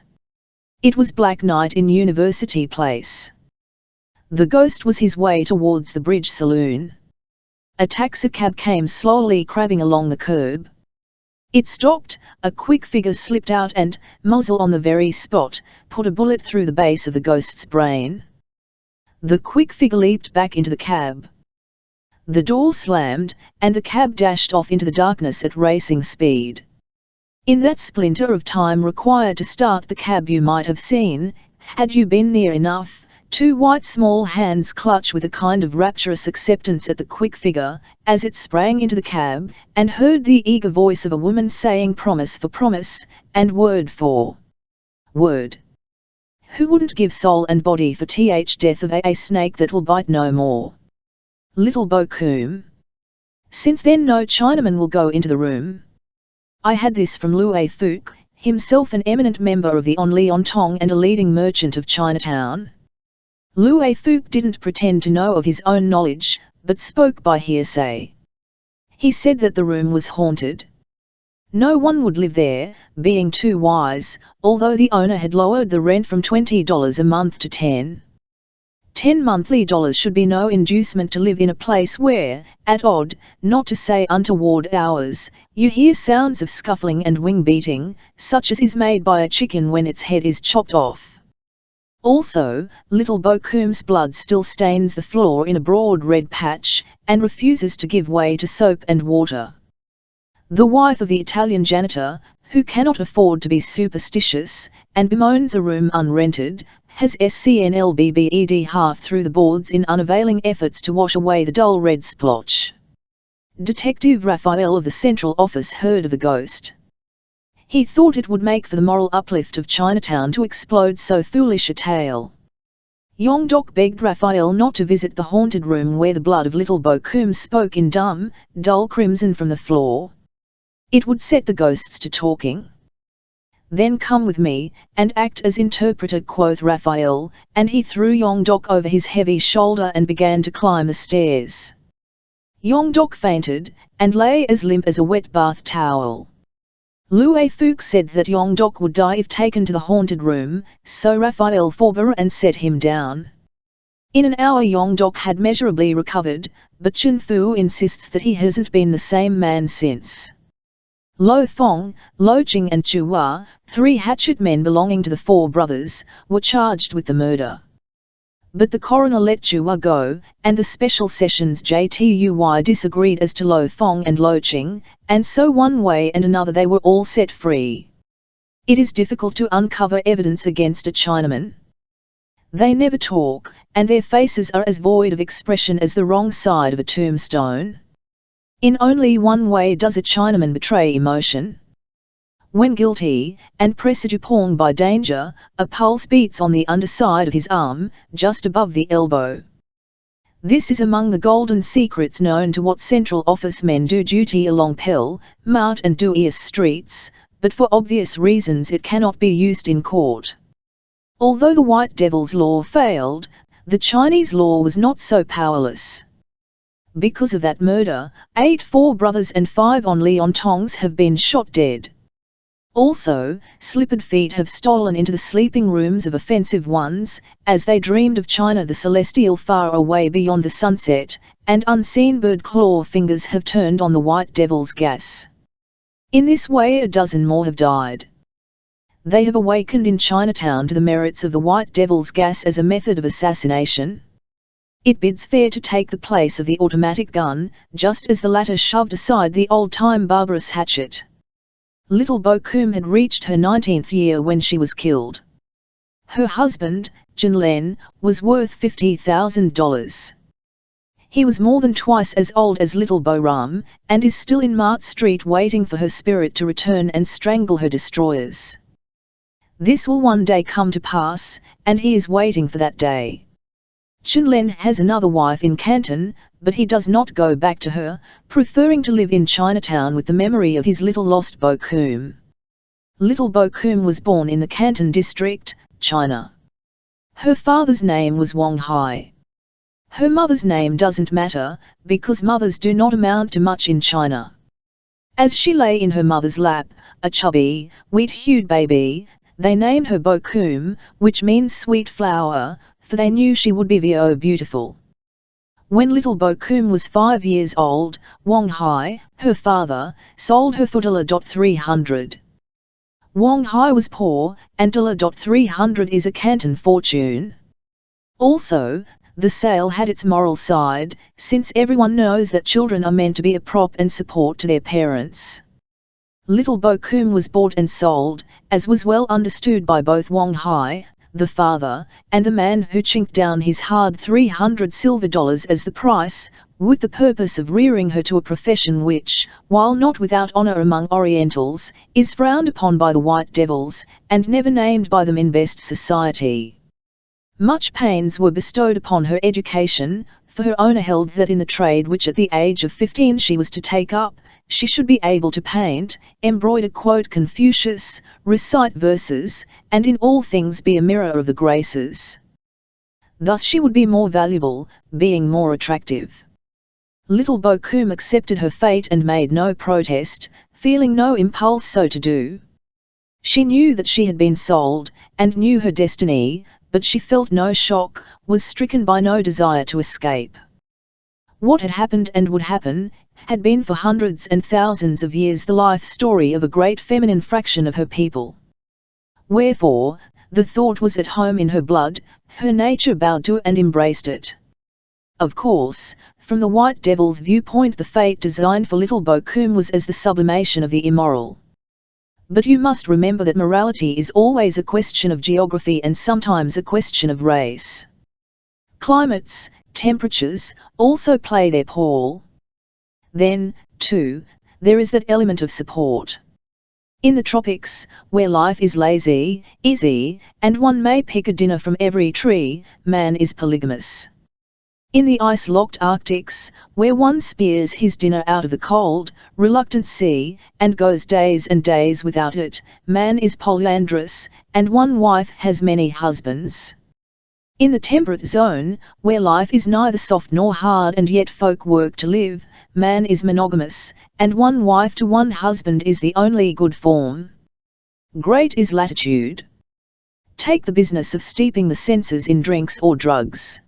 It was black night in University Place. The ghost was his way towards the Bridge Saloon. A taxicab came slowly crabbing along the curb. It stopped, a quick figure slipped out and, muzzle on the very spot, put a bullet through the base of the ghost's brain. The quick figure leaped back into the cab. The door slammed, and the cab dashed off into the darkness at racing speed. In that splinter of time required to start the cab you might have seen, had you been near enough, two white small hands clutch with a kind of rapturous acceptance at the quick figure, as it sprang into the cab, and heard the eager voice of a woman saying promise for promise, and word for word. Who wouldn't give soul and body for death of a snake that will bite no more? Little Bo Coom. Since then no Chinaman will go into the room. I had this from Lue Fook, himself an eminent member of the On Leon Tong and a leading merchant of Chinatown. Lue Fook didn't pretend to know of his own knowledge, but spoke by hearsay. He said that the room was haunted. No one would live there, being too wise, although the owner had lowered the rent from $20 a month to $10 monthly should be no inducement to live in a place where, at odd, not to say untoward hours, you hear sounds of scuffling and wing beating, such as is made by a chicken when its head is chopped off. Also, little Bo Coom's blood still stains the floor in a broad red patch, and refuses to give way to soap and water. The wife of the Italian janitor, who cannot afford to be superstitious, and bemoans a room unrented, has SCNLBBED half through the boards in unavailing efforts to wash away the dull red splotch. Detective Raphael of the Central Office heard of the ghost. He thought it would make for the moral uplift of Chinatown to explode so foolish a tale. Yong Dok begged Raphael not to visit the haunted room where the blood of little Bo Coom spoke in dumb, dull crimson from the floor. It would set the ghosts to talking. "Then come with me, and act as interpreter," quoth Raphael, and he threw Yong Dok over his heavy shoulder and began to climb the stairs. Yong Dok fainted, and lay as limp as a wet bath towel. Lue Fook said that Yong Dok would die if taken to the haunted room, so Raphael forbore and set him down. In an hour Yong Dok had measurably recovered, but Chen Fu insists that he hasn't been the same man since. Lo Fong, Lo Jing and Chu Hua, three hatchet men belonging to the four brothers, were charged with the murder. But the coroner let Chu Hua go, and the special sessions JTUY disagreed as to Lo Fong and Lo Jing, and so one way and another they were all set free. It is difficult to uncover evidence against a Chinaman. They never talk, and their faces are as void of expression as the wrong side of a tombstone. In only one way does a Chinaman betray emotion. When guilty, and pressed upon by danger, a pulse beats on the underside of his arm, just above the elbow. This is among the golden secrets known to what Central Office men do duty along Pell, Mart and Duias streets, but for obvious reasons it cannot be used in court. Although the White Devil's law failed, the Chinese law was not so powerless. Because of that murder, 8 four brothers and 5 on Leon Tongs have been shot dead. Also, slippered feet have stolen into the sleeping rooms of offensive ones, as they dreamed of China the celestial far away beyond the sunset, and unseen bird claw fingers have turned on the White Devil's gas. In this way a dozen more have died. They have awakened in Chinatown to the merits of the White Devil's gas as a method of assassination. It bids fair to take the place of the automatic gun, just as the latter shoved aside the old-time barbarous hatchet. Little Bo Kum had reached her 19th year when she was killed. Her husband, Jin Len, was worth $50,000. He was more than twice as old as Little Bo Ram, and is still in Mart Street waiting for her spirit to return and strangle her destroyers. This will one day come to pass, and he is waiting for that day. Jin Len has another wife in Canton, but he does not go back to her, preferring to live in Chinatown with the memory of his little lost Bo Kum. Little Bo Kum was born in the Canton district, China. Her father's name was Wang Hai. Her mother's name doesn't matter, because mothers do not amount to much in China. As she lay in her mother's lap, a chubby, wheat-hued baby, they named her Bo Kum, which means sweet flower, for they knew she would be very beautiful. When little Bo Kum was 5 years old, Wang Hai, her father, sold her for $300. Wang Hai was poor, and $300 is a Canton fortune. Also, the sale had its moral side, since everyone knows that children are meant to be a prop and support to their parents. Little Bo Kum was bought and sold, as was well understood by both Wang Hai, the father, and the man who chinked down his hard $300 silver as the price, with the purpose of rearing her to a profession which, while not without honor among Orientals, is frowned upon by the white devils, and never named by them in best society. Much pains were bestowed upon her education, for her owner held that in the trade which at the age of 15 she was to take up, she should be able to paint, embroider, quote Confucius, recite verses, and in all things be a mirror of the graces. Thus she would be more valuable, being more attractive. Little Bo Kum accepted her fate and made no protest, feeling no impulse so to do. She knew that she had been sold, and knew her destiny, but she felt no shock, was stricken by no desire to escape. What had happened and would happen, had been for hundreds and thousands of years the life story of a great feminine fraction of her people. Wherefore, the thought was at home in her blood, her nature bowed to and embraced it. Of course, from the white devil's viewpoint the fate designed for little Bo Kum was as the sublimation of the immoral. But you must remember that morality is always a question of geography and sometimes a question of race. Climates, temperatures, also play their part. Then, too, there is that element of support. In the tropics, where life is lazy, easy, and one may pick a dinner from every tree, man is polygamous. In the ice-locked Arctics, where one spears his dinner out of the cold, reluctant sea, and goes days and days without it, man is polyandrous, and one wife has many husbands. In the temperate zone, where life is neither soft nor hard and yet folk work to live, man is monogamous, and one wife to one husband is the only good form. Great is latitude. Take the business of steeping the senses in drinks or drugs.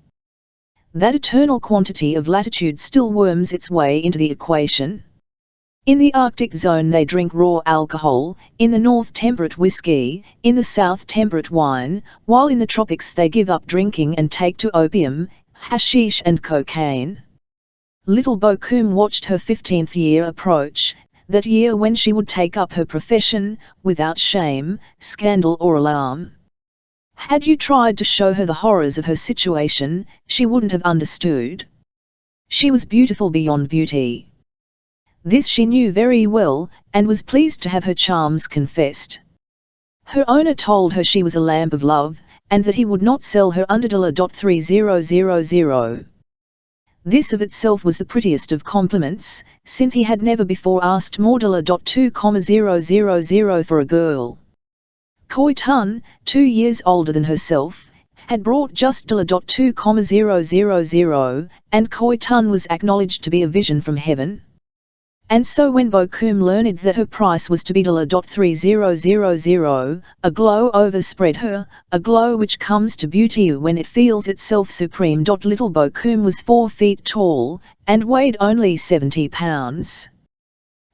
That eternal quantity of latitude still worms its way into the equation. In the Arctic zone they drink raw alcohol, in the north temperate whiskey, in the south temperate wine, while in the tropics they give up drinking and take to opium, hashish and cocaine. Little Bo Kum watched her 15th year approach, that year when she would take up her profession, without shame, scandal or alarm. Had you tried to show her the horrors of her situation, she wouldn't have understood. She was beautiful beyond beauty. This she knew very well, and was pleased to have her charms confessed. Her owner told her she was a lamp of love, and that he would not sell her under $3000. This of itself was the prettiest of compliments, since he had never before asked more $2,000 for a girl. Koi Tun, 2 years older than herself, had brought just $2,000, and Koi Tun was acknowledged to be a vision from heaven. And so when Bo Kum learned that her price was to be $3000, a glow overspread her, a glow which comes to beauty when it feels itself supreme. Little Bo Kum was 4 feet tall, and weighed only 70 pounds.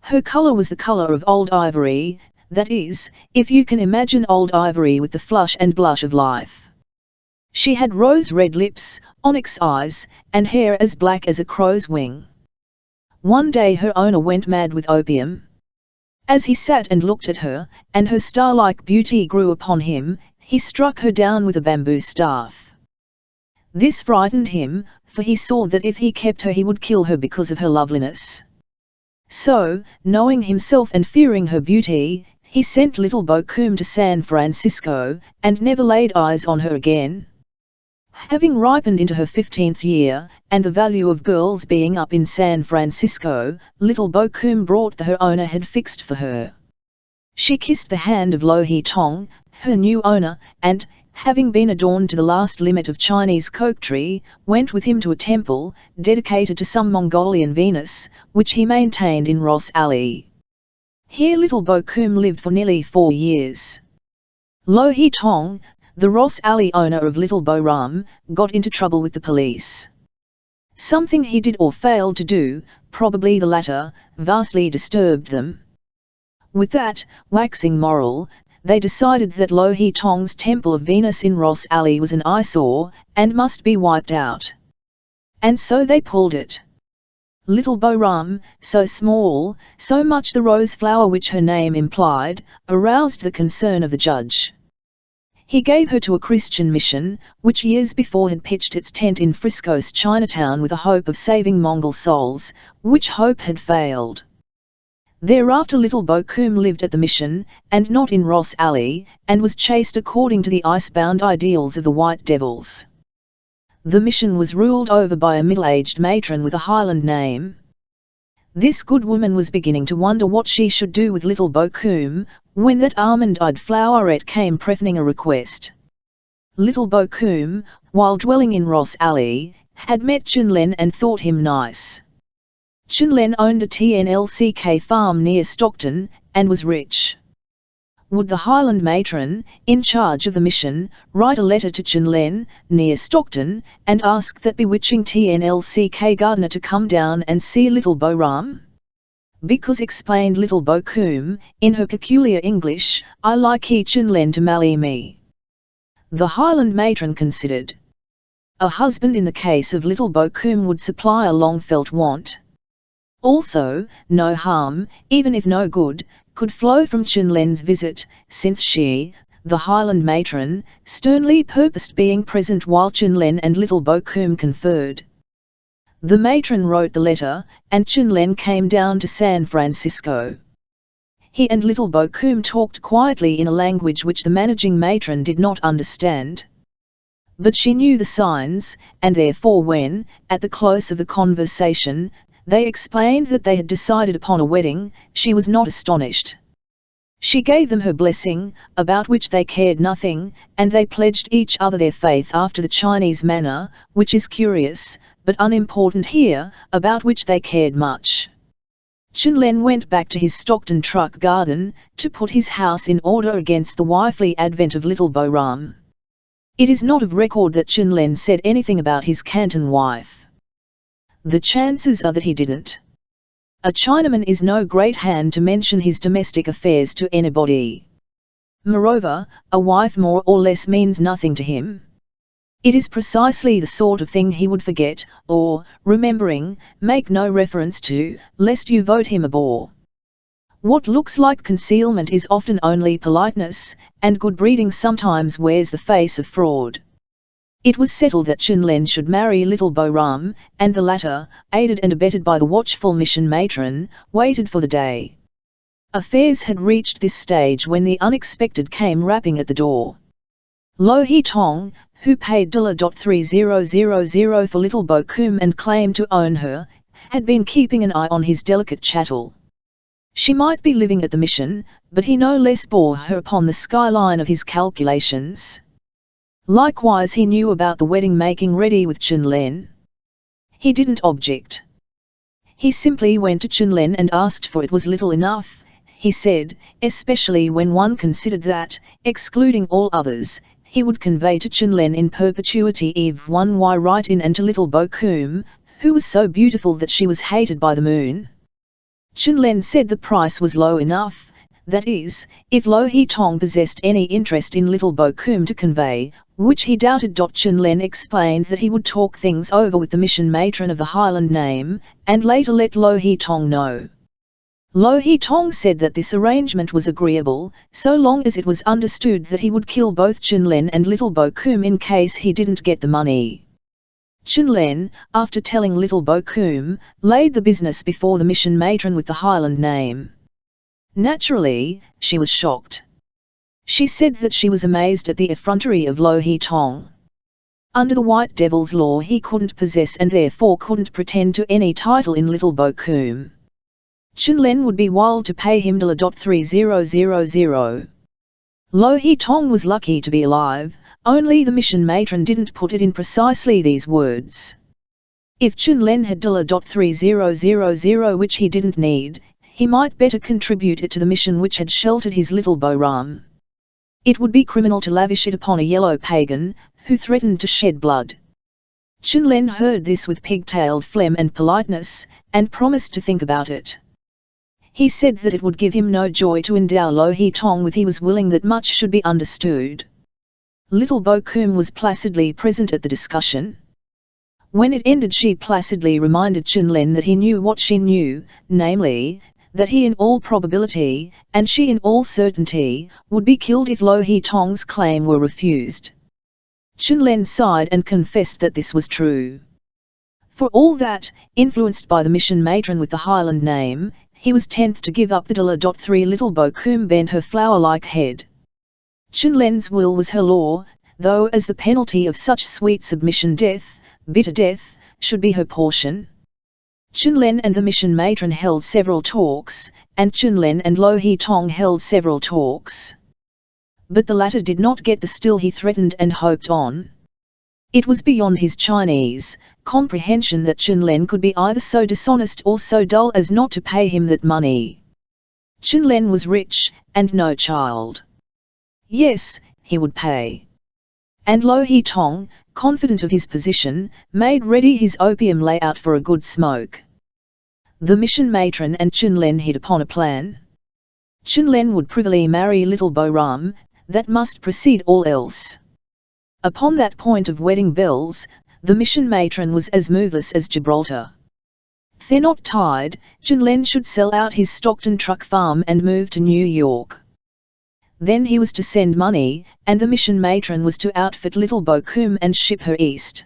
Her color was the color of old ivory, that is, if you can imagine old ivory with the flush and blush of life. She had rose-red lips, onyx eyes, and hair as black as a crow's wing. One day her owner went mad with opium. As he sat and looked at her, and her star-like beauty grew upon him, he struck her down with a bamboo staff. This frightened him, for he saw that if he kept her he would kill her because of her loveliness. So, knowing himself and fearing her beauty, he sent little Bokum to San Francisco, and never laid eyes on her again. Having ripened into her 15th year, and the value of girls being up in San Francisco, little Bokum brought her owner had fixed for her. She kissed the hand of Lo He Tong, her new owner, and, having been adorned to the last limit of Chinese coquetry, went with him to a temple, dedicated to some Mongolian Venus, which he maintained in Ross Alley. Here little Bokum lived for nearly 4 years. Lo He Tong, the Ross Alley owner of Little Boram, got into trouble with the police. Something he did or failed to do, probably the latter, vastly disturbed them. With that, waxing moral, they decided that Lo He Tong's Temple of Venus in Ross Alley was an eyesore, and must be wiped out. And so they pulled it. Little Boram, so small, so much the rose flower which her name implied, aroused the concern of the judge. He gave her to a Christian mission, which years before had pitched its tent in Frisco's Chinatown with a hope of saving Mongol souls, which hope had failed. Thereafter little Bokum lived at the mission, and not in Ross Alley, and was chased according to the icebound ideals of the White Devils. The mission was ruled over by a middle-aged matron with a Highland name. This good woman was beginning to wonder what she should do with little Bokum, when that almond-eyed floweret came preferring a request. Little Bokum, while dwelling in Ross Alley, had met Chunlen and thought him nice. Chunlen owned a TNLCK farm near Stockton, and was rich. Would the Highland matron, in charge of the mission, write a letter to Chunlen, near Stockton, and ask that bewitching TNLCK gardener to come down and see little Boram? Because, explained little Bokum, in her peculiar English, I like he Chunlen to marry me. The Highland matron considered. A husband in the case of little Bokum would supply a long-felt want. Also, no harm, even if no good, could flow from Chunlen's visit, since she, the Highland matron, sternly purposed being present while Chunlen and little Bokum conferred. The matron wrote the letter, and Chunlen came down to San Francisco. He and little Bokum talked quietly in a language which the managing matron did not understand. But she knew the signs, and therefore when, at the close of the conversation, they explained that they had decided upon a wedding, she was not astonished. She gave them her blessing, about which they cared nothing, and they pledged each other their faith after the Chinese manner, which is curious, but unimportant here, about which they cared much. Chunlen went back to his Stockton truck garden, to put his house in order against the wifely advent of little Boram. It is not of record that Chunlen said anything about his Canton wife. The chances are that he didn't. A Chinaman is no great hand to mention his domestic affairs to anybody. Moreover, a wife more or less means nothing to him. It is precisely the sort of thing he would forget, or, remembering, make no reference to, lest you vote him a bore. What looks like concealment is often only politeness, and good breeding sometimes wears the face of fraud. It was settled that Chunlen should marry little Boram, and the latter, aided and abetted by the watchful mission matron, waited for the day. Affairs had reached this stage when the unexpected came rapping at the door. Lo He Tong, who paid $3,000 for little Bokum and claimed to own her, had been keeping an eye on his delicate chattel. She might be living at the mission, but he no less bore her upon the skyline of his calculations. Likewise he knew about the wedding making ready with Chunlen. He didn't object. He simply went to Chunlen and asked for it was little enough, he said, especially when one considered that, excluding all others, he would convey to Chunlen in perpetuity Eve 1y right in and to little Bokum, who was so beautiful that she was hated by the moon. Chunlen said the price was low enough, that is, if Lo He Tong possessed any interest in little Bokum to convey, which he doubted. Chen Len explained that he would talk things over with the mission matron of the Highland name, and later let Lo He Tong know. Lo He Tong said that this arrangement was agreeable, so long as it was understood that he would kill both Chen Len and Little Bo Kum in case he didn't get the money. Chen Len, after telling Little Bo Kum, laid the business before the mission matron with the Highland name. Naturally, she was shocked. She said that she was amazed at the effrontery of Lo He Tong. Under the White Devil's law he couldn't possess and therefore couldn't pretend to any title in Little Bo Kum. Chen Len would be wild to pay him $3000. Lo He Tong was lucky to be alive, only the mission matron didn't put it in precisely these words. If Chen Len had $3000 which he didn't need, he might better contribute it to the mission which had sheltered his little Bo Ram. It would be criminal to lavish it upon a yellow pagan, who threatened to shed blood. Chen Len heard this with pigtailed phlegm and politeness, and promised to think about it. He said that it would give him no joy to endow Lo He Tong with. He was willing that much should be understood. Little Bo Kum was placidly present at the discussion. When it ended she placidly reminded Chen Len that he knew what she knew, namely, that he in all probability, and she in all certainty, would be killed if Lo He Tong's claim were refused. Chen Len sighed and confessed that this was true. For all that, influenced by the mission matron with the Highland name, he was tenth to give up the $3. Little Bo Kum bent her flower-like head. Chen Len's will was her law, though as the penalty of such sweet submission death, bitter death, should be her portion. Chen Len and the mission matron held several talks, and Chen Len and Lo He Tong held several talks. But the latter did not get the still he threatened and hoped on. It was beyond his Chinese comprehension that Chen Len could be either so dishonest or so dull as not to pay him that money. Chen Len was rich, and no child. Yes, he would pay. And Lo He Tong, confident of his position, made ready his opium layout for a good smoke. The mission matron and Chen Len hit upon a plan. Chen Len would privily marry Little Bo Ram, that must precede all else. Upon that point of wedding bells, the mission matron was as moveless as Gibraltar. They're not tied, Chen Len should sell out his Stockton truck farm and move to New York. Then he was to send money, and the mission matron was to outfit Little Bo Kum and ship her east.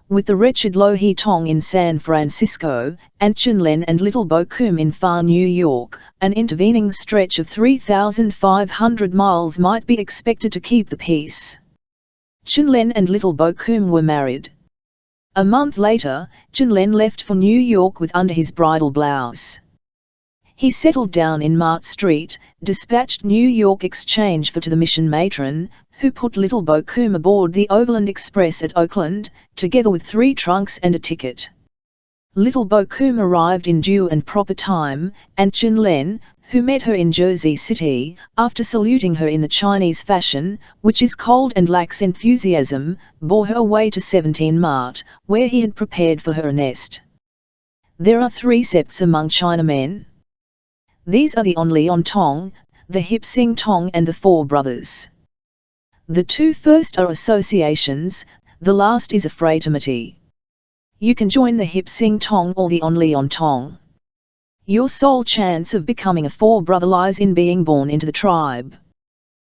With the wretched Lo He Tong in San Francisco, and Chen Len and Little Bo Kum in far New York, an intervening stretch of 3,500 miles might be expected to keep the peace. Chen Len and Little Bo Kum were married. A month later, Chen Len left for New York with under his bridal blouse. He settled down in Mart Street, dispatched New York exchange for to the mission matron, who put Little Bo Kum aboard the Overland Express at Oakland, together with 3 trunks and a ticket. Little Bo Kum arrived in due and proper time, and Chen Len, who met her in Jersey City, after saluting her in the Chinese fashion, which is cold and lacks enthusiasm, bore her away to 17 Mart, where he had prepared for her a nest. There are 3 septs among Chinamen. These are the Onleon Tong, the Hip Sing Tong and the 4 brothers. The 2 first are associations, the last is a fraternity. You can join the Hip Sing Tong or the Onleon Tong. Your sole chance of becoming a 4-brother lies in being born into the tribe.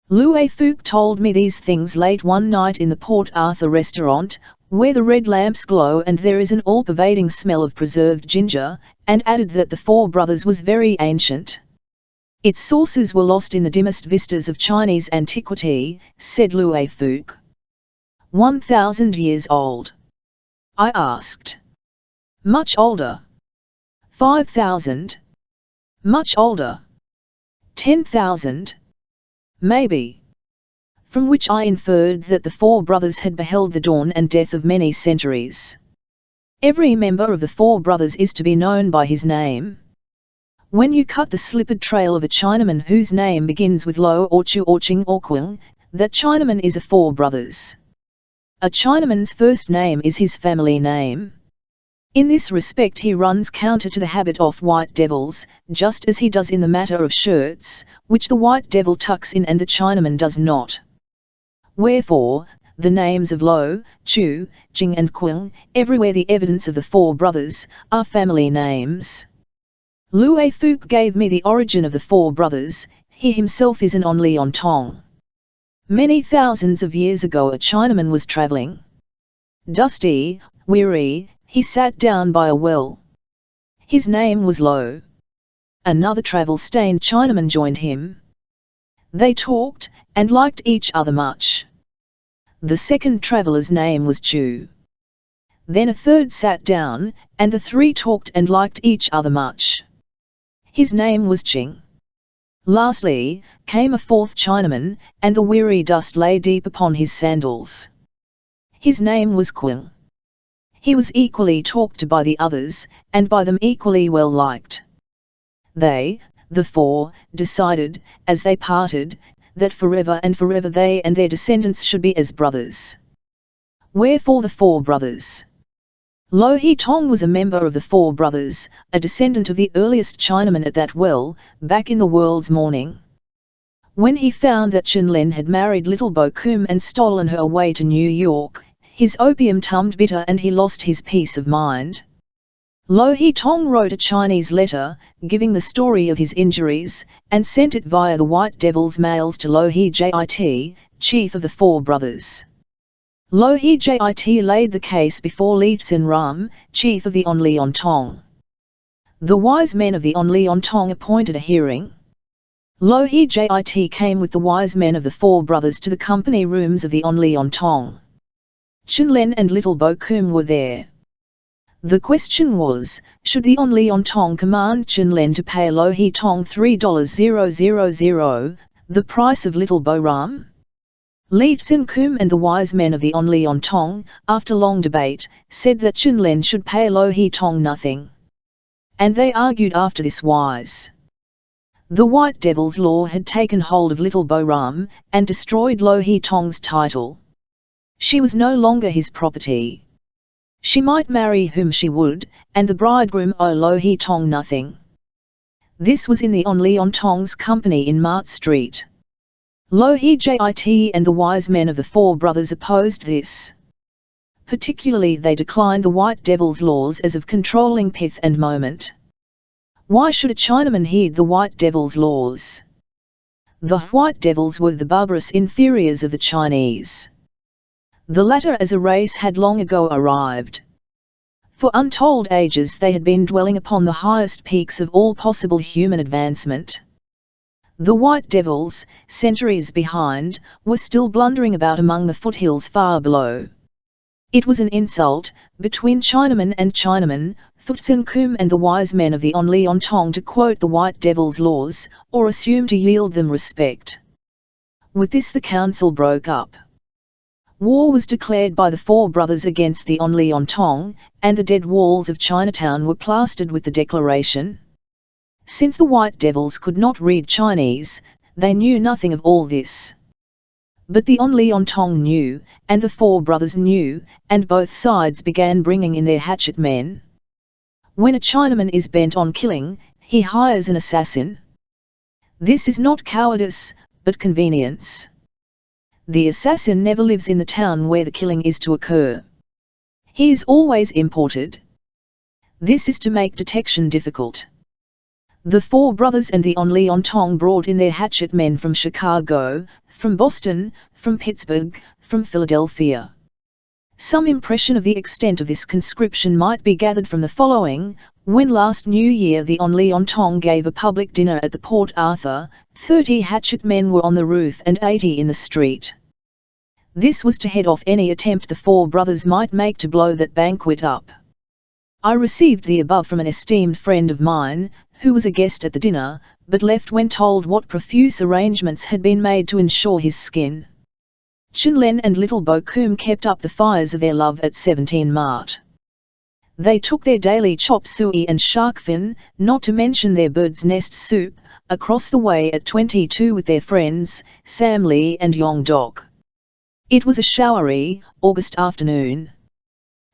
Lue Fook told me these things late one night in the Port Arthur restaurant, where the red lamps glow and there is an all-pervading smell of preserved ginger, and added that the 4 brothers was very ancient. Its sources were lost in the dimmest vistas of Chinese antiquity, said Lue Fook. 1,000 years old? I asked. Much older. 5,000? Much older. 10,000? Maybe. From which I inferred that the 4 brothers had beheld the dawn and death of many centuries. Every member of the 4 brothers is to be known by his name. When you cut the slippered trail of a Chinaman whose name begins with Lo or Chu or Ching or Quing, that Chinaman is a 4 brothers. A Chinaman's first name is his family name. In this respect he runs counter to the habit of white devils, just as he does in the matter of shirts, which the white devil tucks in and the Chinaman does not. Wherefore, the names of Lo, Chu, Jing and Qing, everywhere the evidence of the four brothers, are family names. Lue Fuke gave me the origin of the four brothers. He himself is an Onlion Tong. Many thousands of years ago a Chinaman was travelling. Dusty, weary, he sat down by a well. His name was Lo. Another travel-stained Chinaman joined him. They talked, and liked each other much. The second traveller's name was Chu. Then a third sat down, and the three talked and liked each other much. His name was Qing. Lastly, came a fourth Chinaman, and the weary dust lay deep upon his sandals. His name was Qing. He was equally talked to by the others, and by them equally well liked. They, the four, decided, as they parted, that forever and forever they and their descendants should be as brothers. Wherefore the four brothers. Lo He Tong was a member of the four brothers, a descendant of the earliest Chinaman at that well, back in the world's morning. When he found that Chen Lin had married little Bo Kum and stolen her away to New York, his opium tummed bitter and he lost his peace of mind. Lo He Tong wrote a Chinese letter, giving the story of his injuries, and sent it via the White Devil's mails to Lo He Jit, chief of the four brothers. Lo He Jit laid the case before Li Tsin Ram, chief of the Onlion Tong. The wise men of the Onlion Tong appointed a hearing. Lo He Jit came with the wise men of the four brothers to the company rooms of the Onlion Tong. Chen Len and little Bo Kum were there. The question was, should the Onlion Tong command Chen Len to pay Lo He Tong $3,000, the price of little Bo Ram? Li Tsin Kum and the wise men of the Onlion Tong, after long debate, said that Chen Len should pay Lo He Tong nothing. And they argued after this wise. The White Devil's law had taken hold of little Bo Ram, and destroyed Lo He Tong's title. She was no longer his property. She might marry whom she would, and the bridegroom owe Lo He Tong nothing. This was in the Onlion Tong's company in Mart Street. Lo He Jit and the wise men of the four brothers opposed this. Particularly they declined the White Devil's laws as of controlling pith and moment. Why should a Chinaman heed the White Devil's laws? The White Devils were the barbarous inferiors of the Chinese. The latter as a race had long ago arrived. For untold ages they had been dwelling upon the highest peaks of all possible human advancement. The White Devils, centuries behind, were still blundering about among the foothills far below. It was an insult, between Chinaman and Chinaman, Tsin Kum and the wise men of the Onlion Tong to quote the White Devil's laws, or assume to yield them respect. With this the council broke up. War was declared by the four brothers against the Onlion Tong, and the dead walls of Chinatown were plastered with the declaration. Since the White Devils could not read Chinese, they knew nothing of all this. But the Onlion Tong knew, and the four brothers knew, and both sides began bringing in their hatchet men. When a Chinaman is bent on killing, he hires an assassin. This is not cowardice, but convenience. The assassin never lives in the town where the killing is to occur. He is always imported. This is to make detection difficult. The four brothers and the Onlion Tong brought in their hatchet men from Chicago, from Boston, from Pittsburgh, from Philadelphia. Some impression of the extent of this conscription might be gathered from the following. When last New Year the Onlion Tong gave a public dinner at the Port Arthur, 30 hatchet men were on the roof and 80 in the street. This was to head off any attempt the four brothers might make to blow that banquet up. I received the above from an esteemed friend of mine, who was a guest at the dinner, but left when told what profuse arrangements had been made to ensure his skin. Chen Len and little Bo Kum kept up the fires of their love at 17 Mart. They took their daily chop suey and shark fin, not to mention their bird's nest soup, across the way at 22 with their friends, Sam Lee and Yong Dok. It was a showery, August afternoon.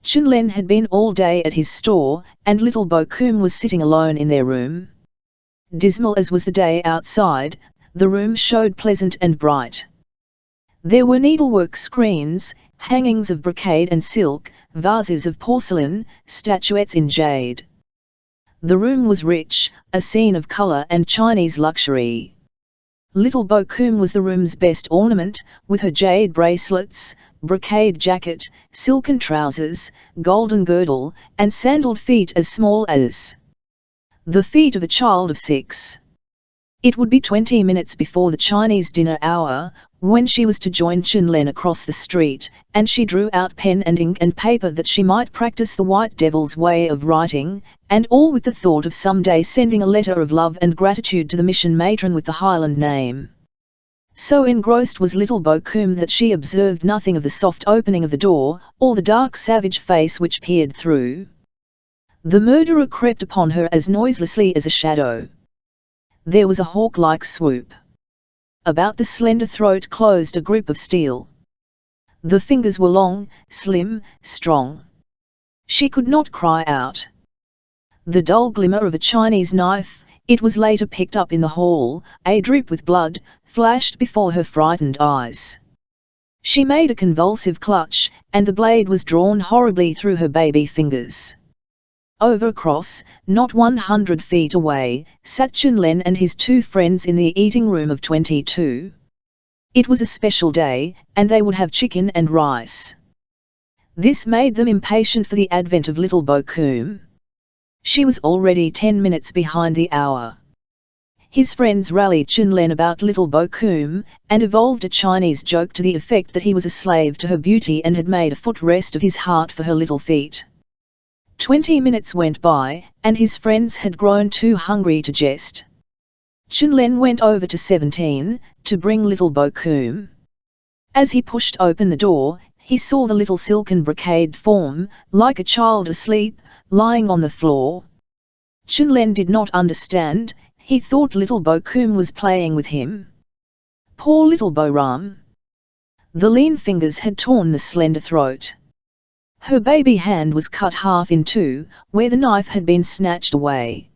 Chen Len had been all day at his store, and little Bo Kum was sitting alone in their room. Dismal as was the day outside, the room showed pleasant and bright. There were needlework screens, hangings of brocade and silk, vases of porcelain, statuettes in jade. The room was rich, a scene of colour and Chinese luxury. Little Bo Kum was the room's best ornament, with her jade bracelets, brocade jacket, silken trousers, golden girdle, and sandaled feet as small as the feet of a child of 6. It would be 20 minutes before the Chinese dinner hour, when she was to join Chun-Len across the street, and she drew out pen and ink and paper that she might practice the White Devil's way of writing, and all with the thought of some day sending a letter of love and gratitude to the mission matron with the Highland name. So engrossed was little Bo Kum that she observed nothing of the soft opening of the door, or the dark savage face which peered through. The murderer crept upon her as noiselessly as a shadow. There was a hawk-like swoop. About the slender throat closed a grip of steel. The fingers were long, slim, strong. She could not cry out. The dull glimmer of a Chinese knife, it was later picked up in the hall, a drip with blood, flashed before her frightened eyes. She made a convulsive clutch, and the blade was drawn horribly through her baby fingers. Over across, not 100 feet away, sat Chun-Len and his 2 friends in the eating room of 22. It was a special day, and they would have chicken and rice. This made them impatient for the advent of little Bo Kum. She was already 10 minutes behind the hour. His friends rallied Chun-Len about little Bo Kum, and evolved a Chinese joke to the effect that he was a slave to her beauty and had made a footrest of his heart for her little feet. 20 minutes went by, and his friends had grown too hungry to jest. Chun-Len went over to 17, to bring little Bo Kum. As he pushed open the door, he saw the little silken brocade form, like a child asleep, lying on the floor. Chun-Len did not understand. He thought little Bo Kum was playing with him. Poor little Bo Rum. The lean fingers had torn the slender throat. Her baby hand was cut half in 2, where the knife had been snatched away.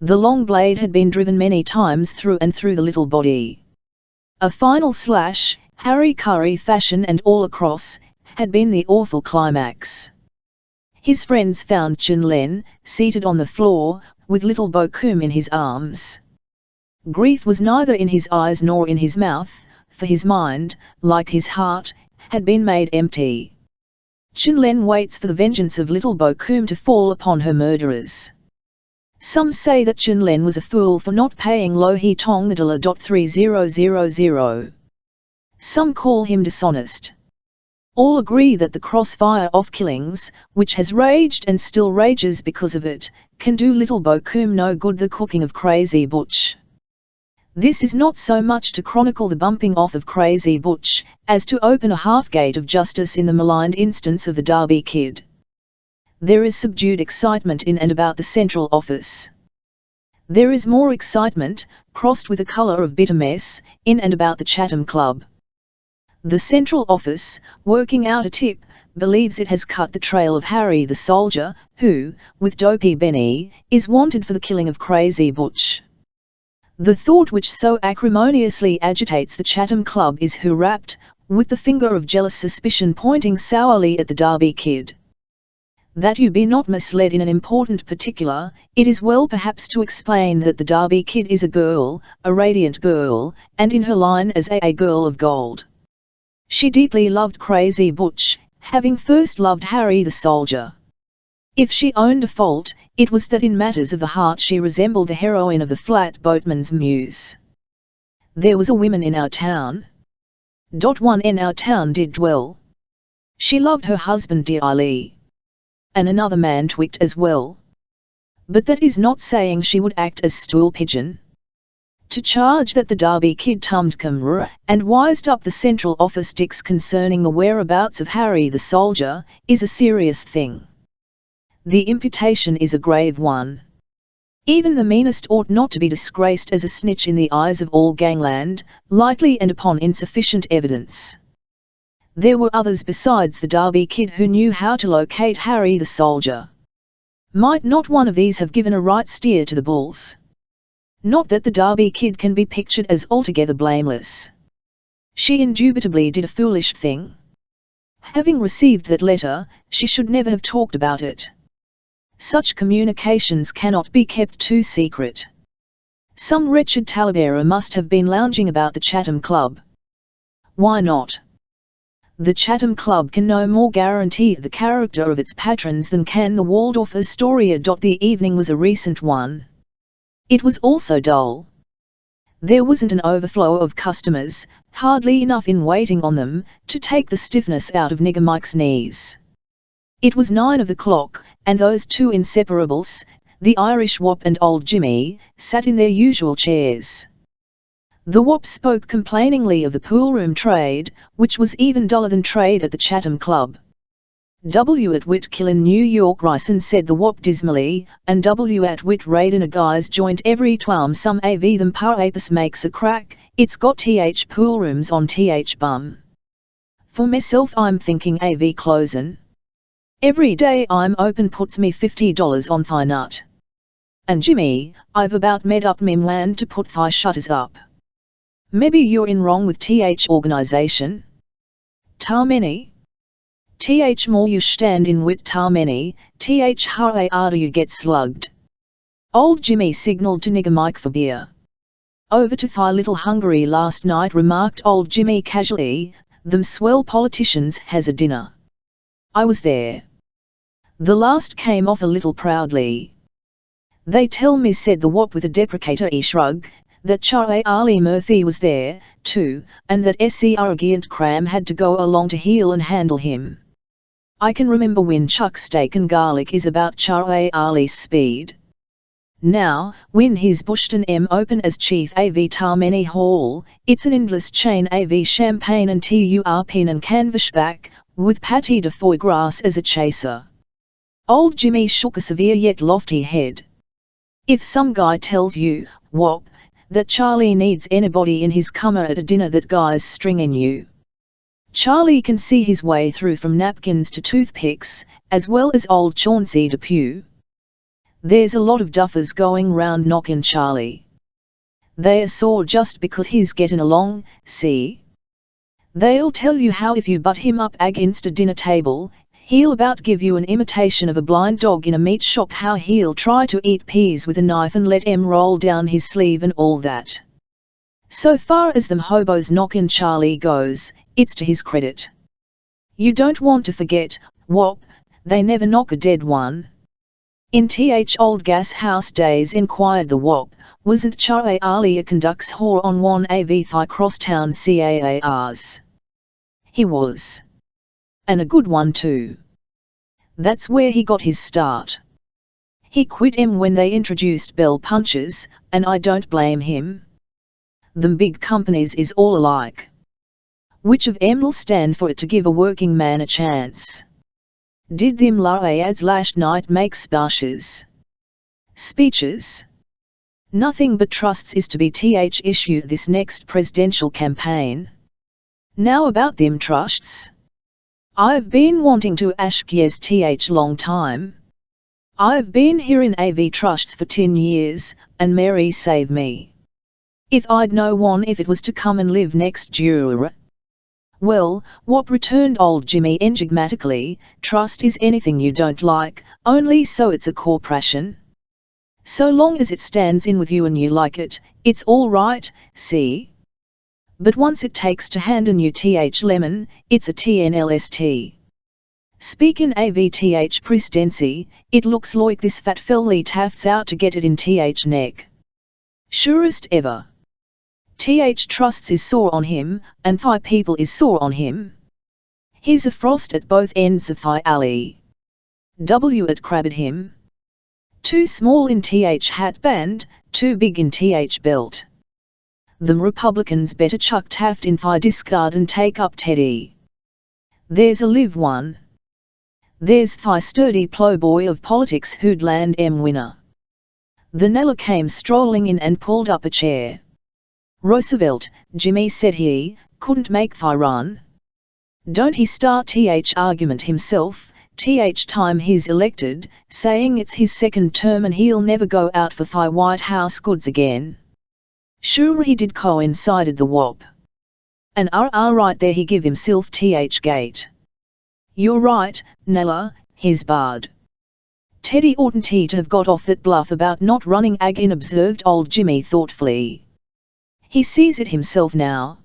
The long blade had been driven many times through and through the little body. A final slash, Harry Curry fashion and all across, had been the awful climax. His friends found Chun-Len, seated on the floor, with little Bo Kum in his arms. Grief was neither in his eyes nor in his mouth, for his mind, like his heart, had been made empty. Chun-Len waits for the vengeance of little Bo Kum to fall upon her murderers. Some say that Chun-Len was a fool for not paying Lo He Tong the $30,000. Some call him dishonest. All agree that the crossfire of killings, which has raged and still rages because of it, can do little Bo Kum no good. The cooking of Crazy Butch. This is not so much to chronicle the bumping off of Crazy Butch, as to open a half-gate of justice in the maligned instance of the Derby Kid. There is subdued excitement in and about the central office. There is more excitement, crossed with a colour of bitter mess, in and about the Chatham Club. The central office, working out a tip, believes it has cut the trail of Harry the soldier, who, with Dopey Benny, is wanted for the killing of Crazy Butch. The thought which so acrimoniously agitates the Chatham Club is who rapped, with the finger of jealous suspicion pointing sourly at the Derby Kid. That you be not misled in an important particular, it is well perhaps to explain that the Derby Kid is a girl, a radiant girl, and in her line as a girl of gold. She deeply loved Crazy Butch, having first loved Harry the soldier. If she owned a fault, it was that in matters of the heart she resembled the heroine of the Flat Boatman's Muse. There was a woman in our town. One in our town did dwell. She loved her husband dearly. And another man twicked as well. But that is not saying she would act as stool pigeon. To charge that the Derby Kid tummed camera and wised up the central office dicks concerning the whereabouts of Harry the soldier, is a serious thing. The imputation is a grave one. Even the meanest ought not to be disgraced as a snitch in the eyes of all gangland, lightly and upon insufficient evidence. There were others besides the Derby Kid who knew how to locate Harry the soldier. Might not one of these have given a right steer to the bulls? Not that the Derby Kid can be pictured as altogether blameless. She indubitably did a foolish thing. Having received that letter, she should never have talked about it. Such communications cannot be kept too secret. Some wretched talebearer must have been lounging about the Chatham Club. Why not? The Chatham Club can no more guarantee the character of its patrons than can the Waldorf Astoria. The evening was a recent one. It was also dull. There wasn't an overflow of customers, hardly enough in waiting on them, to take the stiffness out of Nigger Mike's knees. It was 9 o'clock, and those two inseparables, the Irish Wop and old Jimmy, sat in their usual chairs. The Wop spoke complainingly of the poolroom trade, which was even duller than trade at the Chatham Club. W. at Wit kill in New York ricin, said the Wop dismally, and W. at Wit raid in a guy's joint every twam some av them par apis makes a crack, it's got th poolrooms on th bum. For myself I'm thinking av closin'. Every day I'm open puts me $50 on thigh nut. And Jimmy, I've about made up me land to put thigh shutters up. Maybe you're in wrong with th organization? Tar many? Th more you stand in wit tar many, th harder you get slugged. Old Jimmy signalled to Nigger Mike for beer. Over to Thigh Little Hungary last night, remarked old Jimmy casually, them swell politicians has a dinner. I was there. The last came off a little proudly. They tell me, said the Wop with a deprecatory shrug, that Charlie Murphy was there, too, and that Sr. Giant Cram had to go along to heel and handle him. I can remember when Chuck Steak and Garlic is about Charlie's speed. Now, when he's bushed an M open as chief av Tarmany Hall, it's an endless chain av champagne and turpin and canvasback, with pâté de foie gras as a chaser. Old Jimmy shook a severe yet lofty head. If some guy tells you, Wop, that Charlie needs anybody in his cummer at a dinner, that guy's stringing you. Charlie can see his way through from napkins to toothpicks, as well as old Chauncey Depew. There's a lot of duffers going round knocking Charlie. They are sore just because he's getting along, see? They'll tell you how if you butt him up against a dinner table, he'll about give you an imitation of a blind dog in a meat shop, how he'll try to eat peas with a knife and let 'em roll down his sleeve and all that. So far as them hobos knockin' Charlie goes, it's to his credit. You don't want to forget, Wop, they never knock a dead one. In th old gas house days, inquired the Wop, wasn't Charlie a conducts whore on one av thigh crosstown caars? He was. And a good one too. That's where he got his start. He quit 'em when they introduced bell punches, and I don't blame him. Them big companies is all alike. Which of 'em'll stand for it to give a working man a chance? Did them laads last night make speeches? Speeches? Nothing but trusts is to be th issue this next presidential campaign. Now about them trusts. I've been wanting to ask yes th long time. I've been hearing av trusts for 10 years, and Mary save me. If I'd know one if it was to come and live next door. Well, Wop, returned old Jimmy enigmatically, trust is anything you don't like, only so it's a corporation. So long as it stands in with you and you like it, it's all right, see? But once it takes to handin' you th lemon, it's a TNLST. Speakin' AVTH presidency, it looks like this fat filly Taft's out to get it in th neck. Surest ever. Th trusts is sore on him, and Thigh people is sore on him. He's a frost at both ends of Thigh Alley. W at crabbed him. Too small in th hat band, too big in th belt. Them Republicans better chuck Taft in Thigh discard and take up Teddy. There's a live one. There's Thigh sturdy plowboy of politics who'd land winner. The Nella came strolling in and pulled up a chair. Roosevelt, Jimmy said he, couldn't make Thigh run. Don't he start th argument himself, th time he's elected, saying it's his second term and he'll never go out for Thigh White House goods again. Sure he did, coincided the Wop. And right there he give himself th gate. You're right, Nella, he's barred. Teddy oughtn't he to have got off that bluff about not running again, observed old Jimmy thoughtfully. He sees it himself now.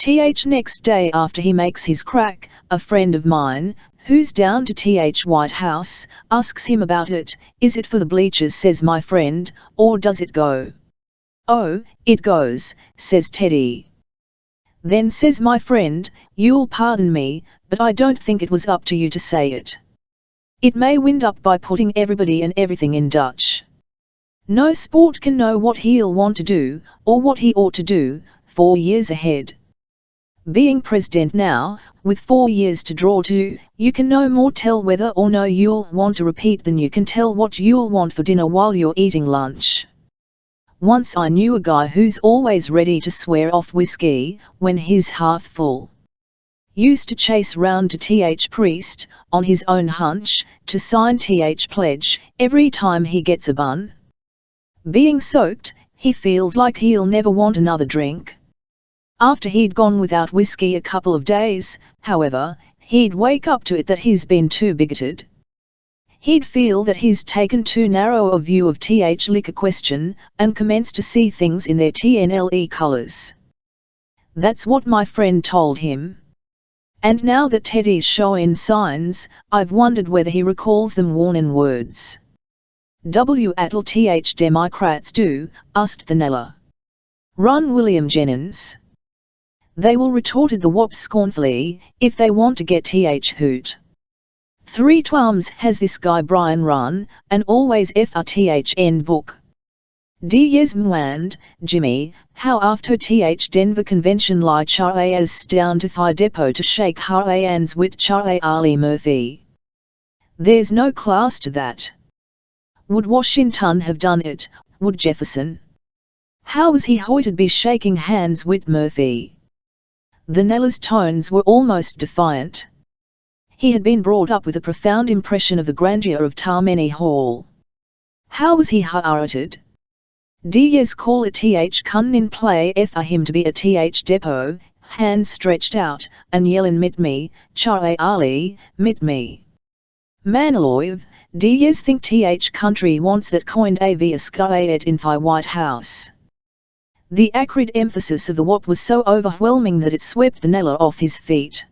Next day after he makes his crack, a friend of mine, who's down to White House, asks him about it. Is it for the bleachers, says my friend, or does it go? Oh, it goes, says Teddy. Then says my friend, you'll pardon me, but I don't think it was up to you to say it. It may wind up by putting everybody and everything in Dutch. No sport can know what he'll want to do, or what he ought to do, 4 years ahead. Being president now, with 4 years to draw to, you can no more tell whether or no you'll want to repeat than you can tell what you'll want for dinner while you're eating lunch. Once I knew a guy who's always ready to swear off whiskey, when he's half full. Used to chase round to priest, on his own hunch, to sign pledge, every time he gets a bun. Being soaked, he feels like he'll never want another drink. After he'd gone without whiskey a couple of days, however, he'd wake up to it that he's been too bigoted. He'd feel that he's taken too narrow a view of liquor question, and commence to see things in their TNLE colours. That's what my friend told him. And now that Teddy's showing signs, I've wondered whether he recalls them worn-in words. At'll Democrats do, asked the Nella. Run William Jennings. They will, retorted the wop scornfully, if they want to get hoot. 3 times has this guy Brian run, and always FRTHN book. Yes mwand, Jimmy, how after Denver convention lie Charles down to Thigh Depot to shake hands with Charlie Murphy. There's no class to that. Would Washington have done it, would Jefferson? How was he hoited be shaking hands with Murphy? The Nella's tones were almost defiant. He had been brought up with a profound impression of the grandeur of Tammany Hall. How was he harated? Yes call a couldn't in play for him to be a depot, hands stretched out, and yellin' mit me, Charlie, mit me. Manaloiv, yes think country wants that coined av a skyet in Thigh White House. The acrid emphasis of the wop was so overwhelming that it swept the Nella off his feet.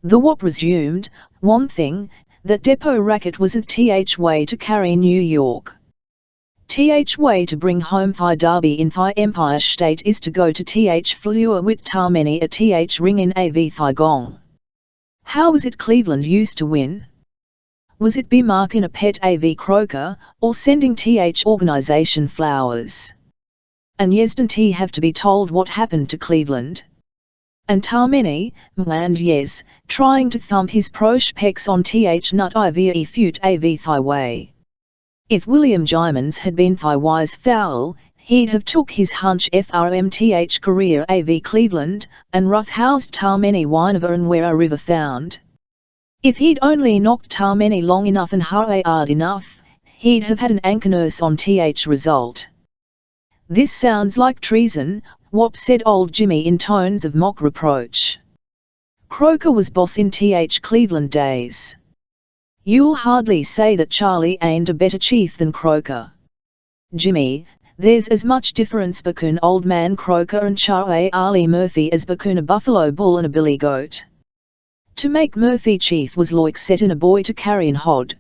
The wop resumed, one thing, that depot racket wasn't way to carry New York. Way to bring home Thigh Derby in Thigh Empire State is to go to Fleur wit Tammany a ring in av Thigh Gong. How was it Cleveland used to win? Was it be marking a pet av croaker, or sending organization flowers? And yes'dn't he have to be told what happened to Cleveland? And Tammany, and yes, trying to thump his prospects on nut ive fute av Thigh way. If William Jymans had been Thigh wise foul, he'd have took his hunch frmth career av Cleveland, and roughhoused Tammany winever and where a river found. If he'd only knocked Tammany long enough and hard enough, he'd have had an anchor nurse on result. This sounds like treason, wop said old Jimmy in tones of mock reproach. Croker was boss in Cleveland days. You'll hardly say that Charlie ain't a better chief than Croker. Jimmy, there's as much difference between old man Croker and Charlie Murphy as between a buffalo bull and a billy goat. To make Murphy chief was like setting a boy to carry an hod.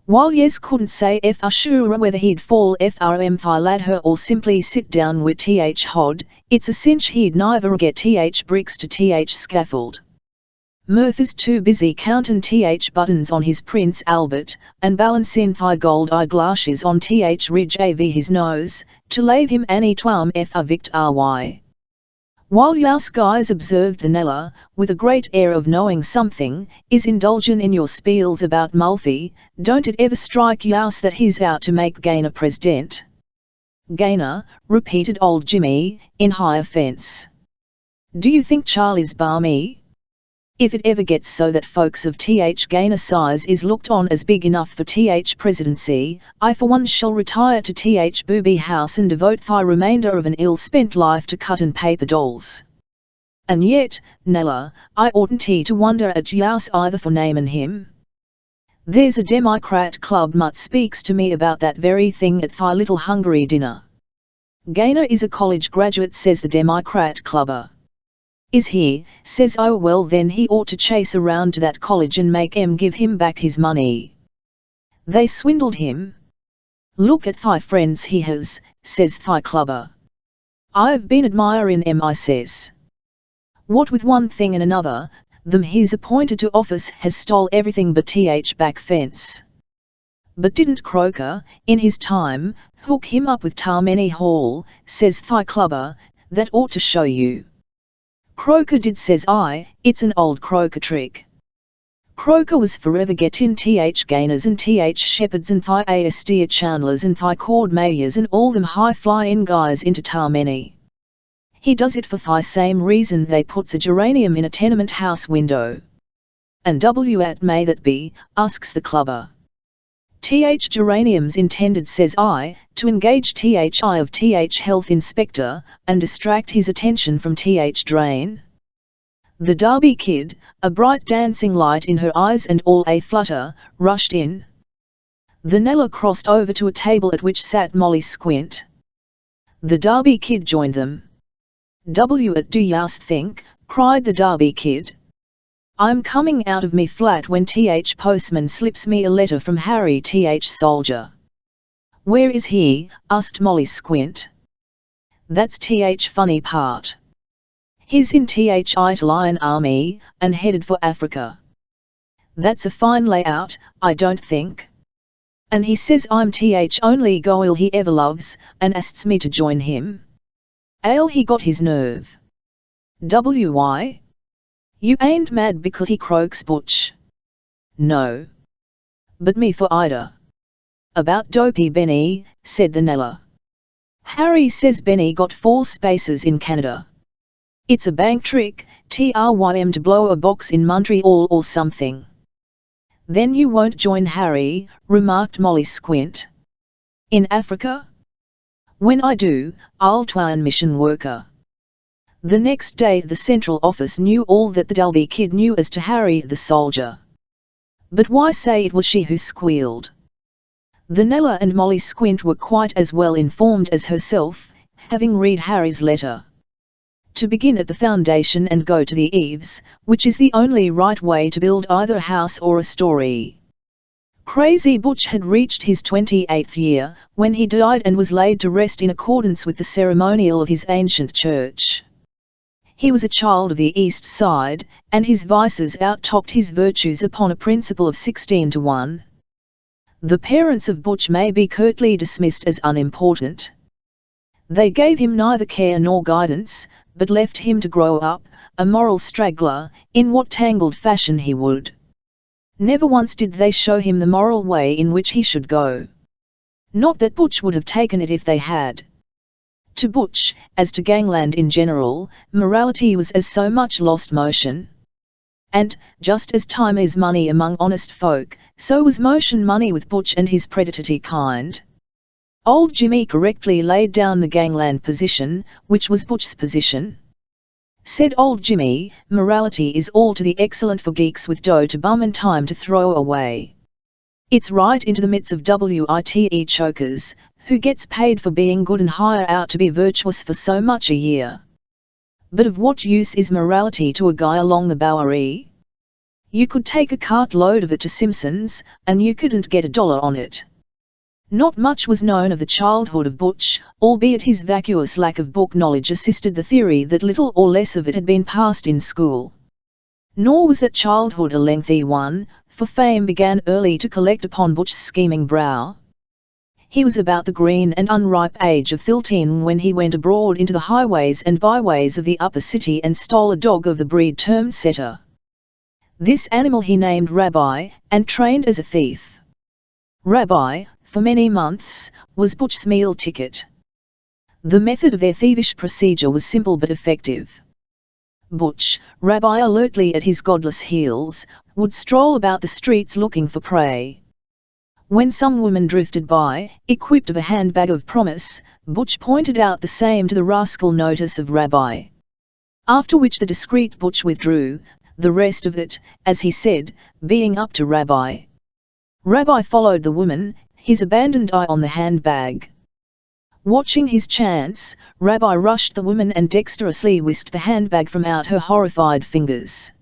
While yes couldn't say for sure whether he'd fall frm Thigh ladder or simply sit down with hod, it's a cinch he'd neither get bricks to scaffold. Murphy's too busy counting buttons on his Prince Albert, and balancing Thigh gold eyeglasses on ridge av his nose, to lave him any twam for vict ry. While Yaus guys observed the Nella, with a great air of knowing something, is indulgent in your spiels about Mulphy, don't it ever strike Yaus that he's out to make Gaynor president? Gaynor, repeated old Jimmy, in high offence. Do you think Charlie's balmy? If it ever gets so that folks of Gaynor size is looked on as big enough for presidency, I for one shall retire to booby house and devote the remainder of an ill-spent life to cut and paper dolls. And yet, Nella, I oughtn't to wonder at youse either for namin' him. There's a Democrat club mutt speaks to me about that very thing at thy little Hungary dinner. Gaynor is a college graduate, says the Democrat clubber. Is he? Says I. Well then he ought to chase around to that college and make 'em give him back his money. They swindled him. Look at thy friends he has, says thy clubber. I've been admiring 'em, I says. What with one thing and another, them he's appointed to office has stole everything but back fence. But didn't Croker, in his time, hook him up with Tammany Hall, says thy clubber, that ought to show you. Croker did, says I, it's an old Croker trick. Croker was forever getting Gaynors and Shepherds and Thigh Astia Chandlers and Thigh Cord Mayors and all them high-flying guys into Tammany. He does it for the same reason they puts a geranium in a tenement house window. And at may that be, asks the clubber. Geraniums intended, says I, to engage eye of health inspector, and distract his attention from drain. The Derby kid, a bright dancing light in her eyes and all a flutter, rushed in. The Nella crossed over to a table at which sat Molly Squint. The Derby kid joined them. What do youse think? Cried the Derby kid. I'm coming out of me flat when postman slips me a letter from Harry soldier. Where is he? Asked Molly Squint. That's funny part. He's in Italian army, and headed for Africa. That's a fine layout, I don't think. And he says I'm only goil he ever loves, and asks me to join him. Ale he got his nerve. Why? You ain't mad because he croaks Butch? No. But me for Ida. About Dopey Benny, said the Nella. Harry says Benny got 4 spaces in Canada. It's a bank trick, TRYM to blow a box in Montreal or something. Then you won't join Harry, remarked Molly Squint. In Africa? When I do, I'll try and mission worker. The next day the central office knew all that the Derby kid knew as to Harry the soldier. But why say it was she who squealed? The Nella and Molly Squint were quite as well informed as herself, having read Harry's letter. To begin at the foundation and go to the eaves, which is the only right way to build either a house or a story. Crazy Butch had reached his 28th year, when he died and was laid to rest in accordance with the ceremonial of his ancient church. He was a child of the East Side, and his vices out-topped his virtues upon a principle of 16 to 1. The parents of Butch may be curtly dismissed as unimportant. They gave him neither care nor guidance, but left him to grow up, a moral straggler, in what tangled fashion he would. Never once did they show him the moral way in which he should go. Not that Butch would have taken it if they had. To Butch, as to gangland in general, morality was as so much lost motion. And, just as time is money among honest folk, so was motion money with Butch and his predatory kind. Old Jimmy correctly laid down the gangland position, which was Butch's position. Said old Jimmy, morality is all to the excellent for geeks with dough to bum and time to throw away. It's right into the midst of wite chokers, who gets paid for being good and hire out to be virtuous for so much a year. But of what use is morality to a guy along the Bowery? You could take a cartload of it to Simpson's, and you couldn't get $1 on it. Not much was known of the childhood of Butch, albeit his vacuous lack of book knowledge assisted the theory that little or less of it had been passed in school. Nor was that childhood a lengthy one, for fame began early to collect upon Butch's scheming brow. He was about the green and unripe age of 13 when he went abroad into the highways and byways of the upper city and stole a dog of the breed termed setter. This animal he named Rabbi, and trained as a thief. Rabbi, for many months, was Butch's meal ticket. The method of their thievish procedure was simple but effective. Butch, Rabbi alertly at his godless heels, would stroll about the streets looking for prey. When some woman drifted by, equipped of a handbag of promise, Butch pointed out the same to the rascal notice of Rabbi. After which the discreet Butch withdrew, the rest of it, as he said, being up to Rabbi. Rabbi followed the woman, his abandoned eye on the handbag. Watching his chance, Rabbi rushed the woman and dexterously whisked the handbag from out her horrified fingers.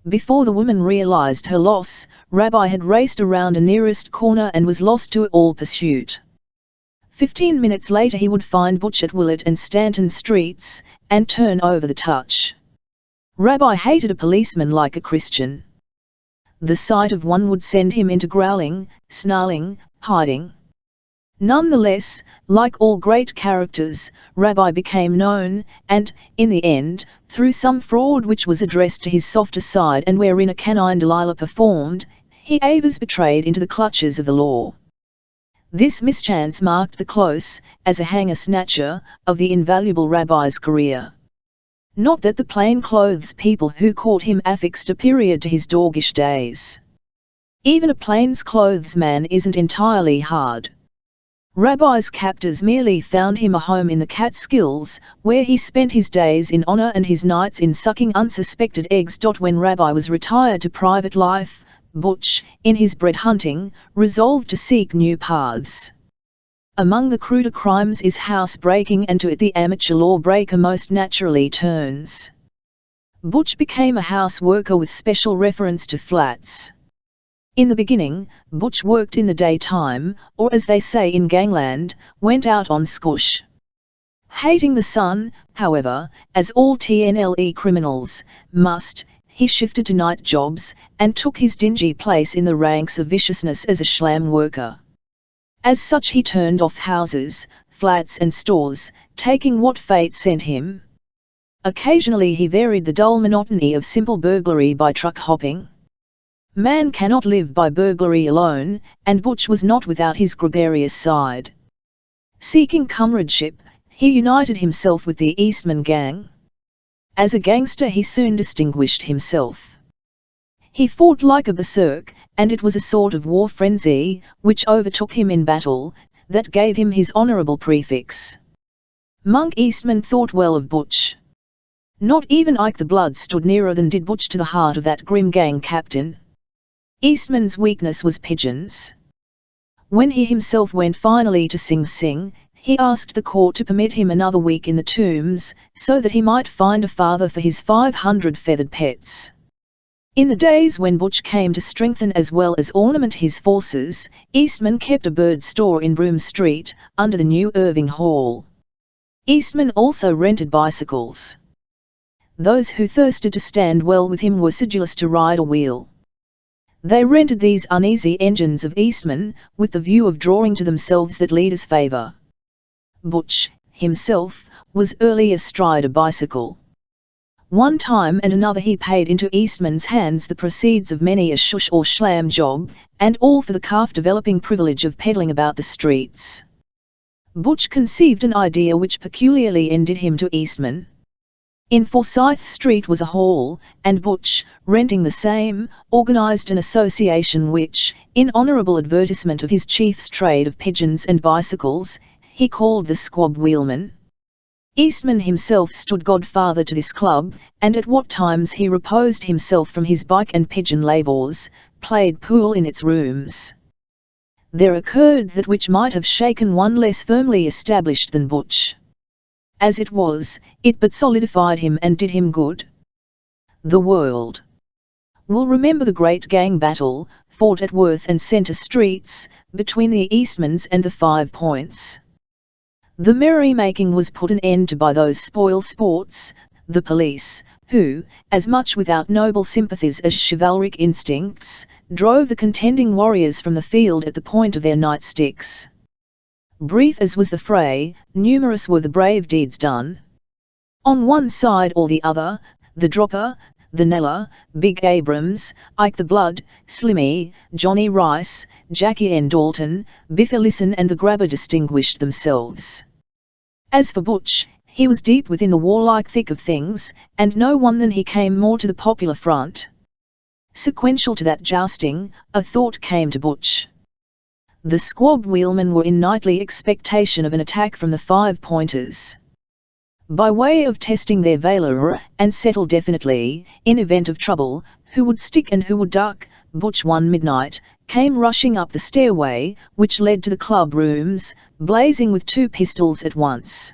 Before the woman realized her loss, Rabbi had raced around a nearest corner and was lost to all pursuit. 15 minutes later he would find Butch at Willett and Stanton streets, and turn over the touch. Rabbi hated a policeman like a Christian. The sight of one would send him into growling, snarling, hiding. Nonetheless, like all great characters, Rabbi became known, and, in the end, through some fraud which was addressed to his softer side and wherein a canine Delilah performed, he was betrayed into the clutches of the law. This mischance marked the close, as a hanger-snatcher, of the invaluable Rabbi's career. Not that the plain-clothes people who caught him affixed a period to his doggish days. Even a plainclothes man isn't entirely hard. Rabbi's captors merely found him a home in the Catskills, where he spent his days in honor and his nights in sucking unsuspected eggs. When Rabbi was retired to private life, Butch, in his bread hunting, resolved to seek new paths. Among the cruder crimes is housebreaking, and to it the amateur lawbreaker most naturally turns. Butch became a house worker with special reference to flats. In the beginning, Butch worked in the daytime, or as they say in gangland, went out on scush. Hating the sun, however, as all TNLE criminals must, he shifted to night jobs, and took his dingy place in the ranks of viciousness as a shlam worker. As such he turned off houses, flats and stores, taking what fate sent him. Occasionally he varied the dull monotony of simple burglary by truck hopping. Man cannot live by burglary alone, and Butch was not without his gregarious side. Seeking comradeship, he united himself with the Eastman gang. As a gangster he soon distinguished himself. He fought like a berserk, and it was a sort of war frenzy, which overtook him in battle, that gave him his honorable prefix. Monk Eastman thought well of Butch. Not even Ike the Blood stood nearer than did Butch to the heart of that grim gang captain. Eastman's weakness was pigeons. When he himself went finally to Sing Sing, he asked the court to permit him another week in the Tombs, so that he might find a father for his 500 feathered pets. In the days when Butch came to strengthen as well as ornament his forces, Eastman kept a bird store in Broome Street, under the new Irving Hall. Eastman also rented bicycles. Those who thirsted to stand well with him were sedulous to ride a wheel. They rented these uneasy engines of Eastman, with the view of drawing to themselves that leader's favour. Butch, himself, was early astride a bicycle. One time and another he paid into Eastman's hands the proceeds of many a shush or shlam job, and all for the calf-developing privilege of peddling about the streets. Butch conceived an idea which peculiarly endeared him to Eastman. In Forsyth Street was a hall, and Butch, renting the same, organised an association which, in honourable advertisement of his chief's trade of pigeons and bicycles, he called the Squab Wheelman. Eastman himself stood godfather to this club, and at what times he reposed himself from his bike and pigeon labours, played pool in its rooms. There occurred that which might have shaken one less firmly established than Butch. As it was, it but solidified him and did him good. The world will remember the great gang battle, fought at Worth and Centre Streets, between the Eastmans and the 5 Points. The merrymaking was put an end to by those spoil sports, the police, who, as much without noble sympathies as chivalric instincts, drove the contending warriors from the field at the point of their nightsticks. Brief as was the fray, numerous were the brave deeds done. On one side or the other, the Dropper, the Neller, Big Abrams, Ike the Blood, Slimmy, Johnny Rice, Jackie N. Dalton, Biff Ellison and the Grabber distinguished themselves. As for Butch, he was deep within the warlike thick of things, and no one than he came more to the popular front. Sequential to that jousting, a thought came to Butch. The Squab Wheelmen were in nightly expectation of an attack from the 5 Pointers. by way of testing their valor and settle definitely, in event of trouble, who would stick and who would duck, Butch one midnight came rushing up the stairway, which led to the club rooms, blazing with 2 pistols at once.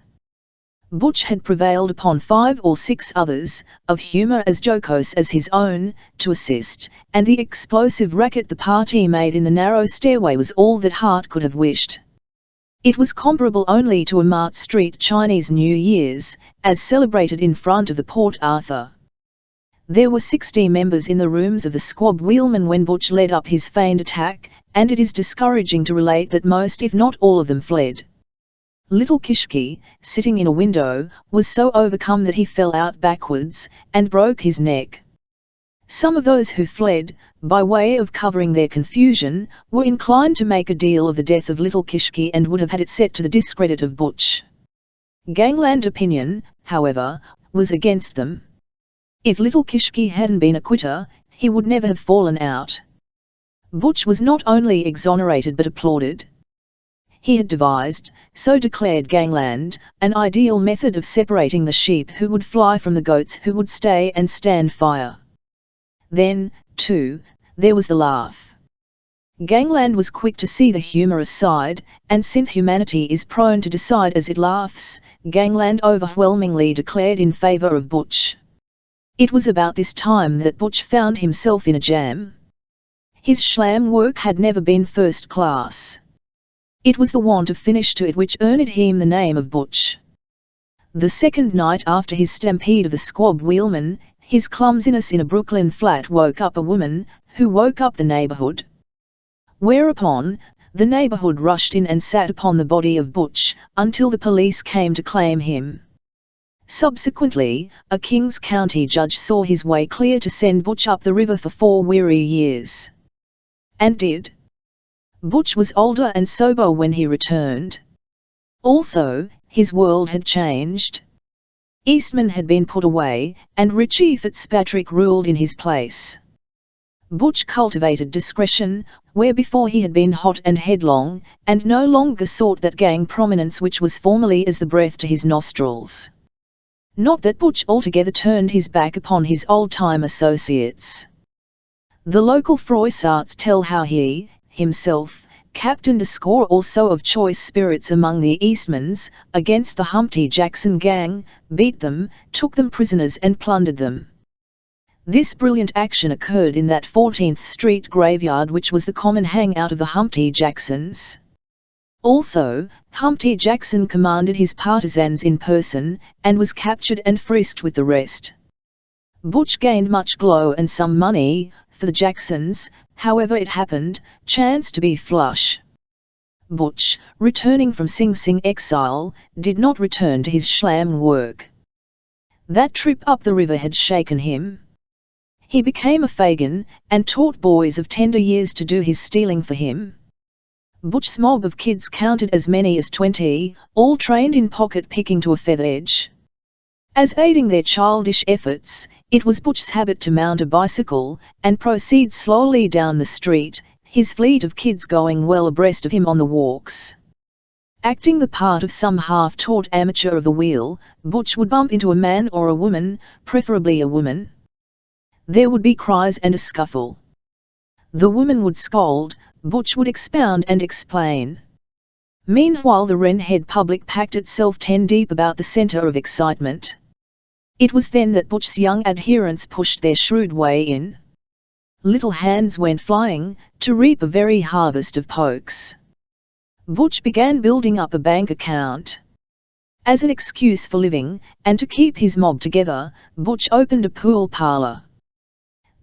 Butch had prevailed upon 5 or 6 others, of humour as jocose as his own, to assist, and the explosive racket the party made in the narrow stairway was all that heart could have wished. It was comparable only to a Mart Street Chinese New Year's, as celebrated in front of the Port Arthur. There were 60 members in the rooms of the squab wheelman when Butch led up his feigned attack, and it is discouraging to relate that most if not all of them fled. Little Kishki, sitting in a window, was so overcome that he fell out backwards, and broke his neck. Some of those who fled, by way of covering their confusion, were inclined to make a deal of the death of Little Kishki and would have had it set to the discredit of Butch. Gangland opinion, however, was against them. If Little Kishki hadn't been a quitter, he would never have fallen out. Butch was not only exonerated but applauded. He had devised, so declared Gangland, an ideal method of separating the sheep who would fly from the goats who would stay and stand fire. Then, too, there was the laugh. Gangland was quick to see the humorous side, and since humanity is prone to decide as it laughs, Gangland overwhelmingly declared in favour of Butch. It was about this time that Butch found himself in a jam. His shlam work had never been first class. It was the want of finish to it which earned him the name of Butch. The second night after his stampede of the squab wheelman, his clumsiness in a Brooklyn flat woke up a woman, who woke up the neighborhood. Whereupon, the neighborhood rushed in and sat upon the body of Butch, until the police came to claim him. Subsequently, a Kings County judge saw his way clear to send Butch up the river for 4 weary years. And did. Butch was older and sober when he returned. Also, his world had changed. Eastman had been put away, and Richie Fitzpatrick ruled in his place. Butch cultivated discretion, where before he had been hot and headlong, and no longer sought that gang prominence which was formerly as the breath to his nostrils. Not that Butch altogether turned his back upon his old-time associates. The local Froissarts tell how he, himself, captained a score or so of choice spirits among the Eastmans, against the Humpty Jackson gang, beat them, took them prisoners and plundered them. This brilliant action occurred in that 14th Street graveyard which was the common hangout of the Humpty Jacksons. Also, Humpty Jackson commanded his partisans in person, and was captured and frisked with the rest. Butch gained much glow and some money, for the Jacksons, however it happened, chanced to be flush. Butch, returning from Sing Sing exile, did not return to his shlam work. That trip up the river had shaken him. He became a Fagin, and taught boys of tender years to do his stealing for him. Butch's mob of kids counted as many as 20, all trained in pocket-picking to a feather edge. As aiding their childish efforts, it was Butch's habit to mount a bicycle, and proceed slowly down the street, his fleet of kids going well abreast of him on the walks. Acting the part of some half-taught amateur of the wheel, Butch would bump into a man or a woman, preferably a woman. There would be cries and a scuffle. The woman would scold, Butch would expound and explain. Meanwhile the Wrenhead public packed itself 10 deep about the centre of excitement. It was then that Butch's young adherents pushed their shrewd way in. Little hands went flying, to reap a very harvest of pokes. Butch began building up a bank account. As an excuse for living, and to keep his mob together, Butch opened a pool parlour.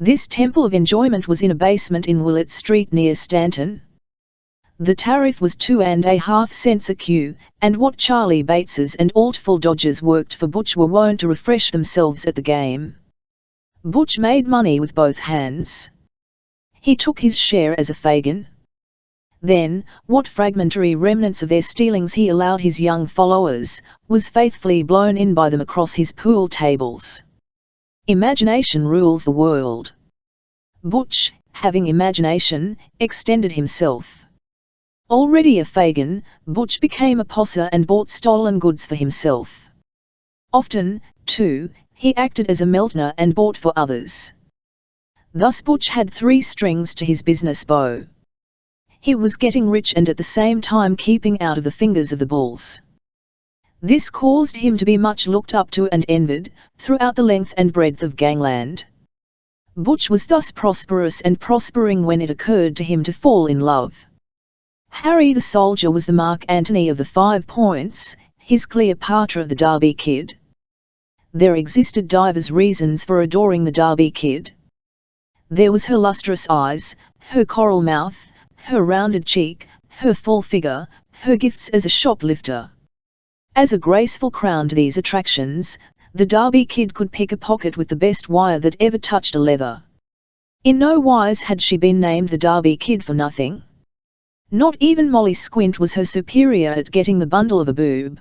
This temple of enjoyment was in a basement in Willett Street near Stanton. The tariff was 2.5 cents a cue, and what Charlie Bateses and Altful Dodgers worked for Butch were wont to refresh themselves at the game. Butch made money with both hands. He took his share as a Fagin. Then, what fragmentary remnants of their stealings he allowed his young followers, was faithfully blown in by them across his pool tables. Imagination rules the world. Butch, having imagination, extended himself. Already a Fagin, Butch became a posser and bought stolen goods for himself. Often, too, he acted as a meltner and bought for others. Thus Butch had 3 strings to his business bow. He was getting rich and at the same time keeping out of the fingers of the bulls. This caused him to be much looked up to and envied, throughout the length and breadth of gangland. Butch was thus prosperous and prospering when it occurred to him to fall in love. Harry the soldier was the Mark Antony of the 5 Points, his Cleopatra the Derby Kid. There existed divers reasons for adoring the Derby Kid. There was her lustrous eyes, her coral mouth, her rounded cheek, her full figure, her gifts as a shoplifter. As a graceful crown to these attractions, the Derby Kid could pick a pocket with the best wire that ever touched a leather. In no wise had she been named the Derby Kid for nothing. Not even Molly Squint was her superior at getting the bundle of a boob.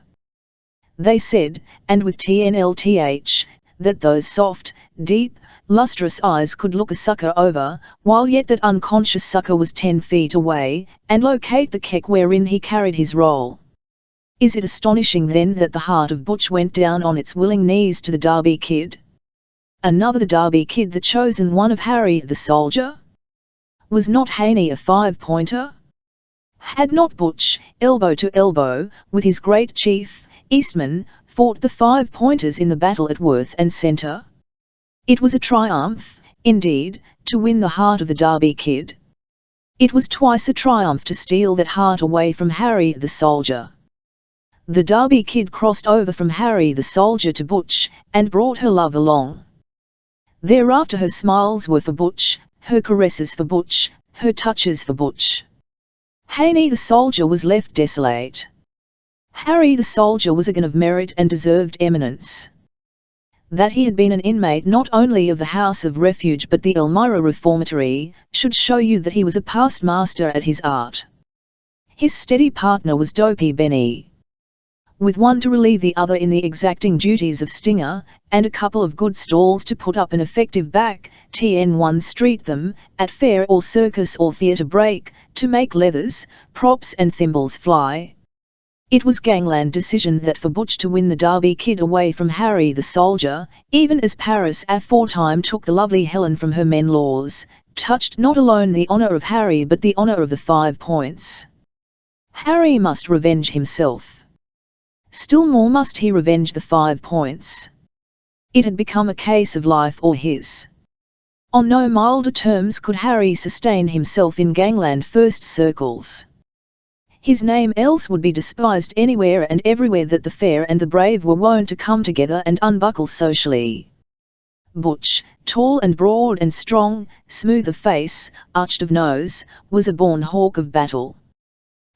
They said, and with TNLTH, that those soft, deep, lustrous eyes could look a sucker over, while yet that unconscious sucker was 10 feet away, and locate the keck wherein he carried his roll. Is it astonishing then that the heart of Butch went down on its willing knees to the Derby Kid? Another the Derby Kid, the chosen one of Harry the soldier? Was not Haney a 5-pointer? Had not Butch, elbow to elbow, with his great chief, Eastman, fought the 5-pointers in the battle at Worth and Centre? It was a triumph, indeed, to win the heart of the Derby Kid. It was twice a triumph to steal that heart away from Harry the soldier. The Derby Kid crossed over from Harry the soldier to Butch, and brought her love along. Thereafter her smiles were for Butch, her caresses for Butch, her touches for Butch. Haney the soldier was left desolate. Harry the soldier was a man of merit and deserved eminence. That he had been an inmate not only of the House of Refuge but the Elmira Reformatory, should show you that he was a past master at his art. His steady partner was Dopey Benny. With one to relieve the other in the exacting duties of stinger, and a couple of good stalls to put up an effective back, TN1 street them, at fair or circus or theatre break, to make leathers, props and thimbles fly. It was gangland decision that for Butch to win the Derby Kid away from Harry the soldier, even as Paris aforetime took the lovely Helen from her men-laws, touched not alone the honour of Harry but the honour of the 5 Points. Harry must revenge himself. Still more must he revenge the 5 Points. It had become a case of life or his. On no milder terms could Harry sustain himself in gangland first circles. His name else would be despised anywhere and everywhere that the fair and the brave were wont to come together and unbuckle socially. Butch, tall and broad and strong, smooth of face, arched of nose, was a born hawk of battle.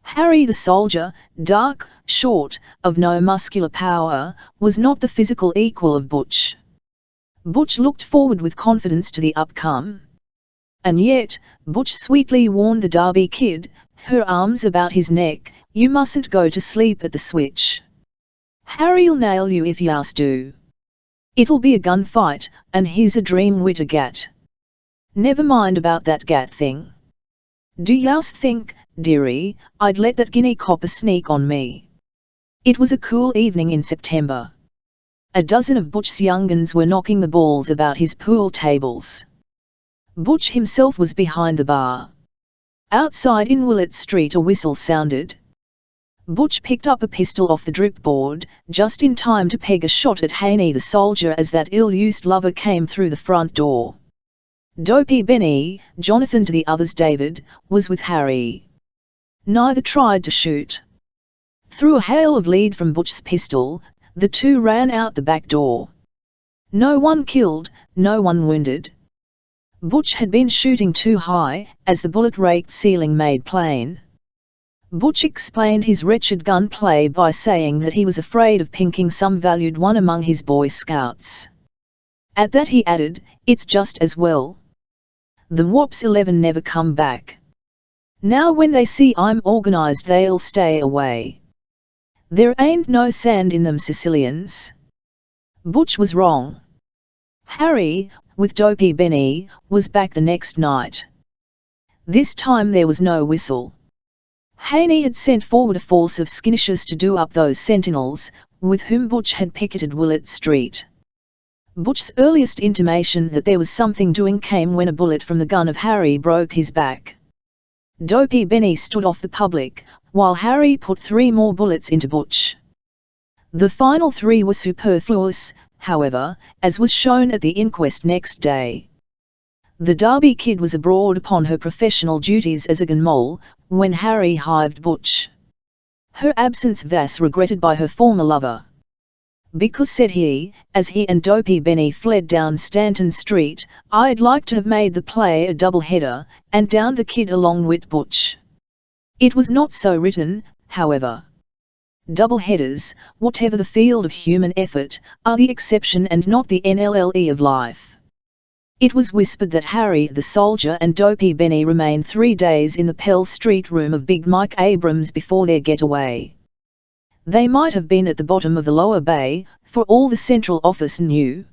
Harry the soldier, dark, short, of no muscular power, was not the physical equal of Butch. Butch looked forward with confidence to the upcome. And yet, Butch sweetly warned the Derby Kid, her arms about his neck, "You mustn't go to sleep at the switch. Harry'll nail you if yous do. It'll be a gunfight, and he's a dream wit a gat. Never mind about that gat thing. Do yous think, dearie, I'd let that guinea copper sneak on me?" It was a cool evening in September. A dozen of Butch's young'uns were knocking the balls about his pool tables. Butch himself was behind the bar. Outside in Willett Street a whistle sounded. Butch picked up a pistol off the dripboard, just in time to peg a shot at Haney the soldier as that ill-used lover came through the front door. Dopey Benny, Jonathan to the others David, was with Harry. Neither tried to shoot. Through a hail of lead from Butch's pistol, the two ran out the back door. No one killed, no one wounded. Butch had been shooting too high, as the bullet-raked ceiling made plain. Butch explained his wretched gun-play by saying that he was afraid of pinking some valued one among his Boy Scouts. At that he added, "It's just as well. The Wops 11 never come back. Now when they see I'm organized they'll stay away. There ain't no sand in them Sicilians." Butch was wrong. Harry, with Dopey Benny, was back the next night. This time there was no whistle. Haney had sent forward a force of skirmishers to do up those sentinels, with whom Butch had picketed Willett Street. Butch's earliest intimation that there was something doing came when a bullet from the gun of Harry broke his back. Dopey Benny stood off the public, while Harry put 3 more bullets into Butch. The final 3 were superfluous, however, as was shown at the inquest next day. The Derby Kid was abroad upon her professional duties as a gun mole, when Harry hived Butch. Her absence was regretted by her former lover. Because, said he, as he and Dopey Benny fled down Stanton Street, I'd like to have made the play a double-header, and downed the kid along with Butch. It was not so written, however. Double-headers, whatever the field of human effort, are the exception and not the NLLE of life. It was whispered that Harry the soldier and Dopey Benny remained 3 days in the Pell Street room of Big Mike Abrams before their getaway. They might have been at the bottom of the lower bay, for all the central office knew.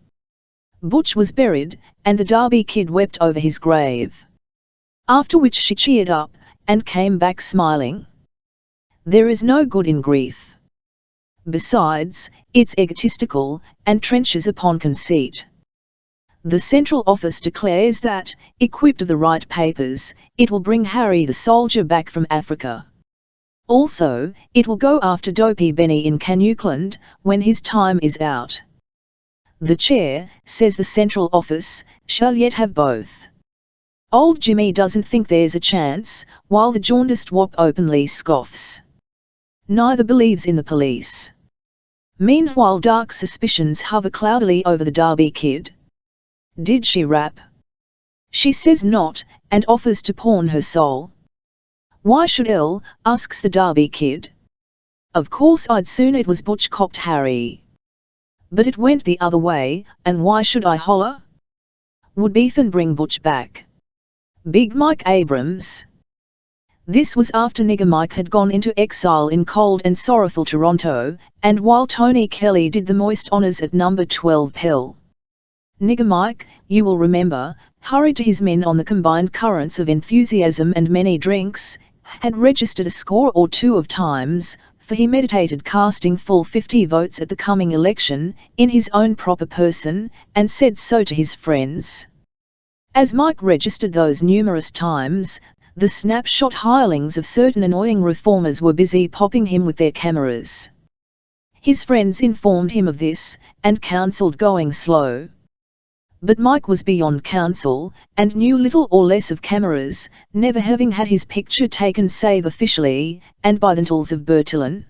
Butch was buried, and the Derby Kid wept over his grave. After which she cheered up, and came back smiling. There is no good in grief. Besides, it's egotistical, and trenches upon conceit. The central office declares that, equipped of the right papers, it will bring Harry the soldier back from Africa. Also, it will go after Dopey Benny in Canuckland, when his time is out. The chair, says the central office, shall yet have both. Old Jimmy doesn't think there's a chance, while the jaundiced wop openly scoffs. Neither believes in the police. Meanwhile dark suspicions hover cloudily over the Derby Kid. Did she rap? She says not, and offers to pawn her soul. Why should L? Asks the Derby Kid. Of course I'd soon it was Butch copped Harry. But it went the other way, and why should I holler? Would beef and bring Butch back. Big Mike Abrams. This was after Nigger Mike had gone into exile in cold and sorrowful Toronto, and while Tony Kelly did the moist honours at number 12 Pell. Nigger Mike, you will remember, hurried to his men on the combined currents of enthusiasm and many drinks, had registered a score or 2 of times, for he meditated casting full 50 votes at the coming election, in his own proper person, and said so to his friends. As Mike registered those numerous times, the snapshot hirelings of certain annoying reformers were busy popping him with their cameras. His friends informed him of this, and counselled going slow. But Mike was beyond counsel, and knew little or less of cameras, never having had his picture taken save officially, and by the tools of Bertillon.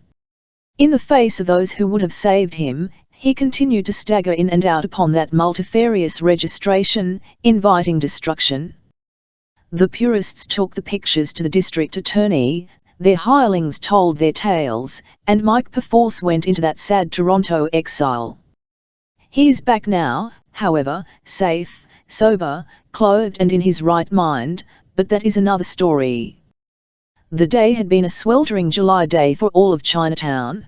In the face of those who would have saved him, he continued to stagger in and out upon that multifarious registration, inviting destruction. The purists took the pictures to the district attorney, their hirelings told their tales, and Mike perforce went into that sad Toronto exile. He is back now, however, safe, sober, clothed and in his right mind, but that is another story. The day had been a sweltering July day for all of Chinatown.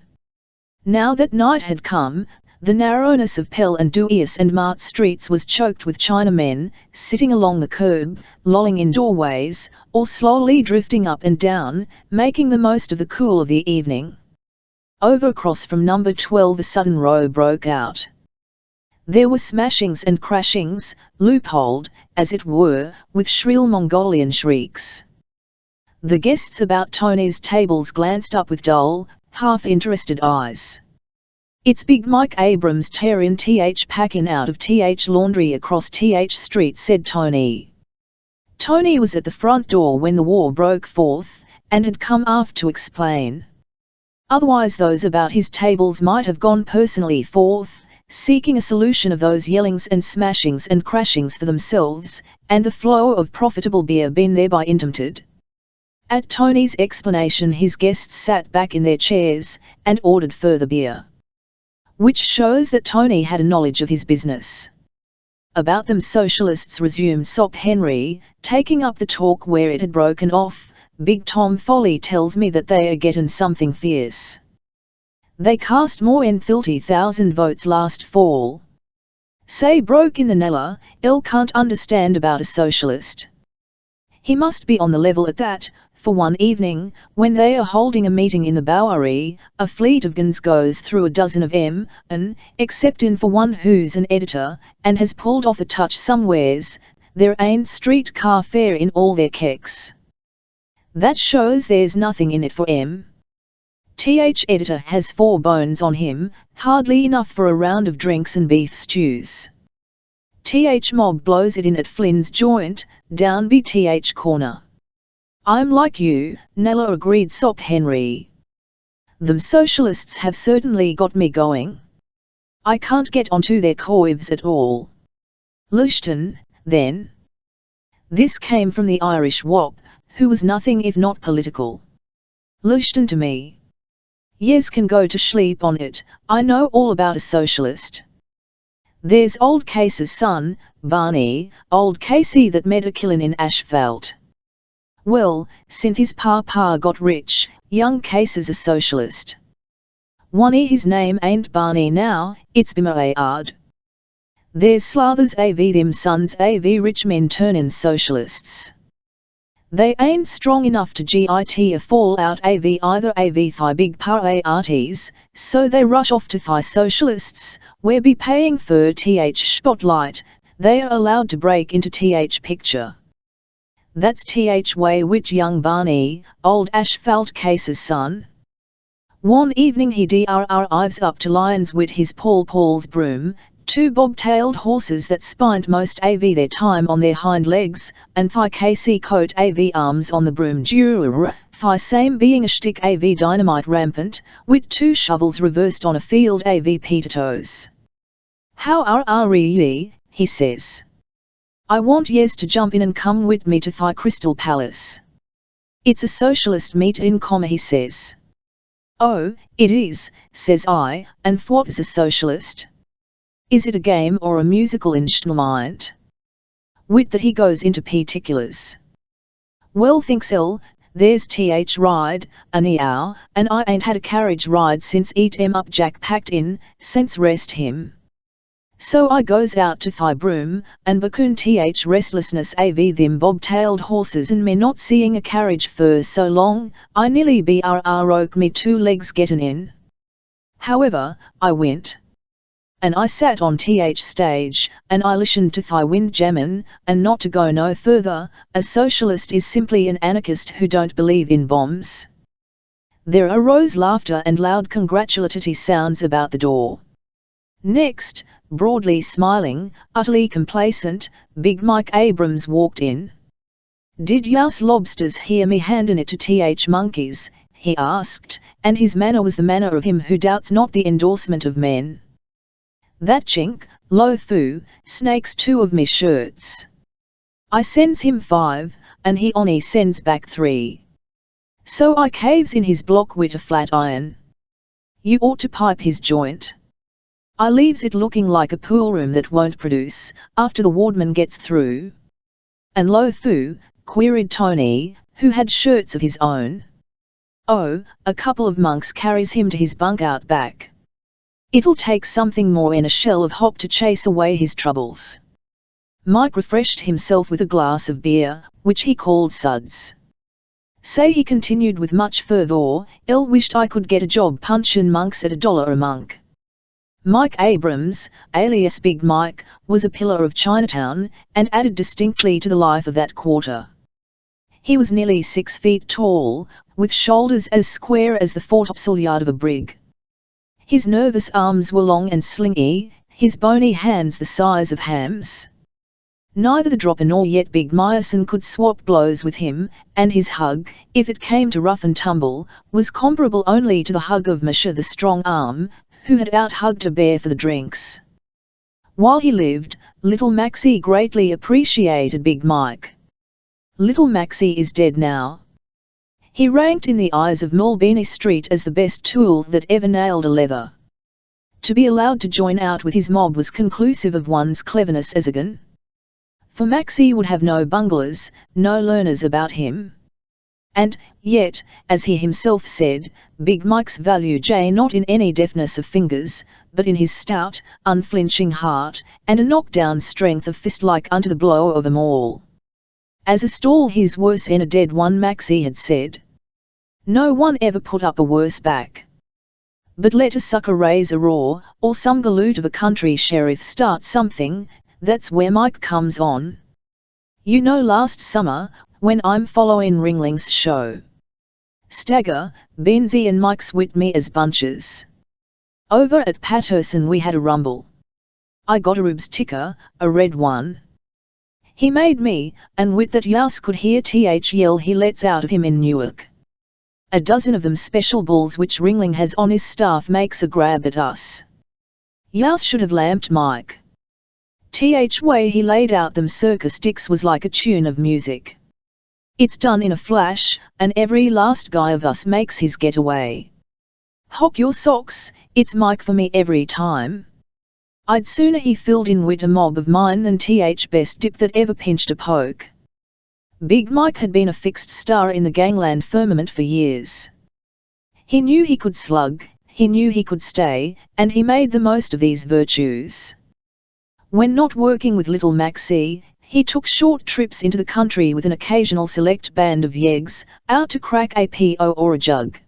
Now that night had come, the narrowness of Pell and Dewey's and Mart streets was choked with Chinamen, sitting along the curb, lolling in doorways, or slowly drifting up and down, making the most of the cool of the evening. Over across from number 12 a sudden row broke out. There were smashings and crashings, loopholed, as it were, with shrill Mongolian shrieks. The guests about Tony's tables glanced up with dull, half-interested eyes. It's Big Mike Abrams tearin' packin' out of laundry across Street, said Tony. Tony was at the front door when the war broke forth, and had come aft to explain. Otherwise those about his tables might have gone personally forth, seeking a solution of those yellings and smashings and crashings for themselves, and the flow of profitable beer been thereby interrupted. At Tony's explanation his guests sat back in their chairs, and ordered further beer. Which shows that Tony had a knowledge of his business. About them socialists, resumed Sop Henry, taking up the talk where it had broken off. Big Tom Foley tells me that they are getting something fierce. They cast more than 30,000 votes last fall. Say broke in the Nella, L can't understand about a socialist. He must be on the level at that, for one evening, when they are holding a meeting in the Bowery, a fleet of guns goes through a dozen of 'em, and, except in for one who's an editor, and has pulled off a touch somewheres, there ain't street car fare in all their kecks. That shows there's nothing in it for 'em. Th editor has 4 bones on him, hardly enough for a round of drinks and beef stews. Th mob blows it in at Flynn's joint, down BTH corner. I'm like you, Nella, agreed Sop Henry. Them socialists have certainly got me going. I can't get onto their coives at all. Lushton, then. This came from the Irish wop, who was nothing if not political. Lushton to me. Yes, can go to sleep on it, I know all about a socialist. There's old Case's son, Barney, old Casey that made a killin' in asphalt. Well, since his pa got rich, young Case's a socialist. Wonny, his name ain't Barney now, it's Bimayard. There's slathers av them sons av rich men turnin' socialists. They ain't strong enough to git a fall out av either av thigh big parties, so they rush off to thigh socialists, where be paying for th spotlight, they are allowed to break into th picture. That's th way which young Barney, old asphalt Case's son. One evening he drives up to Lyons with his Paul's broom, 2 bob-tailed horses that spint most av their time on their hind legs, and thigh Casey coat av arms on the broom thigh same being a shtick av dynamite rampant, with 2 shovels reversed on a field av potatoes. How are ye, he says. I want yes to jump in and come with me to thigh Crystal Palace. It's a socialist meet in comma, he says. Oh, it is, says I, and what is a socialist? Is it a game or a musical instrument? With that he goes into particulars. Well, thinks ill, there's th ride, anyhow, and I ain't had a carriage ride since eat em up Jack packed in, since rest him. So I goes out to thigh broom, and bakun th restlessness av them bob-tailed horses and me not seeing a carriage for so long, I nearly broke me 2 legs gettin' in. However, I went. And I sat on th stage, and I listened to thigh windjammin', and not to go no further, a socialist is simply an anarchist who don't believe in bombs. There arose laughter and loud congratulatory sounds about the door. Next, broadly smiling, utterly complacent, Big Mike Abrams walked in. Did yous lobsters hear me handin' it to th monkeys, he asked, and his manner was the manner of him who doubts not the endorsement of men. That chink, lo foo, snakes 2 of me shirts. I sends him 5, and he only sends back 3. So I caves in his block wit a flat iron. You ought to pipe his joint. I leaves it looking like a pool room that won't produce, after the wardman gets through. And lo foo, queried Tony, who had shirts of his own. Oh, a couple of monks carries him to his bunk out back. It'll take something more in a shell of hop to chase away his troubles. Mike refreshed himself with a glass of beer, which he called suds. Say, he continued with much fervour, "El wished I could get a job punchin' monks at $1 a monk." Mike Abrams, alias Big Mike, was a pillar of Chinatown, and added distinctly to the life of that quarter. He was nearly 6 feet tall, with shoulders as square as the foretopsail yard of a brig. His nervous arms were long and slingy, his bony hands the size of hams. Neither the dropper nor yet Big Meyerson could swap blows with him, and his hug, if it came to rough and tumble, was comparable only to the hug of Misha the strong arm, who had out-hugged a bear for the drinks. While he lived, little Maxie greatly appreciated Big Mike. Little Maxie is dead now. He ranked in the eyes of Mulbeany Street as the best tool that ever nailed a leather. To be allowed to join out with his mob was conclusive of one's cleverness as a gun. For Maxie would have no bunglers, no learners about him. And, yet, as he himself said, Big Mike's value lay not in any deftness of fingers, but in his stout, unflinching heart, and a knock-down strength of fist like unto the blow of 'em all. As a stall he's worse en a dead one, Maxie had said. No one ever put up a worse back. But let a sucker raise a roar, or some galoot of a country sheriff start something, that's where Mike comes on. You know, last summer, when I'm following Ringling's show. Stagger, Benzie and Mike's with me as bunches. Over at Patterson we had a rumble. I got a ribs ticker, a red one. He made me, and with that Yas could hear th yell he lets out of him in Newark. A dozen of them special bulls which Ringling has on his staff makes a grab at us. Yas should have lamped Mike. Th way he laid out them circus sticks was like a tune of music. It's done in a flash, and every last guy of us makes his getaway. Hock your socks, it's Mike for me every time. I'd sooner he filled in wit a mob of mine than th best dip that ever pinched a poke. Big Mike had been a fixed star in the gangland firmament for years. He knew he could slug, he knew he could stay, and he made the most of these virtues. When not working with little Maxie, he took short trips into the country with an occasional select band of yeggs, out to crack a po or a jug.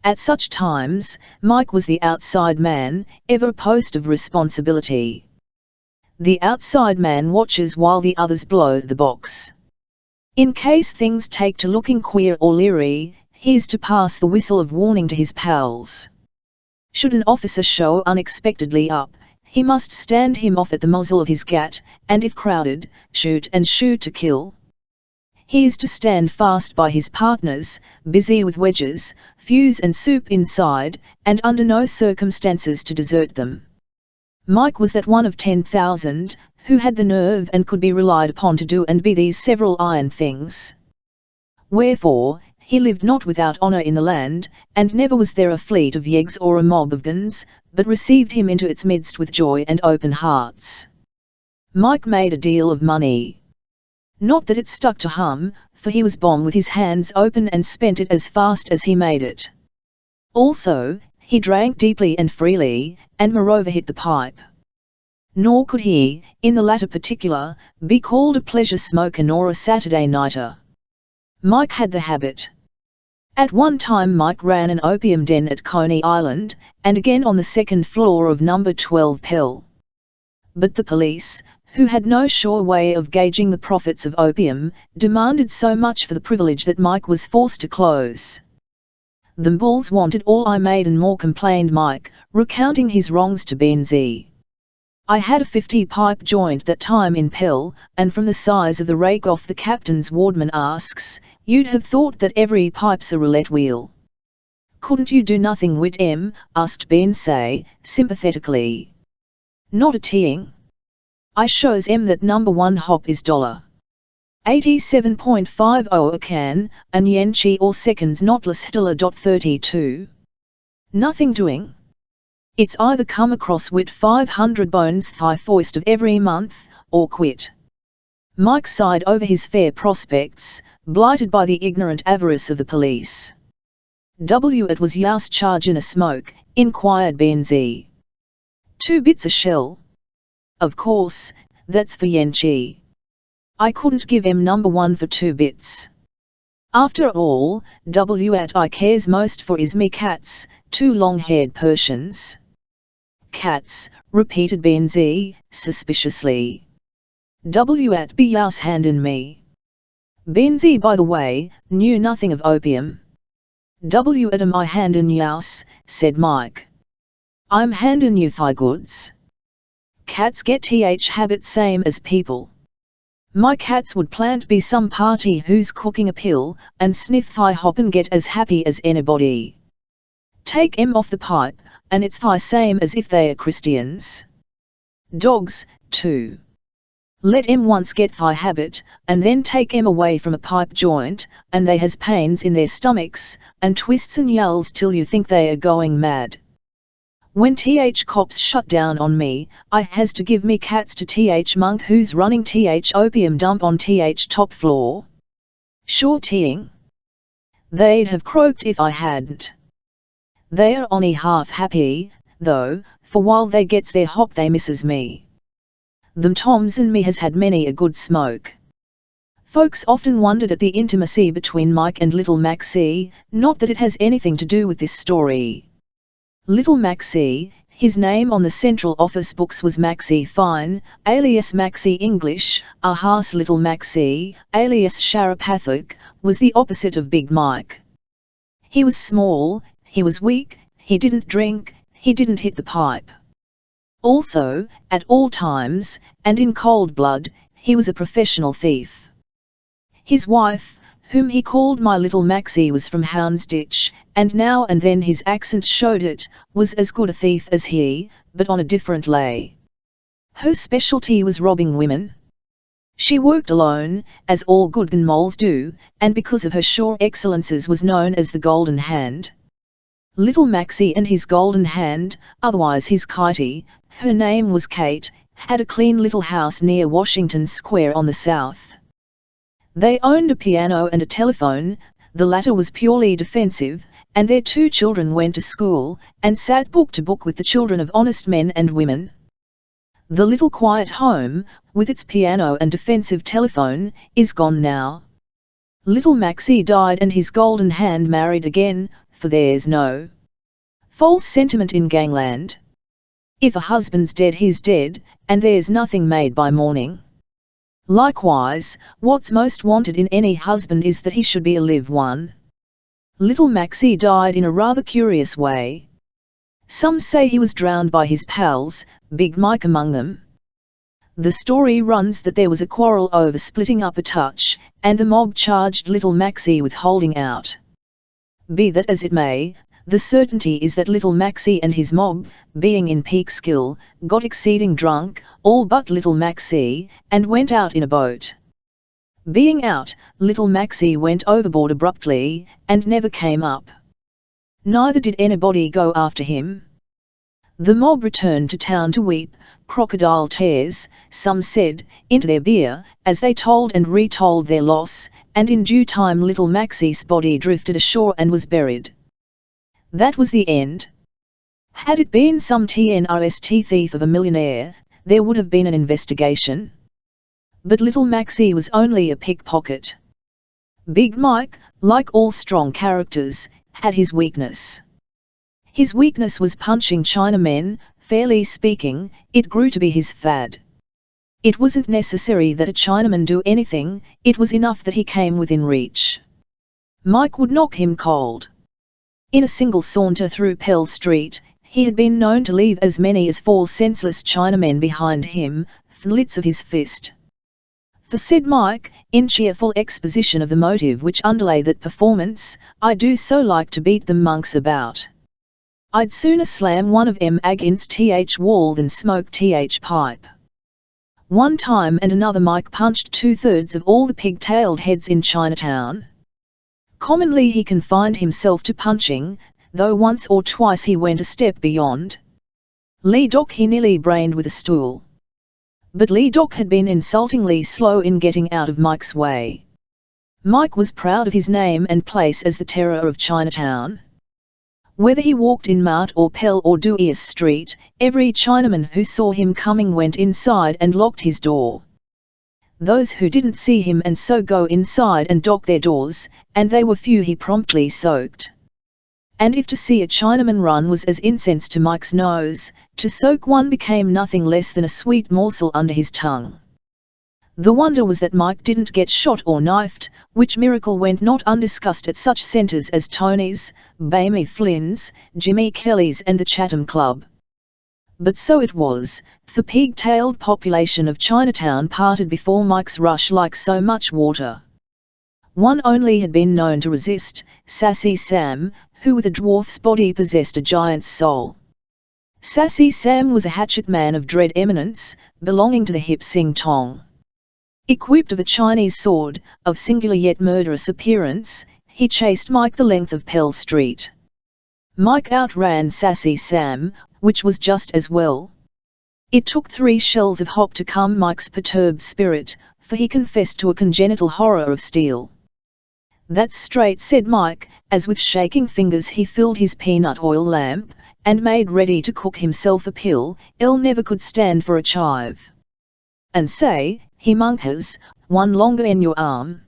At such times, Mike was the outside man, ever a post of responsibility. The outside man watches while the others blow the box. In case things take to looking queer or leery, he's to pass the whistle of warning to his pals. Should an officer show unexpectedly up, he must stand him off at the muzzle of his gat, and if crowded, shoot and shoot to kill. He is to stand fast by his partners, busy with wedges, fuse and soup inside, and under no circumstances to desert them. Mike was that one of 10,000, who had the nerve and could be relied upon to do and be these several iron things. Wherefore, he lived not without honour in the land, and never was there a fleet of yeggs or a mob of guns, but received him into its midst with joy and open hearts. Mike made a deal of money. Not that it stuck to hum, for he was bomb with his hands open and spent it as fast as he made it. Also, he drank deeply and freely, and moreover hit the pipe. Nor could he, in the latter particular, be called a pleasure smoker nor a Saturday nighter. Mike had the habit. At one time Mike ran an opium den at Coney Island, and again on the second floor of number 12 Pell. But the police, who had no sure way of gauging the profits of opium, demanded so much for the privilege that Mike was forced to close. Them bulls wanted all I made and more, complained Mike, recounting his wrongs to Benzie. I had a 50-pipe joint that time in Pell, and from the size of the rake off the captain's wardman asks, you'd have thought that every pipe's a roulette wheel. Couldn't you do nothing wit em? Asked Benzie, sympathetically. Not a ting. I shows em that number one hop is $87.50 a can, and yenchi or seconds not less $32. Nothing doing. It's either come across wit 500 bones thigh foist of every month, or quit. Mike sighed over his fair prospects, blighted by the ignorant avarice of the police. It was Yas chargin' a smoke, inquired Benzie. 2 bits a shell. Of course, that's for yenchi. I couldn't give em number one for 2 bits. After all, what I cares most for is me cats, 2 long-haired Persians. Cats, repeated Benzie, suspiciously. What be Yas handin' me? Benzie, by the way, knew nothing of opium. What am I handin' Yas, said Mike. I'm handin' you thigh goods. Cats get th habit same as people. My cats would plant be some party who's cooking a pill, and sniff thigh hop and get as happy as anybody. Take em off the pipe, and it's thigh same as if they are Christians. Dogs, too. Let em once get thigh habit, and then take em away from a pipe joint, and they has pains in their stomachs, and twists and yells till you think they are going mad. When th cops shut down on me, I has to give me cats to th monk who's running th opium dump on th top floor. Sure ting. They'd have croaked if I hadn't. They are only half happy, though, for while they gets their hop they misses me. Them Toms and me has had many a good smoke. Folks often wondered at the intimacy between Mike and little Maxie, not that it has anything to do with this story. Little Maxie, his name on the central office books was Maxie Fine, alias Maxie English, ahas little Maxie, alias Sharopathic, was the opposite of Big Mike. He was small, he was weak, he didn't drink, he didn't hit the pipe. Also, at all times, and in cold blood, he was a professional thief. His wife, whom he called My Little Maxie, was from Houndsditch, and now and then his accent showed it, was as good a thief as he, but on a different lay. Her specialty was robbing women. She worked alone, as all good moles do, and because of her sure excellences was known as the Golden Hand. Little Maxie and his Golden Hand, otherwise his Kitey, her name was Kate, had a clean little house near Washington Square on the south. They owned a piano and a telephone, the latter was purely defensive, and their 2 children went to school, and sat book to book with the children of honest men and women. The little quiet home, with its piano and defensive telephone, is gone now. Little Maxie died and his Golden Hand married again, for there's no false sentiment in gangland. If a husband's dead he's dead, and there's nothing made by mourning. Likewise, what's most wanted in any husband is that he should be a live one. Little Maxie died in a rather curious way. Some say he was drowned by his pals, Big Mike among them. The story runs that there was a quarrel over splitting up a touch, and the mob charged little Maxie with holding out. Be that as it may, the certainty is that little Maxie and his mob, being in peak skill, got exceeding drunk, all but little Maxie, and went out in a boat. Being out, little Maxie went overboard abruptly, and never came up. Neither did anybody go after him. The mob returned to town to weep, crocodile tears, some said, into their beer, as they told and retold their loss, and in due time little Maxie's body drifted ashore and was buried. That was the end. Had it been some TNRST thief of a millionaire, there would have been an investigation. But little Maxie was only a pickpocket. Big Mike, like all strong characters, had his weakness. His weakness was punching Chinamen. Fairly speaking, it grew to be his fad. It wasn't necessary that a Chinaman do anything, it was enough that he came within reach. Mike would knock him cold. In a single saunter through Pell Street, he had been known to leave as many as 4 senseless Chinamen behind him, flits of his fist. For said Mike, in cheerful exposition of the motive which underlay that performance, I do so like to beat them monks about. I'd sooner slam one of 'em against th wall than smoke th pipe. One time and another Mike punched 2/3 of all the pig-tailed heads in Chinatown. Commonly he confined himself to punching, though once or twice he went a step beyond. Lee Doc he nearly brained with a stool. But Lee Doc had been insultingly slow in getting out of Mike's way. Mike was proud of his name and place as the terror of Chinatown. Whether he walked in Mount or Pell or Duias Street, every Chinaman who saw him coming went inside and locked his door. Those who didn't see him and so go inside and dock their doors, and they were few, he promptly soaked. And if to see a Chinaman run was as incense to Mike's nose, to soak one became nothing less than a sweet morsel under his tongue. The wonder was that Mike didn't get shot or knifed, which miracle went not undiscussed at such centres as Tony's, Bamey Flynn's, Jimmy Kelly's and the Chatham Club. But so it was, the pig-tailed population of Chinatown parted before Mike's rush like so much water. One only had been known to resist, Sassy Sam, who with a dwarf's body possessed a giant's soul. Sassy Sam was a hatchet man of dread eminence, belonging to the Hip Sing Tong. Equipped of a Chinese sword, of singular yet murderous appearance, he chased Mike the length of Pell Street. Mike outran Sassy Sam, which was just as well. It took 3 shells of hop to calm Mike's perturbed spirit, for he confessed to a congenital horror of steel. "That's straight," said Mike, as with shaking fingers he filled his peanut oil lamp, and made ready to cook himself a pill. "El never could stand for a chive. And say, he munkers, one longer in your arm.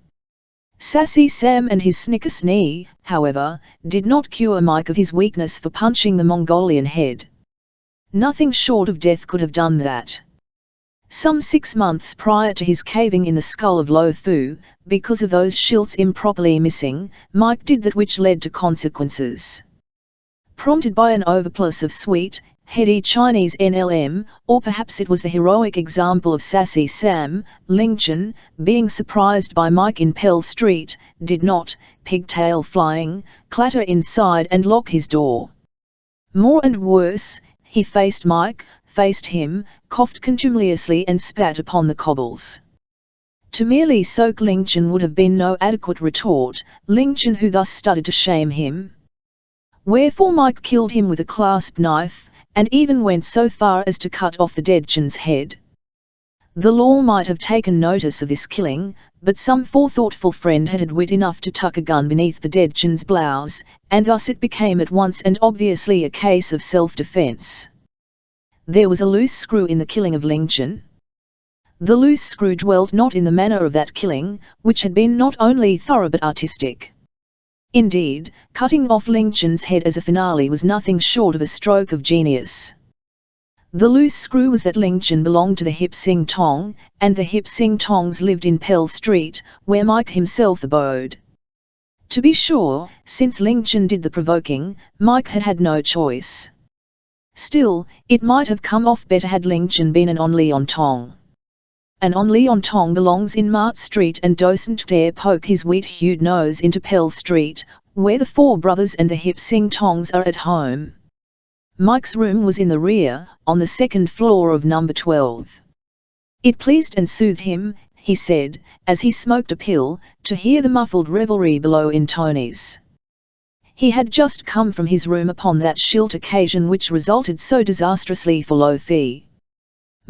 Sassy Sam and his snicker-snee, however, did not cure Mike of his weakness for punching the Mongolian head. Nothing short of death could have done that. Some 6 months prior to his caving in the skull of Lo Fu, because of those shilts improperly missing, Mike did that which led to consequences. Prompted by an overplus of sweet, heady Chinese NLM, or perhaps it was the heroic example of Sassy Sam, Ling Chen, being surprised by Mike in Pell Street, did not, pigtail flying, clatter inside and lock his door. More and worse, he faced Mike, faced him, coughed contumeliously and spat upon the cobbles. To merely soak Ling Chen would have been no adequate retort, Ling Chen who thus started to shame him. Wherefore Mike killed him with a clasp knife, and even went so far as to cut off the dead Chen's head. The law might have taken notice of this killing, but some forethoughtful friend had wit enough to tuck a gun beneath the dead Chen's blouse, and thus it became at once and obviously a case of self-defense. There was a loose screw in the killing of Ling Chen. The loose screw dwelt not in the manner of that killing, which had been not only thorough but artistic. Indeed, cutting off Ling Chen's head as a finale was nothing short of a stroke of genius. The loose screw was that Ling Chen belonged to the Hip Sing Tong, and the Hip Sing Tongs lived in Pell Street, where Mike himself abode. To be sure, since Ling Chen did the provoking, Mike had had no choice. Still, it might have come off better had Ling Chen been an On Tong. An On Tong belongs in Mart Street and doesn't dare poke his wheat-hued nose into Pell Street, where the four brothers and the Hip Sing Tongs are at home. Mike's room was in the rear, on the second floor of number 12. It pleased and soothed him, he said, as he smoked a pill, to hear the muffled revelry below in Tony's. He had just come from his room upon that shilt occasion which resulted so disastrously for Lo Fi.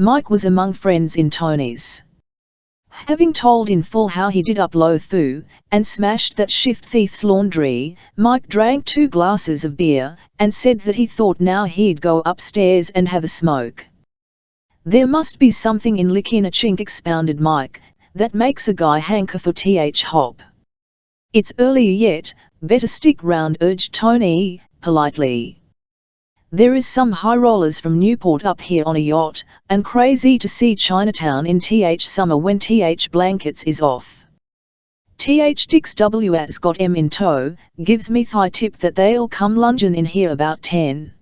Mike was among friends in Tony's. Having told in full how he did up Lo Fu, and smashed that shift thief's laundry, Mike drank 2 glasses of beer, and said that he thought now he'd go upstairs and have a smoke. There must be something in licking a chink, expounded Mike, that makes a guy hanker for hop. It's early yet, better stick round, urged Tony, politely. There is some high rollers from Newport up here on a yacht, and crazy to see Chinatown in summer when blankets is off. Dix W.'s got em in tow, gives me thigh tip that they'll come lungin' in here about 10.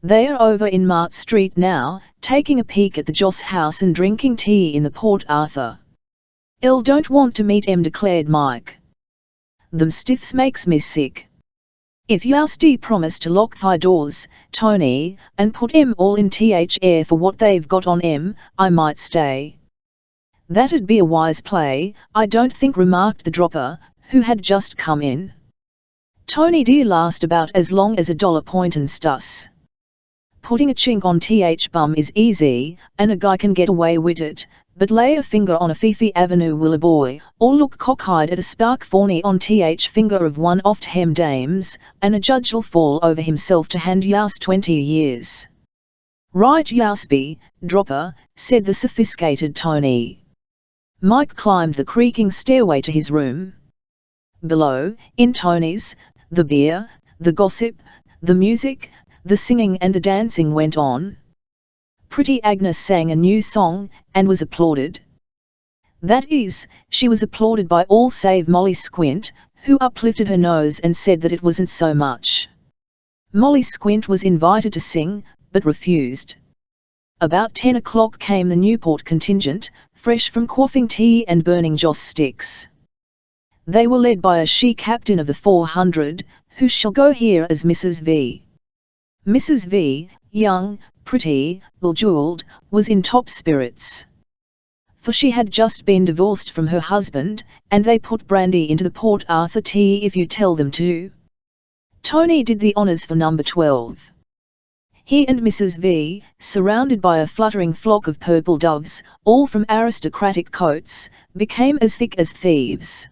They are over in Mart Street now, taking a peek at the Joss house and drinking tea in the Port Arthur. Don't want to meet em, declared Mike. Them stiffs makes me sick. If yousty promise to lock thy doors, Tony, and put em all in air for what they've got on em, I might stay. That'd be a wise play, I don't think, remarked the dropper, who had just come in. Tony dear last about as long as $1 point and stuss. Putting a chink on bum is easy, and a guy can get away with it, but lay a finger on a Fifi Avenue will a boy, or look cockeyed at a spark fawny on finger of one oft hem dames, and a judge'll fall over himself to hand youse 20 years. Right youse be, dropper, said the sophisticated Tony. Mike climbed the creaking stairway to his room. Below, in Tony's, the beer, the gossip, the music, the singing and the dancing went on. Pretty Agnes sang a new song, and was applauded. That is, she was applauded by all save Molly Squint, who uplifted her nose and said that it wasn't so much. Molly Squint was invited to sing, but refused. About 10 o'clock came the Newport contingent, fresh from quaffing tea and burning joss sticks. They were led by a she-captain of the 400, who shall go here as Mrs. V. Mrs. V, young, pretty, well-jewelled, was in top spirits. For she had just been divorced from her husband, and they put brandy into the Port Arthur tea if you tell them to. Tony did the honours for number 12. He and Mrs. V, surrounded by a fluttering flock of purple doves, all from aristocratic coats, became as thick as thieves.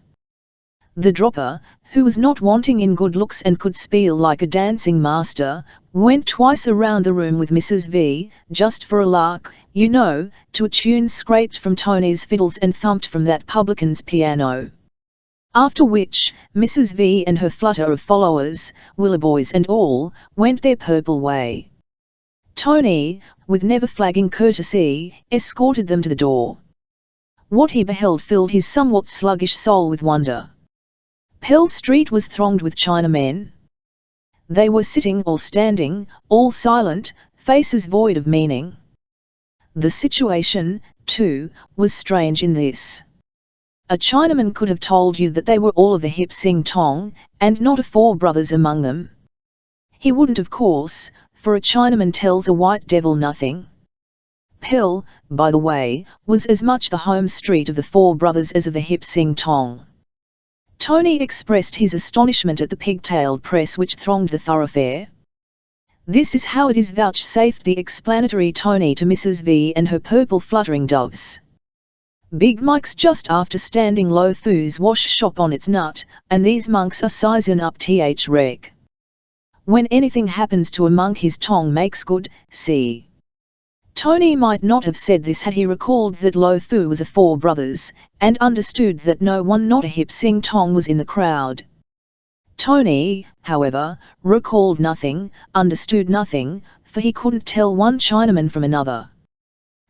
The dropper, who was not wanting in good looks and could spiel like a dancing master, went twice around the room with Mrs. V, just for a lark, you know, to a tune scraped from Tony's fiddles and thumped from that publican's piano. After which, Mrs. V and her flutter of followers, Williboys and all, went their purple way. Tony, with never-flagging courtesy, escorted them to the door. What he beheld filled his somewhat sluggish soul with wonder. Pell Street was thronged with Chinamen. They were sitting or standing, all silent, faces void of meaning. The situation, too, was strange in this. A Chinaman could have told you that they were all of the hip sing tong, and not a four brothers among them. He wouldn't, of course, for a Chinaman tells a white devil nothing. Pell, by the way, was as much the home street of the four brothers as of the hip sing tong. Tony expressed his astonishment at the pigtailed press which thronged the thoroughfare. This is how it is, vouchsafed the explanatory Tony to Mrs. V and her purple fluttering doves. Big Mike's just after standing Lo Fu's wash shop on its nut, and these monks are sizing up rec. When anything happens to a monk his tongue makes good, see. Tony might not have said this had he recalled that Lo Fu was a four brothers, and understood that no one not a hip sing tong was in the crowd. Tony, however, recalled nothing, understood nothing, for he couldn't tell one Chinaman from another.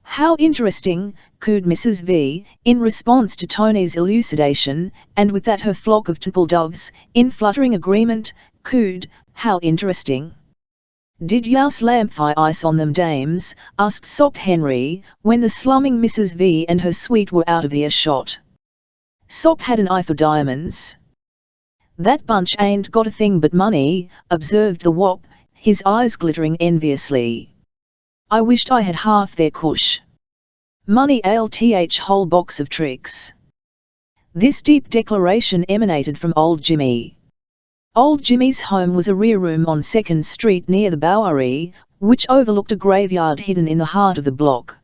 How interesting, cooed Mrs. V, in response to Tony's elucidation, and with that her flock of temple doves, in fluttering agreement, cooed, how interesting. Did youse lamp ice on them dames? Asked Sock Henry, when the slumming Mrs. V and her suite were out of earshot. Sock had an eye for diamonds. That bunch ain't got a thing but money, observed the wop, his eyes glittering enviously. I wished I had half their cush. Money alth whole box of tricks. This deep declaration emanated from old Jimmy. Old Jimmy's home was a rear room on 2nd Street near the Bowery, which overlooked a graveyard hidden in the heart of the block.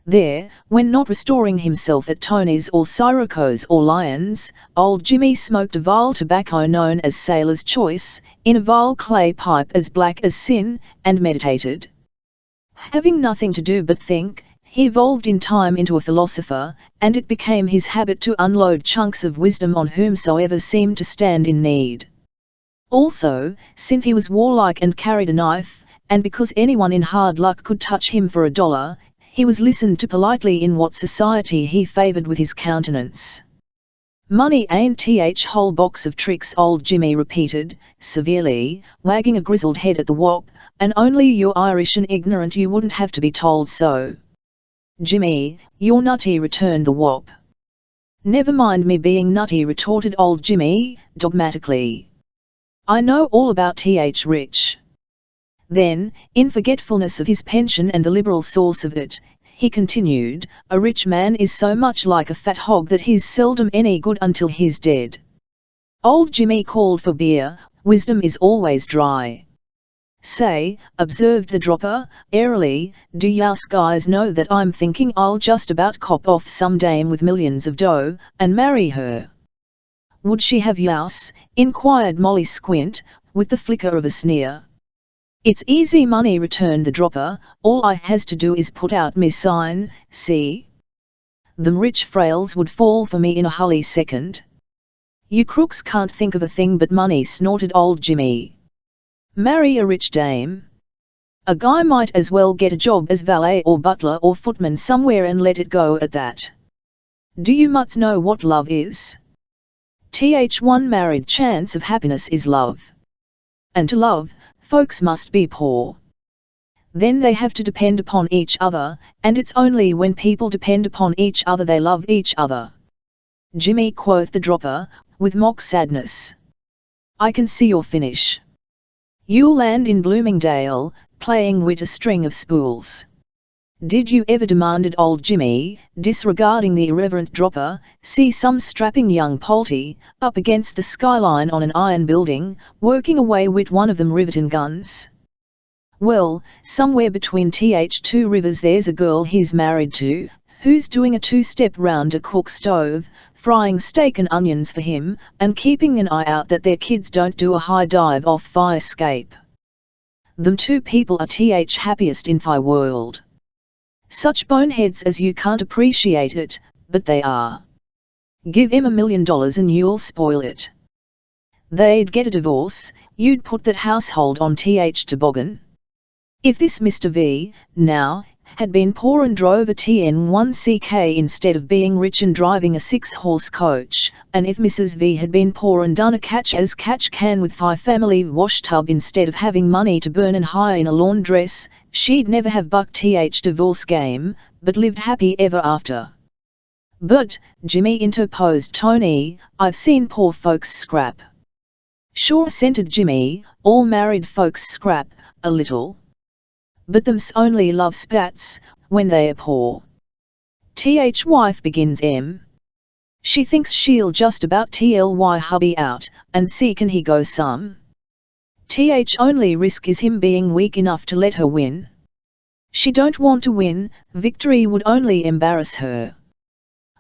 There, when not restoring himself at Tony's or Siroco's or Lyons, old Jimmy smoked a vile tobacco known as Sailor's Choice, in a vile clay pipe as black as sin, and meditated. Having nothing to do but think, he evolved in time into a philosopher, and it became his habit to unload chunks of wisdom on whomsoever seemed to stand in need. Also, since he was warlike and carried a knife, and because anyone in hard luck could touch him for $1, he was listened to politely in what society he favoured with his countenance. Money ain't whole box of tricks, old Jimmy repeated, severely, wagging a grizzled head at the wop, and only you're Irish and ignorant you wouldn't have to be told so. Jimmy, you're nutty, returned the wop. Never mind me being nutty, retorted old Jimmy, dogmatically. I know all about Rich. Then, in forgetfulness of his pension and the liberal source of it, he continued, a rich man is so much like a fat hog that he's seldom any good until he's dead. Old Jimmy called for beer, wisdom is always dry. Say, observed the dropper, airily, do yous guys know that I'm thinking I'll just about cop off some dame with millions of dough, and marry her. Would she have yous? Inquired Molly Squint, with the flicker of a sneer. It's easy money, returned the dropper, all I has to do is put out me sign, see? Them rich frails would fall for me in a hully second. You crooks can't think of a thing but money, snorted old Jimmy. Marry a rich dame? A guy might as well get a job as valet or butler or footman somewhere and let it go at that. Do you mutts know what love is? One married chance of happiness is love. And to love, folks must be poor. Then they have to depend upon each other, and it's only when people depend upon each other they love each other. Jimmy, quoth the dropper, with mock sadness. I can see your finish. You'll land in Bloomingdale, playing with a string of spools. Did you ever, demanded old Jimmy, disregarding the irreverent dropper, see some strapping young polty, up against the skyline on an iron building, working away with one of them riveting guns? Well, somewhere between two rivers there's a girl he's married to, who's doing a two-step round a cook stove, frying steak and onions for him, and keeping an eye out that their kids don't do a high dive off fire escape. Them two people are happiest in thy world. Such boneheads as you can't appreciate it, but they are. Give him $1 million and you'll spoil it. They'd get a divorce, you'd put that household on toboggan. If this Mr. V, now, had been poor and drove a TN1CK instead of being rich and driving a 6-horse coach, and if Mrs. V had been poor and done a catch can with thy family wash tub instead of having money to burn and hire in a laundress, she'd never have bucked divorce game, but lived happy ever after. But, Jimmy, interposed Tony, I've seen poor folks scrap. Sure, assented Jimmy, all married folks scrap, a little. But them's only love spats, when they are poor. Wife begins M. She thinks she'll just about tly hubby out, and see can he go some. Only risk is him being weak enough to let her win. She don't want to win, victory would only embarrass her.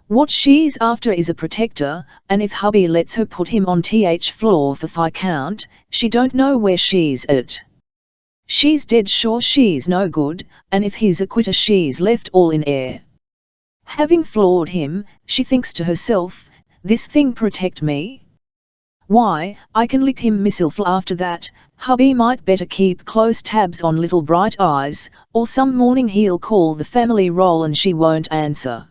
What she's after is a protector, and if hubby lets her put him on floor for thigh count, she don't know where she's at. She's dead sure she's no good, and if he's a quitter she's left all in air. Having floored him, she thinks to herself, this thing protect me? Why, I can lick him myself after that, hubby might better keep close tabs on little bright eyes, or some morning he'll call the family roll and she won't answer.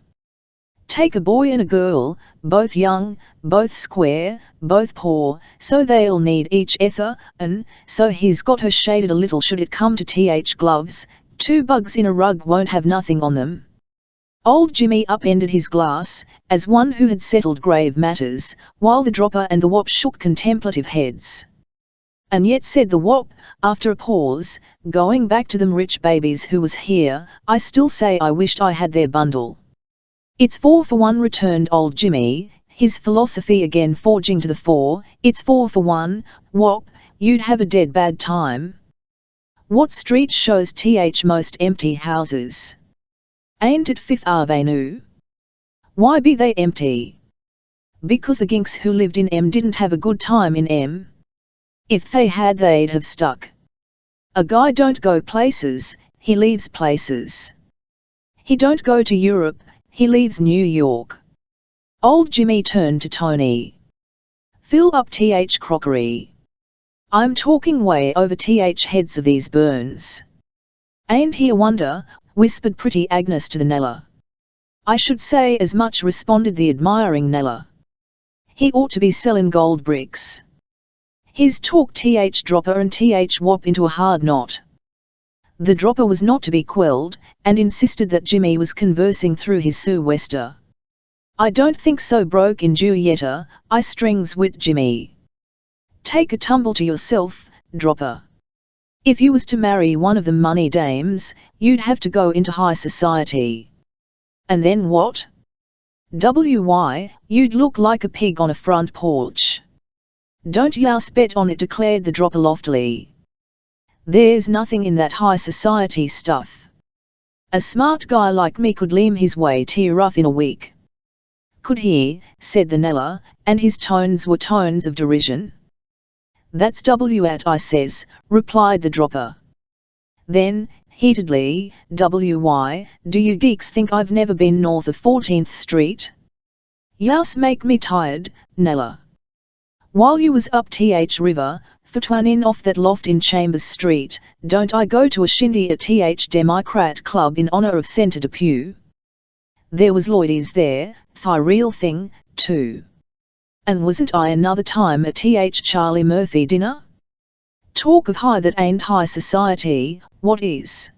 Take a boy and a girl, both young, both square, both poor, so they'll need each ether, and so he's got her shaded a little should it come to gloves, 2 bugs in a rug won't have nothing on them. Old Jimmy upended his glass, as one who had settled grave matters, while the dropper and the wop shook contemplative heads. And yet, said the wop, after a pause, going back to them rich babies who was here, I still say I wished I had their bundle. It's 4 for 1, returned old Jimmy, his philosophy again forging to the fore, it's 4 for 1, wop, you'd have a dead bad time. What street shows most empty houses? Ain't it Fifth Avenue? Why be they empty? Because the ginks who lived in M didn't have a good time in M. If they had they'd have stuck. A guy don't go places, he leaves places. He don't go to Europe, he leaves New York. Old Jimmy turned to Tony. Fill up crockery. I'm talking way over heads of these burns. Ain't he a wonder, whispered pretty Agnes to the Nella. I should say as much, responded the admiring Nella. He ought to be selling gold bricks. He's talked dropper and wop into a hard knot. The dropper was not to be quelled, and insisted that Jimmy was conversing through his sou'wester. I don't think so, broke in Julietta, I strings wit Jimmy. Take a tumble to yourself, dropper. If you was to marry one of the money dames, you'd have to go into high society. And then what? You'd look like a pig on a front porch. Don't you bet on it, declared the dropper loftily. There's nothing in that high society stuff. A smart guy like me could leam his way rough in a week. Could he? Said the Nella, and his tones were tones of derision. That's I says, replied the dropper. Then, heatedly, do you geeks think I've never been north of 14th Street? Yas make me tired, Nella. While you was up River, for twanin off that loft in Chambers Street, don't I go to a shindy at Democrat Club in honor of Senator Depew? There was Lloydies there, the real thing, too. And wasn't I another time at Charlie Murphy dinner? Talk of high, that ain't high society, what is?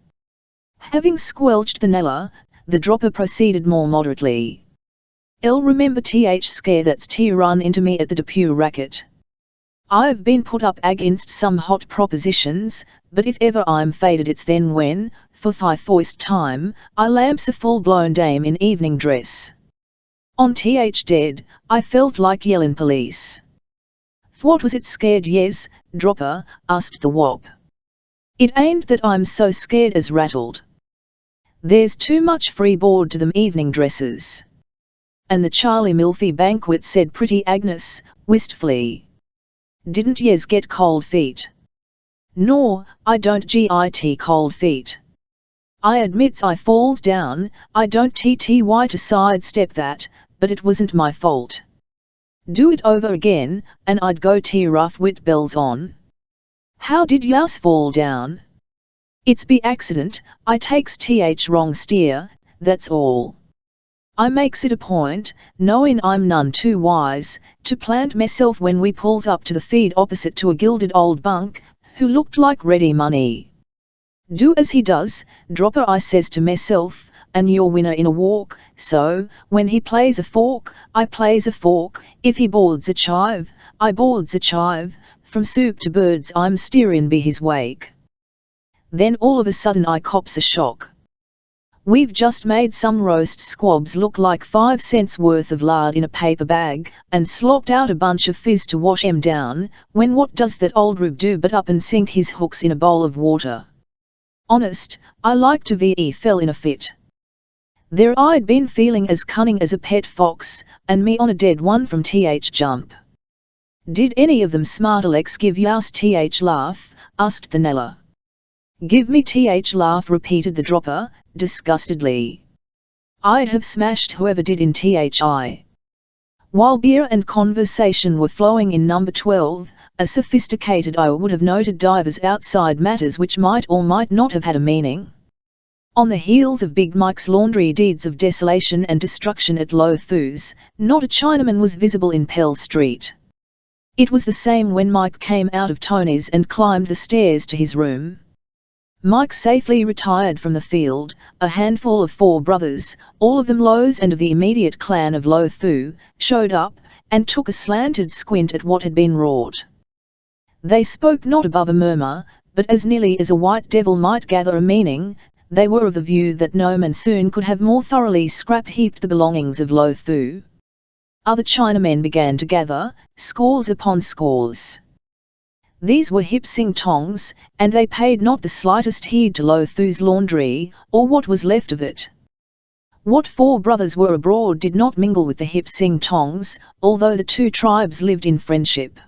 Having squelched the Nella, the dropper proceeded more moderately. I'll remember scare that's run into me at the Depew racket. I've been put up against some hot propositions, but if ever I'm faded it's then when, for thy first time, I lamps a full-blown dame in evening dress. On dead, I felt like yellin' police. What was it scared yes, dropper, asked the wop. It ain't that I'm so scared as rattled. There's too much free board to them evening dresses. And the Charlie Milfy banquet, said pretty Agnes, wistfully. Didn't yez get cold feet? No, I don't git cold feet. I admits I falls down, I don't tty to sidestep that, but it wasn't my fault. Do it over again, and I'd go rough wit bells on. How did yous fall down? It's be accident, I takes wrong steer, that's all. I makes it a point, knowing I'm none too wise, to plant myself when we pulls up to the feed opposite to a gilded old bunk, who looked like ready money. Do as he does, dropper, I says to myself, and you're winner in a walk, so, when he plays a fork, I plays a fork, if he boards a chive, I boards a chive, from soup to birds I'm steerin' be his wake. Then all of a sudden I cops a shock. We've just made some roast squabs look like 5 cents worth of lard in a paper bag, and slopped out a bunch of fizz to wash 'em down, when what does that old rube do but up and sink his hooks in a bowl of water. Honest, I like to ve fell in a fit. There I'd been feeling as cunning as a pet fox, and me on a dead one from jump. Did any of them smartalecs give yous laugh? Asked the Nella. Give me laugh, repeated the dropper, disgustedly. I'd have smashed whoever did in thi. While beer and conversation were flowing in number 12, a sophisticated eye would have noted divers outside matters which might or might not have had a meaning. On the heels of Big Mike's laundry deeds of desolation and destruction at Lo Fu's, not a Chinaman was visible in Pell Street. It was the same when Mike came out of Tony's and climbed the stairs to his room. Mike safely retired from the field, a handful of 4 brothers, all of them Lows and of the immediate clan of Lo Fu, showed up, and took a slanted squint at what had been wrought. They spoke not above a murmur, but as nearly as a white devil might gather a meaning, they were of the view that no man soon could have more thoroughly scrap-heaped the belongings of Lo Fu. Other Chinamen began to gather, scores upon scores. These were Hip Sing Tongs, and they paid not the slightest heed to Lo Fu's laundry, or what was left of it. What 4 brothers were abroad did not mingle with the Hip Sing Tongs, although the 2 tribes lived in friendship.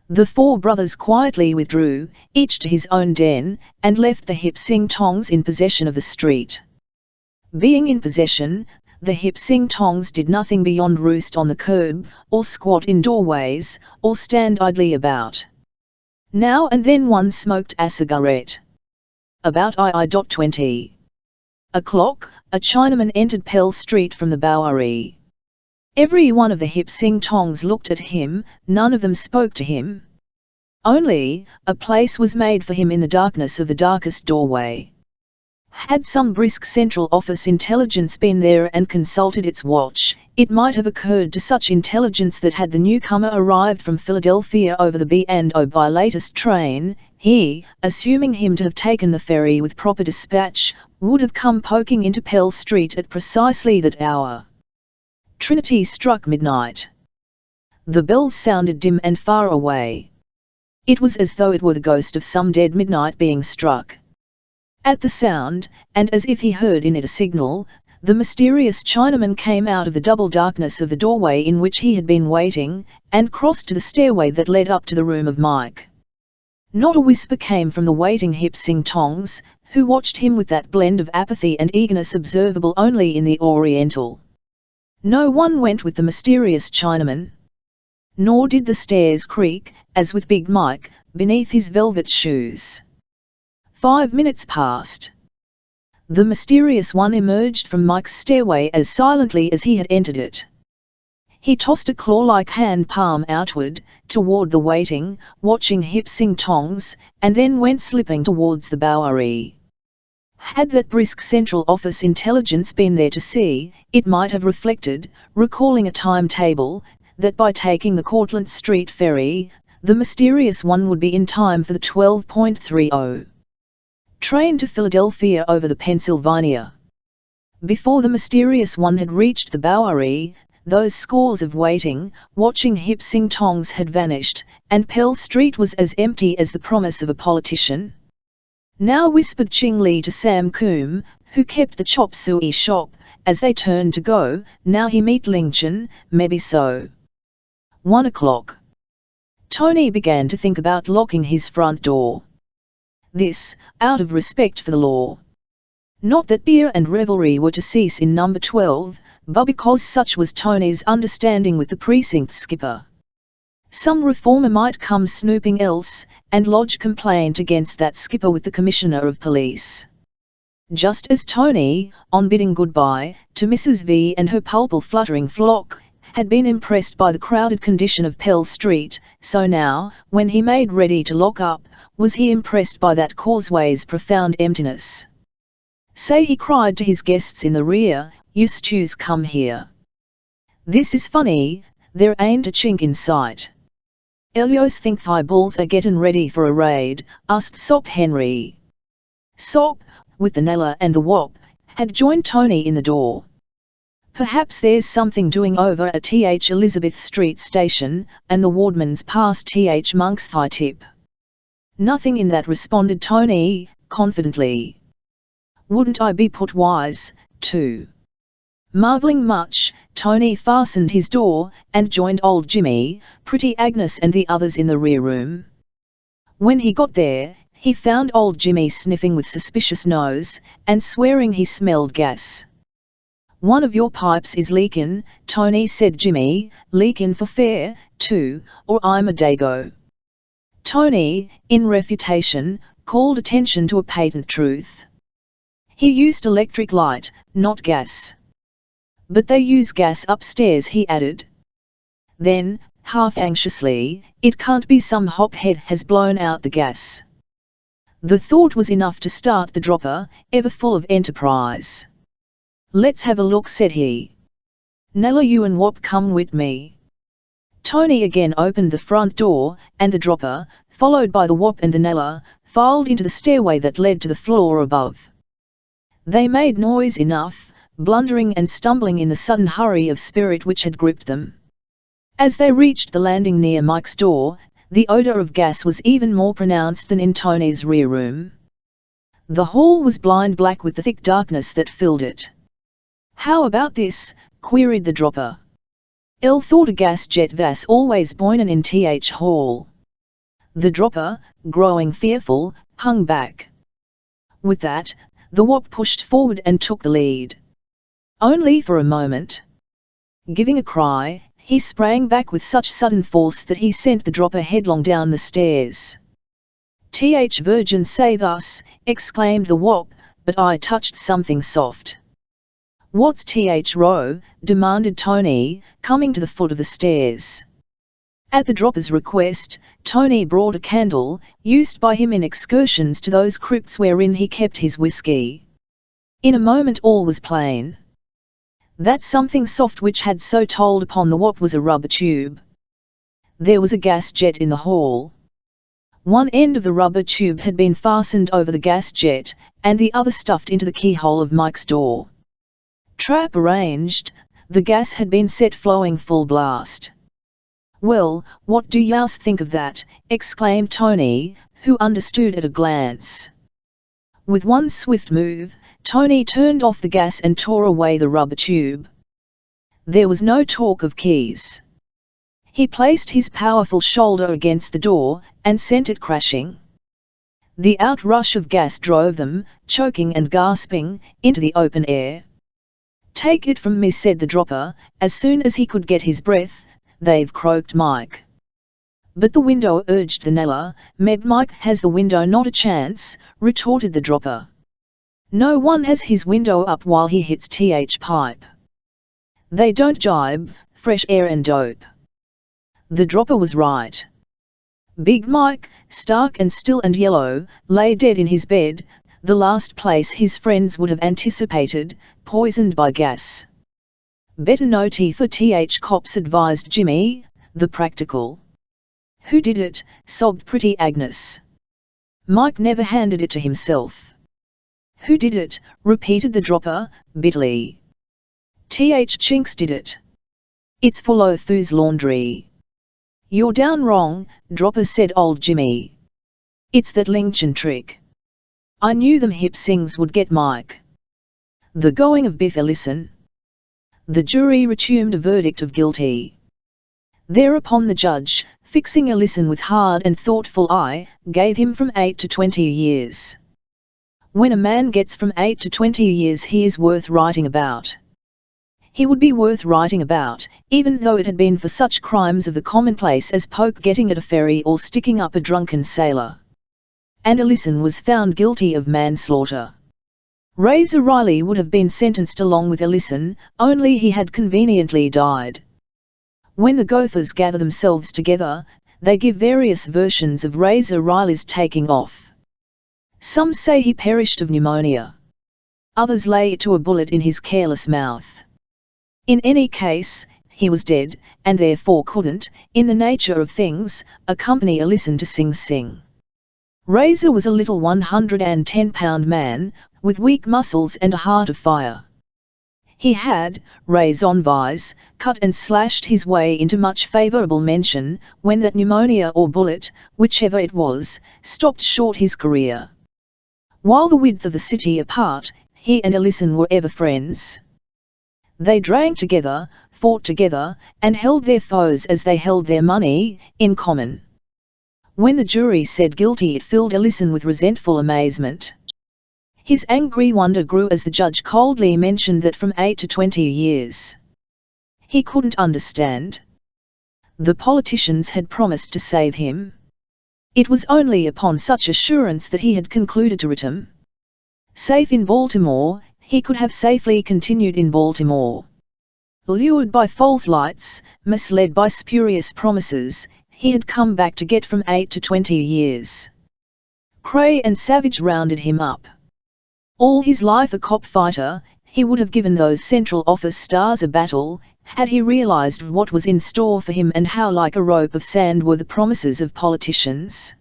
The 4 brothers quietly withdrew, each to his own den, and left the Hip Sing Tongs in possession of the street. Being in possession, the Hip Sing Tongs did nothing beyond roost on the curb, or squat in doorways, or stand idly about. Now and then one smoked a cigarette. About 20 o'clock, a Chinaman entered Pell Street from the Bowery. Every one of the Hip Sing Tongs looked at him, none of them spoke to him. Only, a place was made for him in the darkness of the darkest doorway. Had some brisk central office intelligence been there and consulted its watch, it might have occurred to such intelligence that had the newcomer arrived from Philadelphia over the B&O by latest train, he, assuming him to have taken the ferry with proper dispatch, would have come poking into Pell Street at precisely that hour. Trinity struck midnight. The bells sounded dim and far away. It was as though it were the ghost of some dead midnight being struck. At the sound, and as if he heard in it a signal, the mysterious Chinaman came out of the double darkness of the doorway in which he had been waiting, and crossed to the stairway that led up to the room of Mike. Not a whisper came from the waiting Hip Sing Tongs, who watched him with that blend of apathy and eagerness observable only in the Oriental. No one went with the mysterious Chinaman. Nor did the stairs creak, as with Big Mike, beneath his velvet shoes. 5 minutes passed. The mysterious one emerged from Mike's stairway as silently as he had entered it. He tossed a claw-like hand palm outward, toward the waiting, watching Hip Sing Tongs, and then went slipping towards the Bowery. Had that brisk central office intelligence been there to see, it might have reflected, recalling a timetable, that by taking the Cortlandt Street ferry, the mysterious one would be in time for the 12.30 train to Philadelphia over the Pennsylvania. Before the mysterious one had reached the Bowery, those scores of waiting, watching Hip Sing Tongs had vanished, and Pell Street was as empty as the promise of a politician. Now, whispered Ching Li to Sam Coombe, who kept the chop suey shop. As they turned to go, now he meet Ling Chen, maybe so. 1 o'clock. Tony began to think about locking his front door. This, out of respect for the law. Not that beer and revelry were to cease in number 12, but because such was Tony's understanding with the precinct skipper. Some reformer might come snooping else, and lodge complaint against that skipper with the Commissioner of Police. Just as Tony, on bidding goodbye to Mrs. V and her pulpal fluttering flock, had been impressed by the crowded condition of Pell Street, so now, when he made ready to lock up, was he impressed by that causeway's profound emptiness. Say, he cried to his guests in the rear, "You stews, come here. This is funny, there ain't a chink in sight. Elios think thy bulls are gettin' ready for a raid?" asked Sop Henry. Sop, with the Nella and the Wop, had joined Tony in the door. "Perhaps there's something doing over at Th Elizabeth Street Station, and the wardman's past Th Monk's Thigh Tip." "Nothing in that," responded Tony, confidently. "Wouldn't I be put wise, too?" Marvelling much, Tony fastened his door, and joined old Jimmy, pretty Agnes and the others in the rear room. When he got there, he found old Jimmy sniffing with suspicious nose, and swearing he smelled gas. "One of your pipes is leakin', Tony," said Jimmy, "leakin' for fair, too, or I'm a dago." Tony, in refutation, called attention to a patent truth. He used electric light, not gas. "But they use gas upstairs," he added. Then, half anxiously, "It can't be some hophead has blown out the gas." The thought was enough to start the dropper, ever full of enterprise. "Let's have a look," said he. "Nella, you and Wop come with me." Tony again opened the front door, and the dropper, followed by the Wop and the Nella, filed into the stairway that led to the floor above. They made noise enough, blundering and stumbling in the sudden hurry of spirit which had gripped them. As they reached the landing near Mike's door, the odour of gas was even more pronounced than in Tony's rear room. The hall was blind black with the thick darkness that filled it. "How about this?" queried the dropper. "El thought a gas jet vas always boinin' in Th hall." The dropper, growing fearful, hung back. With that, the Wop pushed forward and took the lead. Only for a moment. Giving a cry, he sprang back with such sudden force that he sent the dropper headlong down the stairs. "Th Virgin save us," exclaimed the Wop, "but I touched something soft." "What's Th row?" demanded Tony, coming to the foot of the stairs. At the dropper's request, Tony brought a candle, used by him in excursions to those crypts wherein he kept his whiskey. In a moment all was plain. That something soft which had so told upon the Wop was a rubber tube. There was a gas jet in the hall. One end of the rubber tube had been fastened over the gas jet, and the other stuffed into the keyhole of Mike's door. Trap arranged, the gas had been set flowing full blast. "Well, what do youse think of that?" exclaimed Tony, who understood at a glance. With one swift move, Tony turned off the gas and tore away the rubber tube. There was no talk of keys. He placed his powerful shoulder against the door, and sent it crashing. The outrush of gas drove them, choking and gasping, into the open air. "Take it from me," said the dropper, as soon as he could get his breath, "they've croaked Mike." "But the window," urged the Nella. "Meb Mike has the window not a chance," retorted the dropper. "No one has his window up while he hits Th pipe. They don't jibe, fresh air and dope." The dropper was right. Big Mike, stark and still and yellow, lay dead in his bed, the last place his friends would have anticipated, poisoned by gas. "Better no tea for Th cops," advised Jimmy, the practical. "Who did it?" sobbed pretty Agnes. "Mike never handed it to himself." "Who did it?" repeated the dropper, bitterly. "Th Chinks did it. It's for Lothu's laundry." "You're down wrong, dropper," said old Jimmy. "It's that Ling Chen trick. I knew them hip sings would get Mike." The going of Biff Ellison. The jury returned a verdict of guilty. Thereupon the judge, fixing Ellison with hard and thoughtful eye, gave him from 8 to 20 years. When a man gets from 8 to 20 years, he is worth writing about. He would be worth writing about, even though it had been for such crimes of the commonplace as poke getting at a ferry or sticking up a drunken sailor. And Ellison was found guilty of manslaughter. Razor Riley would have been sentenced along with Ellison, only he had conveniently died. When the Gophers gather themselves together, they give various versions of Razor Riley's taking off. Some say he perished of pneumonia. Others lay it to a bullet in his careless mouth. In any case, he was dead, and therefore couldn't, in the nature of things, accompany Ellison to Sing Sing. Razor was a little 110-pound man, with weak muscles and a heart of fire. He had, raison vise, cut and slashed his way into much favourable mention, when that pneumonia or bullet, whichever it was, stopped short his career. While the width of the city apart, he and Ellison were ever friends. They drank together, fought together, and held their foes as they held their money, in common. When the jury said guilty, it filled Ellison with resentful amazement. His angry wonder grew as the judge coldly mentioned that from 8 to 20 years. He couldn't understand. The politicians had promised to save him. It was only upon such assurance that he had concluded to return. Safe in Baltimore, he could have safely continued in Baltimore. Lured by false lights, misled by spurious promises, he had come back to get from 8 to 20 years. Cray and Savage rounded him up. All his life a cop fighter, he would have given those Central Office stars a battle, had he realized what was in store for him and how like a rope of sand were the promises of politicians.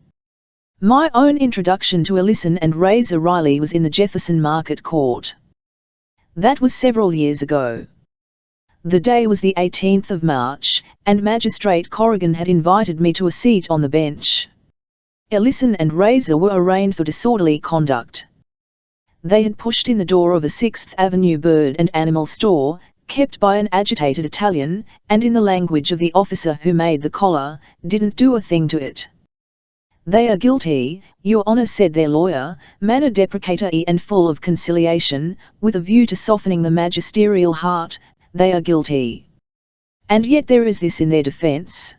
My own introduction to Ellison and Razor Riley was in the Jefferson Market Court. That was several years ago. The day was the 18th of March, and Magistrate Corrigan had invited me to a seat on the bench. Ellison and Razor were arraigned for disorderly conduct. They had pushed in the door of a 6th Avenue bird and animal store, kept by an agitated Italian, and in the language of the officer who made the collar, didn't do a thing to it. They are guilty, Your Honor, said their lawyer, manner deprecatory and full of conciliation, with a view to softening the magisterial heart. They are guilty. And yet there is this in their defence.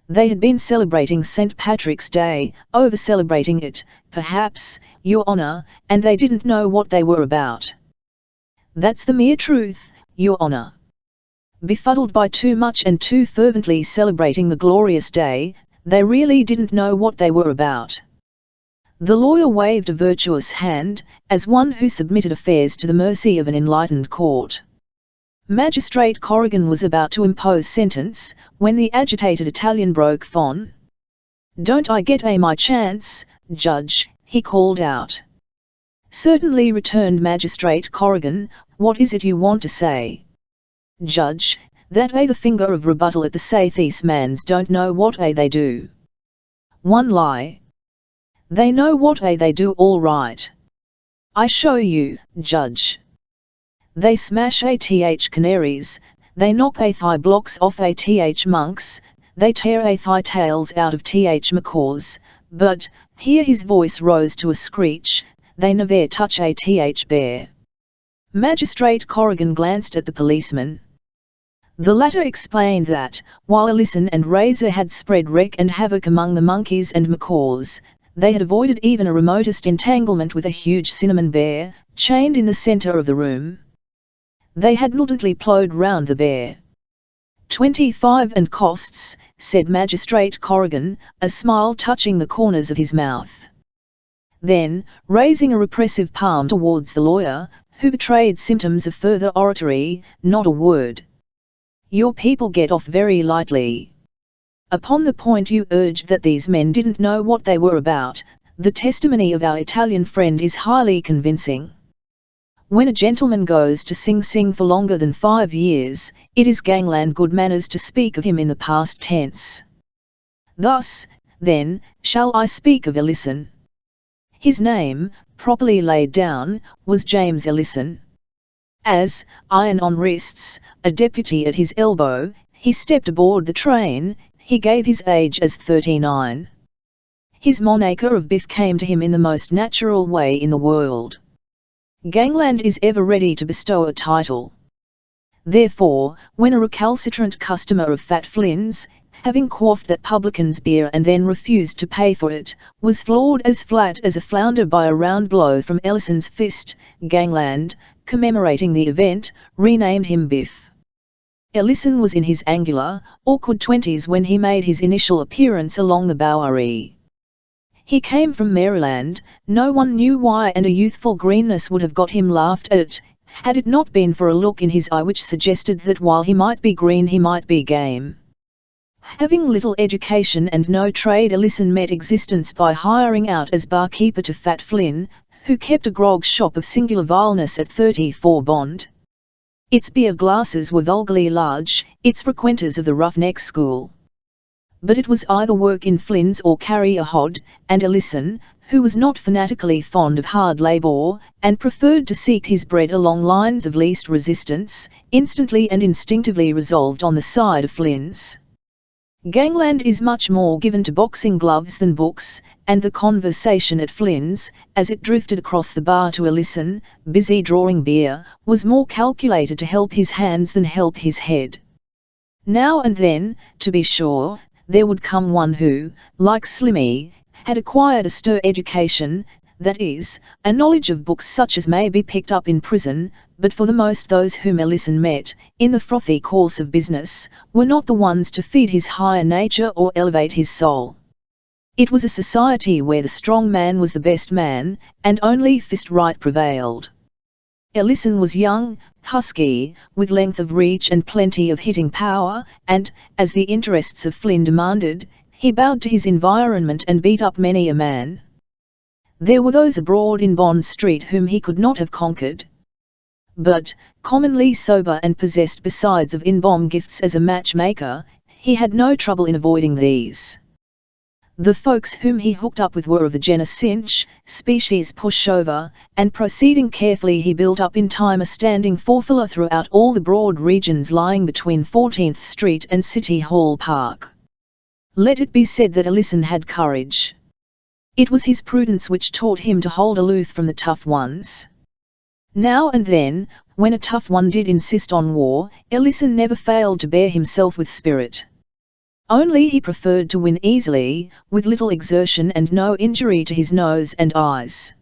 They had been celebrating St. Patrick's Day, over-celebrating it, perhaps, Your Honor, and they didn't know what they were about. That's the mere truth, Your Honor. Befuddled by too much and too fervently celebrating the glorious day, they really didn't know what they were about. The lawyer waved a virtuous hand, as one who submitted affairs to the mercy of an enlightened court. Magistrate Corrigan was about to impose sentence, when the agitated Italian broke from. "Don't I get my chance, Judge?" he called out. "Certainly," returned Magistrate Corrigan. "What is it you want to say?" "Judge, that the finger of rebuttal at the say these mans don't know what they do." "One lie." "They know what they do all right. I show you, Judge. They smash canaries, they knock thigh blocks off monks, they tear thigh tails out of macaws, but," here his voice rose to a screech, "they never touch bear." Magistrate Corrigan glanced at the policeman. The latter explained that, while Ellison and Razor had spread wreck and havoc among the monkeys and macaws, they had avoided even a remotest entanglement with a huge cinnamon bear, chained in the centre of the room. They had nodently ploughed round the bear. 25 and costs, said Magistrate Corrigan, a smile touching the corners of his mouth. Then, raising a repressive palm towards the lawyer, who betrayed symptoms of further oratory, not a word. "Your people get off very lightly. Upon the point you urged that these men didn't know what they were about, the testimony of our Italian friend is highly convincing. When a gentleman goes to Sing Sing for longer than 5 years, it is gangland good manners to speak of him in the past tense. Thus, then, shall I speak of Ellison. His name, properly laid down, was James Ellison. As, iron on wrists, a deputy at his elbow, he stepped aboard the train. He gave his age as 39. His moniker of Biff came to him in the most natural way in the world. Gangland is ever ready to bestow a title. Therefore, when a recalcitrant customer of Fat Flynn's, having quaffed that publican's beer and then refused to pay for it, was floored as flat as a flounder by a round blow from Ellison's fist, Gangland, commemorating the event, renamed him Biff. Ellison was in his angular, awkward 20s when he made his initial appearance along the Bowery. He came from Maryland, no one knew why, and a youthful greenness would have got him laughed at, had it not been for a look in his eye which suggested that while he might be green he might be game. Having little education and no trade, Ellison met existence by hiring out as barkeeper to Fat Flynn, who kept a grog shop of singular vileness at 34 Bond. Its beer glasses were vulgarly large, its frequenters of the roughneck school. But it was either work in Flynn's or carry a hod, and Ellison, who was not fanatically fond of hard labour, and preferred to seek his bread along lines of least resistance, instantly and instinctively resolved on the side of Flynn's. Gangland is much more given to boxing gloves than books, and the conversation at Flynn's, as it drifted across the bar to Ellison, busy drawing beer, was more calculated to help his hands than help his head. Now and then, to be sure, there would come one who, like Slimmy, had acquired a stir education, that is, a knowledge of books such as may be picked up in prison, but for the most those whom Ellison met, in the frothy course of business, were not the ones to feed his higher nature or elevate his soul. It was a society where the strong man was the best man, and only fist right prevailed. Ellison was young, husky, with length of reach and plenty of hitting power, and, as the interests of Flynn demanded, he bowed to his environment and beat up many a man. There were those abroad in Bond Street whom he could not have conquered. But, commonly sober and possessed besides of in-bomb gifts as a matchmaker, he had no trouble in avoiding these. The folks whom he hooked up with were of the genus cinch, species pushover, and proceeding carefully he built up in time a standing forefinger throughout all the broad regions lying between 14th Street and City Hall Park. Let it be said that Ellison had courage. It was his prudence which taught him to hold aloof from the tough ones. Now and then, when a tough one did insist on war, Ellison never failed to bear himself with spirit. Only he preferred to win easily, with little exertion and no injury to his nose and eyes.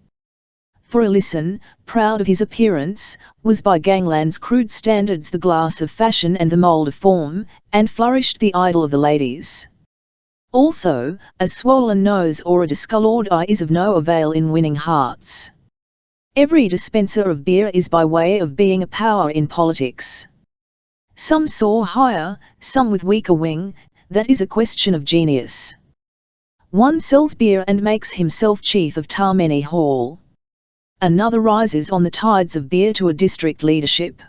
For Ellison, proud of his appearance, was by Gangland's crude standards the glass of fashion and the mould of form, and flourished the idol of the ladies. Also, a swollen nose or a discoloured eye is of no avail in winning hearts. Every dispenser of beer is by way of being a power in politics. Some soar higher, some with weaker wing, that is a question of genius. One sells beer and makes himself chief of Tammany Hall. Another rises on the tides of beer to a district leadership.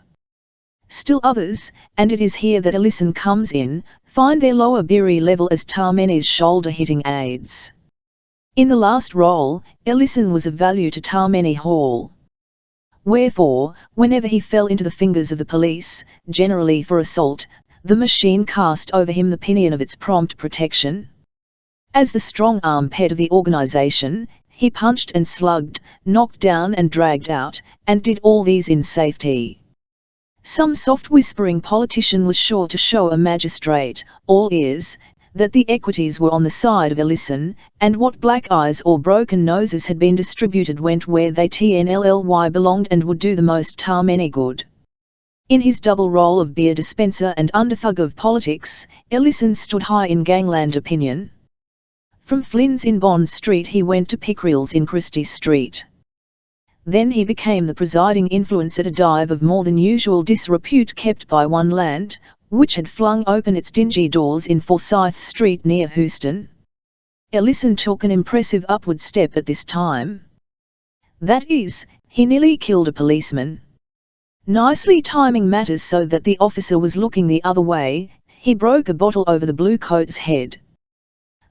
Still others, and it is here that Ellison comes in, find their lower beery level as Tammany's shoulder-hitting aids. In the last role, Ellison was of value to Tammany Hall. Wherefore, whenever he fell into the fingers of the police, generally for assault, the machine cast over him the pinion of its prompt protection. As the strong-arm pet of the organization, he punched and slugged, knocked down and dragged out, and did all these in safety. Some soft-whispering politician was sure to show a magistrate, all ears, that the equities were on the side of Ellison, and what black eyes or broken noses had been distributed went where they belonged and would do the most Tammany good. In his double role of beer dispenser and underthug of politics, Ellison stood high in gangland opinion. From Flynn's in Bond Street he went to Pickrell's in Christie Street. Then he became the presiding influence at a dive of more than usual disrepute kept by one Lant, which had flung open its dingy doors in Forsyth Street near Houston. Ellison took an impressive upward step at this time. That is, he nearly killed a policeman. Nicely timing matters so that the officer was looking the other way, he broke a bottle over the blue coat's head.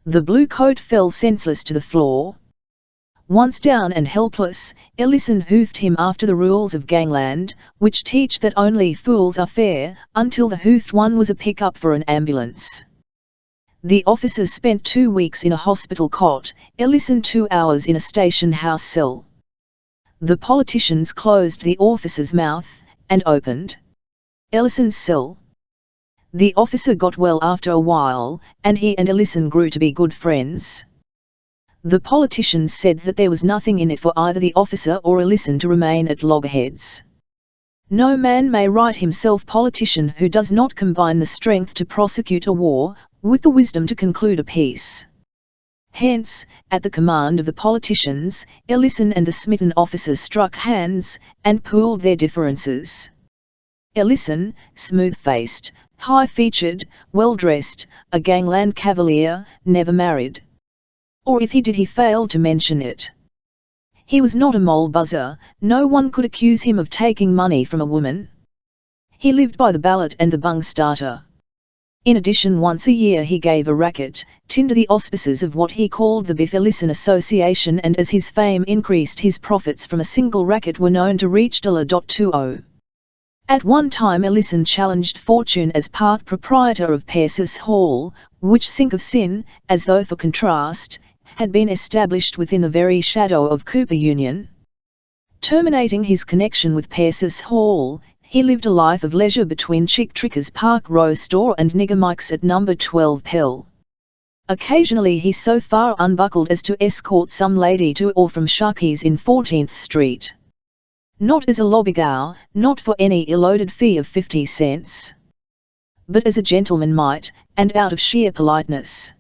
The blue coat fell senseless to the floor. Once down and helpless, Ellison hoofed him after the rules of gangland, which teach that only fools are fair, until the hoofed one was a pickup for an ambulance. The officers spent 2 weeks in a hospital cot, Ellison 2 hours in a station house cell. The politicians closed the officer's mouth, and opened Ellison's cell. The officer got well after a while, and he and Ellison grew to be good friends. The politicians said that there was nothing in it for either the officer or Ellison to remain at loggerheads. No man may write himself politician who does not combine the strength to prosecute a war, with the wisdom to conclude a peace. Hence, at the command of the politicians, Ellison and the smitten officers struck hands, and pooled their differences. Ellison, smooth-faced, high-featured, well-dressed, a gangland cavalier, never married. Or if he did, he failed to mention it. He was not a mole buzzer, no one could accuse him of taking money from a woman. He lived by the ballot and the bung starter. In addition, once a year he gave a racket, under the auspices of what he called the Biff Ellison Association, and as his fame increased, his profits from a single racket were known to reach $1.20. At one time Ellison challenged fortune as part proprietor of Pierce's Hall, which sink of sin, as though for contrast, had been established within the very shadow of Cooper Union. Terminating his connection with Pierce's Hall, he lived a life of leisure between Chick Tricker's Park Row store and Nigger Mike's at number 12 Pell. Occasionally he so far unbuckled as to escort some lady to or from Sharkey's in 14th Street. Not as a lobbygow, not for any ill-loaded fee of 50 cents. But as a gentleman might, and out of sheer politeness.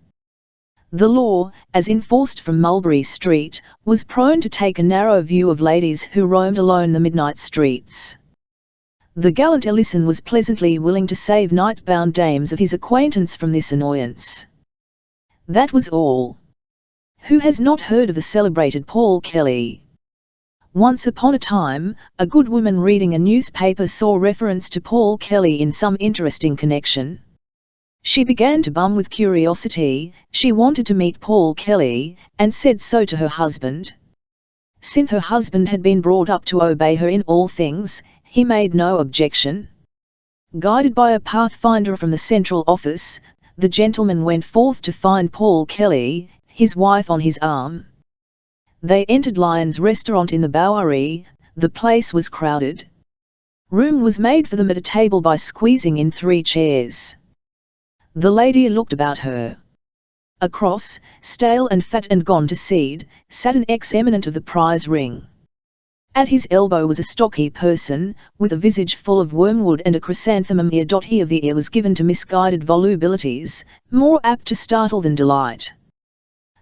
The law, as enforced from Mulberry Street, was prone to take a narrow view of ladies who roamed alone the midnight streets. The gallant Ellison was pleasantly willing to save night-bound dames of his acquaintance from this annoyance. That was all. Who has not heard of the celebrated Paul Kelly? Once upon a time, a good woman reading a newspaper saw reference to Paul Kelly in some interesting connection. She began to bum with curiosity. She wanted to meet Paul Kelly, and said so to her husband. Since her husband had been brought up to obey her in all things, he made no objection. Guided by a pathfinder from the central office, the gentleman went forth to find Paul Kelly, his wife on his arm. They entered Lyon's restaurant in the Bowery. The place was crowded. Room was made for them at a table by squeezing in 3 chairs. The lady looked about her. Across, stale and fat and gone to seed, sat an ex-eminent of the prize ring. At his elbow was a stocky person, with a visage full of wormwood and a chrysanthemum ear. He of the ear was given to misguided volubilities, more apt to startle than delight.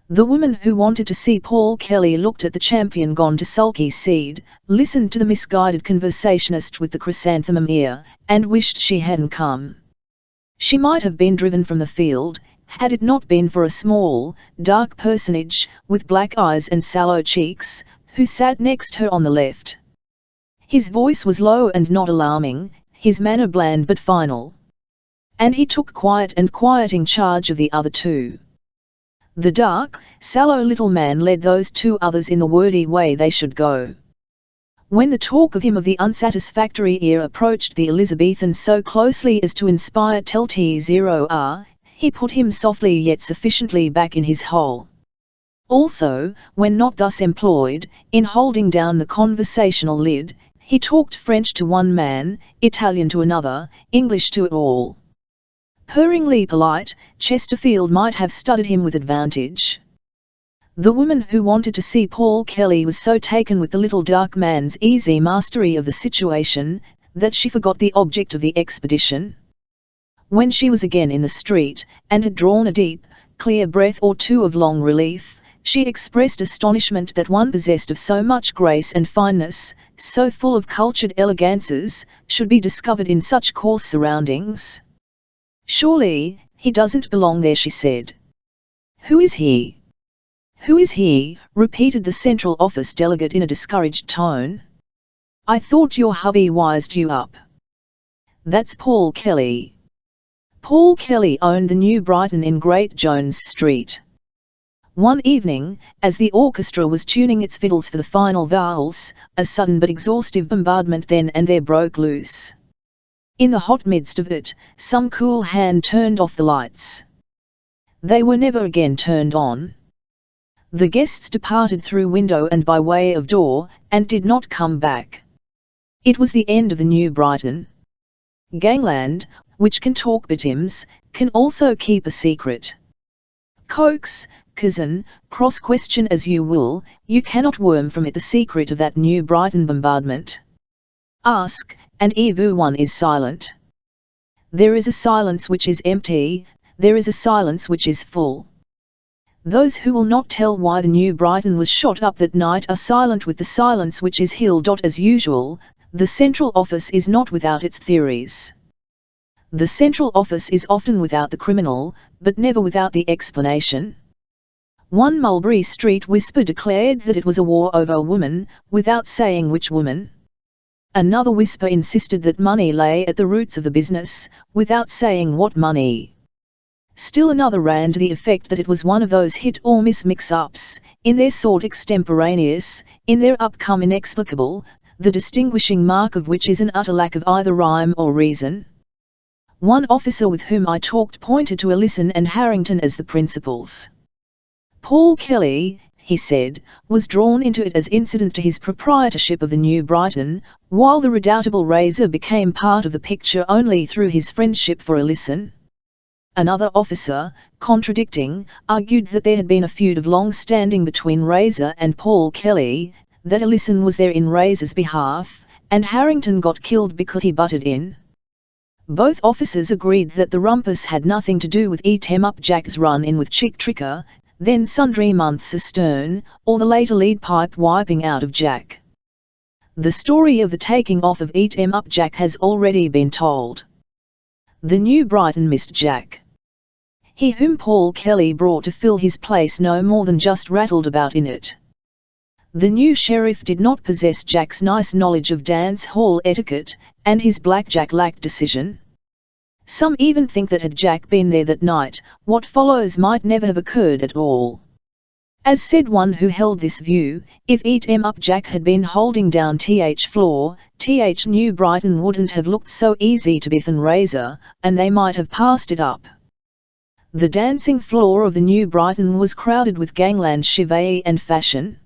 The woman who wanted to see Paul Kelly looked at the champion gone to sulky seed, listened to the misguided conversationist with the chrysanthemum ear, and wished she hadn't come. She might have been driven from the field, had it not been for a small, dark personage, with black eyes and sallow cheeks, who sat next her on the left. His voice was low and not alarming, his manner bland but final. And he took quiet and quieting charge of the other 2. The dark, sallow little man led those 2 others in the wordy way they should go. When the talk of him of the unsatisfactory ear approached the Elizabethan so closely as to inspire Tel-T0R, he put him softly yet sufficiently back in his hole. Also, when not thus employed, in holding down the conversational lid, he talked French to one man, Italian to another, English to all. Purringly polite, Chesterfield might have studied him with advantage. The woman who wanted to see Paul Kelly was so taken with the little dark man's easy mastery of the situation, that she forgot the object of the expedition. When she was again in the street, and had drawn a deep, clear breath or 2 of long relief, she expressed astonishment that one possessed of so much grace and fineness, so full of cultured elegances, should be discovered in such coarse surroundings. "Surely, he doesn't belong there," she said. "Who is he?" "Who is he?" repeated the Central Office delegate in a discouraged tone. "I thought your hubby wised you up." "That's Paul Kelly." Paul Kelly owned the New Brighton in Great Jones Street. One evening, as the orchestra was tuning its fiddles for the final valse, a sudden but exhaustive bombardment then and there broke loose. In the hot midst of it, some cool hand turned off the lights. They were never again turned on. The guests departed through window and by way of door, and did not come back. It was the end of the New Brighton. Gangland, which can talk bitims, can also keep a secret. Coax, cousin, cross-question as you will, you cannot worm from it the secret of that New Brighton bombardment. Ask, and everyone is silent. There is a silence which is empty, there is a silence which is full. Those who will not tell why the New Brighton was shot up that night are silent with the silence which is hill. As usual, the Central Office is not without its theories. The Central Office is often without the criminal, but never without the explanation. One Mulberry Street whisper declared that it was a war over a woman, without saying which woman. Another whisper insisted that money lay at the roots of the business, without saying what money. Still another ran to the effect that it was one of those hit-or-miss mix-ups, in their sort extemporaneous, in their upcome inexplicable, the distinguishing mark of which is an utter lack of either rhyme or reason. One officer with whom I talked pointed to Ellison and Harrington as the principals. Paul Kelly, he said, was drawn into it as incident to his proprietorship of the New Brighton, while the redoubtable Razor became part of the picture only through his friendship for Ellison. Another officer, contradicting, argued that there had been a feud of long standing between Razor and Paul Kelly, that Ellison was there in Razor's behalf, and Harrington got killed because he butted in. Both officers agreed that the rumpus had nothing to do with Eat 'em Up Jack's run-in with Chick Tricker, then sundry months astern, or the later lead pipe wiping out of Jack. The story of the taking off of Eat 'em Up Jack has already been told. The New Brighton missed Jack. He whom Paul Kelly brought to fill his place no more than just rattled about in it. The new sheriff did not possess Jack's nice knowledge of dance hall etiquette, and his blackjack lacked decision. Some even think that had Jack been there that night, what follows might never have occurred at all. As said one who held this view, if Eat 'em Up Jack had been holding down floor, New Brighton wouldn't have looked so easy to Biff and Razor, and they might have passed it up. The dancing floor of the New Brighton was crowded with gangland chivalry and fashion.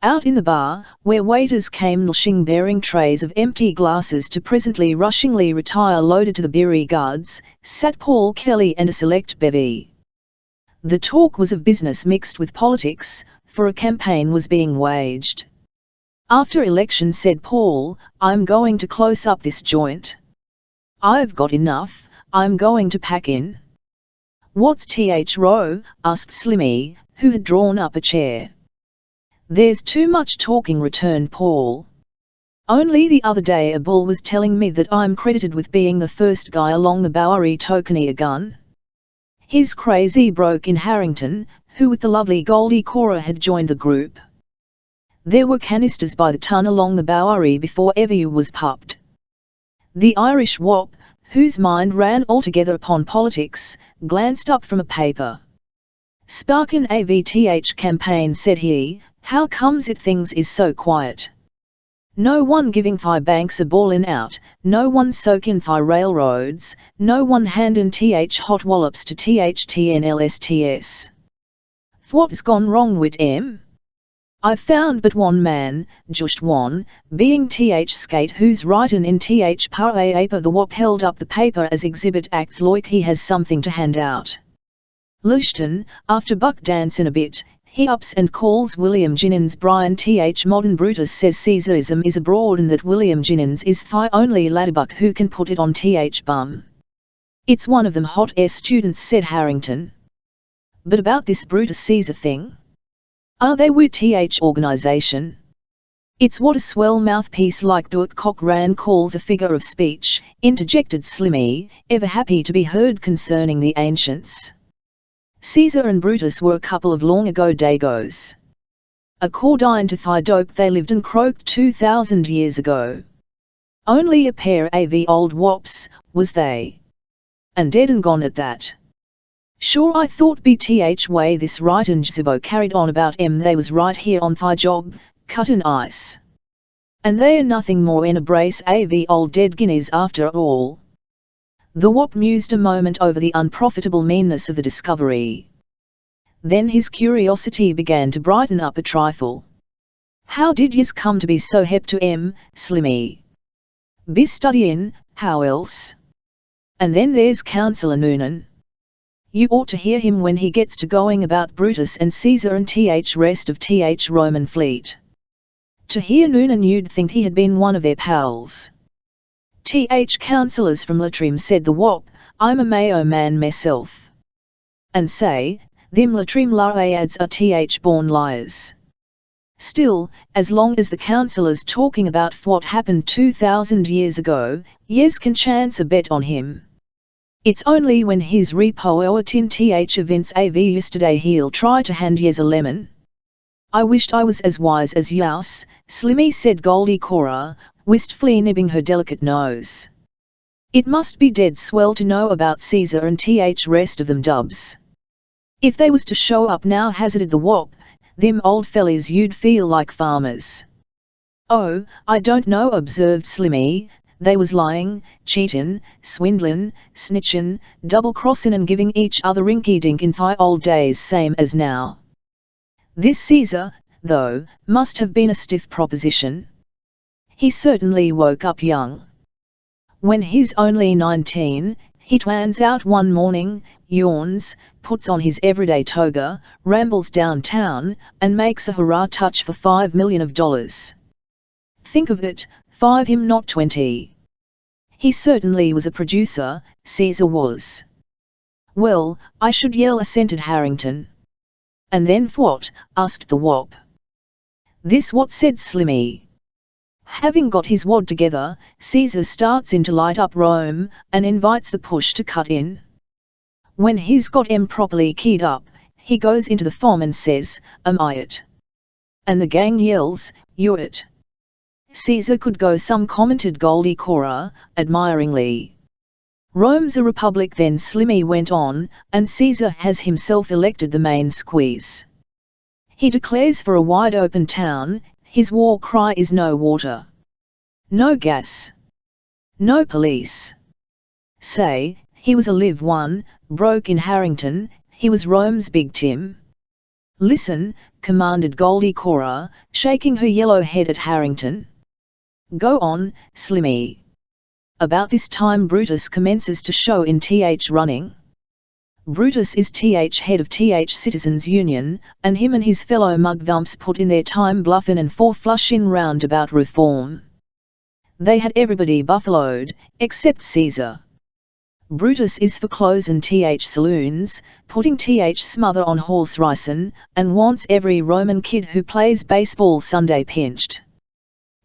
Out in the bar, where waiters came noshing bearing trays of empty glasses to presently rushingly retire loaded to the beery guards, sat Paul Kelly and a select bevy. The talk was of business mixed with politics, for a campaign was being waged. After election, said Paul, I'm going to close up this joint. I've got enough, I'm going to pack in. What's Row? Asked Slimmy, who had drawn up a chair. There's too much talking, returned Paul. Only the other day a bull was telling me that I'm credited with being the first guy along the Bowery tokening a gun. His crazy broke in Harrington, who with the lovely Goldie Cora had joined the group. There were canisters by the ton along the Bowery before ever you was pupped. The Irish wop, whose mind ran altogether upon politics, glanced up from a paper. Sparkin' AVTH campaign, said he, how comes it things is so quiet? No one giving Thai banks a ballin' out, no one soaking Thai railroads, no one handin' hot wallops to TNLSTS. What's gone wrong wit 'em? I found but one man, just one, being Skate, who's writin' in paper. The wop held up the paper as exhibit, acts like he has something to hand out. Lushton, after buck dancin' a bit, he ups and calls William Jinnins Brian Modern Brutus says Caesarism is abroad and that William Jinnins is Thai only ladderbuck who can put it on bum. It's one of them hot air students, said Harrington. But about this Brutus Caesar thing? Are they with organisation? It's what a swell mouthpiece like Duat Cochran calls a figure of speech, interjected Slimmy, ever happy to be heard concerning the ancients. Caesar and Brutus were a couple of long ago dagos. According to Thai dope they lived and croaked 2,000 years ago. Only a pair of old wops, was they. And dead and gone at that. Sure, I thought BTH way this right, and Zibo carried on about they was right here on thy job, cuttin' ice. And they are nothing more in a brace av old dead guineas after all. The wop mused a moment over the unprofitable meanness of the discovery. Then his curiosity began to brighten up a trifle. How did yez come to be so hep to Slimmy? Be studyin', how else? And then there's Councillor Noonan. You ought to hear him when he gets to going about Brutus and Caesar and rest of Roman fleet. To hear Noonan you'd think he had been one of their pals. Councillors from Leitrim, said the wop, I'm a Mayo man myself. And say, them Leitrim larads are born liars. Still, as long as the councillor's talking about what happened 2,000 years ago, yez can chance a bet on him. It's only when he's repoetin events av yesterday he'll try to hand yez a lemon. I wished I was as wise as yous, Slimmy, said Goldie Cora, wistfully nibbing her delicate nose. It must be dead swell to know about Caesar and rest of them dubs. If they was to show up now, hazarded the wop, them old fellies you'd feel like farmers. Oh, I don't know, observed Slimmy, they was lying, cheatin', swindlin', snitchin', double-crossin' and giving each other rinky-dink in thy old days same as now. This Caesar, though, must have been a stiff proposition. He certainly woke up young. When he's only 19, he twans out one morning, yawns, puts on his everyday toga, rambles downtown, and makes a hurrah touch for $5 million. Think of it, 5 him not 20. He certainly was a producer, Caesar was. Well, I should yell, assented Harrington. And then what? Asked the wop. This what, said Slimmy. Having got his wad together, Caesar starts in to light up Rome, and invites the push to cut in. When he's got properly keyed up, he goes into the form and says, am I it? And the gang yells, you're it. Caesar could go some, commented Goldie Cora, admiringly. Rome's a republic then, Slimmy went on, and Caesar has himself elected the main squeeze. He declares for a wide open town, his war cry is no water. No gas. No police. Say, he was a live one, broke in Harrington, he was Rome's Big Tim. Listen, commanded Goldie Cora, shaking her yellow head at Harrington. Go on, Slimmy. About this time Brutus commences to show in running. Brutus is head of Citizens Union, and him and his fellow mugvumps put in their time bluffin' and flushin' round about reform. They had everybody buffaloed, except Caesar. Brutus is for closin' saloons, putting smother on horse ricin', and wants every Roman kid who plays baseball Sunday pinched.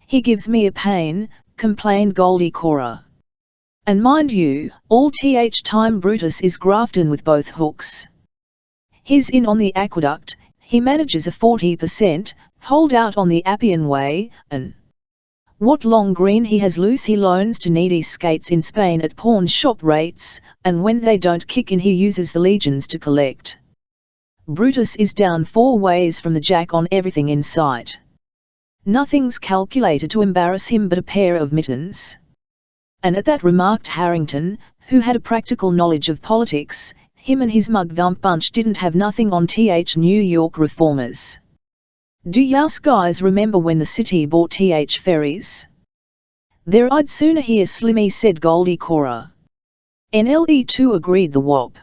He gives me a pain, complained Goldie Cora. And mind you, all time Brutus is graftin' with both hooks. He's in on the aqueduct, he manages a 40% holdout on the Appian Way, and what long green he has loose he loans to needy skates in Spain at pawn shop rates, and when they don't kick in he uses the legions to collect. Brutus is down 4 ways from the jack on everything in sight. Nothing's calculated to embarrass him but a pair of mittens. And at that, remarked Harrington, who had a practical knowledge of politics, him and his mugvump bunch didn't have nothing on New York reformers. Do yous guys remember when the city bought ferries? There, I'd sooner hear, Slimmy, said Goldie Cora. NLE2, agreed the wop.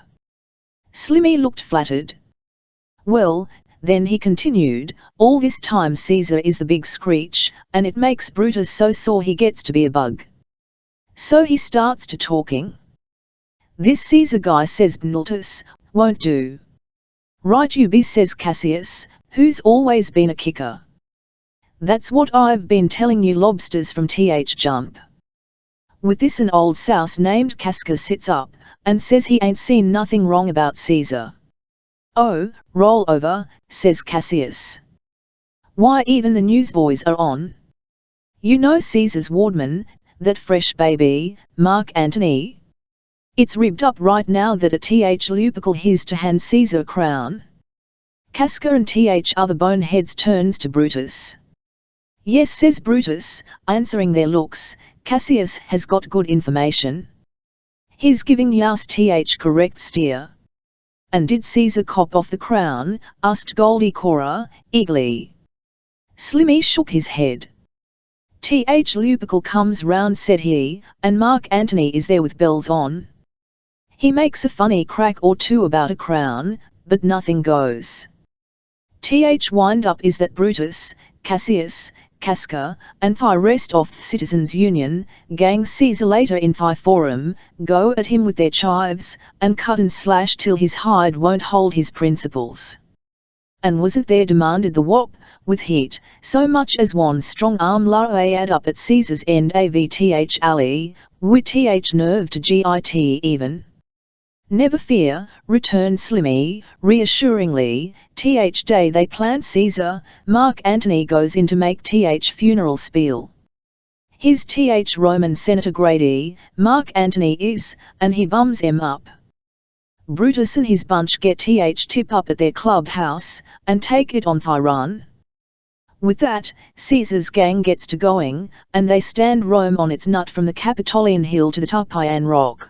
Slimmy looked flattered. Well, then, he continued, all this time Caesar is the big screech, and it makes Brutus so sore he gets to be a bug. So he starts to talking. This Caesar guy, says Bnultus, won't do. Right you be, says Cassius, who's always been a kicker. That's what I've been telling you lobsters from jump. With this, an old souse named Casca sits up, and says he ain't seen nothing wrong about Caesar. Oh, roll over, says Cassius. Why, even the newsboys are on. You know Caesar's wardman, that fresh baby, Mark Antony? It's ribbed up right now that a th Lupercal his to hand Caesar a crown. Casca and th other boneheads turns to Brutus. Yes, says Brutus, answering their looks, Cassius has got good information. He's giving Yaus th correct steer. And did Caesar cop off the crown? Asked Goldie Cora, eagerly. Slimmy shook his head. Th Lupercal comes round, said he, and Mark Antony is there with bells on. He makes a funny crack or two about a crown, but nothing goes. Th wind up is that Brutus, Cassius, Casca, and the rest of the Citizens' Union, gang Caesar later in the forum, go at him with their chives, and cut and slash till his hide won't hold his principles. And wasn't there demanded the whop, with heat, so much as one strong arm la add up at Caesar's end avth alley, with th nerve to git even? Never fear, returned Slimmy, reassuringly, th day they plant Caesar, Mark Antony goes in to make th funeral spiel. His th Roman Senator Grady, Mark Antony is, and he bums em up. Brutus and his bunch get th tip up at their clubhouse, and take it on the run. With that, Caesar's gang gets to going, and they stand Rome on its nut from the Capitolian Hill to the Tarpeian Rock.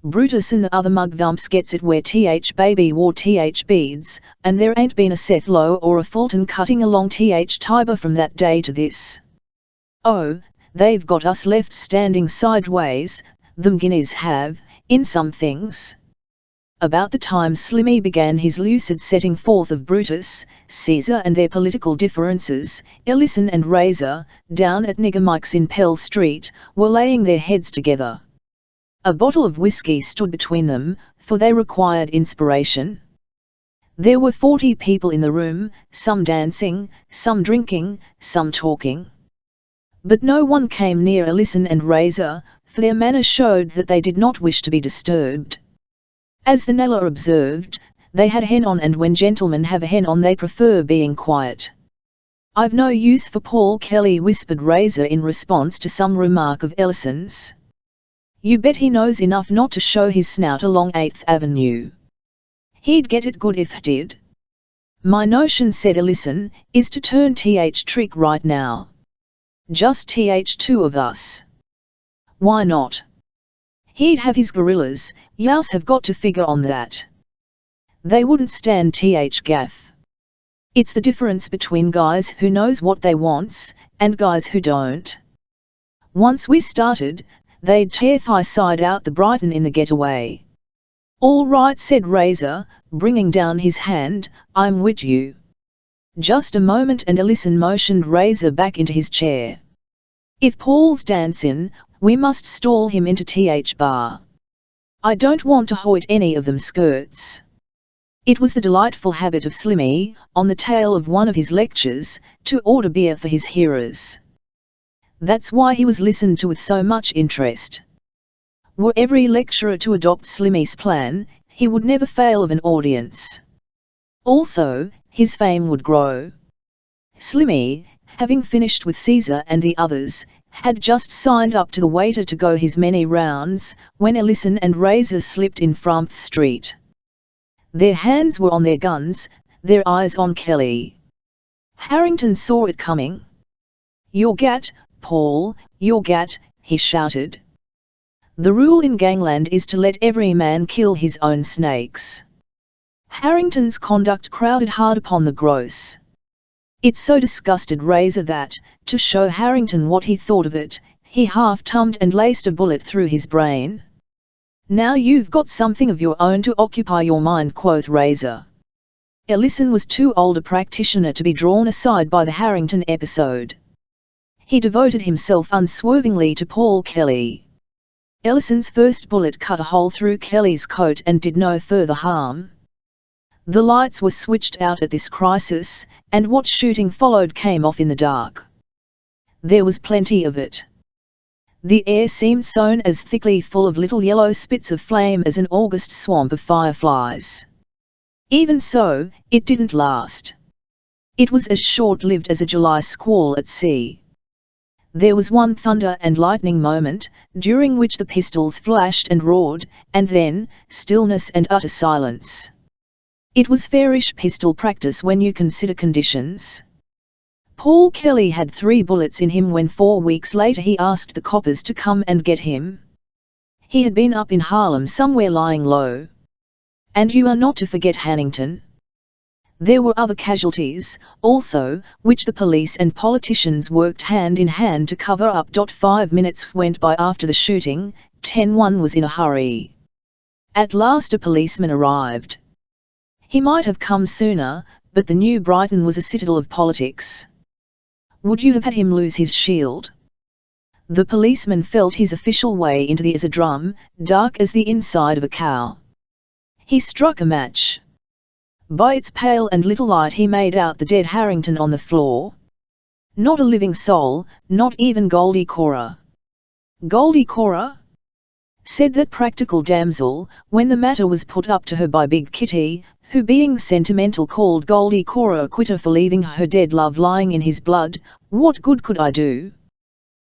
Brutus and the other mugvumps gets it where th baby wore th beads, and there ain't been a Seth Low or a Fulton cutting along th Tiber from that day to this. Oh, they've got us left standing sideways, them guineas have, in some things. About the time Slimmy began his lucid setting forth of Brutus, Caesar and their political differences, Ellison and Razor, down at Nigger Mike's in Pell Street, were laying their heads together. A bottle of whiskey stood between them, for they required inspiration. There were 40 people in the room, some dancing, some drinking, some talking. But no one came near Ellison and Razor, for their manner showed that they did not wish to be disturbed. As the Nella observed, they had hen on, and when gentlemen have a hen on they prefer being quiet. I've no use for Paul Kelly, whispered Razor in response to some remark of Ellison's. You bet he knows enough not to show his snout along 8th Avenue. He'd get it good if he did. My notion, said Ellison, is to turn th trick right now. Just th two of us. Why not? He'd have his gorillas, Yaus have got to figure on that. They wouldn't stand th gaff. It's the difference between guys who knows what they wants, and guys who don't. Once we started, they'd tear thy side out the Brighton in the getaway. All right, said Razor, bringing down his hand, I'm with you. Just a moment, and Ellison motioned Razor back into his chair. If Paul's dancing, we must stall him into th bar. I don't want to hoit any of them skirts. It was the delightful habit of Slimmy, on the tail of one of his lectures, to order beer for his hearers. That's why he was listened to with so much interest. Were every lecturer to adopt Slimmy's plan, he would never fail of an audience. Also, his fame would grow. Slimmy, having finished with Caesar and the others, had just signed up to the waiter to go his many rounds, when Ellison and Razor slipped in from the street. Their hands were on their guns, their eyes on Kelly. Harrington saw it coming. Your gat, Paul, your gat, he shouted. The rule in gangland is to let every man kill his own snakes. Harrington's conduct crowded hard upon the gross. It so disgusted Razor that, to show Harrington what he thought of it, he half-tummed and laced a bullet through his brain. Now you've got something of your own to occupy your mind, quoth Razor. Ellison was too old a practitioner to be drawn aside by the Harrington episode. He devoted himself unswervingly to Paul Kelly. Ellison's first bullet cut a hole through Kelly's coat and did no further harm. The lights were switched out at this crisis, and what shooting followed came off in the dark. There was plenty of it. The air seemed sown as thickly full of little yellow spits of flame as an August swamp of fireflies. Even so, it didn't last. It was as short-lived as a July squall at sea. There was one thunder and lightning moment, during which the pistols flashed and roared, and then, stillness and utter silence. It was fairish pistol practice when you consider conditions. Paul Kelly had 3 bullets in him when 4 weeks later he asked the coppers to come and get him. He had been up in Harlem somewhere lying low. And you are not to forget Hannington. There were other casualties, also, which the police and politicians worked hand in hand to cover up. 5 minutes went by after the shooting, 10:01 was in a hurry. At last a policeman arrived. He might have come sooner, but the New Brighton was a citadel of politics. Would you have had him lose his shield? The policeman felt his official way into the as a drum, dark as the inside of a cow. He struck a match. By its pale and little light he made out the dead Harrington on the floor. Not a living soul, not even Goldie Cora. Goldie Cora? Said that practical damsel, when the matter was put up to her by Big Kitty, who being sentimental called Goldie Cora a quitter for leaving her dead love lying in his blood. What good could I do?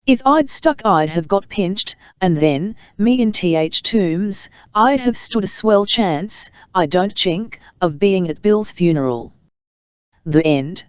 If I'd stuck I'd have got pinched, and then, me in Th Tombs, I'd have stood a swell chance, I don't chink, of being at Bill's funeral. The end.